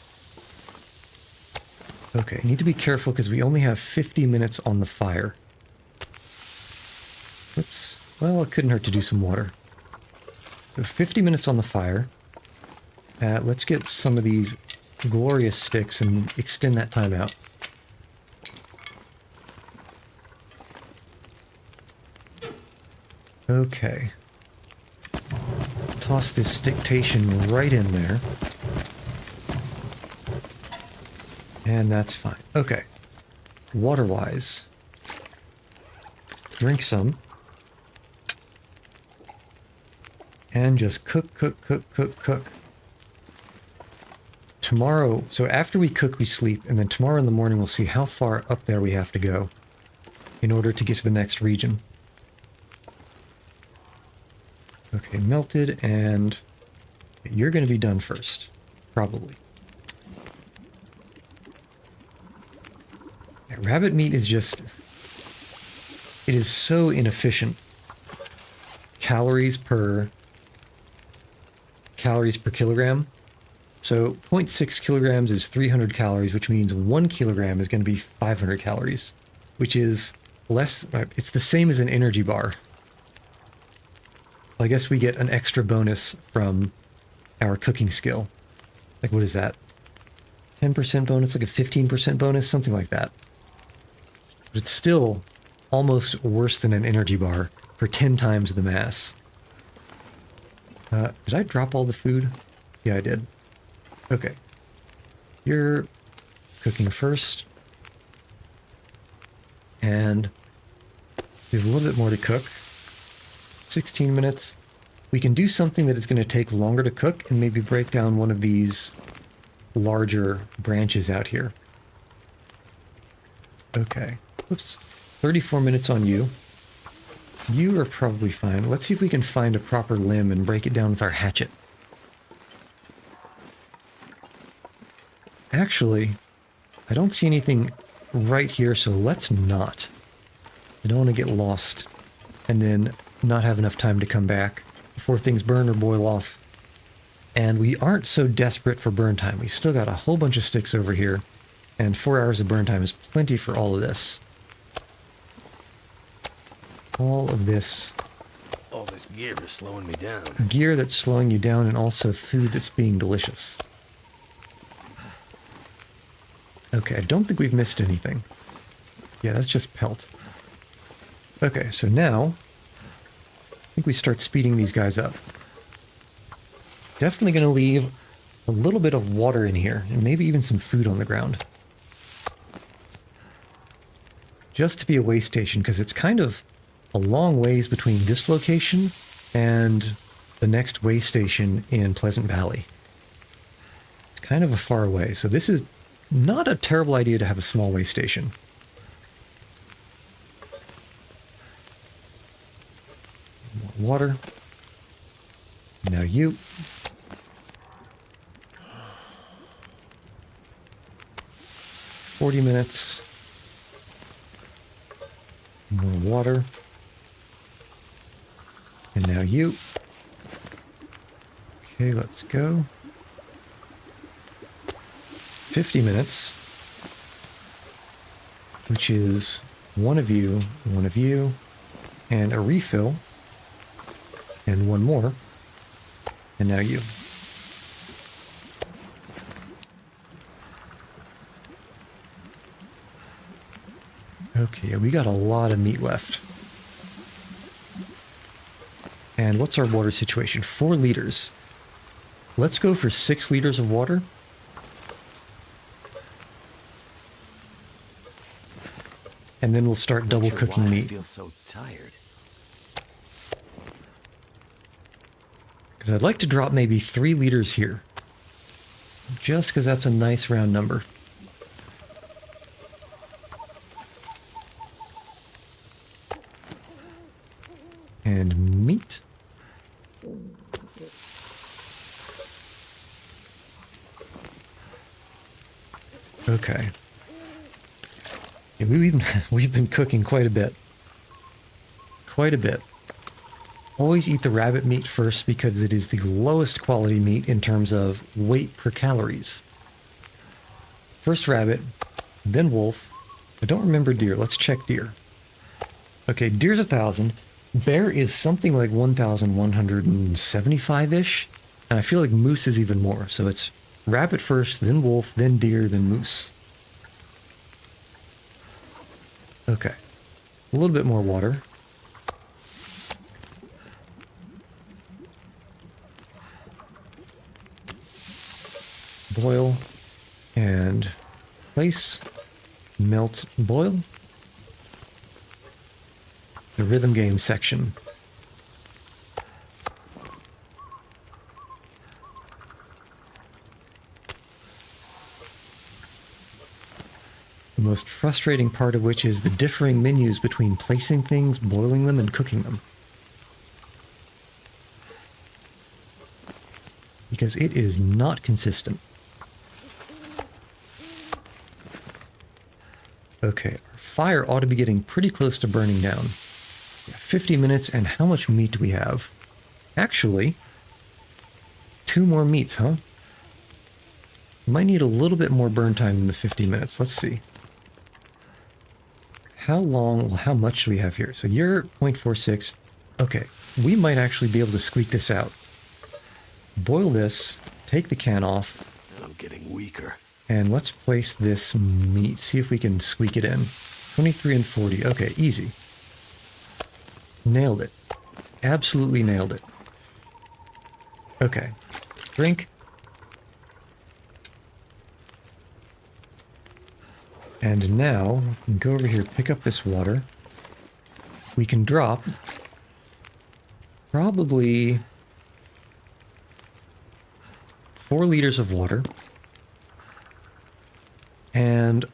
Okay, need to be careful because we only have 50 minutes on the fire. Oops. Well, it couldn't hurt to do some water. So 50 minutes on the fire. Let's get some of these glorious sticks and extend that time out. Okay. Toss this dictation right in there. And that's fine. Okay. Water-wise. Drink some. And just cook, cook, cook, cook, cook. Tomorrow, so after we cook, we sleep, and then tomorrow in the morning we'll see how far up there we have to go in order to get to the next region. Okay, melted, and you're going to be done first. Probably. Yeah, rabbit meat is just... It is so inefficient. Calories per kilogram. So 0.6 kilograms is 300 calories, which means 1 kilogram is going to be 500 calories, which is less... It's the same as an energy bar. I guess we get an extra bonus from our cooking skill. Like, what is that? 10% bonus, like a 15% bonus, something like that. But it's still almost worse than an energy bar for 10 times the mass. Did I drop all the food? Yeah, I did. Okay. You're cooking first. And we have a little bit more to cook. 16 minutes. We can do something that is going to take longer to cook and maybe break down one of these larger branches out here. Okay. Whoops. 34 minutes on you. You are probably fine. Let's see if we can find a proper limb and break it down with our hatchet. Actually, I don't see anything right here, so let's not. I don't want to get lost and then not have enough time to come back before things burn or boil off. And we aren't so desperate for burn time. We still got a whole bunch of sticks over here, and 4 hours of burn time is plenty for all of this. All of this All this gear is slowing me down. gear that's slowing you down, and also food that's being delicious. Okay, I don't think we've missed anything. Yeah, that's just pelt. Okay, so now I think we start speeding these guys up. Definitely going to leave a little bit of water in here, and maybe even some food on the ground. Just to be a way station, because it's kind of a long ways between this location and the next way station in Pleasant Valley. It's kind of a far away, so this is not a terrible idea to have a small way station. More water. Now you. $40. More water. And now you. Okay, let's go. 50 minutes. Which is one of you, and a refill. And one more. And now you. Okay, we got a lot of meat left. And what's our water situation? 4 liters. Let's go for 6 liters of water. And then we'll start double Sure cooking why I meat. feel so tired. Because I'd like to drop maybe 3 liters here. Just because that's a nice round number. And meat. Okay. Yeah, we've been cooking quite a bit. Quite a bit. Always eat the rabbit meat first because it is the lowest quality meat in terms of weight per calories. First rabbit, then wolf. I don't remember deer. Let's check deer. Okay, deer's 1,000. Bear is something like 1,175-ish. And I feel like moose is even more. So it's rabbit first, then wolf, then deer, then moose. Okay. A little bit more water. Boil and place, melt, boil. The rhythm game section. The most frustrating part of which is the differing menus between placing things, boiling them, and cooking them. Because it is not consistent. Okay, our fire ought to be getting pretty close to burning down. Yeah, 50 minutes, and how much meat do we have? Actually, 2 more meats, huh? Might need a little bit more burn time than the 50 minutes. Let's see. How long, well, how much do we have here? So you're 0.46. Okay, we might actually be able to squeak this out. Boil this, take the can off, I'm getting weaker. and let's place this meat. See if we can squeak it in. 23 and 40. Okay, easy. Nailed it. Absolutely nailed it. Okay. Drink. And now, we can go over here, pick up this water. We can drop probably 4 liters of water. And a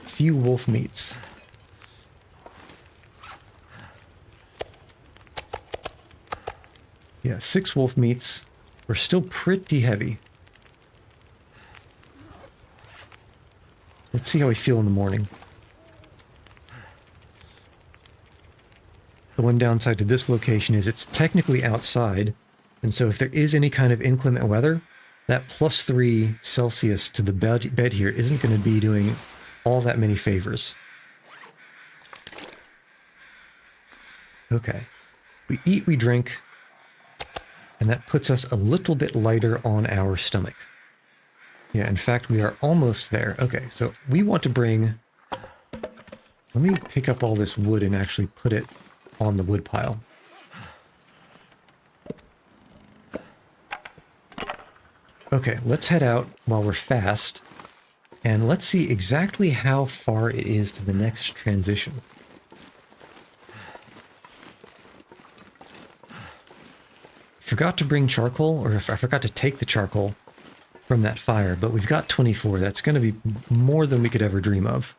few wolf meats. Yeah, 6 wolf meats. We're still pretty heavy. Let's see how we feel in the morning. The one downside to this location is it's technically outside, and so if there is any kind of inclement weather, that +3 Celsius to the bed here isn't going to be doing all that many favors. Okay. We eat, we drink, and that puts us a little bit lighter on our stomach. Yeah, in fact, we are almost there. Okay, so we want to bring... Let me pick up all this wood and actually put it on the wood pile. Okay, let's head out while we're fast, and let's see exactly how far it is to the next transition. Forgot to bring charcoal, or if I forgot to take the charcoal from that fire, but we've got 24. That's going to be more than we could ever dream of.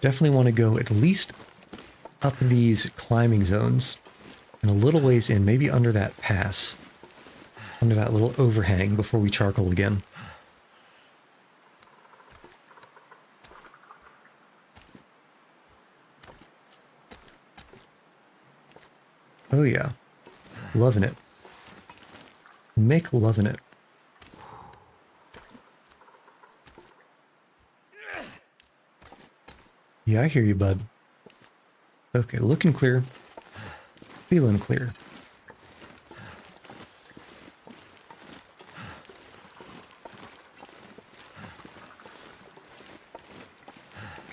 Definitely want to go at least up these climbing zones and a little ways in, maybe under that pass, under that little overhang before we charcoal again. Oh yeah, loving it. Make loving it. Yeah, I hear you, bud. Okay, looking clear. Feeling clear.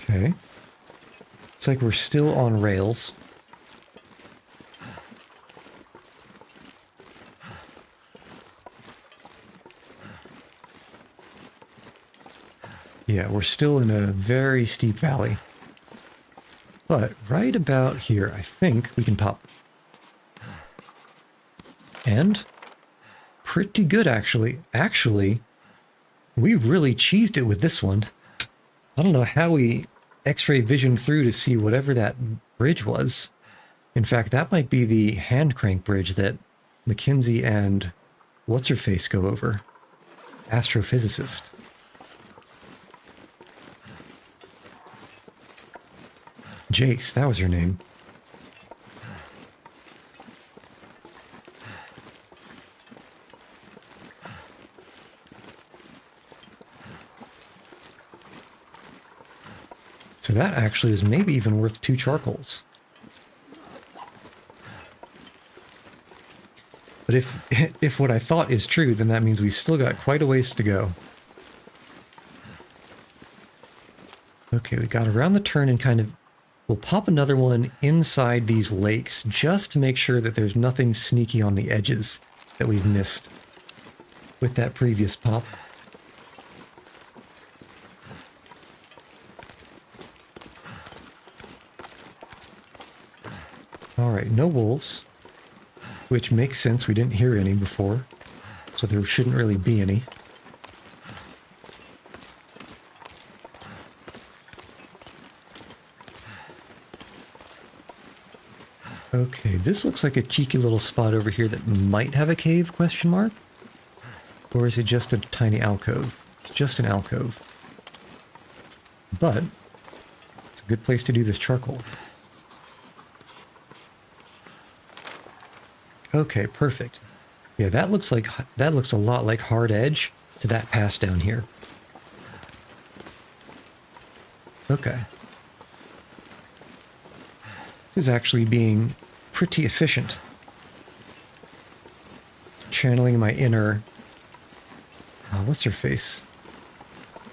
Okay. It's like we're still on rails. Yeah, we're still in a very steep valley. But right about here, I think we can pop. And pretty good, actually. Actually, we really cheesed it with this one. I don't know how we X-ray visioned through to see whatever that bridge was. In fact, that might be the hand crank bridge that Mackenzie and what's-her-face go over. Astrophysicist. Jace, that was her name. So that actually is maybe even worth 2 charcoals. But if what I thought is true, then that means we've still got quite a ways to go. Okay, we got around the turn and kind of... We'll pop another one inside these lakes just to make sure that there's nothing sneaky on the edges that we've missed with that previous pop. Alright, no wolves, which makes sense. We didn't hear any before, so there shouldn't really be any. Okay, this looks like a cheeky little spot over here that might have a cave, question mark? Or is it just a tiny alcove? It's just an alcove. But it's a good place to do this charcoal. Okay, perfect. Yeah, that looks a lot like Hard Edge to that pass down here. Okay. This is actually being pretty efficient. Channeling my inner... what's her face?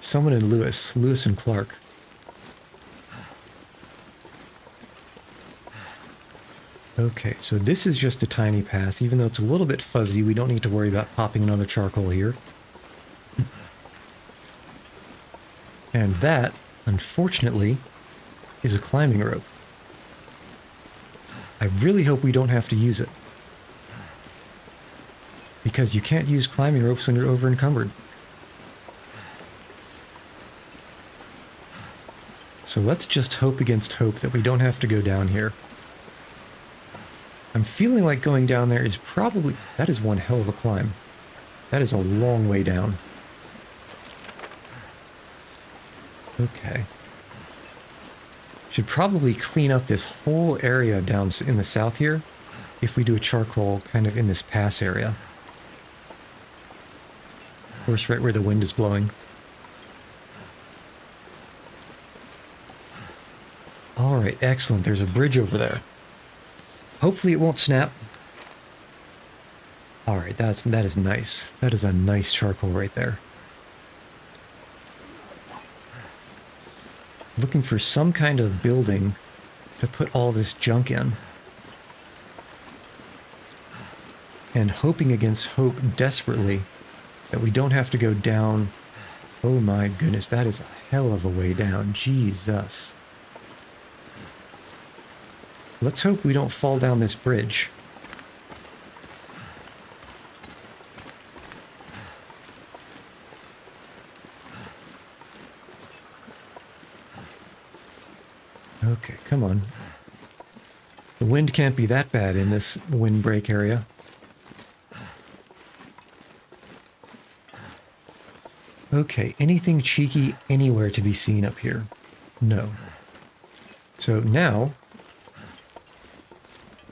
Someone in Lewis and Clark. Okay, so this is just a tiny pass. Even though it's a little bit fuzzy, we don't need to worry about popping another charcoal here. And that, unfortunately, is a climbing rope. I really hope we don't have to use it. Because you can't use climbing ropes when you're over encumbered. So let's just hope against hope that we don't have to go down here. I'm feeling like going down there is probably... That is one hell of a climb. That is a long way down. Okay. Should probably clean up this whole area down in the south here if we do a charcoal kind of in this pass area. Of course, right where the wind is blowing. All right, excellent. There's a bridge over there. Hopefully it won't snap. All right, that is nice. That is a nice charcoal right there. Looking for some kind of building to put all this junk in. And hoping against hope desperately that we don't have to go down. Oh my goodness, that is a hell of a way down. Jesus. Let's hope we don't fall down this bridge. Okay, come on. The wind can't be that bad in this windbreak area. Okay, anything cheeky anywhere to be seen up here? No. So now,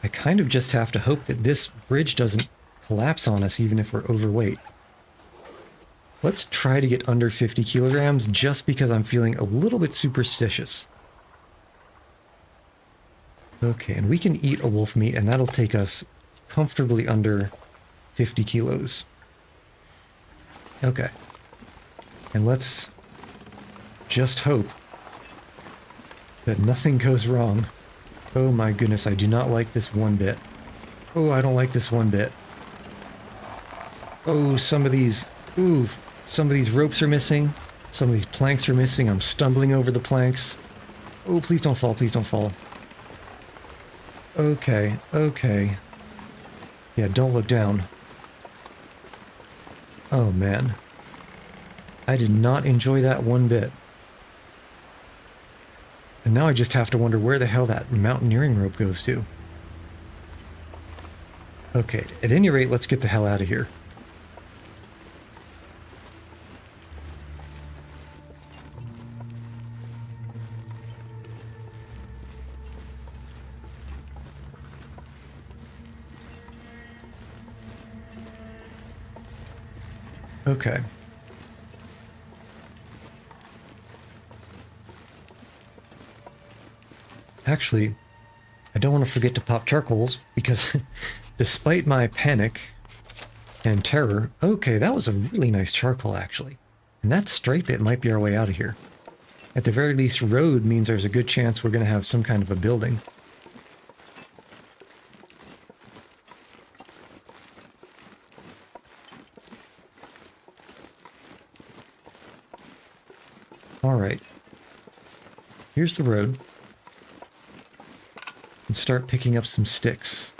I kind of just have to hope that this bridge doesn't collapse on us even if we're overweight. Let's try to get under 50 kilograms just because I'm feeling a little bit superstitious. Okay, and we can eat a wolf meat, and that'll take us comfortably under 50 kilos. Okay. And let's just hope that nothing goes wrong. Oh my goodness, I do not like this one bit. Oh, I don't like this one bit. Oh, some of these ropes are missing. Some of these planks are missing. I'm stumbling over the planks. Oh, please don't fall, please don't fall. Okay, okay. Yeah, don't look down. Oh, man. I did not enjoy that one bit. And now I just have to wonder where the hell that mountaineering rope goes to. Okay, at any rate, let's get the hell out of here. Okay. Actually, I don't want to forget to pop charcoals because despite my panic and terror, okay, that was a really nice charcoal actually. And that straight bit might be our way out of here. At the very least, road means there's a good chance we're going to have some kind of a building. Alright. Here's the road. And start picking up some sticks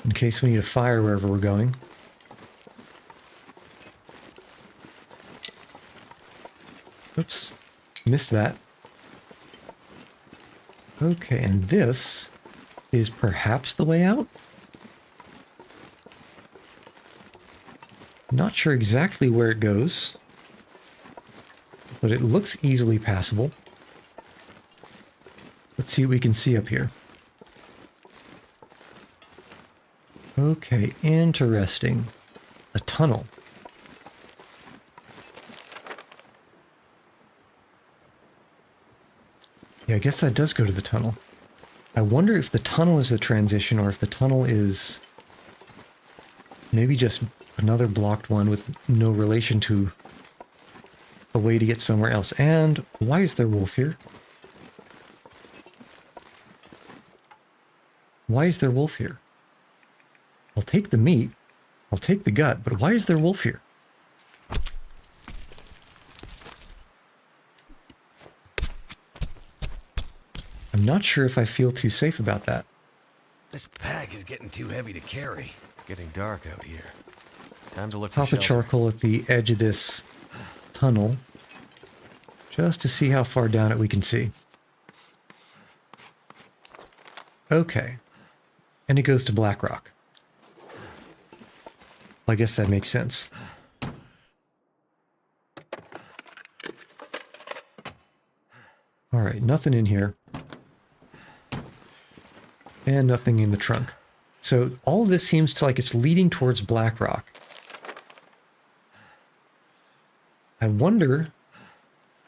in case we need a fire wherever we're going. Oops. Missed that. Okay, and this is perhaps the way out? Not sure exactly where it goes, but it looks easily passable. Let's see what we can see up here. Okay, interesting. A tunnel. Yeah, I guess that does go to the tunnel. I wonder if the tunnel is the transition or if the tunnel is maybe just another blocked one with no relation to a way to get somewhere else. And why is there wolf here? Why is there wolf here? I'll take the meat. I'll take the gut, but why is there wolf here? I'm not sure if I feel too safe about that. This pack is getting too heavy to carry. It's getting dark out here. Time to look for Pop a shelter. charcoal at the edge of this tunnel just to see how far down it we can see. Okay. And it goes to Blackrock. Well, I guess that makes sense. All right, nothing in here. And nothing in the trunk. So all of this seems to like it's leading towards Blackrock. I wonder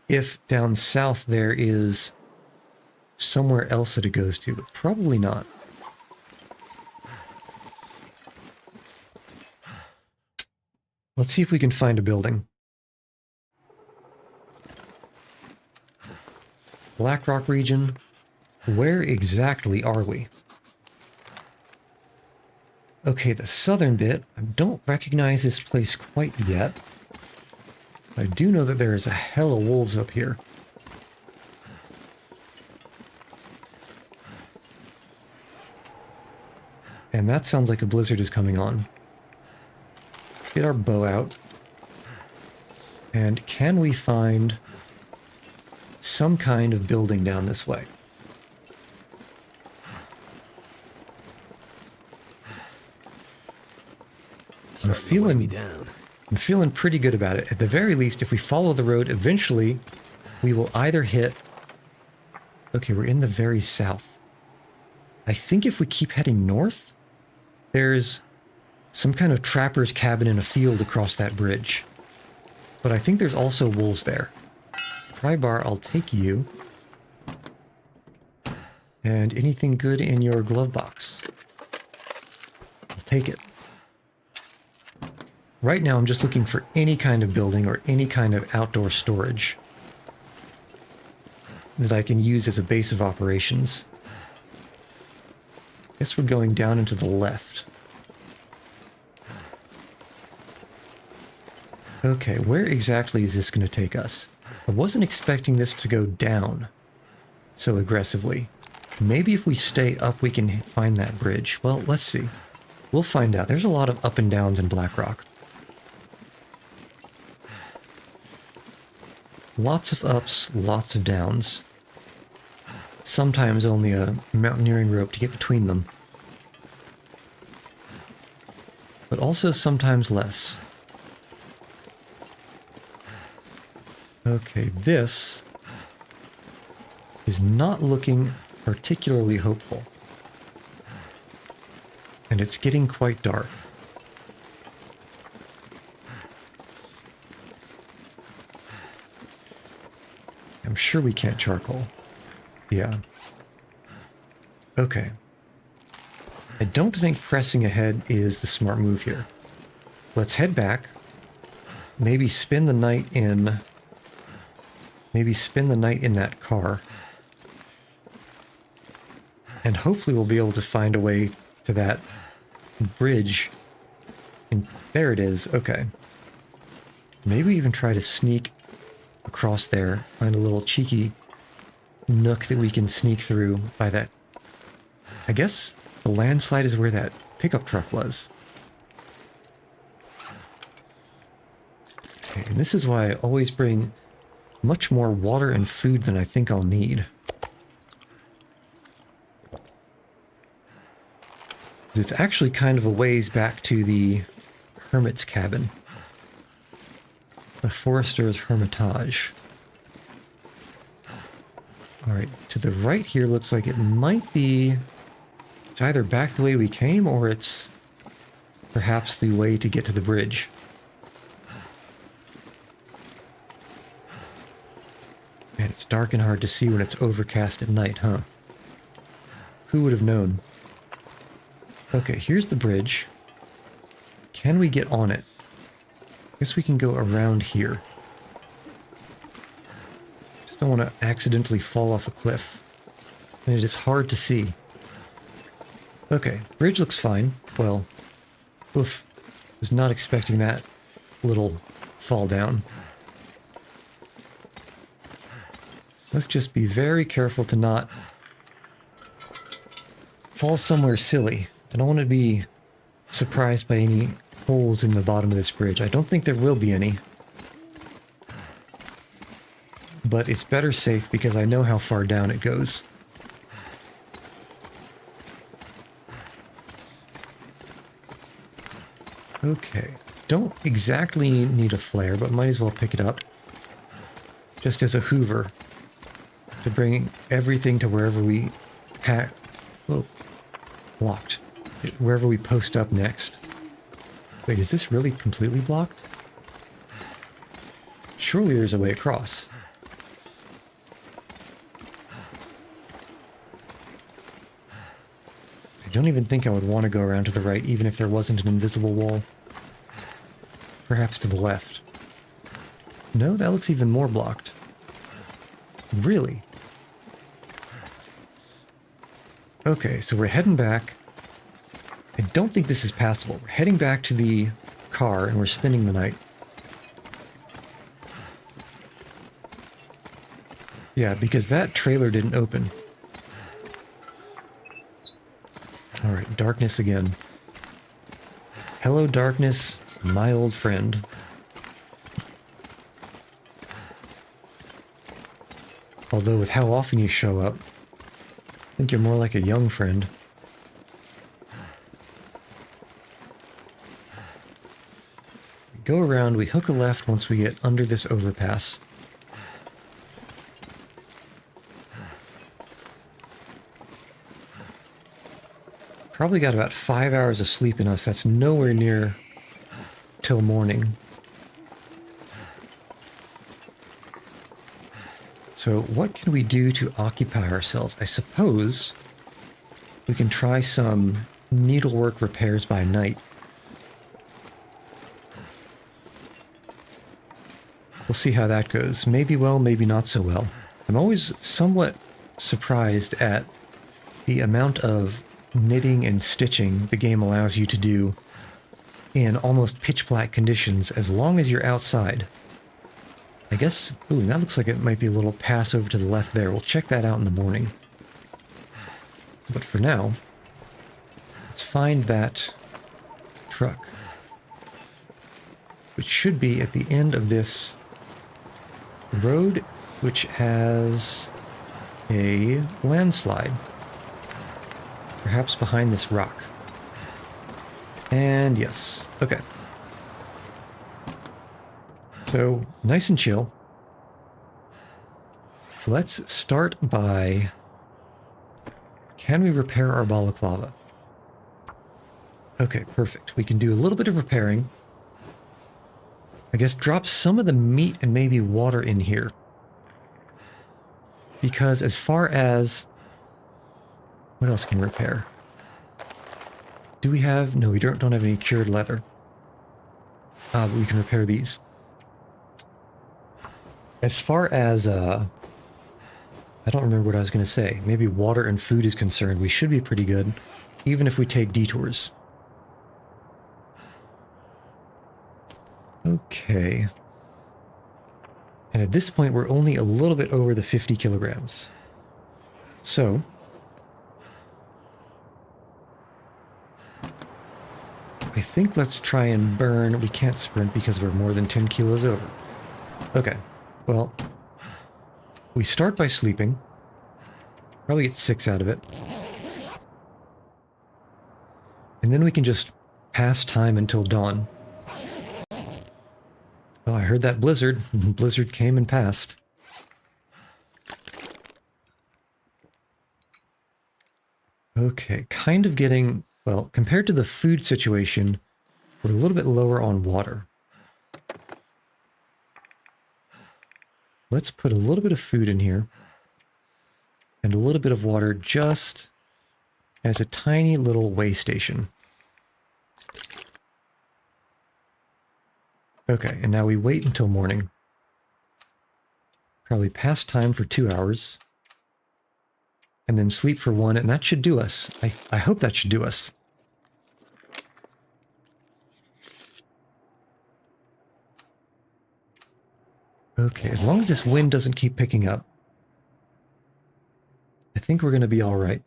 if down south there is somewhere else that it goes to, but probably not. Let's see if we can find a building. Blackrock region. Where exactly are we? Okay, the southern bit. I don't recognize this place quite yet. I do know that there is a hell of wolves up here. And that sounds like a blizzard is coming on. Get our bow out. And can we find some kind of building down this way? I'm feeling pretty good about it. At the very least, if we follow the road, eventually we will either hit... Okay, we're in the very south. I think if we keep heading north, there's some kind of trapper's cabin in a field across that bridge. But I think there's also wolves there. Prybar, I'll take you. And anything good in your glove box? I'll take it. Right now I'm just looking for any kind of building or any kind of outdoor storage that I can use as a base of operations. Guess we're going down into the left. Okay, where exactly is this going to take us? I wasn't expecting this to go down so aggressively. Maybe if we stay up we can find that bridge. Well, let's see. We'll find out. There's a lot of up and downs in Blackrock. Lots of ups, lots of downs. Sometimes only a mountaineering rope to get between them. But also sometimes less. Okay, this is not looking particularly hopeful. And it's getting quite dark. I'm sure we can't charcoal. Yeah. Okay. I don't think pressing ahead is the smart move here. Let's head back. Maybe spend the night in... Maybe spend the night in that car. And hopefully we'll be able to find a way to that bridge. And there it is. Okay. Maybe even try to sneak across there. Find a little cheeky nook that we can sneak through by that. I guess the landslide is where that pickup truck was. Okay, and this is why I always bring much more water and food than I think I'll need. It's actually kind of a ways back to the hermit's cabin. The forester's hermitage. Alright, to the right here looks like it might be... It's either back the way we came or it's perhaps the way to get to the bridge. Man, it's dark and hard to see when it's overcast at night, huh? Who would have known? Okay, here's the bridge. Can we get on it? I guess we can go around here. Just don't want to accidentally fall off a cliff. And it is hard to see. Okay, bridge looks fine. Well, oof. Was not expecting that little fall down. Let's just be very careful to not fall somewhere silly. I don't want to be surprised by any holes in the bottom of this bridge. I don't think there will be any. But it's better safe because I know how far down it goes. Okay. Don't exactly need a flare, but might as well pick it up. Just as a hoover. to bring everything to wherever we whoa, blocked. Wherever we post up next. Wait, is this really completely blocked? Surely there's a way across. I don't even think I would want to go around to the right, even if there wasn't an invisible wall. Perhaps to the left. No, that looks even more blocked. Really? Okay, so we're heading back. I don't think this is passable. We're heading back to the car and we're spending the night. Yeah, because that trailer didn't open. Alright, darkness again. Hello, darkness, my old friend. Although with how often you show up, I think you're more like a young friend. We go around, we hook a left once we get under this overpass. Probably got about 5 hours of sleep in us. That's nowhere near till morning. So what can we do to occupy ourselves? I suppose we can try some needlework repairs by night. We'll see how that goes. Maybe well, maybe not so well. I'm always somewhat surprised at the amount of knitting and stitching the game allows you to do in almost pitch black conditions as long as you're outside. I guess, ooh, that looks like it might be a little pass over to the left there. We'll check that out in the morning. But for now, let's find that truck, which should be at the end of this road, which has a landslide. Perhaps behind this rock. And yes, okay. So, nice and chill. Let's start by... Can we repair our balaclava? Okay, perfect. We can do a little bit of repairing. I guess drop some of the meat and maybe water in here. Because as far as... What else can we repair? Do we have... No, we don't have any cured leather. But we can repair these. As far as, I don't remember what I was going to say. Maybe water and food is concerned. We should be pretty good, even if we take detours. Okay. And at this point, we're only a little bit over the 50 kilograms. So... I think let's try and burn... We can't sprint because we're more than 10 kilos over. Okay. Well, we start by sleeping. Probably get 6 out of it. And then we can just pass time until dawn. Oh, I heard that blizzard. Blizzard came and passed. Okay, kind of getting... Well, compared to the food situation, we're a little bit lower on water. Let's put a little bit of food in here. And a little bit of water just as a tiny little way station. Okay, and now we wait until morning. Probably pass time for 2 hours. And then sleep for 1, and that should do us. I hope that should do us. Okay, as long as this wind doesn't keep picking up, I think we're going to be all right.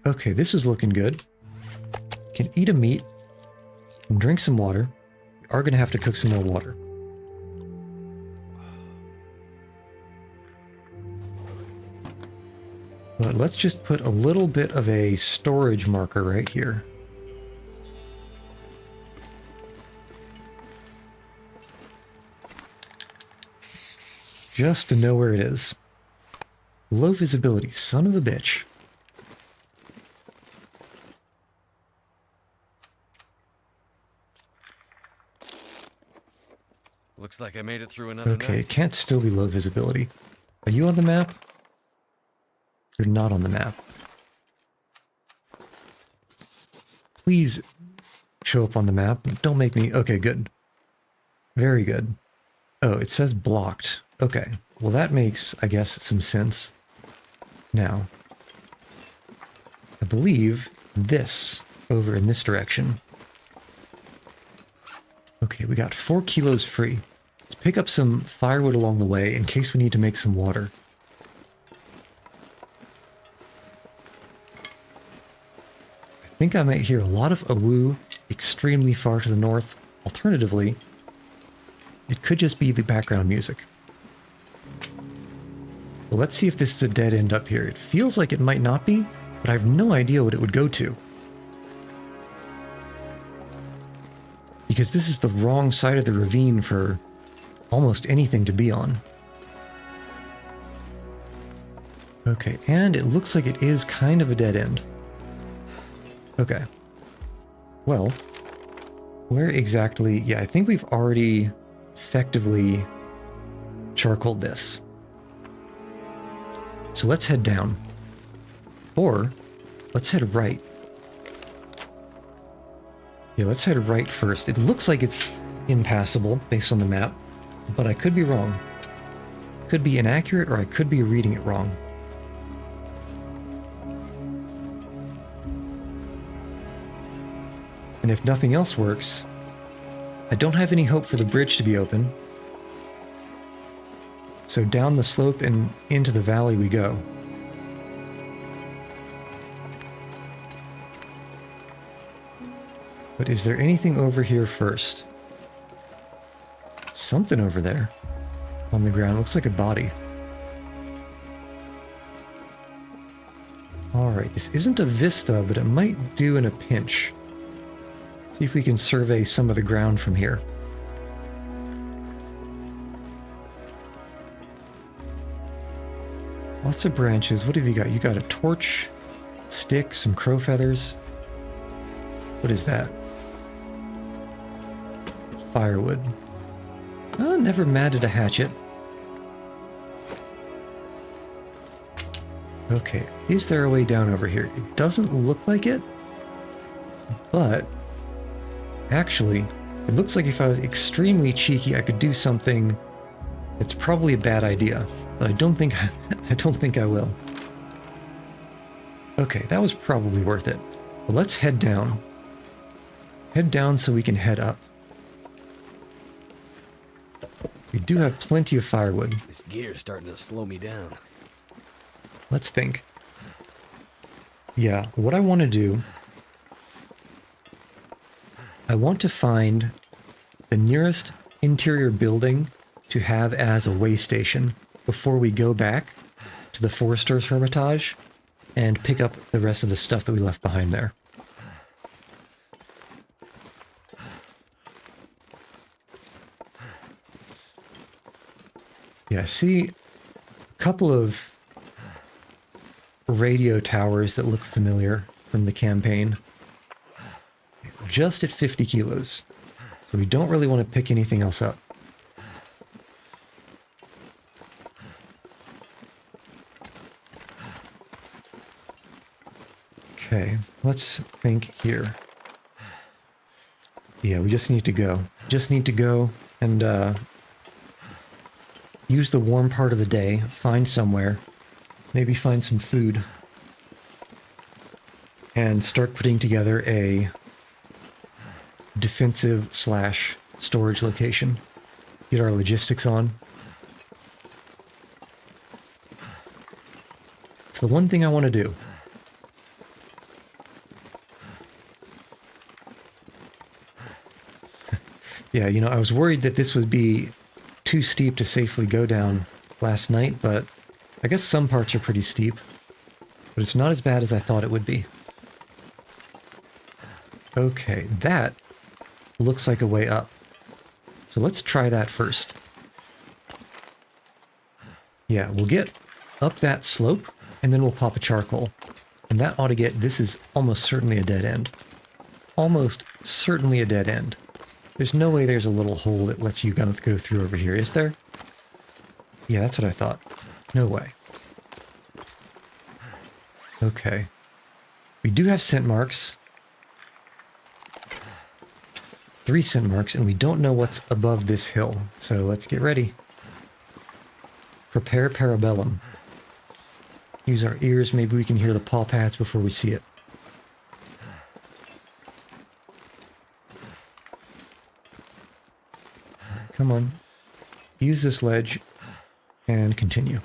Okay, this is looking good. Can eat a meat and drink some water. We are going to have to cook some more water. But let's just put a little bit of a storage marker right here. just to know where it is. Low visibility, son of a bitch. Looks like I made it through another Okay, it night. can't still be low visibility. Are you on the map? You're not on the map. Please show up on the map. Don't make me... Okay, good. Very good. Oh, it says blocked. Okay. Well, that makes, I guess, some sense. Now, I believe this over in this direction. Okay, we got 4 kilos free. Let's pick up some firewood along the way in case we need to make some water. I think I might hear a lot of awoo extremely far to the north. Alternatively, it could just be the background music. Well, let's see if this is a dead end up here. It feels like it might not be, but I have no idea what it would go to. Because this is the wrong side of the ravine for almost anything to be on. Okay, and it looks like it is kind of a dead end. Okay. Well, where exactly... Yeah, I think we've already effectively charcoaled this. So let's head down. Or, let's head right. Yeah, let's head right first. It looks like it's impassable based on the map, but I could be wrong. Could be inaccurate, or I could be reading it wrong. And if nothing else works, I don't have any hope for the bridge to be open. So down the slope and into the valley we go. But is there anything over here first? Something over there on the ground. Looks like a body. Alright, this isn't a vista, but it might do in a pinch. See if we can survey some of the ground from here. Lots of branches. What have you got? You got a torch, stick, some crow feathers. What is that? Firewood. Oh, never mad at a hatchet. Okay, is there a way down over here? It doesn't look like it, but actually, it looks like if I was extremely cheeky, I could do something that's probably a bad idea, but I don't think I will. Okay, that was probably worth it. But let's head down. Head down so we can head up. We do have plenty of firewood. This gear's starting to slow me down. Let's think. Yeah, what I want to do... I want to find the nearest interior building to have as a way station before we go back to the Forester's Hermitage and pick up the rest of the stuff that we left behind there. Yeah, I see a couple of radio towers that look familiar from the campaign. Just at 50 kilos. So we don't really want to pick anything else up. Okay, let's think here. Yeah, we just need to go. Just need to go and use the warm part of the day, find somewhere, maybe find some food, and start putting together a defensive / storage location. Get our logistics on. It's the one thing I want to do. Yeah, you know, I was worried that this would be too steep to safely go down last night, but I guess some parts are pretty steep. But it's not as bad as I thought it would be. Okay, that looks like a way up. So let's try that first. Yeah, we'll get up that slope, and then we'll pop a charcoal. And that ought to get... This is almost certainly a dead end. Almost certainly a dead end. There's no way there's a little hole that lets you kind of go through over here, is there? Yeah, that's what I thought. No way. Okay. We do have scent marks. 3 scent marks, and we don't know what's above this hill. So let's get ready. Prepare parabellum. Use our ears, maybe we can hear the paw pads before we see it. Come on. Use this ledge and continue.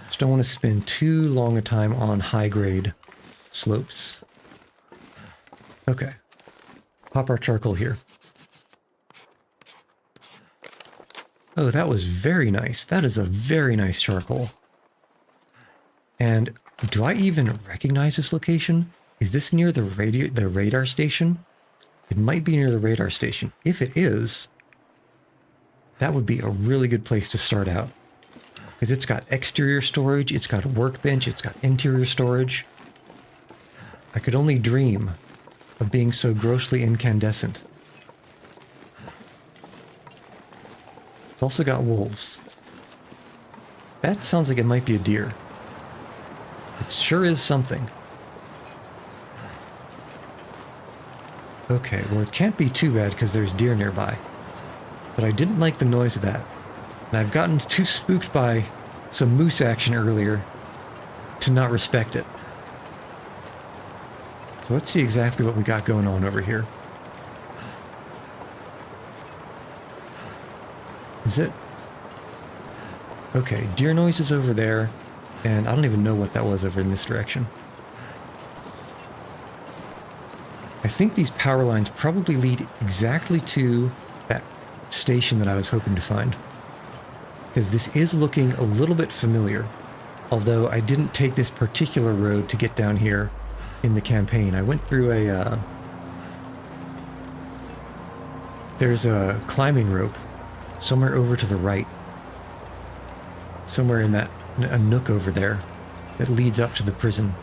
Just don't want to spend too long a time on high-grade slopes. Okay. Pop our charcoal here. Oh, that was very nice. That is a very nice charcoal. And do I even recognize this location? Is this near the radar station? It might be near the radar station. If it is, that would be a really good place to start out. Because it's got exterior storage, it's got a workbench, it's got interior storage. I could only dream of being so grossly incandescent. It's also got wolves. That sounds like it might be a deer. It sure is something. Okay, well it can't be too bad because there's deer nearby. But I didn't like the noise of that. And I've gotten too spooked by some moose action earlier to not respect it. So let's see exactly what we got going on over here. Is it? Okay, deer noise is over there, and I don't even know what that was over in this direction. I think these power lines probably lead exactly to that station that I was hoping to find. Because this is looking a little bit familiar, although I didn't take this particular road to get down here in the campaign. I went through a... there's a climbing rope somewhere over to the right. Somewhere in that a nook over there that leads up to the prison.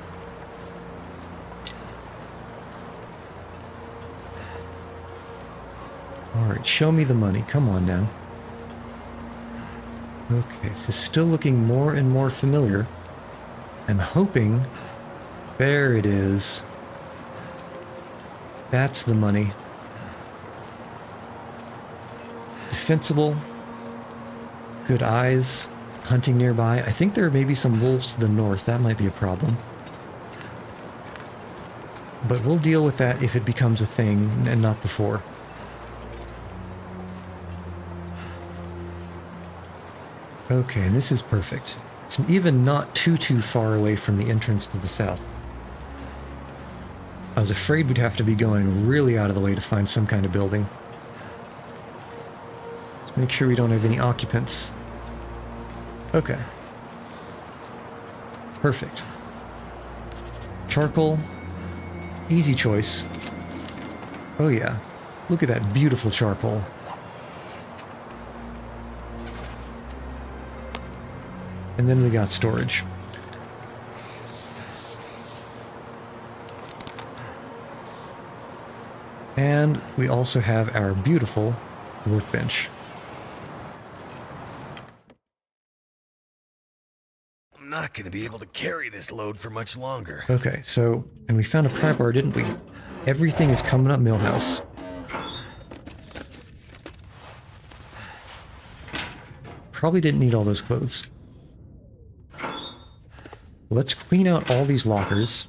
Alright, show me the money. Come on now. Okay, this is still looking more and more familiar. I'm hoping... There it is. That's the money. Defensible. Good eyes. Hunting nearby. I think there may be some wolves to the north. That might be a problem. But we'll deal with that if it becomes a thing and not before. Okay, and this is perfect. It's even not too far away from the entrance to the south. I was afraid we'd have to be going really out of the way to find some kind of building. Let's make sure we don't have any occupants. Okay. Perfect. Charcoal. Easy choice. Oh yeah. Look at that beautiful charcoal. And then we got storage. And we also have our beautiful workbench. I'm not going to be able to carry this load for much longer. Okay, so, and we found a pry bar, didn't we? Everything is coming up Millhouse. Probably didn't need all those clothes. Let's clean out all these lockers.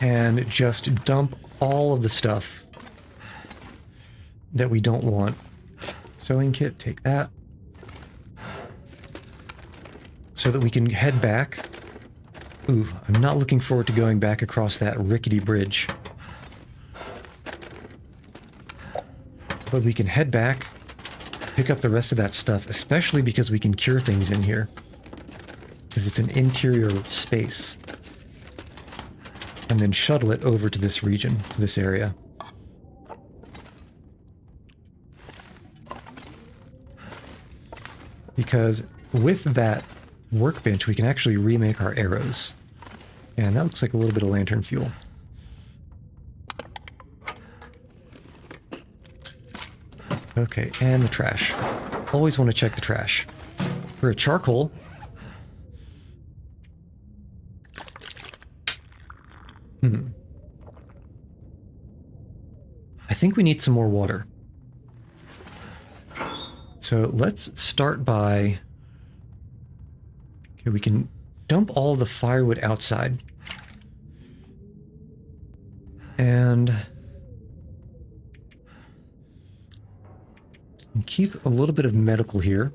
And just dump all of the stuff that we don't want. Sewing kit, take that. So that we can head back. Ooh, I'm not looking forward to going back across that rickety bridge. But we can head back, pick up the rest of that stuff, especially because we can cure things in here. Because it's an interior space. And then shuttle it over to this region, to this area. because with that workbench, we can actually remake our arrows. And that looks like a little bit of lantern fuel. Okay, and the trash. Always want to check the trash. For a charcoal. I think we need some more water. So let's start by... Okay, we can dump all the firewood outside. And keep a little bit of medical here.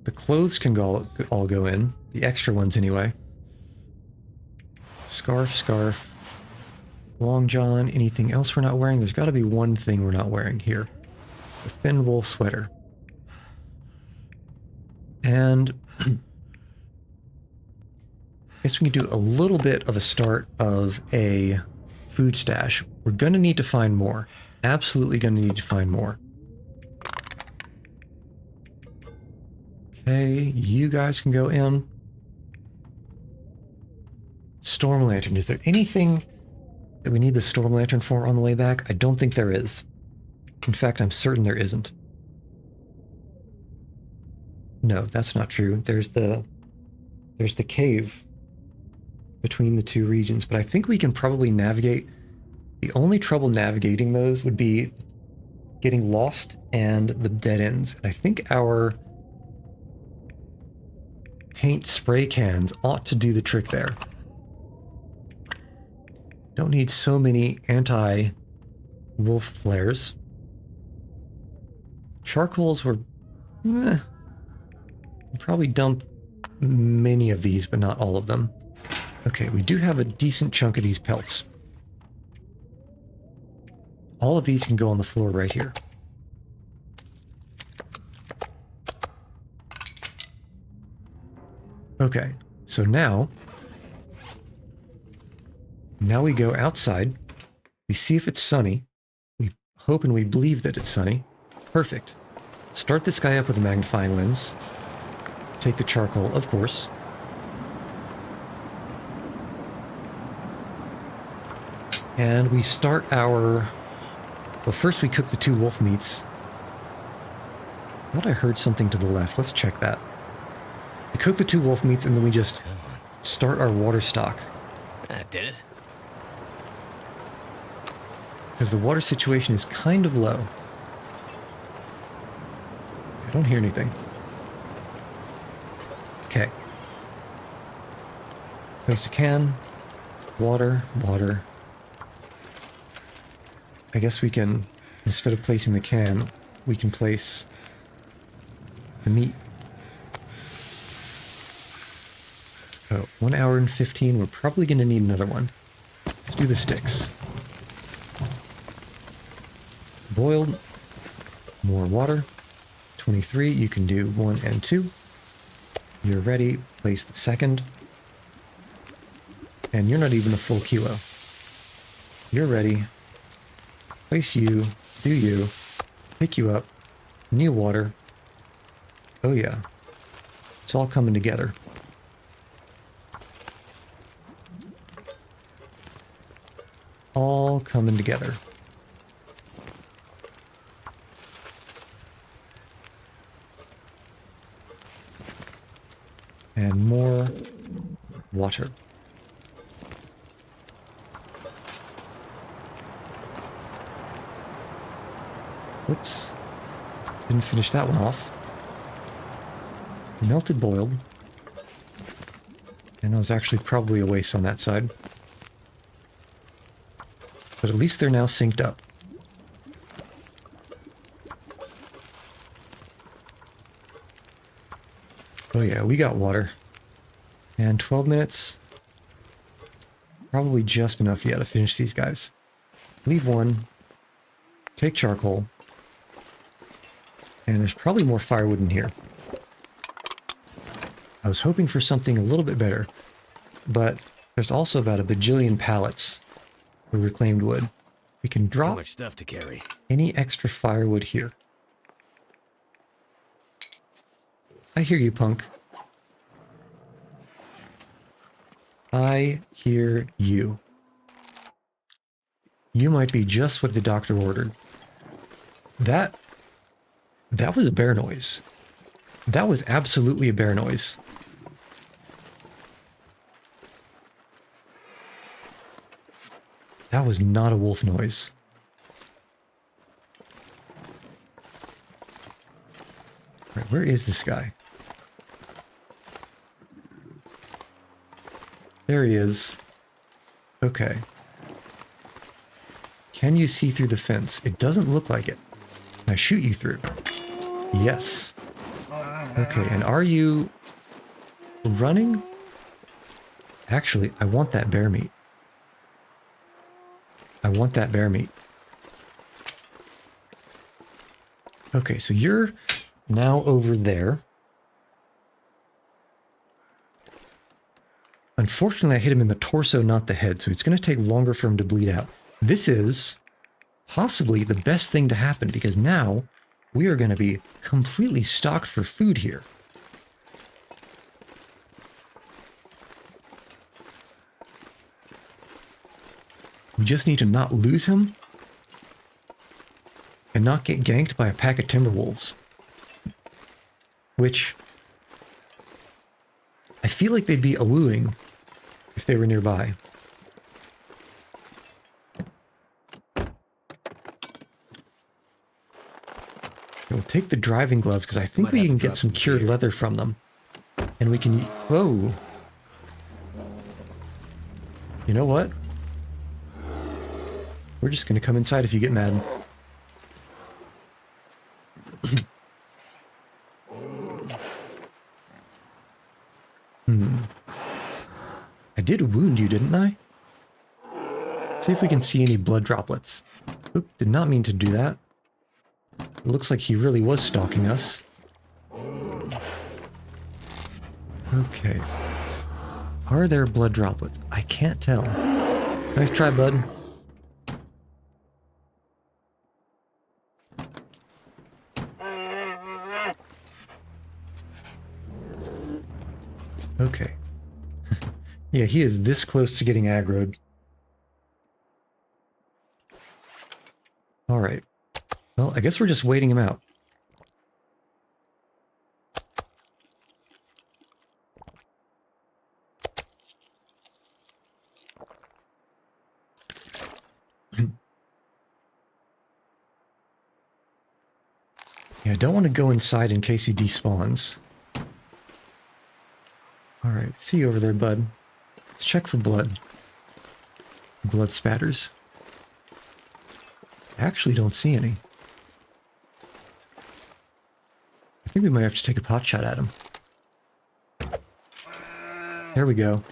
The clothes can all go in. The extra ones anyway. Scarf. Long john. Anything else we're not wearing? There's got to be one thing we're not wearing here. A thin wool sweater. And I guess we can do a little bit of a start of a food stash. We're going to need to find more. Absolutely going to need to find more. Okay, you guys can go in. Storm lantern. Is there anything that we need the storm lantern for on the way back? I don't think there is. In fact, I'm certain there isn't. No, that's not true. There's the cave between the two regions, but I think we can probably navigate. The only trouble navigating those would be getting lost and the dead ends. And I think our paint spray cans ought to do the trick there. Don't need so many anti-wolf flares. Charcoals were... probably dump many of these, but not all of them. Okay, we do have a decent chunk of these pelts. All of these can go on the floor right here. Okay, so now we go outside. We see if it's sunny. We hope and we believe that it's sunny. Perfect. Start this guy up with a magnifying lens. Take the charcoal, of course. And we start our... Well, first we cook the 2 wolf meats. I thought I heard something to the left. Let's check that. We cook the 2 wolf meats and then we just start our water stock. That did it. Because the water situation is kind of low. I don't hear anything. Okay. Place a can. Water. I guess we can, instead of placing the can, we can place the meat. Oh, 1 hour and 15. We're probably going to need another one. Let's do the sticks. Boiled. More water. 23. You can do 1 and 2. You're ready. Place the second. And you're not even a full kilo. You're ready. Place you. Do you. Pick you up. New water. Oh yeah. It's all coming together. All coming together. And more water. Whoops. Didn't finish that one off. Melted boiled. And that was actually probably a waste on that side. But at least they're now synced up. Oh yeah, we got water. And 12 minutes. Probably just enough yet to finish these guys. Leave one. Take charcoal. And there's probably more firewood in here. I was hoping for something a little bit better. But there's also about a bajillion pallets of reclaimed wood. We can Too drop much stuff to carry. any extra firewood here. I hear you, punk. I hear you. You might be just what the doctor ordered. That was a bear noise. That was absolutely a bear noise. That was not a wolf noise. Right, where is this guy? There he is. Okay. Can you see through the fence? It doesn't look like it. Can I shoot you through? Yes. Okay, and are you running? Actually, I want that bear meat. I want that bear meat. Okay, so you're now over there. Unfortunately, I hit him in the torso, not the head, so it's going to take longer for him to bleed out. This is possibly the best thing to happen, because now we are going to be completely stocked for food here. We just need to not lose him and not get ganked by a pack of timber wolves. Which I feel like they'd be a-wooing if they were nearby. We'll take the driving gloves because I think we can get some cured leather from them. And we can... Whoa. You know what? We're just going to come inside if you get mad. I did wound you, didn't I? See if we can see any blood droplets. Oop, did not mean to do that. It looks like he really was stalking us. Okay. Are there blood droplets? I can't tell. Nice try, bud. Okay. Yeah, he is this close to getting aggroed. Alright. Well, I guess we're just waiting him out. Yeah, I don't want to go inside in case he despawns. Alright, see you over there, bud. Let's check for blood. Blood spatters. I actually don't see any. I think we might have to take a pot shot at him. There we go.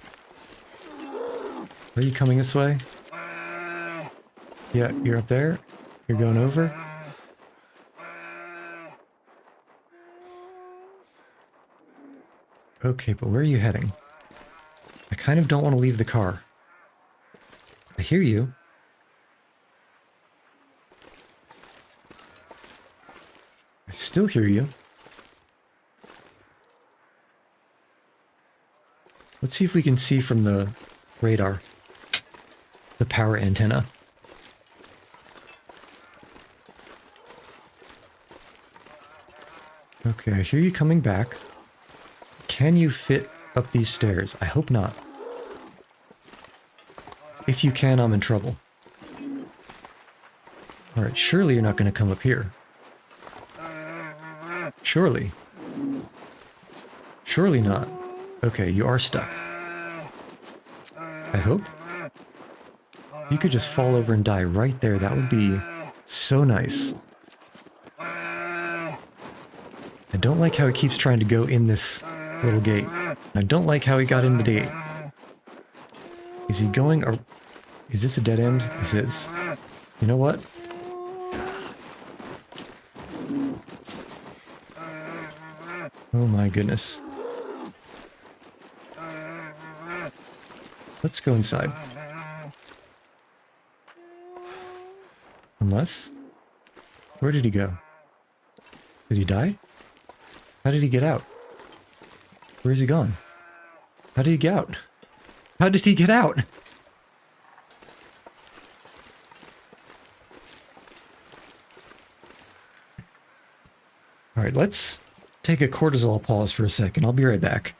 Are you coming this way? Yeah, you're up there. You're going over. Okay, but where are you heading? I kind of don't want to leave the car. I hear you. I still hear you. Let's see if we can see from the radar. The power antenna. Okay, I hear you coming back. Can you fit up these stairs? I hope not. If you can, I'm in trouble. Alright, surely you're not going to come up here. Surely. Surely not. Okay, you are stuck. I hope. You could just fall over and die right there. That would be so nice. I don't like how he keeps trying to go in this little gate. I don't like how he got in the gate. Is he going or is this a dead end? This is. You know what? Oh my goodness. Let's go inside. Unless... Where did he go? Did he die? How did he get out? Where is he gone? How did he get out? How did he get out? Alright, let's take a cortisol pause for a second. I'll be right back.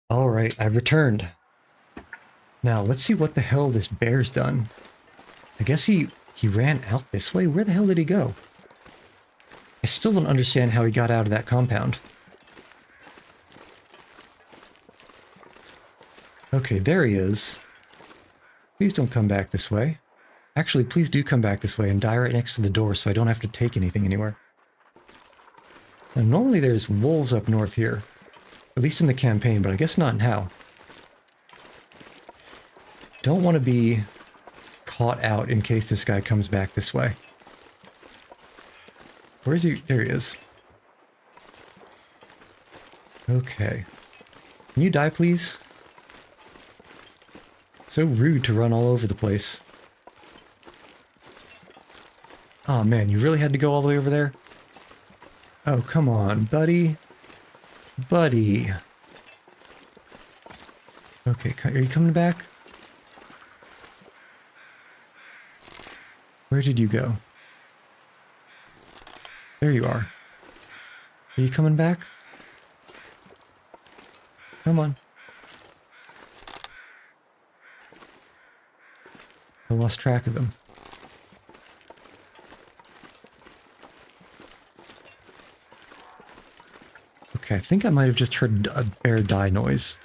All right, I've returned. Now, let's see what the hell this bear's done. I guess he ran out this way? Where the hell did he go? I still don't understand how he got out of that compound. Okay, there he is. Please don't come back this way. Actually, please do come back this way and die right next to the door so I don't have to take anything anywhere. Now, normally there's wolves up north here. At least in the campaign, but I guess not in HOW. Don't want to be caught out in case this guy comes back this way. Where is he? There he is. Okay. Can you die, please? So rude to run all over the place. Oh man, you really had to go all the way over there? Oh, come on, buddy. Buddy. Okay, are you coming back? Where did you go? There you are. Are you coming back? Come on. I lost track of him. Okay, I think I might have just heard a bear die noise.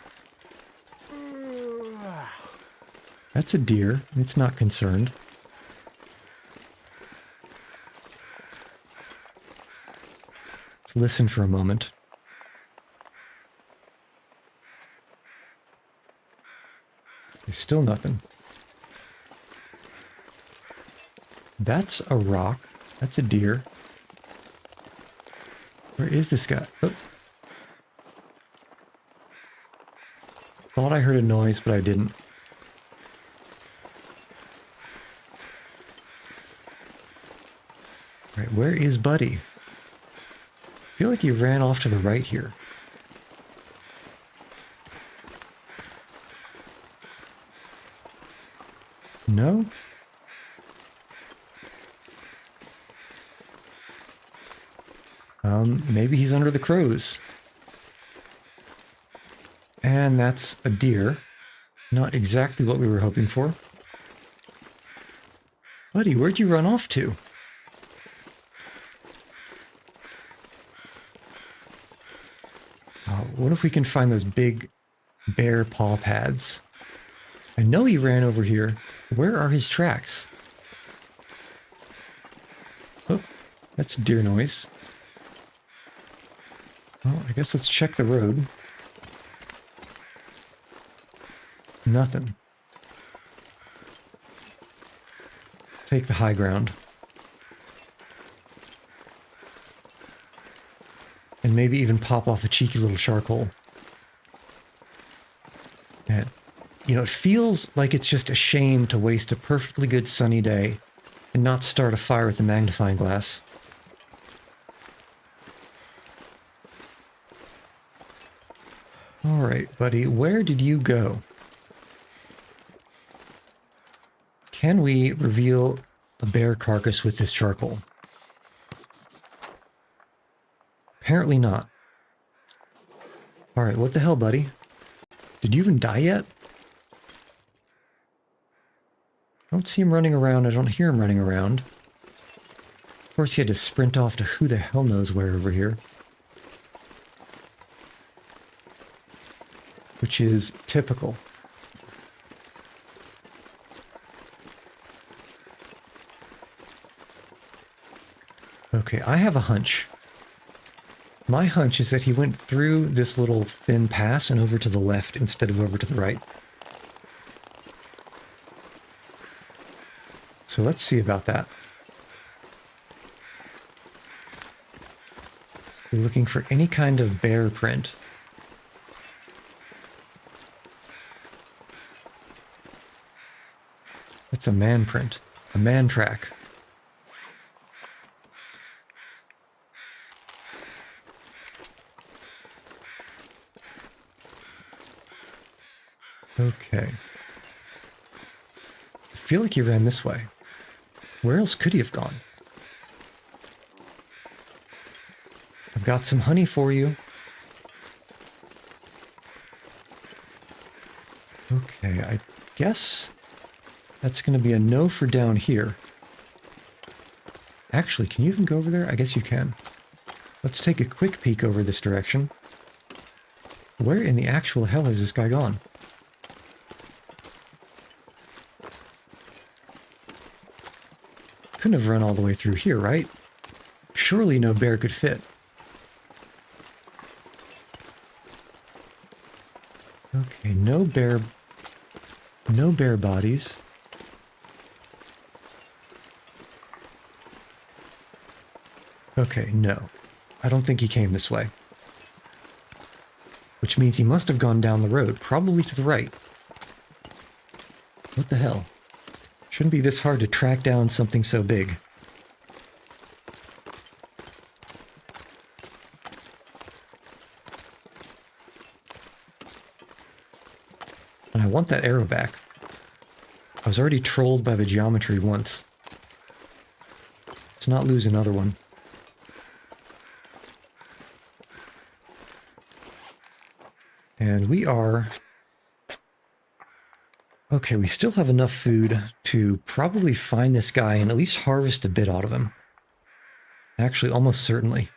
That's a deer. It's not concerned. Let's listen for a moment. There's still nothing. That's a rock. That's a deer. Where is this guy? Oh. Thought I heard a noise, but I didn't. Right, where is Buddy? I feel like he ran off to the right here. No? Maybe he's under the crows. And that's a deer. Not exactly what we were hoping for. Buddy, where'd you run off to? What if we can find those big bear paw pads? I know he ran over here. Where are his tracks? Oh, that's deer noise. Well, I guess let's check the road. Nothing. Let's take the high ground. And maybe even pop off a cheeky little charcoal. And, you know, it feels like it's just a shame to waste a perfectly good sunny day and not start a fire with a magnifying glass. Alright, buddy, where did you go? Can we reveal a bear carcass with this charcoal? Apparently not. Alright, what the hell, buddy? Did you even die yet? I don't see him running around. I don't hear him running around. Of course, he had to sprint off to who the hell knows where over here. Which is typical. Okay, I have a hunch. My hunch is that he went through this little thin pass and over to the left instead of over to the right. So let's see about that. We're looking for any kind of bear print. That's a man print. A man track. Okay. I feel like he ran this way. Where else could he have gone? I've got some honey for you. Okay, I guess that's going to be a no for down here. Actually, can you even go over there? I guess you can. Let's take a quick peek over this direction. Where in the actual hell has this guy gone? Couldn't have run all the way through here, right? Surely no bear could fit. Okay, no bear bodies. Okay, no. I don't think he came this way. Which means he must have gone down the road, probably to the right. What the hell? Shouldn't be this hard to track down something so big. And I want that arrow back. I was already trolled by the geometry once. Let's not lose another one. And we are... Okay, we still have enough food to probably find this guy and at least harvest a bit out of him. Actually, almost certainly.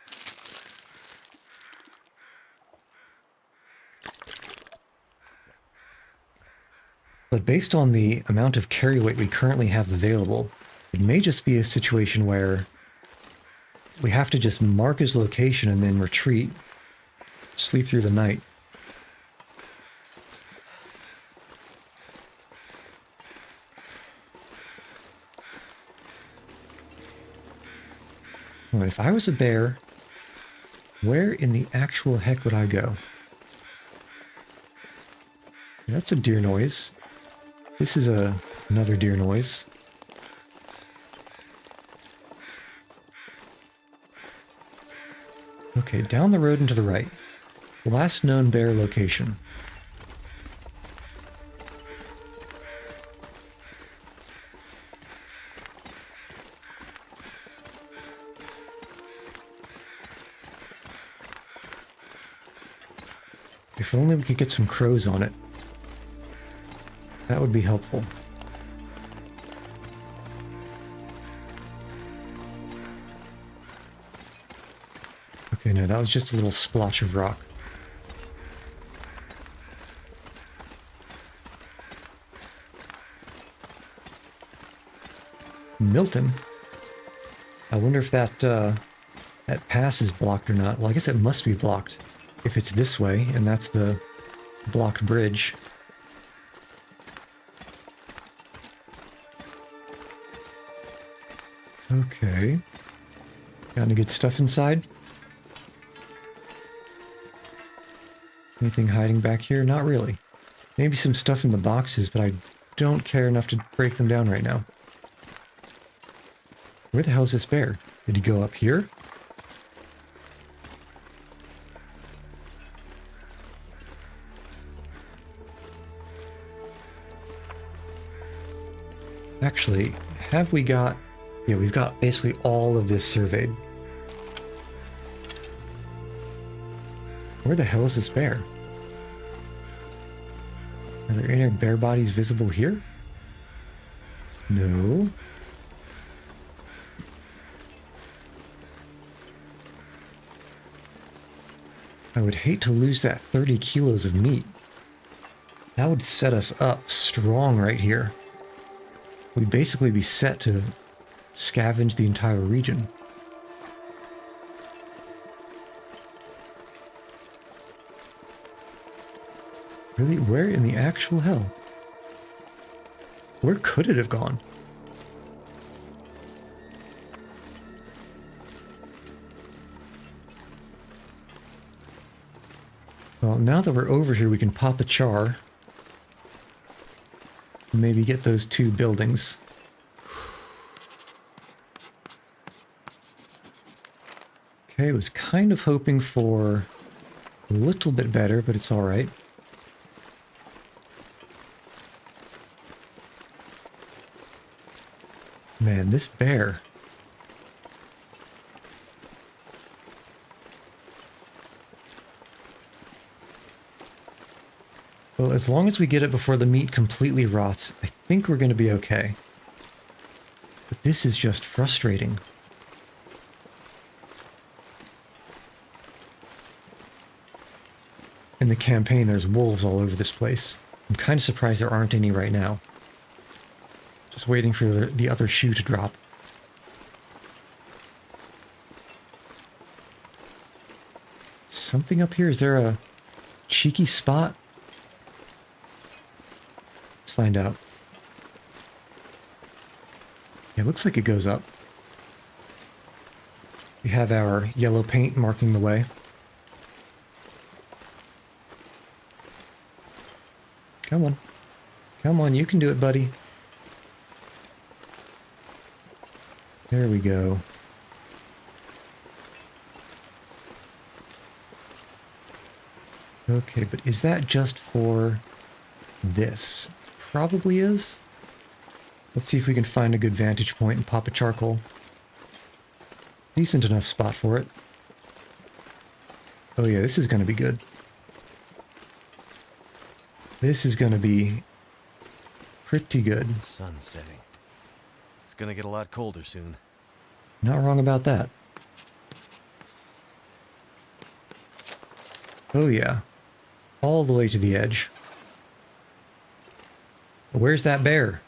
But based on the amount of carry weight we currently have available, it may just be a situation where we have to just mark his location and then retreat, sleep through the night. All right, if I was a bear, where in the actual heck would I go? That's a deer noise. This is another deer noise. Okay, down the road and to the right. Last known bear location. If only we could get some crows on it. That would be helpful. Okay, no, that was just a little splotch of rock. Milton? I wonder if that pass is blocked or not. Well, I guess it must be blocked if it's this way, and that's the blocked bridge. Okay. Got any good stuff inside? Anything hiding back here? Not really. Maybe some stuff in the boxes, but I don't care enough to break them down right now. Where the hell is this bear? Did he go up here? Actually, have we got... Yeah, we've got basically all of this surveyed. Where the hell is this bear? Are there any bear bodies visible here? No. I would hate to lose that 30 kilos of meat. That would set us up strong right here. We'd basically be set to scavenge the entire region. Really? Where in the actual hell? Where could it have gone? Well, now that we're over here, we can pop a char. Maybe get those 2 buildings. Okay, was kind of hoping for a little bit better, but it's alright. Man, this bear. Well, as long as we get it before the meat completely rots, I think we're going to be okay. But this is just frustrating. In the campaign, there's wolves all over this place. I'm kind of surprised there aren't any right now. Just waiting for the other shoe to drop. Something up here? Is there a cheeky spot? Let's find out. It looks like it goes up. We have our yellow paint marking the way. Come on. Come on, you can do it, buddy. There we go. Okay, but is that just for this? Probably is. Let's see if we can find a good vantage point and pop a charcoal. Decent enough spot for it. Oh yeah, this is going to be good. This is going to be pretty good. Sun's setting. It's gonna get a lot colder soon. Not wrong about that. Oh yeah. All the way to the edge. Where's that bear?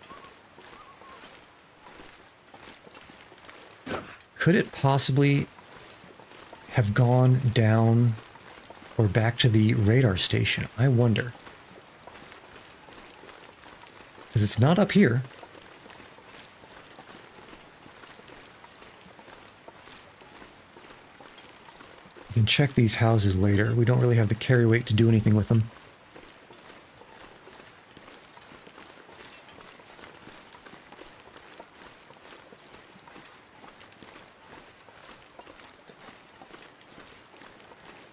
Could it possibly have gone down or back to the radar station? I wonder. Because it's not up here. You can check these houses later. We don't really have the carry weight to do anything with them.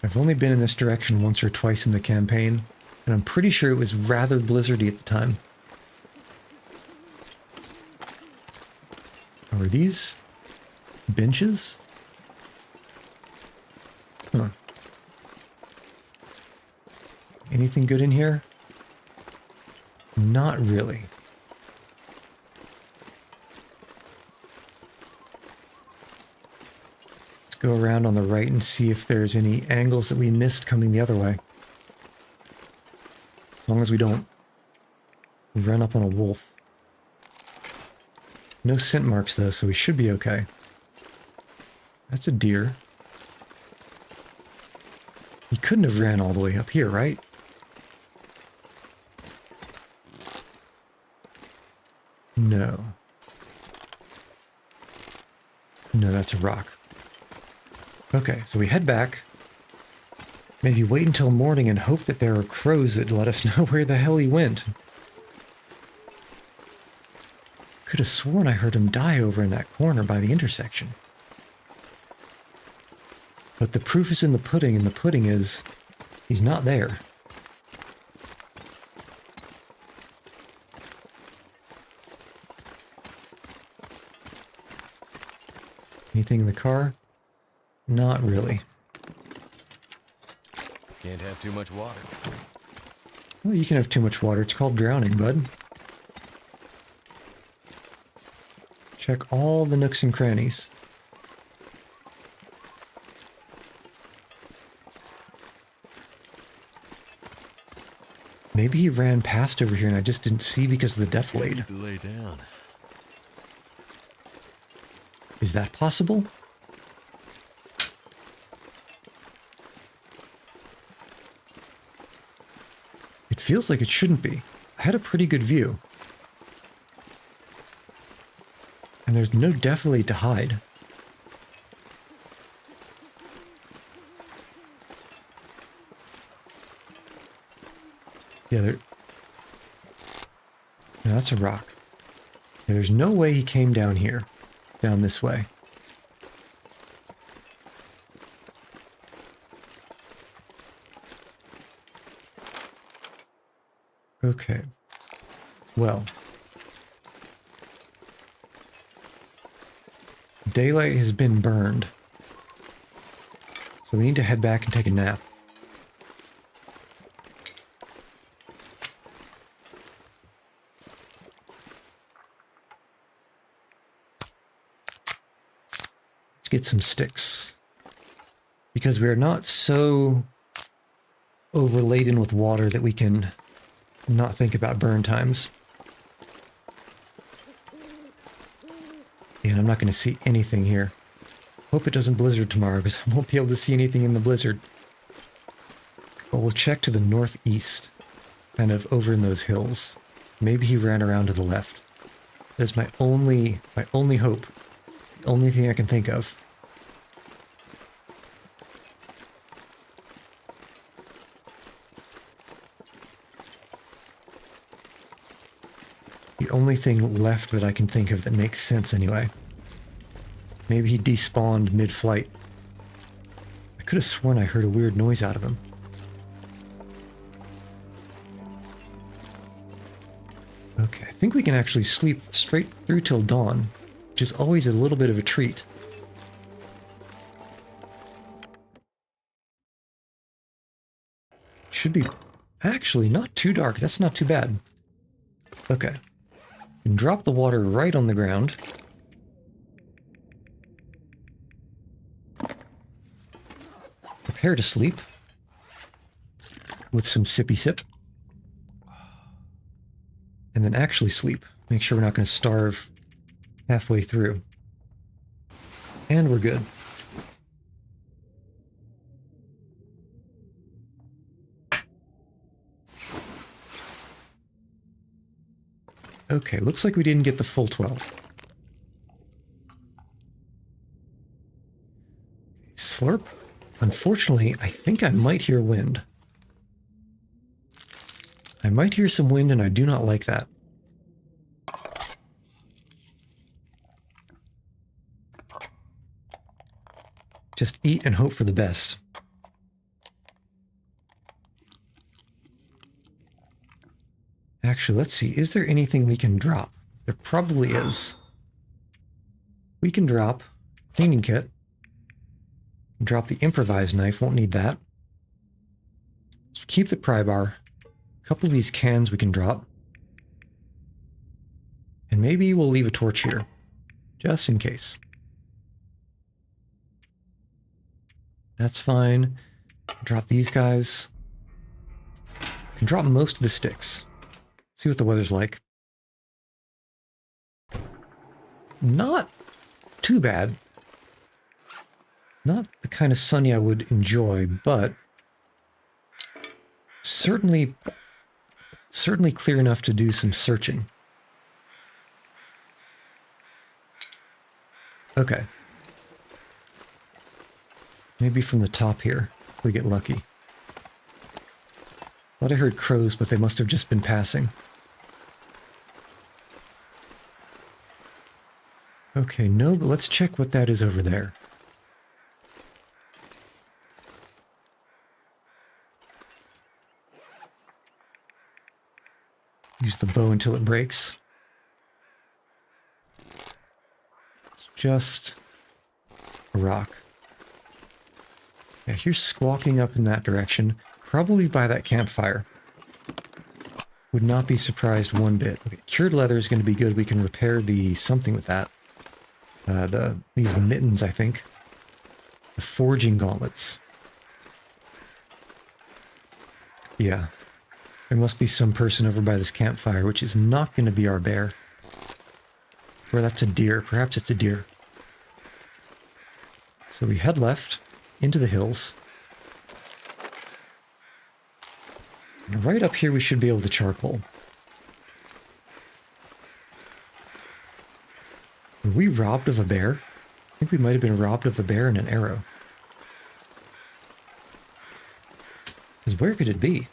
I've only been in this direction once or twice in the campaign, and I'm pretty sure it was rather blizzardy at the time. Oh, are these benches? Huh. Anything good in here? Not really. Let's go around on the right and see if there's any angles that we missed coming the other way. As long as we don't run up on a wolf. No scent marks though, so we should be okay. That's a deer. He couldn't have ran all the way up here, right? No. No, that's a rock. Okay, so we head back. Maybe wait until morning and hope that there are crows that let us know where the hell he went. Could have sworn I heard him die over in that corner by the intersection. But the proof is in the pudding, and the pudding is he's not there. Anything in the car? Not really. Can't have too much water. Well, you can have too much water. It's called drowning, bud. Check all the nooks and crannies. Maybe he ran past over here and I just didn't see because of the defilade. To lay down. Is that possible? It feels like it shouldn't be. I had a pretty good view. And there's no defilade to hide. Yeah, there... No, that's a rock. Yeah, there's no way he came down here. Down this way. Okay. Well. Daylight has been burned. So we need to head back and take a nap. Let's get some sticks. Because we're not so overladen with water that we can not think about burn times. And I'm not going to see anything here. Hope it doesn't blizzard tomorrow because I won't be able to see anything in the blizzard. But we'll check to the northeast, kind of over in those hills. Maybe he ran around to the left. That's my only hope. The only thing I can think of. The only thing left that I can think of that makes sense anyway. Maybe he despawned mid-flight. I could have sworn I heard a weird noise out of him. Okay, I think we can actually sleep straight through till dawn, which is always a little bit of a treat. Should be actually not too dark. That's not too bad. Okay. And drop the water right on the ground. Prepare to sleep with some sippy sip. And then actually sleep. Make sure we're not going to starve halfway through. And we're good. Okay, looks like we didn't get the full 12. Slurp. Unfortunately, I think I might hear wind. I might hear some wind, and I do not like that. Just eat and hope for the best. Actually, let's see. Is there anything we can drop? There probably is. We can drop cleaning kit. Drop the improvised knife. Won't need that. So keep the pry bar. A couple of these cans we can drop. And maybe we'll leave a torch here. Just in case. That's fine. Drop these guys. Can drop most of the sticks. See what the weather's like. Not too bad. Not the kind of sunny I would enjoy, but certainly clear enough to do some searching. Okay. Maybe from the top here, if we get lucky. Thought I heard crows, but they must have just been passing. Okay, no, but let's check what that is over there. Use the bow until it breaks. It's just a rock. Yeah, here's squawking up in that direction. Probably by that campfire. Would not be surprised one bit. Okay, cured leather is going to be good. We can repair the something with that. These mittens, I think. The forging gauntlets. Yeah. There must be some person over by this campfire, which is not going to be our bear. Or that's a deer. Perhaps it's a deer. So we head left into the hills. And right up here we should be able to charcoal. Were we robbed of a bear? I think we might have been robbed of a bear and an arrow. Because where could it be?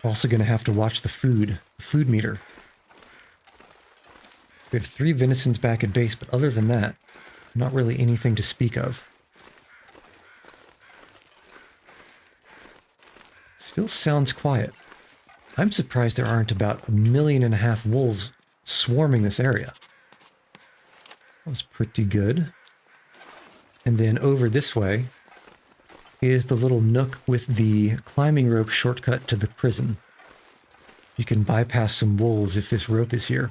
Also going to have to watch the food meter. We have 3 venisons back at base, but other than that, not really anything to speak of. Still sounds quiet. I'm surprised there aren't about 1.5 million wolves swarming this area. That was pretty good. And then over this way is the little nook with the climbing rope shortcut to the prison. You can bypass some wolves if this rope is here.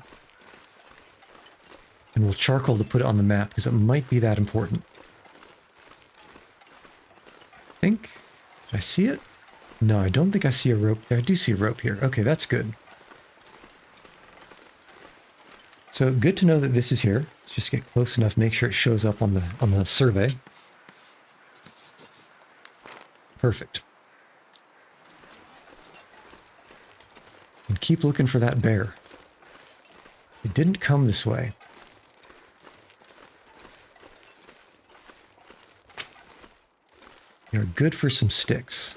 And we'll charcoal to put it on the map because it might be that important. I think... Did I see it? No, I don't think I see a rope there. I do see a rope here. Okay, that's good. So good to know that this is here. Let's just get close enough, make sure it shows up on the survey. Perfect. And keep looking for that bear. It didn't come this way. You're good for some sticks.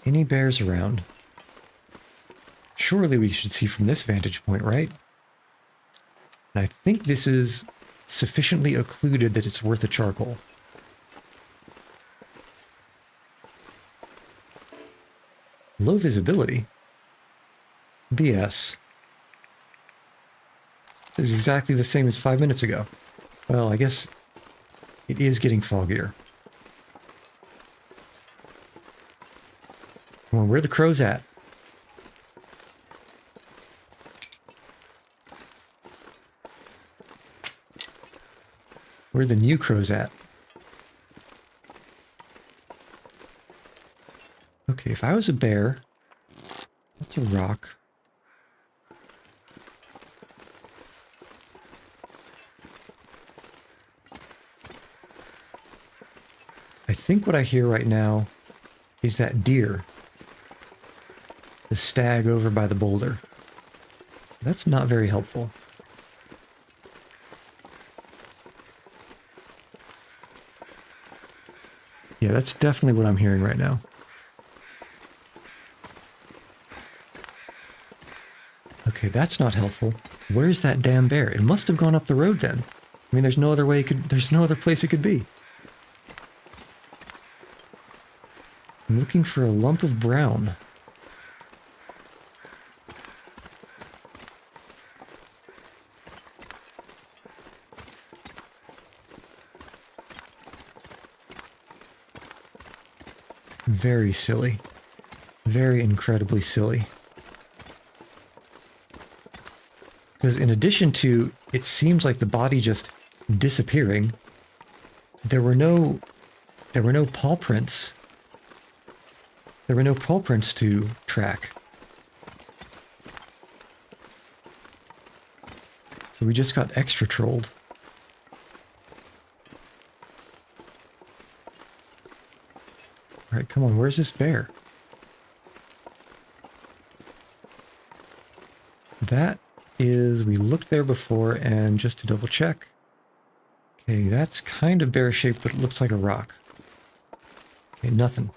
Any bears around? Surely we should see from this vantage point, right? And I think this is sufficiently occluded that it's worth a charcoal. Low visibility? BS. This is exactly the same as 5 minutes ago. Well, I guess it is getting foggier. Come on, where are the crows at? Where are the new crows at? Okay, if I was a bear, that's a rock. I think what I hear right now is that deer. The stag over by the boulder. That's not very helpful. Yeah, that's definitely what I'm hearing right now. Okay, that's not helpful. Where's that damn bear? It must have gone up the road then. I mean, there's no other way it could... There's no other place it could be. I'm looking for a lump of brown. Very silly. Very incredibly silly. Because in addition to, it seems like the body just disappearing, there were no paw prints. There were no paw prints to track. So we just got extra trolled. All right, come on, where's this bear? That is, we looked there before, and just to double check. Okay, that's kind of bear-shaped, but it looks like a rock. Okay, nothing.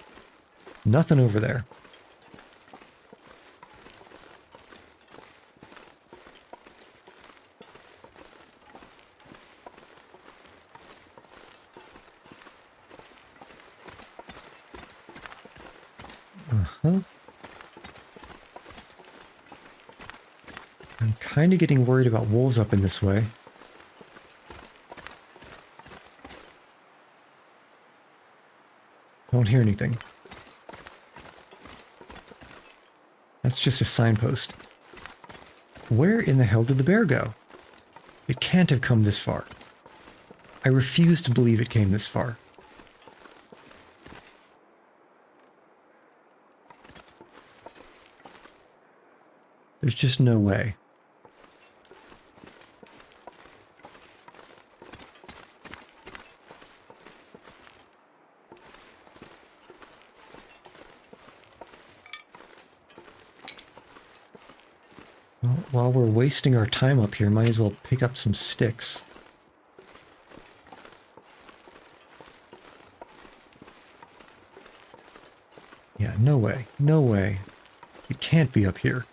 Nothing over there. Uh-huh. I'm kind of getting worried about wolves up in this way. Don't hear anything. That's just a signpost. Where in the hell did the bear go? It can't have come this far. I refuse to believe it came this far. There's just no way. Well, while we're wasting our time up here, might as well pick up some sticks. Yeah, no way. No way. It can't be up here.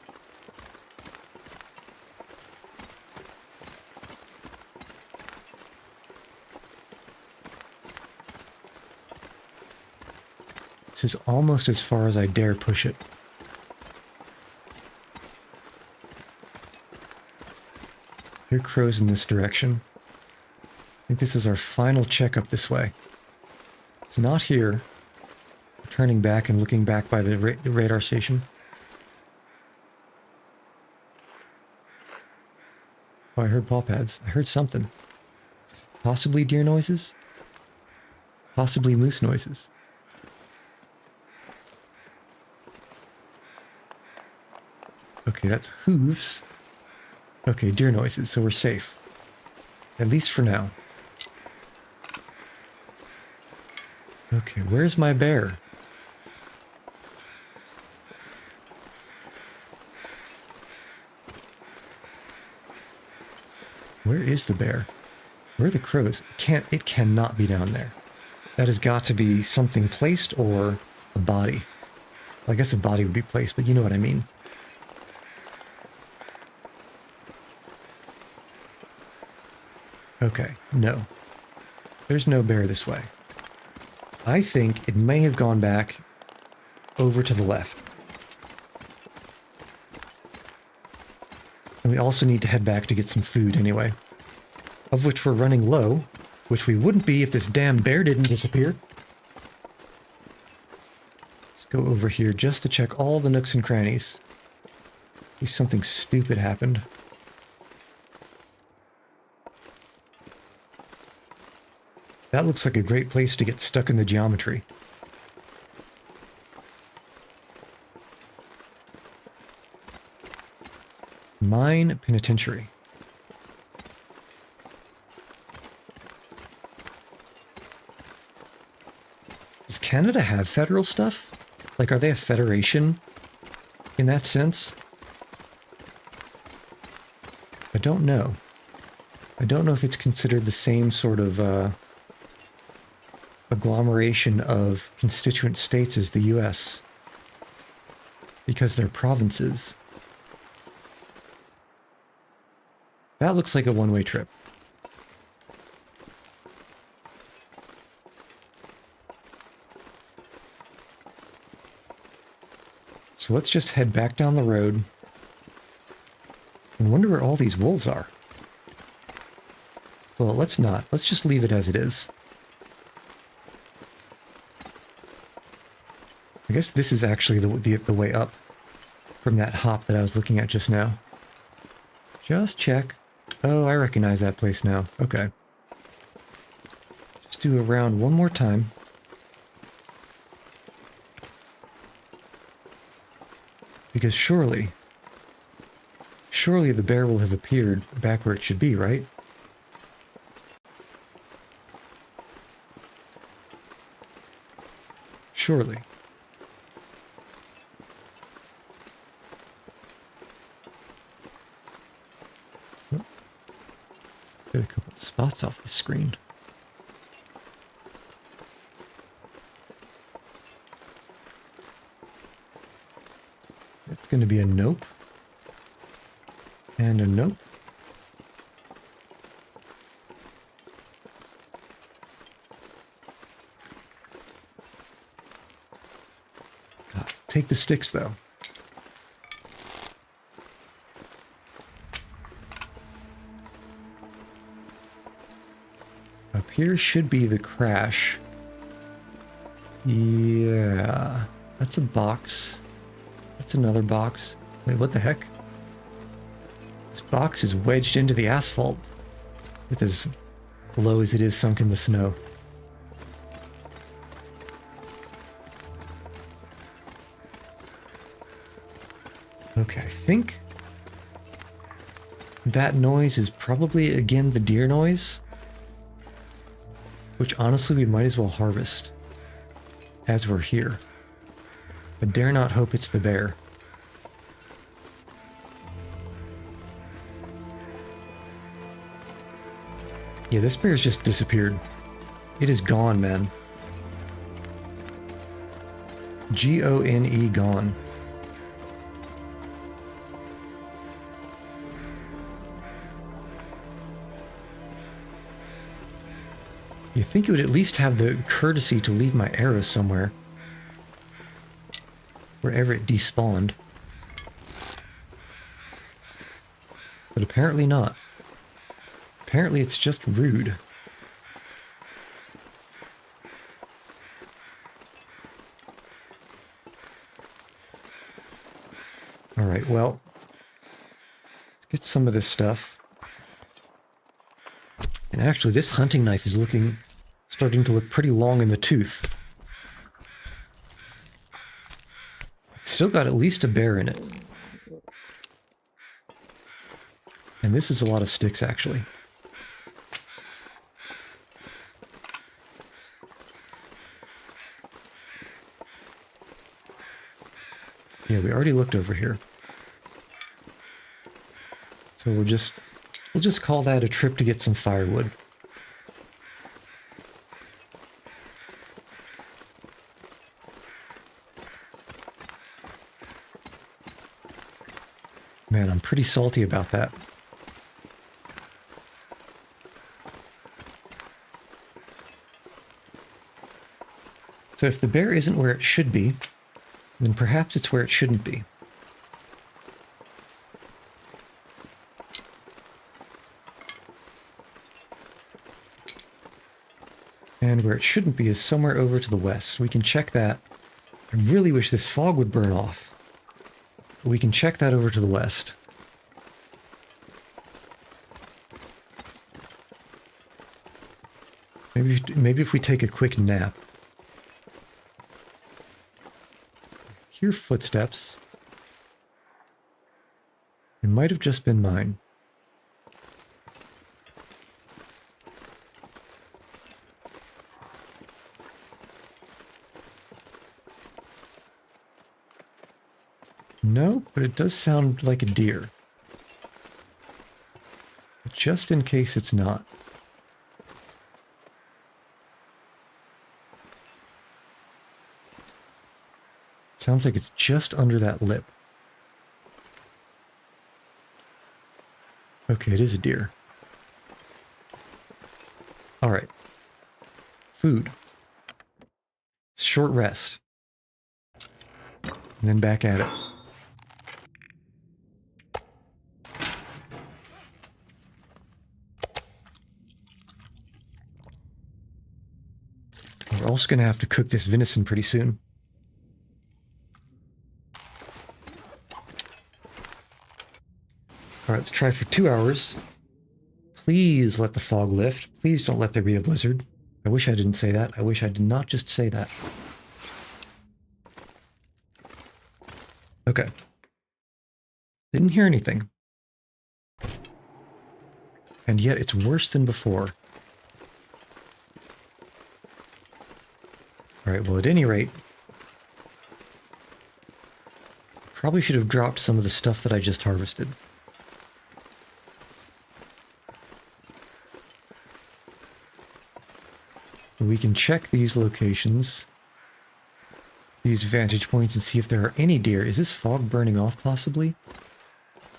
This is almost as far as I dare push it. Here crows in this direction. I think this is our final checkup this way. It's not here. We're turning back and looking back by the radar station. Oh, I heard paw pads. I heard something. Possibly deer noises? Possibly moose noises. Okay, that's hooves. Okay, deer noises, so we're safe. At least for now. Okay, where's my bear? Where is the bear? Where are the crows? It cannot be down there. That has got to be something placed or a body. Well, I guess a body would be placed, but you know what I mean. Okay, no. There's no bear this way. I think it may have gone back over to the left. And we also need to head back to get some food anyway. Of which we're running low, which we wouldn't be if this damn bear didn't disappear. Let's go over here just to check all the nooks and crannies. In case something stupid happened. That looks like a great place to get stuck in the geometry. Mine Penitentiary. Does Canada have federal stuff? Like, are they a federation in that sense? I don't know. I don't know if it's considered the same sort of agglomeration of constituent states as the US. Because they're provinces. That looks like a one-way trip. So let's just head back down the road. I wonder where all these wolves are. Well, let's not. Let's just leave it as it is. I guess this is actually the way up from that hop that I was looking at just now. Just check. Oh, I recognize that place now. Okay. Just do a round one more time. Because surely the bear will have appeared back where it should be, right? Surely. Oh. Get a couple of spots off the screen. It's going to be a nope. And a nope. Take the sticks, though. Up here should be the crash. Yeah. That's a box. That's another box. Wait, what the heck? This box is wedged into the asphalt. With as low as it is sunk in the snow. Okay, I think that noise is probably, again, the deer noise. Which, honestly, we might as well harvest as we're here. I dare not hope it's the bear. Yeah, this bear's just disappeared. It is gone, man. G-O-N-E, gone. You think it would at least have the courtesy to leave my arrows somewhere. wherever it despawned. But apparently not. Apparently it's just rude. Alright, well, let's get some of this stuff. And actually, this hunting knife is starting to look pretty long in the tooth. It's still got at least a bear in it. And this is a lot of sticks, actually. Yeah, we already looked over here. So we'll just call that a trip to get some firewood. Man, I'm pretty salty about that. So if the bear isn't where it should be, then perhaps it's where it shouldn't be. And where it shouldn't be is somewhere over to the west. We can check that. I really wish this fog would burn off. We can check that over to the west. Maybe if we take a quick nap. Hear footsteps. It might have just been mine. No, but it does sound like a deer. But just in case it's not. Sounds like it's just under that lip. Okay, it is a deer. Alright. Food. Short rest. And then back at it. We're also going to have to cook this venison pretty soon. Alright, let's try for 2 hours. Please let the fog lift. Please don't let there be a blizzard. I wish I didn't say that. I wish I did not just say that. Okay. Didn't hear anything. And yet it's worse than before. Alright, well at any rate, probably should have dropped some of the stuff that I just harvested. We can check these locations, these vantage points, and see if there are any deer. Is this fog burning off, possibly?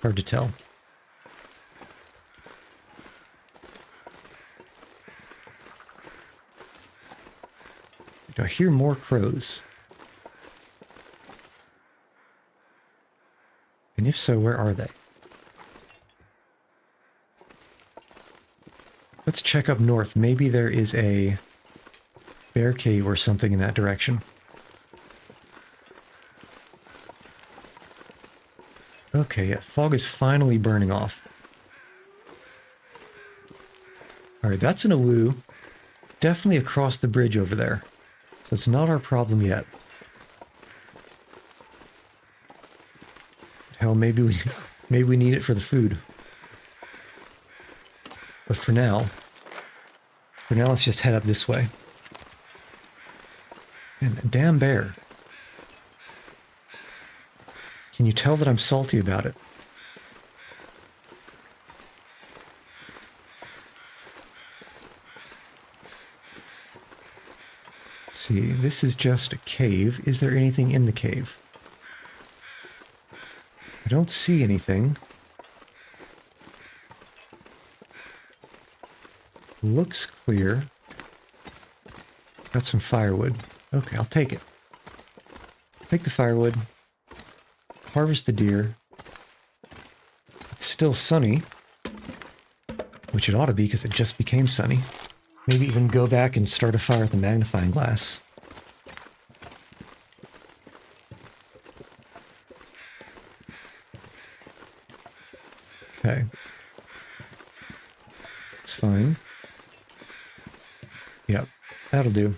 Hard to tell. I hear more crows. And if so, where are they? Let's check up north. Maybe there is a bear cave or something in that direction. Okay, yeah, fog is finally burning off. Alright, that's an awoo. Definitely across the bridge over there. So it's not our problem yet. Hell, maybe we need it for the food. But for now, let's just head up this way. And a damn bear. Can you tell that I'm salty about it? See, this is just a cave. Is there anything in the cave? I don't see anything. Looks clear. Got some firewood. Okay, I'll take it. Take the firewood. Harvest the deer. It's still sunny. Which it ought to be because it just became sunny. Maybe even go back and start a fire with a magnifying glass. Okay. It's fine. Yep, that'll do.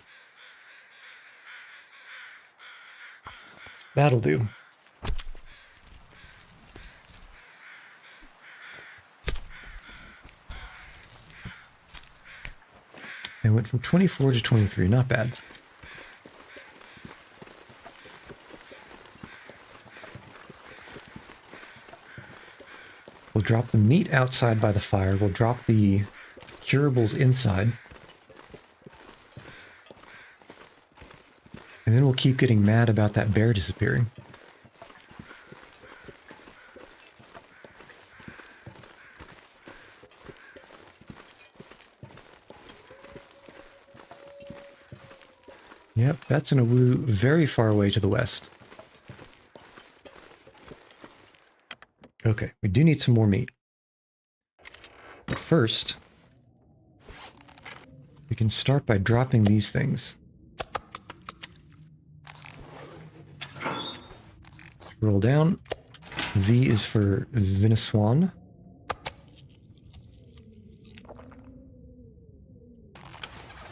That'll do. I went from 24 to 23, not bad. We'll drop the meat outside by the fire. We'll drop the curables inside. And then we'll keep getting mad about that bear disappearing. Yep, that's an Awu very far away to the west. Okay, we do need some more meat. But first, we can start by dropping these things. Scroll down. V is for Venezuan.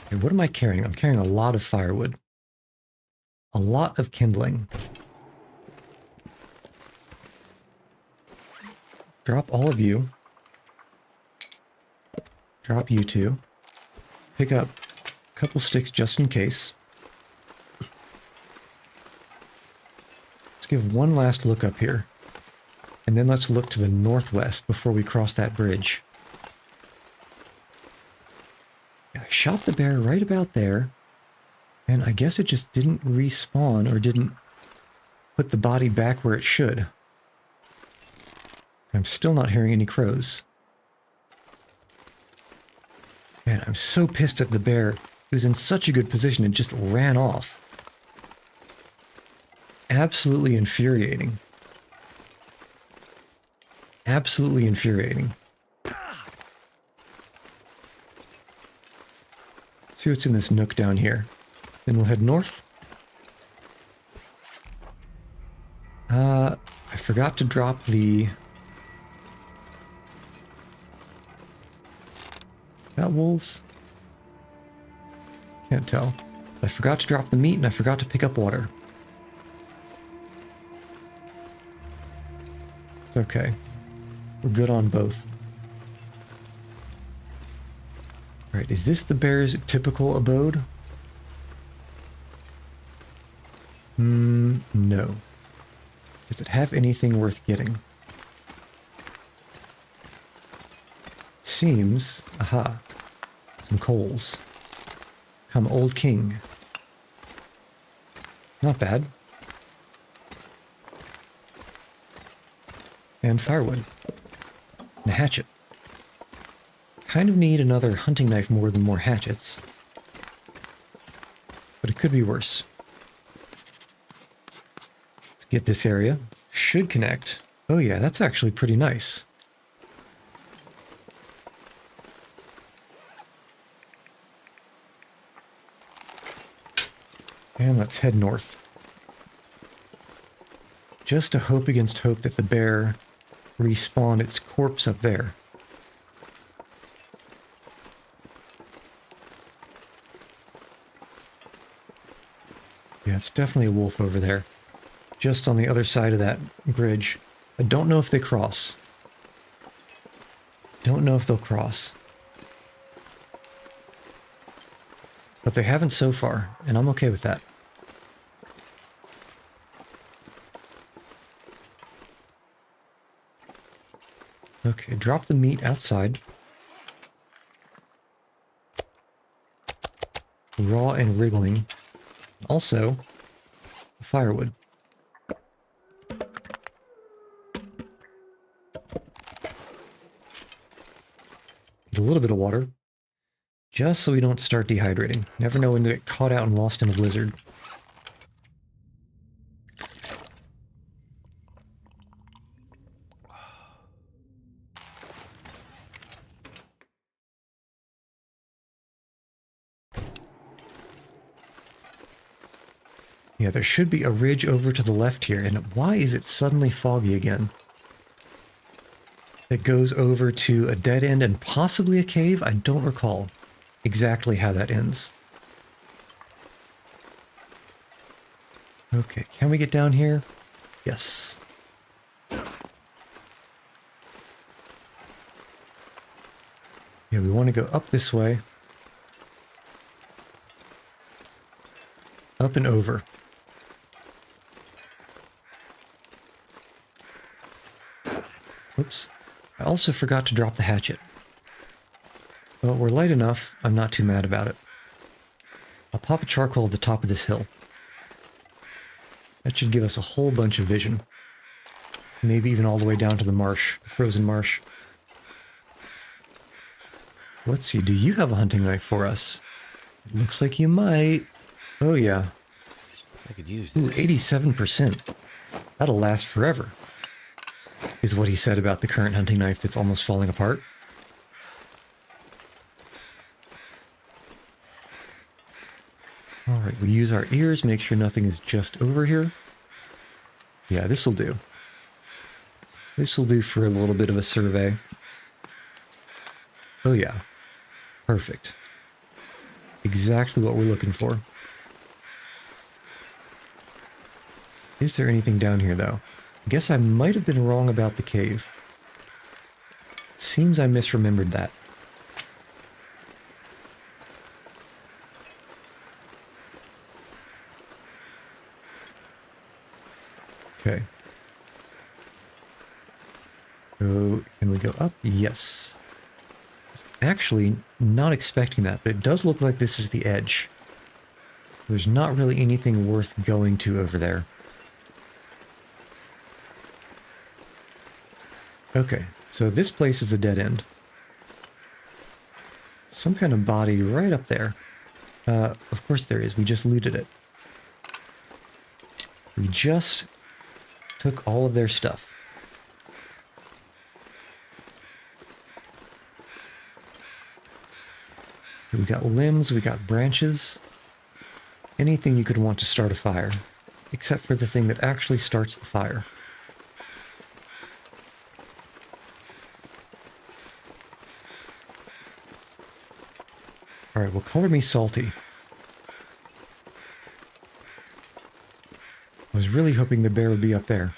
Okay, what am I carrying? I'm carrying a lot of firewood. A lot of kindling. Drop all of you. Drop you two. Pick up a couple sticks just in case. Let's give one last look up here. And then let's look to the northwest before we cross that bridge. I shot the bear right about there. And I guess it just didn't respawn or didn't put the body back where it should. I'm still not hearing any crows. Man, I'm so pissed at the bear. He was in such a good position and just ran off. Absolutely infuriating. Absolutely infuriating. See what's in this nook down here. Then we'll head north. I forgot to drop the... Got wolves? Can't tell. I forgot to drop the meat and I forgot to pick up water. It's okay. We're good on both. Alright, is this the bear's typical abode? No. Does it have anything worth getting? Seems... Aha. Some coals. Come, old king. Not bad. And firewood. And a hatchet. Kind of need another hunting knife more than more hatchets. But it could be worse. Let's get this area. Should connect. Oh yeah, that's actually pretty nice. And let's head north. Just to hope against hope that the bear respawned its corpse up there. Yeah, it's definitely a wolf over there. Just on the other side of that bridge. I don't know if they cross. Don't know if they'll cross. But they haven't so far, and I'm okay with that. Okay, drop the meat outside. Raw and wriggling. Also, firewood. Get a little bit of water. Just so we don't start dehydrating. Never know when to get caught out and lost in a blizzard. Yeah, there should be a ridge over to the left here, and why is it suddenly foggy again? It goes over to a dead end and possibly a cave? I don't recall exactly how that ends. Okay, can we get down here? Yes. Yeah, we want to go up this way. Up and over. Oops. I also forgot to drop the hatchet. Well, we're light enough. I'm not too mad about it. I'll pop a charcoal at the top of this hill. That should give us a whole bunch of vision. Maybe even all the way down to the marsh, the frozen marsh. Let's see, do you have a hunting knife for us? It looks like you might. Oh yeah. I could use Ooh, this. 87%. That'll last forever, is what he said about the current hunting knife that's almost falling apart. Alright, we use our ears, make sure nothing is just over here. Yeah, this'll do. This'll do for a little bit of a survey. Oh yeah. Perfect. Exactly what we're looking for. Is there anything down here, though? I guess I might have been wrong about the cave. Seems I misremembered that. Okay. So, can we go up? Yes. I was actually not expecting that, but it does look like this is the edge. There's not really anything worth going to over there. Okay, so this place is a dead end. Some kind of body right up there. Of course there is. We just looted it. We just took all of their stuff. We got limbs, we got branches. Anything you could want to start a fire, except for the thing that actually starts the fire. Alright, well, color me salty. I was really hoping the bear would be up there.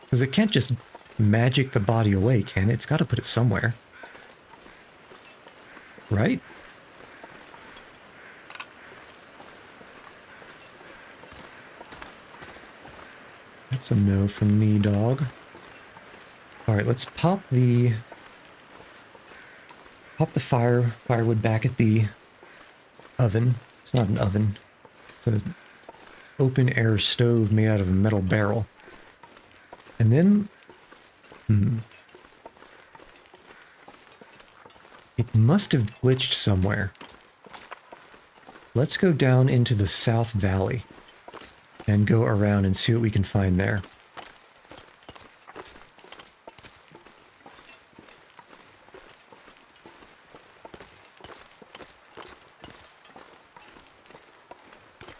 Because it can't just magic the body away, can it? It's got to put it somewhere. Right? That's a no from me, dog. Alright, let's pop the firewood back at the oven. It's not an oven. It's an open air stove made out of a metal barrel. And then it must have glitched somewhere. Let's go down into the South Valley and go around and see what we can find there.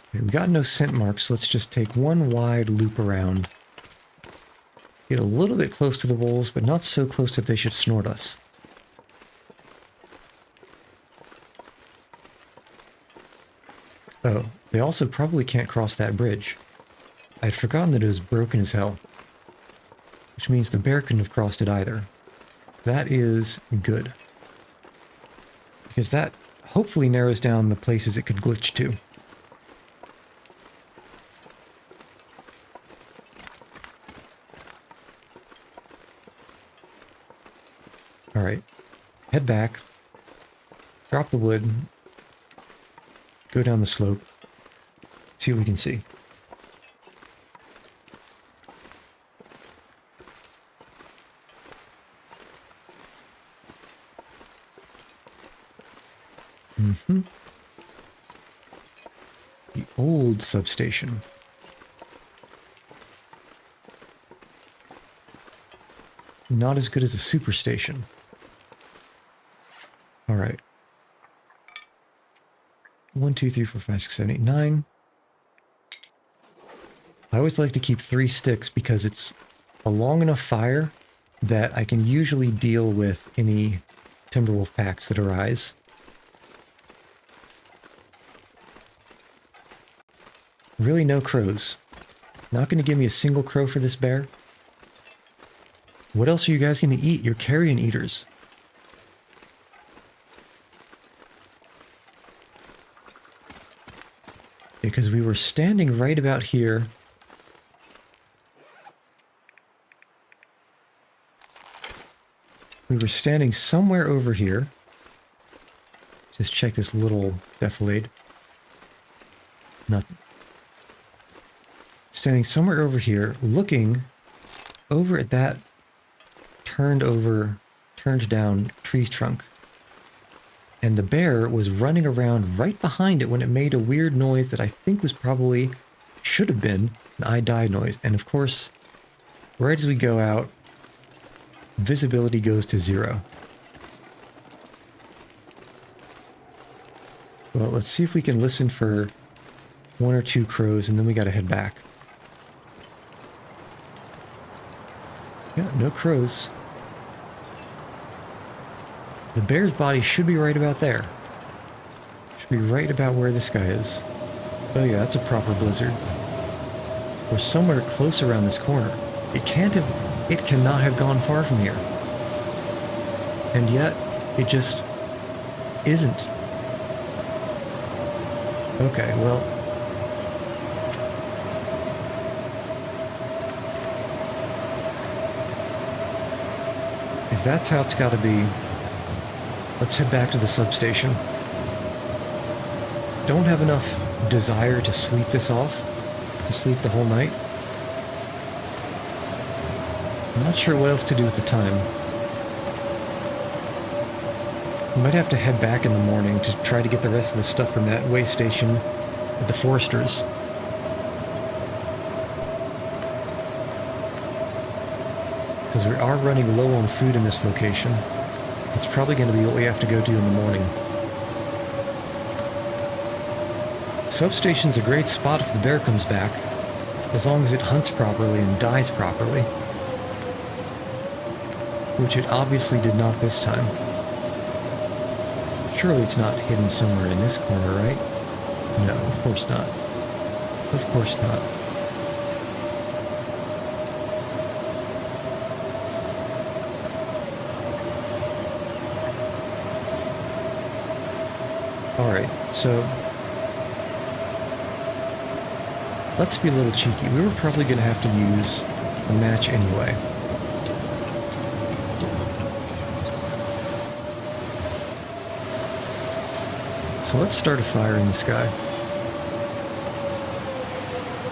Okay, we got no scent marks. Let's just take one wide loop around. Get a little bit close to the wolves, but not so close that they should snort us. Oh, they also probably can't cross that bridge. I'd forgotten that it was broken as hell. Which means the bear couldn't have crossed it either. That is good. Because that hopefully narrows down the places it could glitch to. Alright. Head back. Drop the wood. Go down the slope. See what we can see. The old substation. Not as good as a superstation. Alright. 1, 2, 3, 4, 5, 6, 7, 8, 9. I always like to keep 3 sticks because it's a long enough fire that I can usually deal with any Timberwolf packs that arise. Really no crows. Not going to give me a single crow for this bear. What else are you guys going to eat? You're carrion eaters. Because we were standing right about here. We were standing somewhere over here. Just check this little defilade. Nothing. Standing somewhere over here, looking over at that turned down tree trunk. And the bear was running around right behind it when it made a weird noise that I think was probably, should have been, an I died noise. And of course, right as we go out, visibility goes to 0. Well, let's see if we can listen for 1 or 2 crows, and then we gotta head back. Yeah, no crows. The bear's body should be right about there. Should be right about where this guy is. Oh yeah, that's a proper blizzard. We're somewhere close around this corner. It cannot have gone far from here. And yet, it just isn't. Okay, well. If that's how it's gotta be, let's head back to the substation. Don't have enough desire to sleep this off, to sleep the whole night. I'm not sure what else to do with the time. We might have to head back in the morning to try to get the rest of the stuff from that way station at the Foresters. Because we are running low on food in this location. It's probably going to be what we have to go do in the morning. Substation's a great spot if the bear comes back, as long as it hunts properly and dies properly. Which it obviously did not this time. Surely it's not hidden somewhere in this corner, right? No, of course not. Of course not. Alright, so let's be a little cheeky. We were probably going to have to use a match anyway. So let's start a fire in the sky.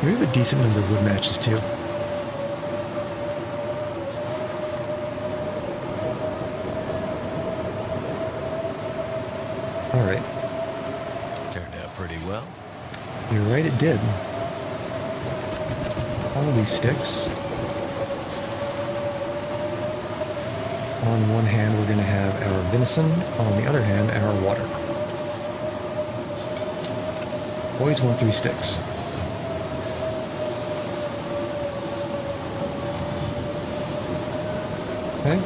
We have a decent number of wood matches too. Alright. Turned out pretty well. You're right, it did. All of these sticks. On one hand, we're going to have our venison. On the other hand, our water. Always want 3 sticks. Okay.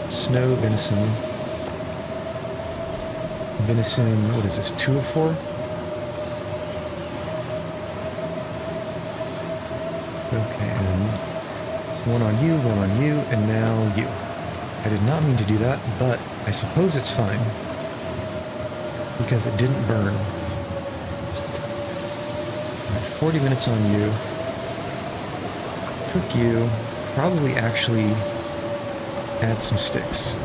Snow, venison. Venison, what is this, 2 of 4? Okay, and 1 on you, 1 on you, and now you. I did not mean to do that, but I suppose it's fine. Because it didn't burn. 40 minutes on you. Cook you. Probably actually add some sticks.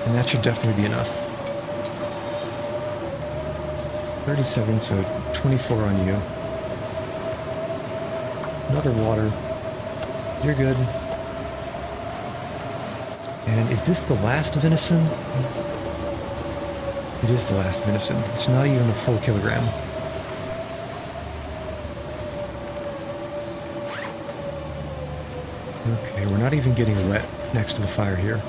And that should definitely be enough. 37, so 24 on you. Another water. You're good. And is this the last venison? It is the last venison. It's not even a full kilogram. Okay, we're not even getting wet next to the fire here.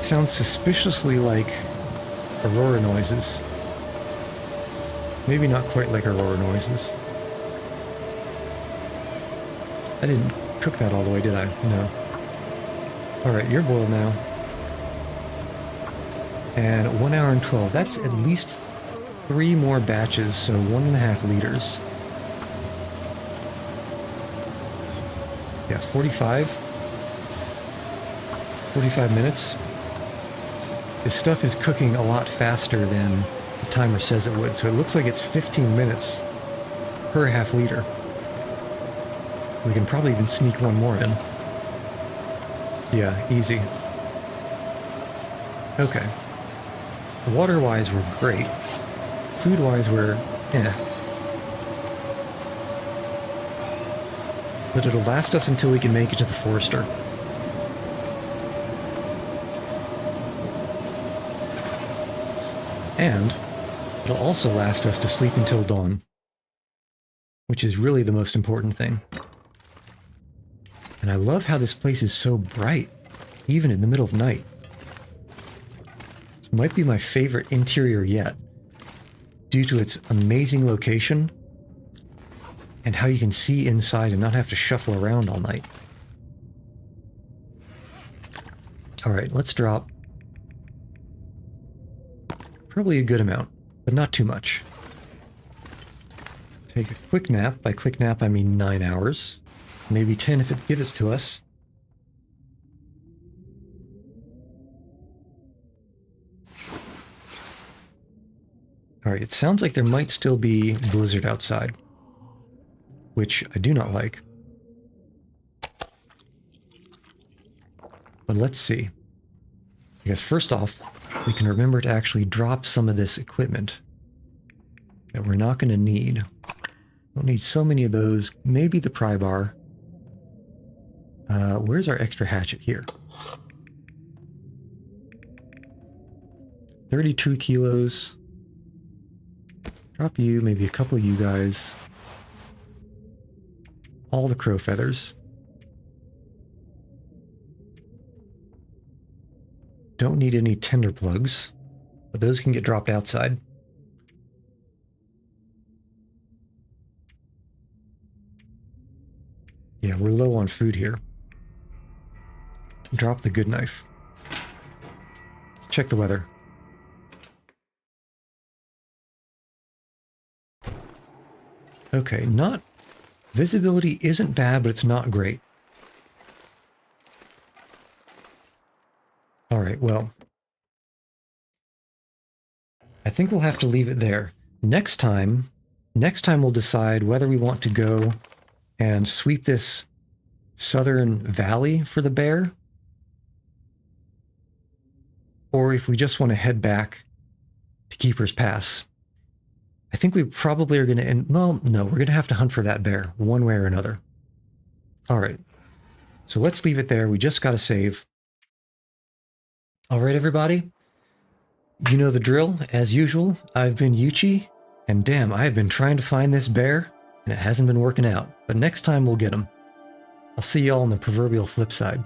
Sounds suspiciously like Aurora noises. Maybe not quite like Aurora noises. I didn't cook that all the way, did I? No. Alright, you're boiled now. And 1 hour and 12. That's at least 3 more batches, so 1.5 liters. Yeah, 45 minutes. This stuff is cooking a lot faster than the timer says it would, so it looks like it's 15 minutes per half liter. We can probably even sneak one more in. Yeah, easy. Okay. Water-wise, we're great. Food-wise, we're eh. But it'll last us until we can make it to the Forester. And it'll also last us to sleep until dawn, which is really the most important thing. And I love how this place is so bright, even in the middle of night. This might be my favorite interior yet, due to its amazing location and how you can see inside and not have to shuffle around all night. Alright, let's drop probably a good amount, but not too much. Take a quick nap. By quick nap, I mean 9 hours. Maybe 10 if it gives to us. Alright, it sounds like there might still be blizzard outside, which I do not like. But let's see. I guess first off, we can remember to actually drop some of this equipment that we're not going to need. Don't need so many of those. Maybe the pry bar. Where's our extra hatchet? Here. 32 kilos. Drop you, maybe a couple of you guys. All the crow feathers. Don't need any tinder plugs, but those can get dropped outside. Yeah, we're low on food here. Drop the good knife. Check the weather. Okay, not... Visibility isn't bad, but it's not great. Alright, well... I think we'll have to leave it there. Next time we'll decide whether we want to go and sweep this southern valley for the bear, or if we just want to head back to Keeper's Pass. I think we probably are going to end... Well, no, we're going to have to hunt for that bear, one way or another. Alright, so let's leave it there. We just got to save. Alright, everybody. You know the drill. As usual, I've been Yuchi, and damn, I've been trying to find this bear, and it hasn't been working out. But next time we'll get him. I'll see y'all on the proverbial flip side.